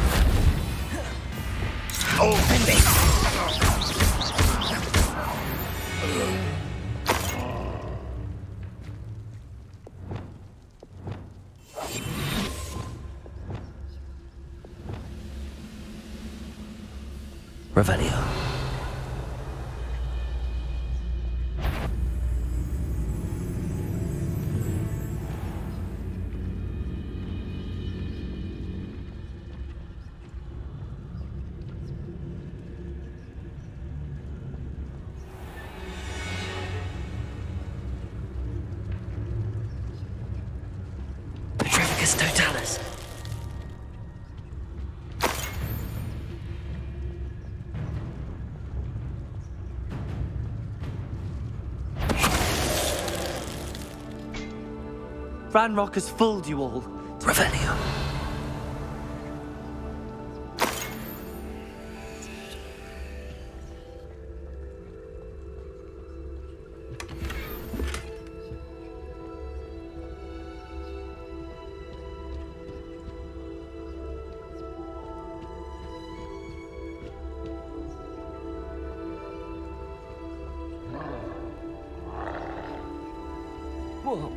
Oh, Revelio. Petrificus totalis. Ranrock has fooled you all. Revelio. Whoa.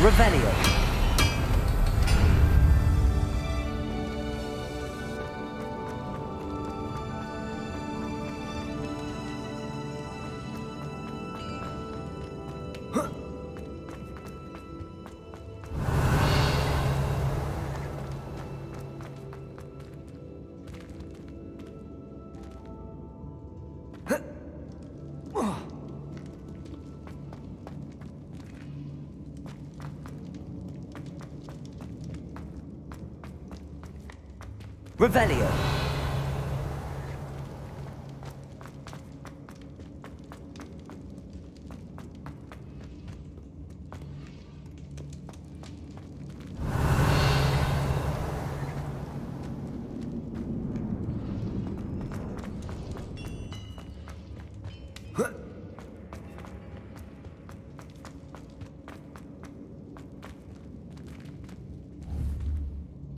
Revelio. Revelio.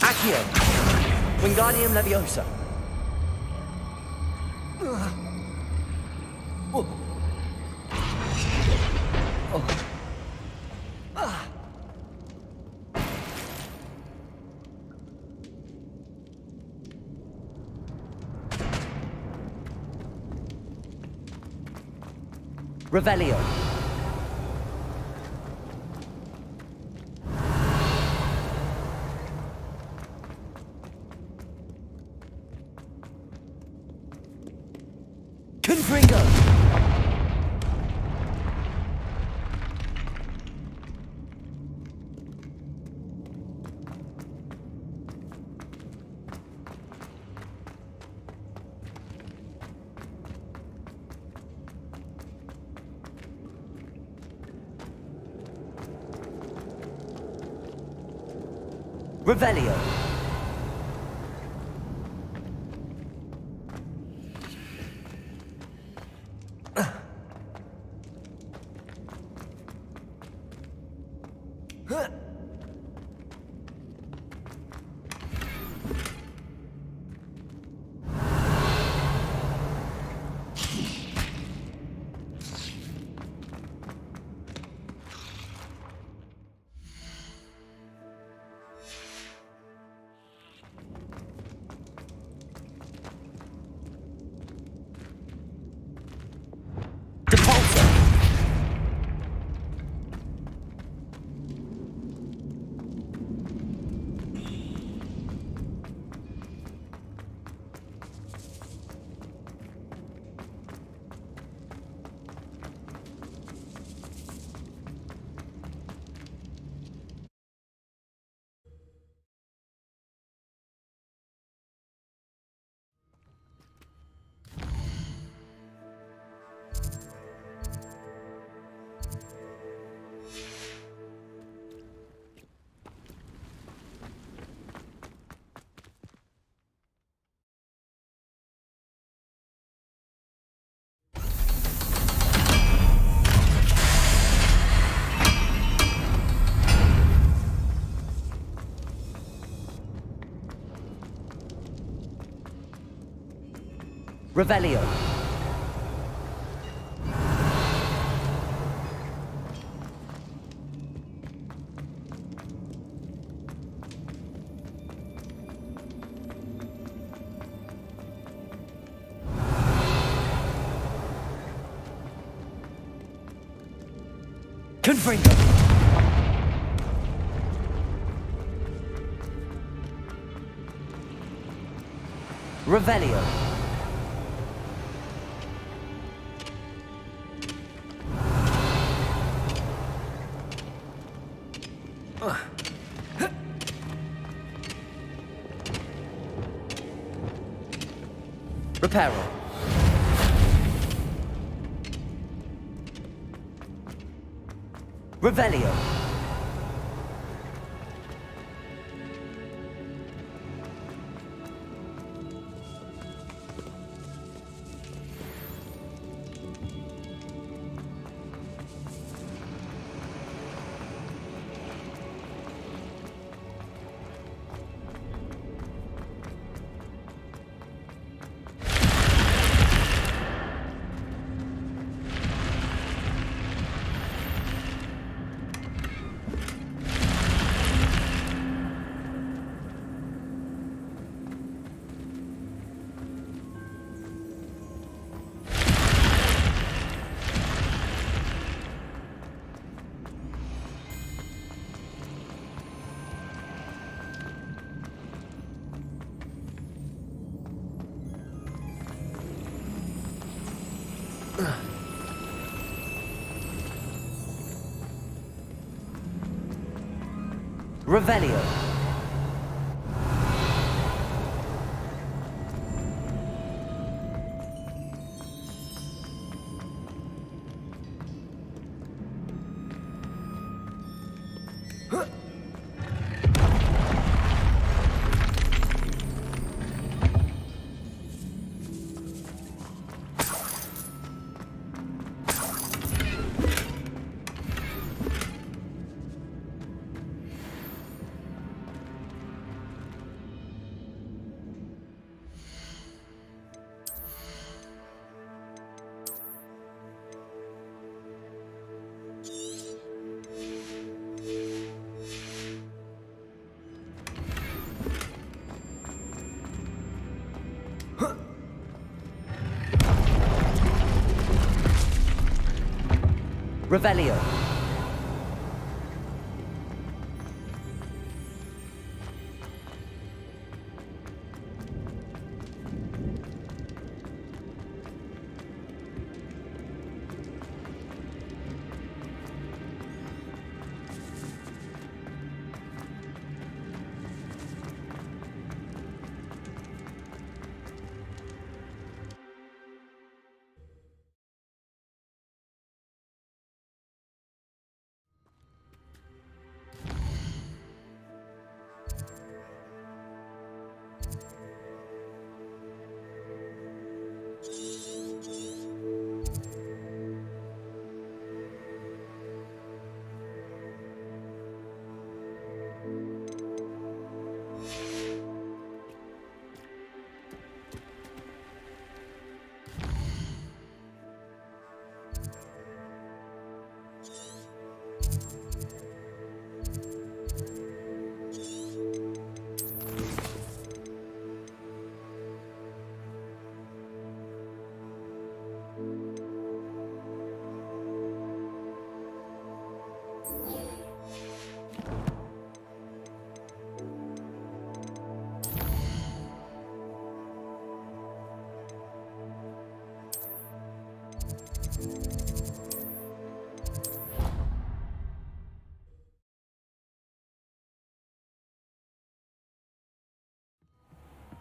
Accio. Wingardium Leviosa. Revelio. Confringo. Revelio. Revelio. Confringo. Revelio. Reparo. Revelio. Revelio. Revelio.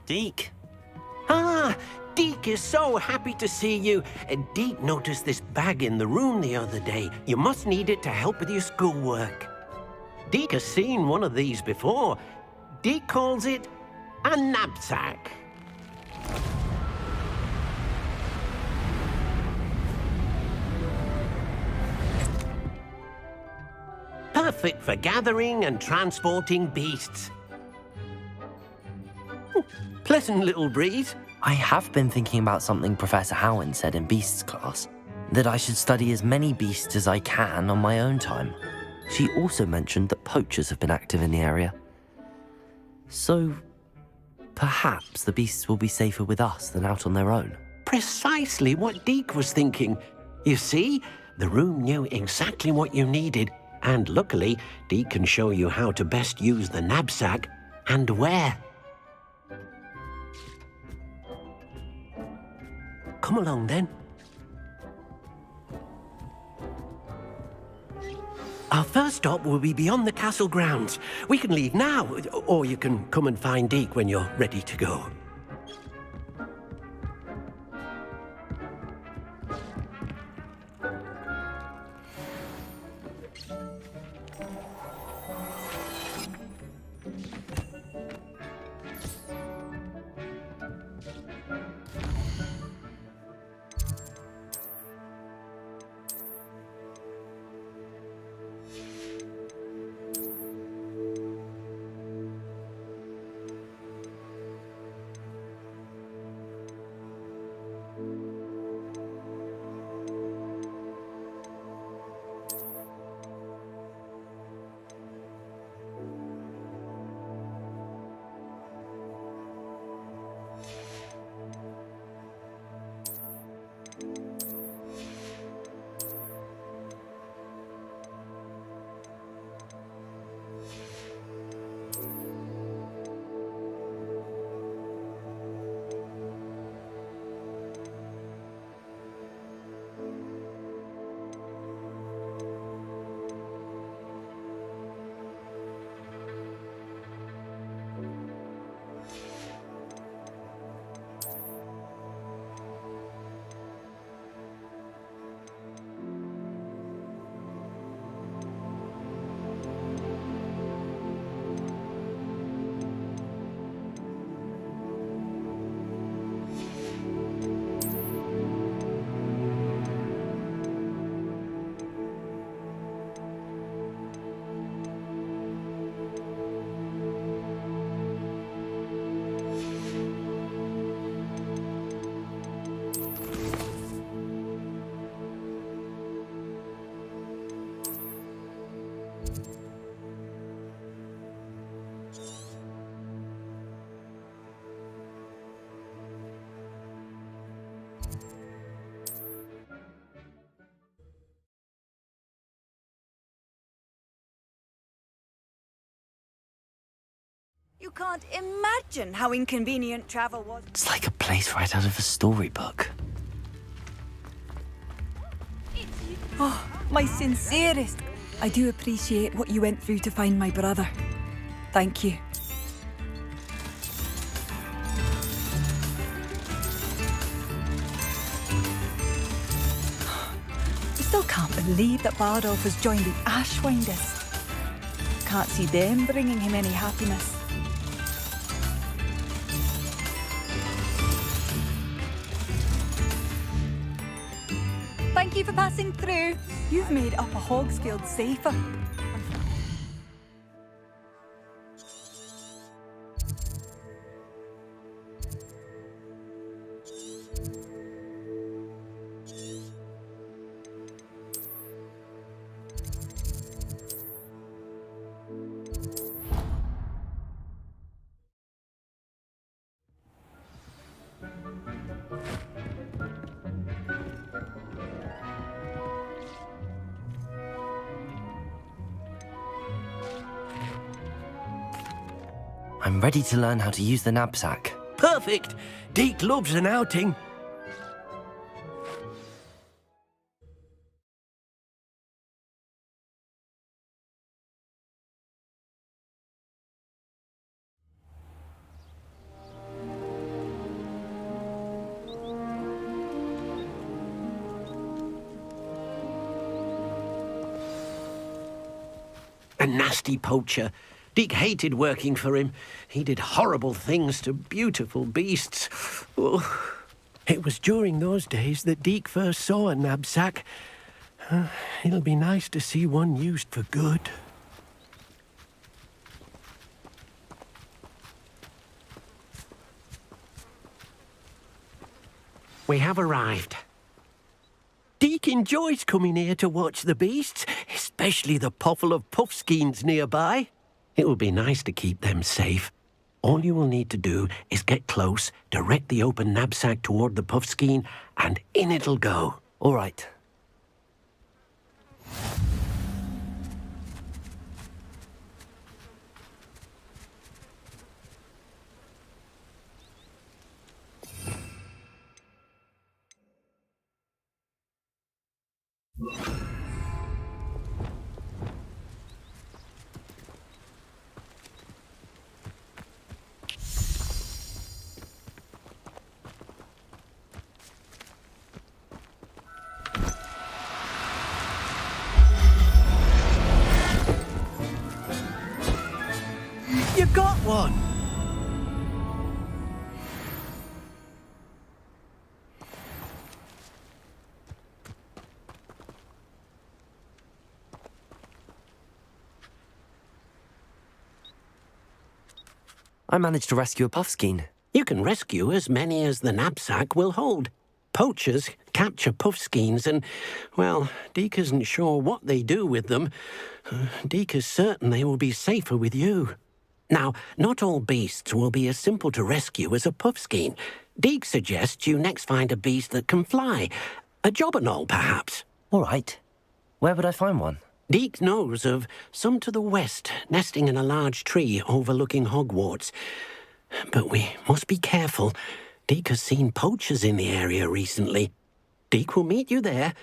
Deke. Ah, Deke is so happy to see you. Deke noticed this bag in the room the other day. You must need it to help with your schoolwork. Deke has seen one of these before. Deke calls it a knapsack. Perfect for gathering and transporting beasts. Pleasant little breeze. I have been thinking about something Professor Howen said in Beasts class, that I should study as many beasts as I can on my own time. She also mentioned that poachers have been active in the area. So, perhaps the beasts will be safer with us than out on their own. Precisely what Deke was thinking. You see, the room knew exactly what you needed, and luckily, Deke can show you how to best use the knapsack and where. Come along, then. Our first stop will be beyond the castle grounds. We can leave now, or you can come and find Deke when you're ready to go. You can't imagine how inconvenient travel was. It's like a place right out of a storybook. Oh, my sincerest. I do appreciate what you went through to find my brother. Thank you. I still can't believe that Bardolph has joined the Ashwinders. Can't see them bringing him any happiness. Thank you for passing through. You've made Upper Hogsfield safer. I'm ready to learn how to use the knapsack. Perfect! Deke loves an outing. A nasty poacher. Deke hated working for him. He did horrible things to beautiful beasts. Oh. It was during those days that Deke first saw a knapsack. It'll be nice to see one used for good. We have arrived. Deke enjoys coming here to watch the beasts, especially the potful of puffskeins nearby. It will be nice to keep them safe. All you will need to do is get close, direct the open knapsack toward the puffskein, and in it'll go. All right. You got one! I managed to rescue a puffskein. You can rescue as many as the knapsack will hold. Poachers capture puffskeins and, well, Deke isn't sure what they do with them. Deke is certain they will be safer with you. Now, not all beasts will be as simple to rescue as a puffskein. Deke suggests you next find a beast that can fly. A jobberknoll, perhaps. All right. Where would I find one? Deke knows of some to the west, nesting in a large tree overlooking Hogwarts. But we must be careful. Deke has seen poachers in the area recently. Deke will meet you there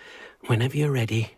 whenever you're ready.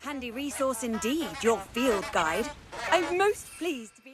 Handy resource indeed, your field guide. I'm most pleased to be...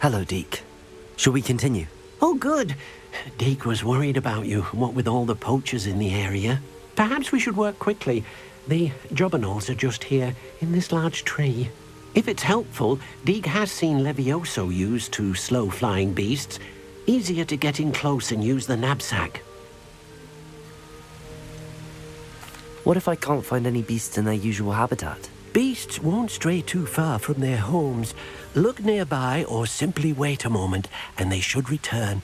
Hello, Deke. Shall we continue? Oh, good. Deke was worried about you, what with all the poachers in the area. Perhaps we should work quickly. The jobberknolls are just here, in this large tree. If it's helpful, Deke has seen Levioso used to slow flying beasts. Easier to get in close and use the knapsack. What if I can't find any beasts in their usual habitat? Beasts won't stray too far from their homes. Look nearby or simply wait a moment, and they should return.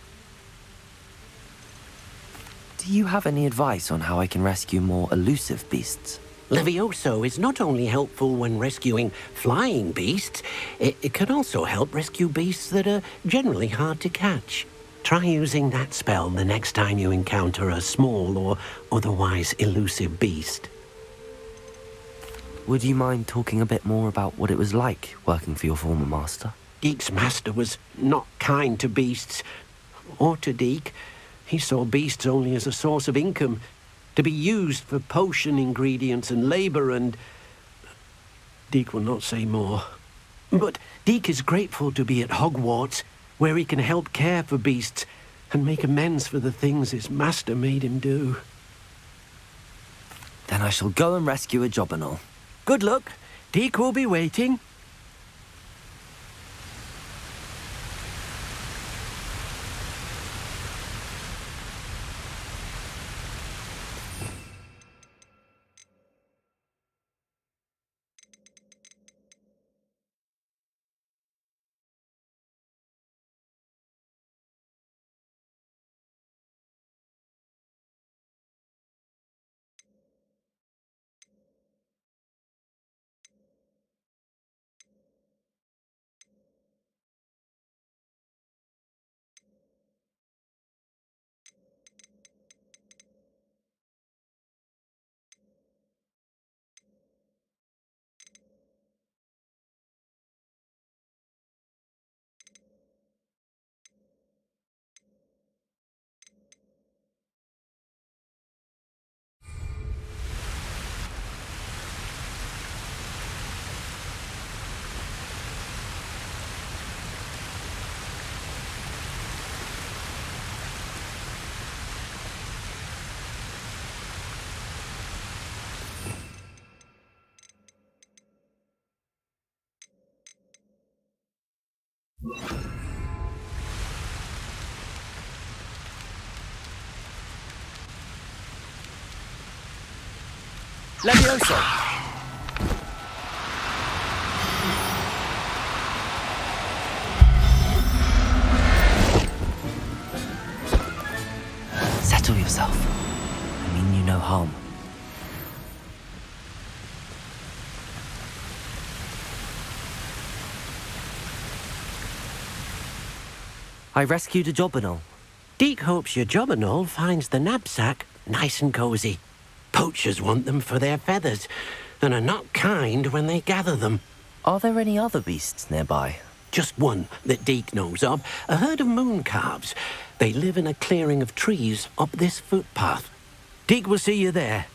Do you have any advice on how I can rescue more elusive beasts? Levioso is not only helpful when rescuing flying beasts, it can also help rescue beasts that are generally hard to catch. Try using that spell the next time you encounter a small or otherwise elusive beast. Would you mind talking a bit more about what it was like working for your former master? Deek's master was not kind to beasts, or to Deek. He saw beasts only as a source of income, to be used for potion ingredients and labor, and Deek will not say more. But Deek is grateful to be at Hogwarts, where he can help care for beasts and make amends for the things his master made him do. Then I shall go and rescue a job and all. Good luck. Deek will be waiting. Levioso! Settle yourself. I mean you no harm. I rescued a Jobberknoll. Deek hopes your Jobberknoll finds the knapsack nice and cozy. Poachers want them for their feathers, and are not kind when they gather them. Are there any other beasts nearby? Just one that Deek knows of, a herd of moon calves. They live in a clearing of trees up this footpath. Deek will see you there.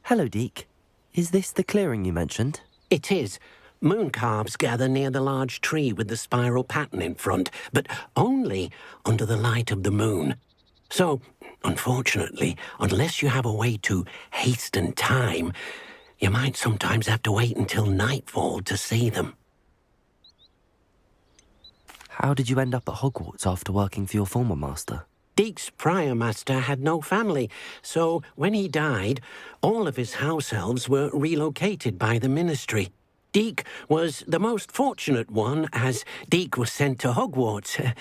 Hello, Deek. Is this the clearing you mentioned? It is. Moon calves gather near the large tree with the spiral pattern in front, but only under the light of the moon. So, unfortunately, unless you have a way to hasten time, you might sometimes have to wait until nightfall to see them. How did you end up at Hogwarts after working for your former master? Deek's prior master had no family, so when he died, all of his house elves were relocated by the ministry. Deek was the most fortunate one, as Deek was sent to Hogwarts.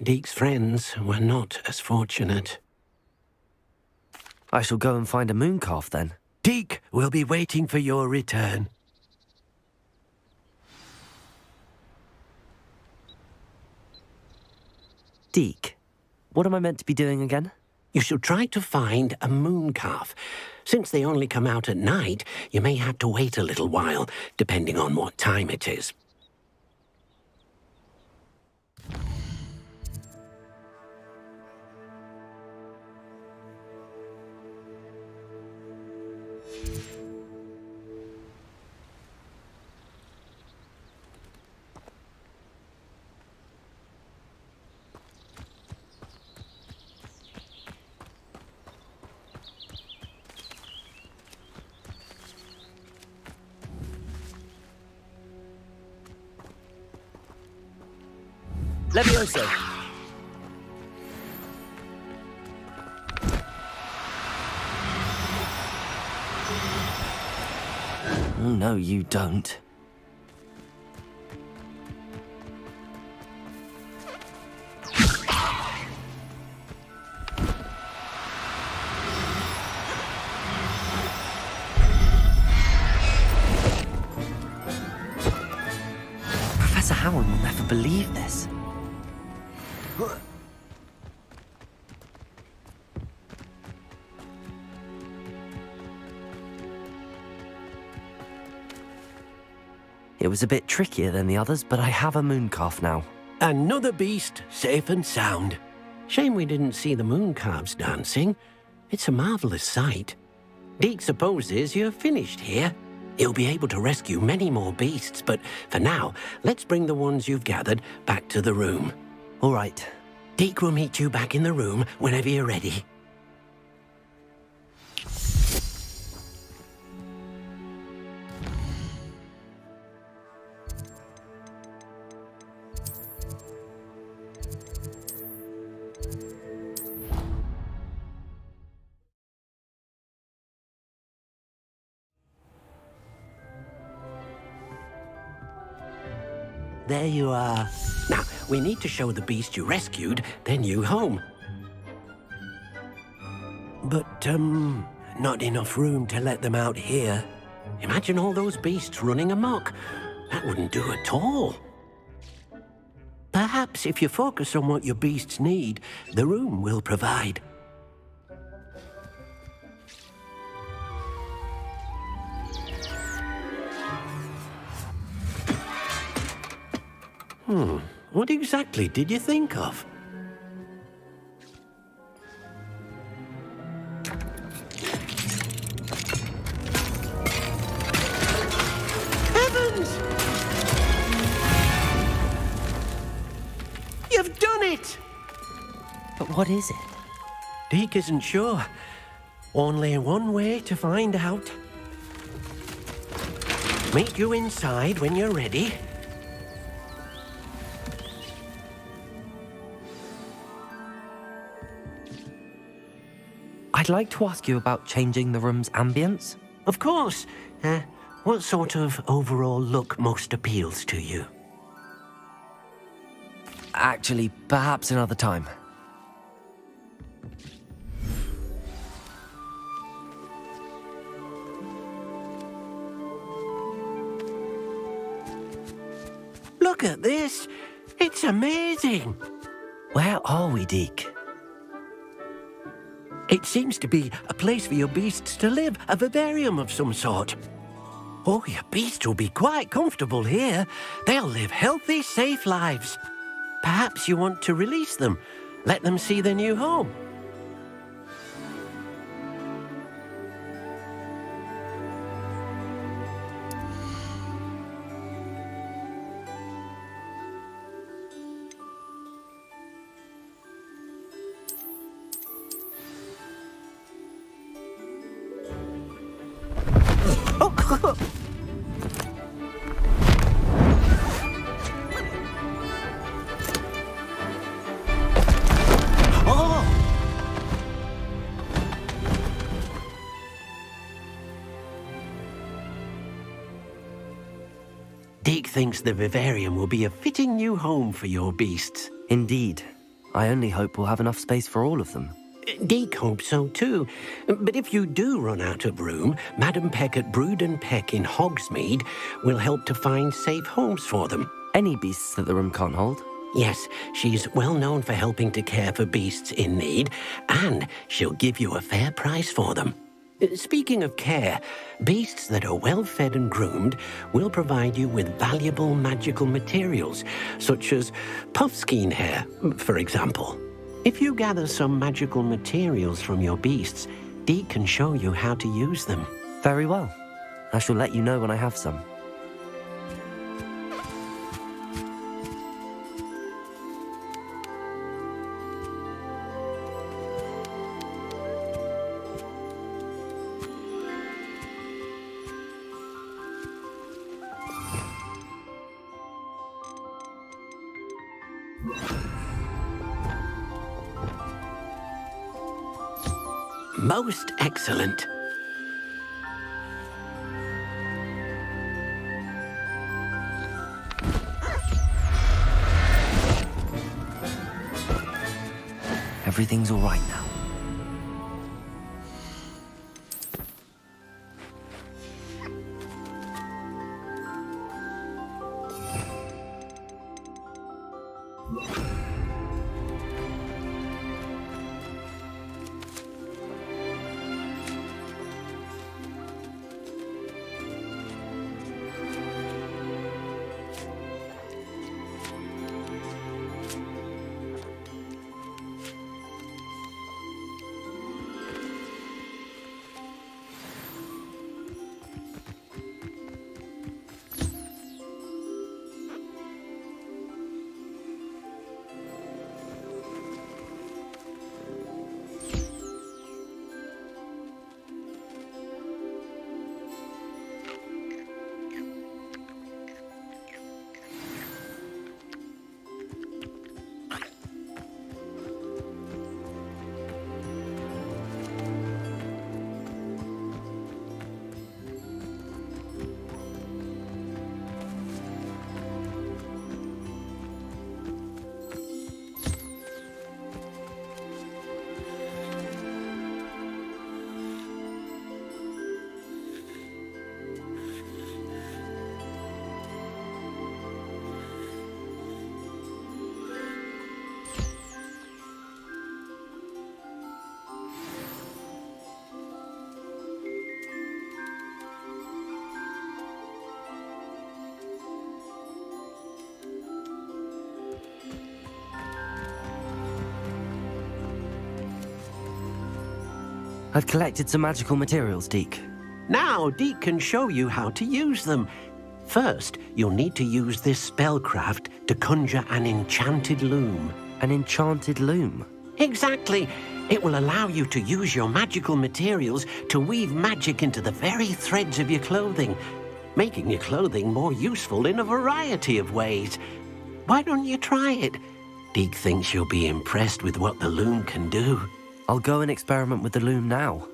Deek's friends were not as fortunate. I shall go and find a moon calf then. Deek will be waiting for your return. Deek, what am I meant to be doing again? You should try to find a moon calf. Since they only come out at night, you may have to wait a little while, depending on what time it is. Levioso! Oh, no, you don't. Professor Howard will never believe this. It was a bit trickier than the others, but I have a mooncalf now. Another beast, safe and sound. Shame we didn't see the mooncalves dancing. It's a marvelous sight. Deke supposes you're finished here. You'll be able to rescue many more beasts, but for now, let's bring the ones you've gathered back to the room. All right. Deke will meet you back in the room whenever you're ready. There you are. Now, we need to show the beast you rescued their new home. But, not enough room to let them out here. Imagine all those beasts running amok. That wouldn't do at all. Perhaps if you focus on what your beasts need, the room will provide. What exactly did you think of? Heavens! You've done it! But what is it? Deke isn't sure. Only one way to find out. Meet you inside when you're ready. I'd like to ask you about changing the room's ambience. Of course. What sort of overall look most appeals to you? Actually, perhaps another time. Look at this. It's amazing. Where are we, Deke? It seems to be a place for your beasts to live, a vivarium of some sort. Oh, your beasts will be quite comfortable here. They'll live healthy, safe lives. Perhaps you want to release them, let them see their new home. Deke thinks the vivarium will be a fitting new home for your beasts. Indeed. I only hope we'll have enough space for all of them. Deke hopes so too. But if you do run out of room, Madam Peck at Brood and Peck in Hogsmeade will help to find safe homes for them. Any beasts that the room can't hold? Yes, she's well known for helping to care for beasts in need, and she'll give you a fair price for them. Speaking of care, beasts that are well fed and groomed will provide you with valuable magical materials, such as puffskein hair, for example. If you gather some magical materials from your beasts, Deke can show you how to use them. Very well. I shall let you know when I have some. you Most excellent. Everything's all right now. I've collected some magical materials, Deke. Now, Deke can show you how to use them. First, you'll need to use this spellcraft to conjure an enchanted loom. An enchanted loom? Exactly. It will allow you to use your magical materials to weave magic into the very threads of your clothing, making your clothing more useful in a variety of ways. Why don't you try it? Deke thinks you'll be impressed with what the loom can do. I'll go and experiment with the loom now.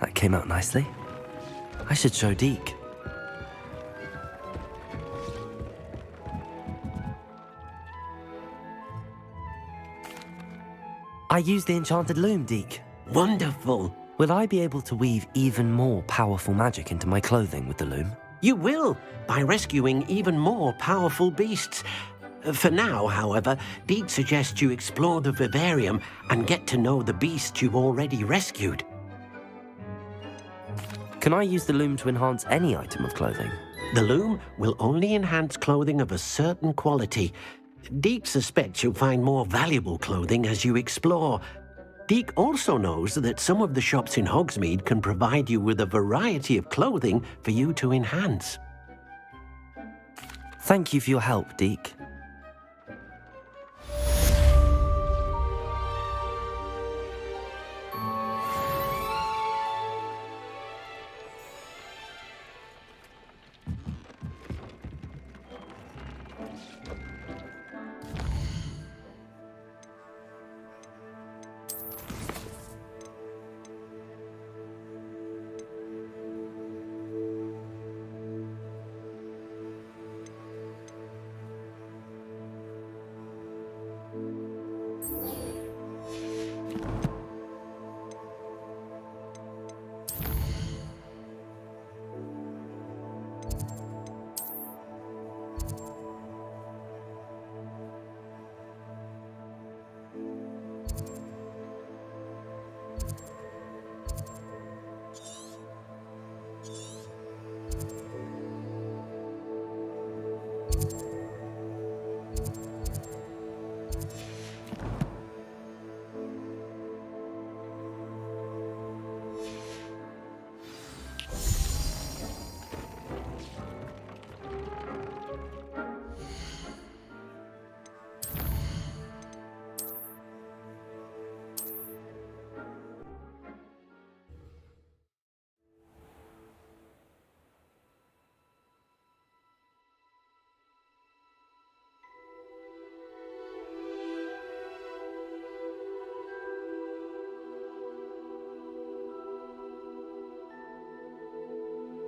That came out nicely. I should show Deke. I used the enchanted loom, Deke. Wonderful. Will I be able to weave even more powerful magic into my clothing with the loom? You will, by rescuing even more powerful beasts. For now, however, Deke suggests you explore the vivarium and get to know the beasts you've already rescued. Can I use the loom to enhance any item of clothing? The loom will only enhance clothing of a certain quality. Deke suspects you'll find more valuable clothing as you explore. Deke also knows that some of the shops in Hogsmeade can provide you with a variety of clothing for you to enhance. Thank you for your help, Deke.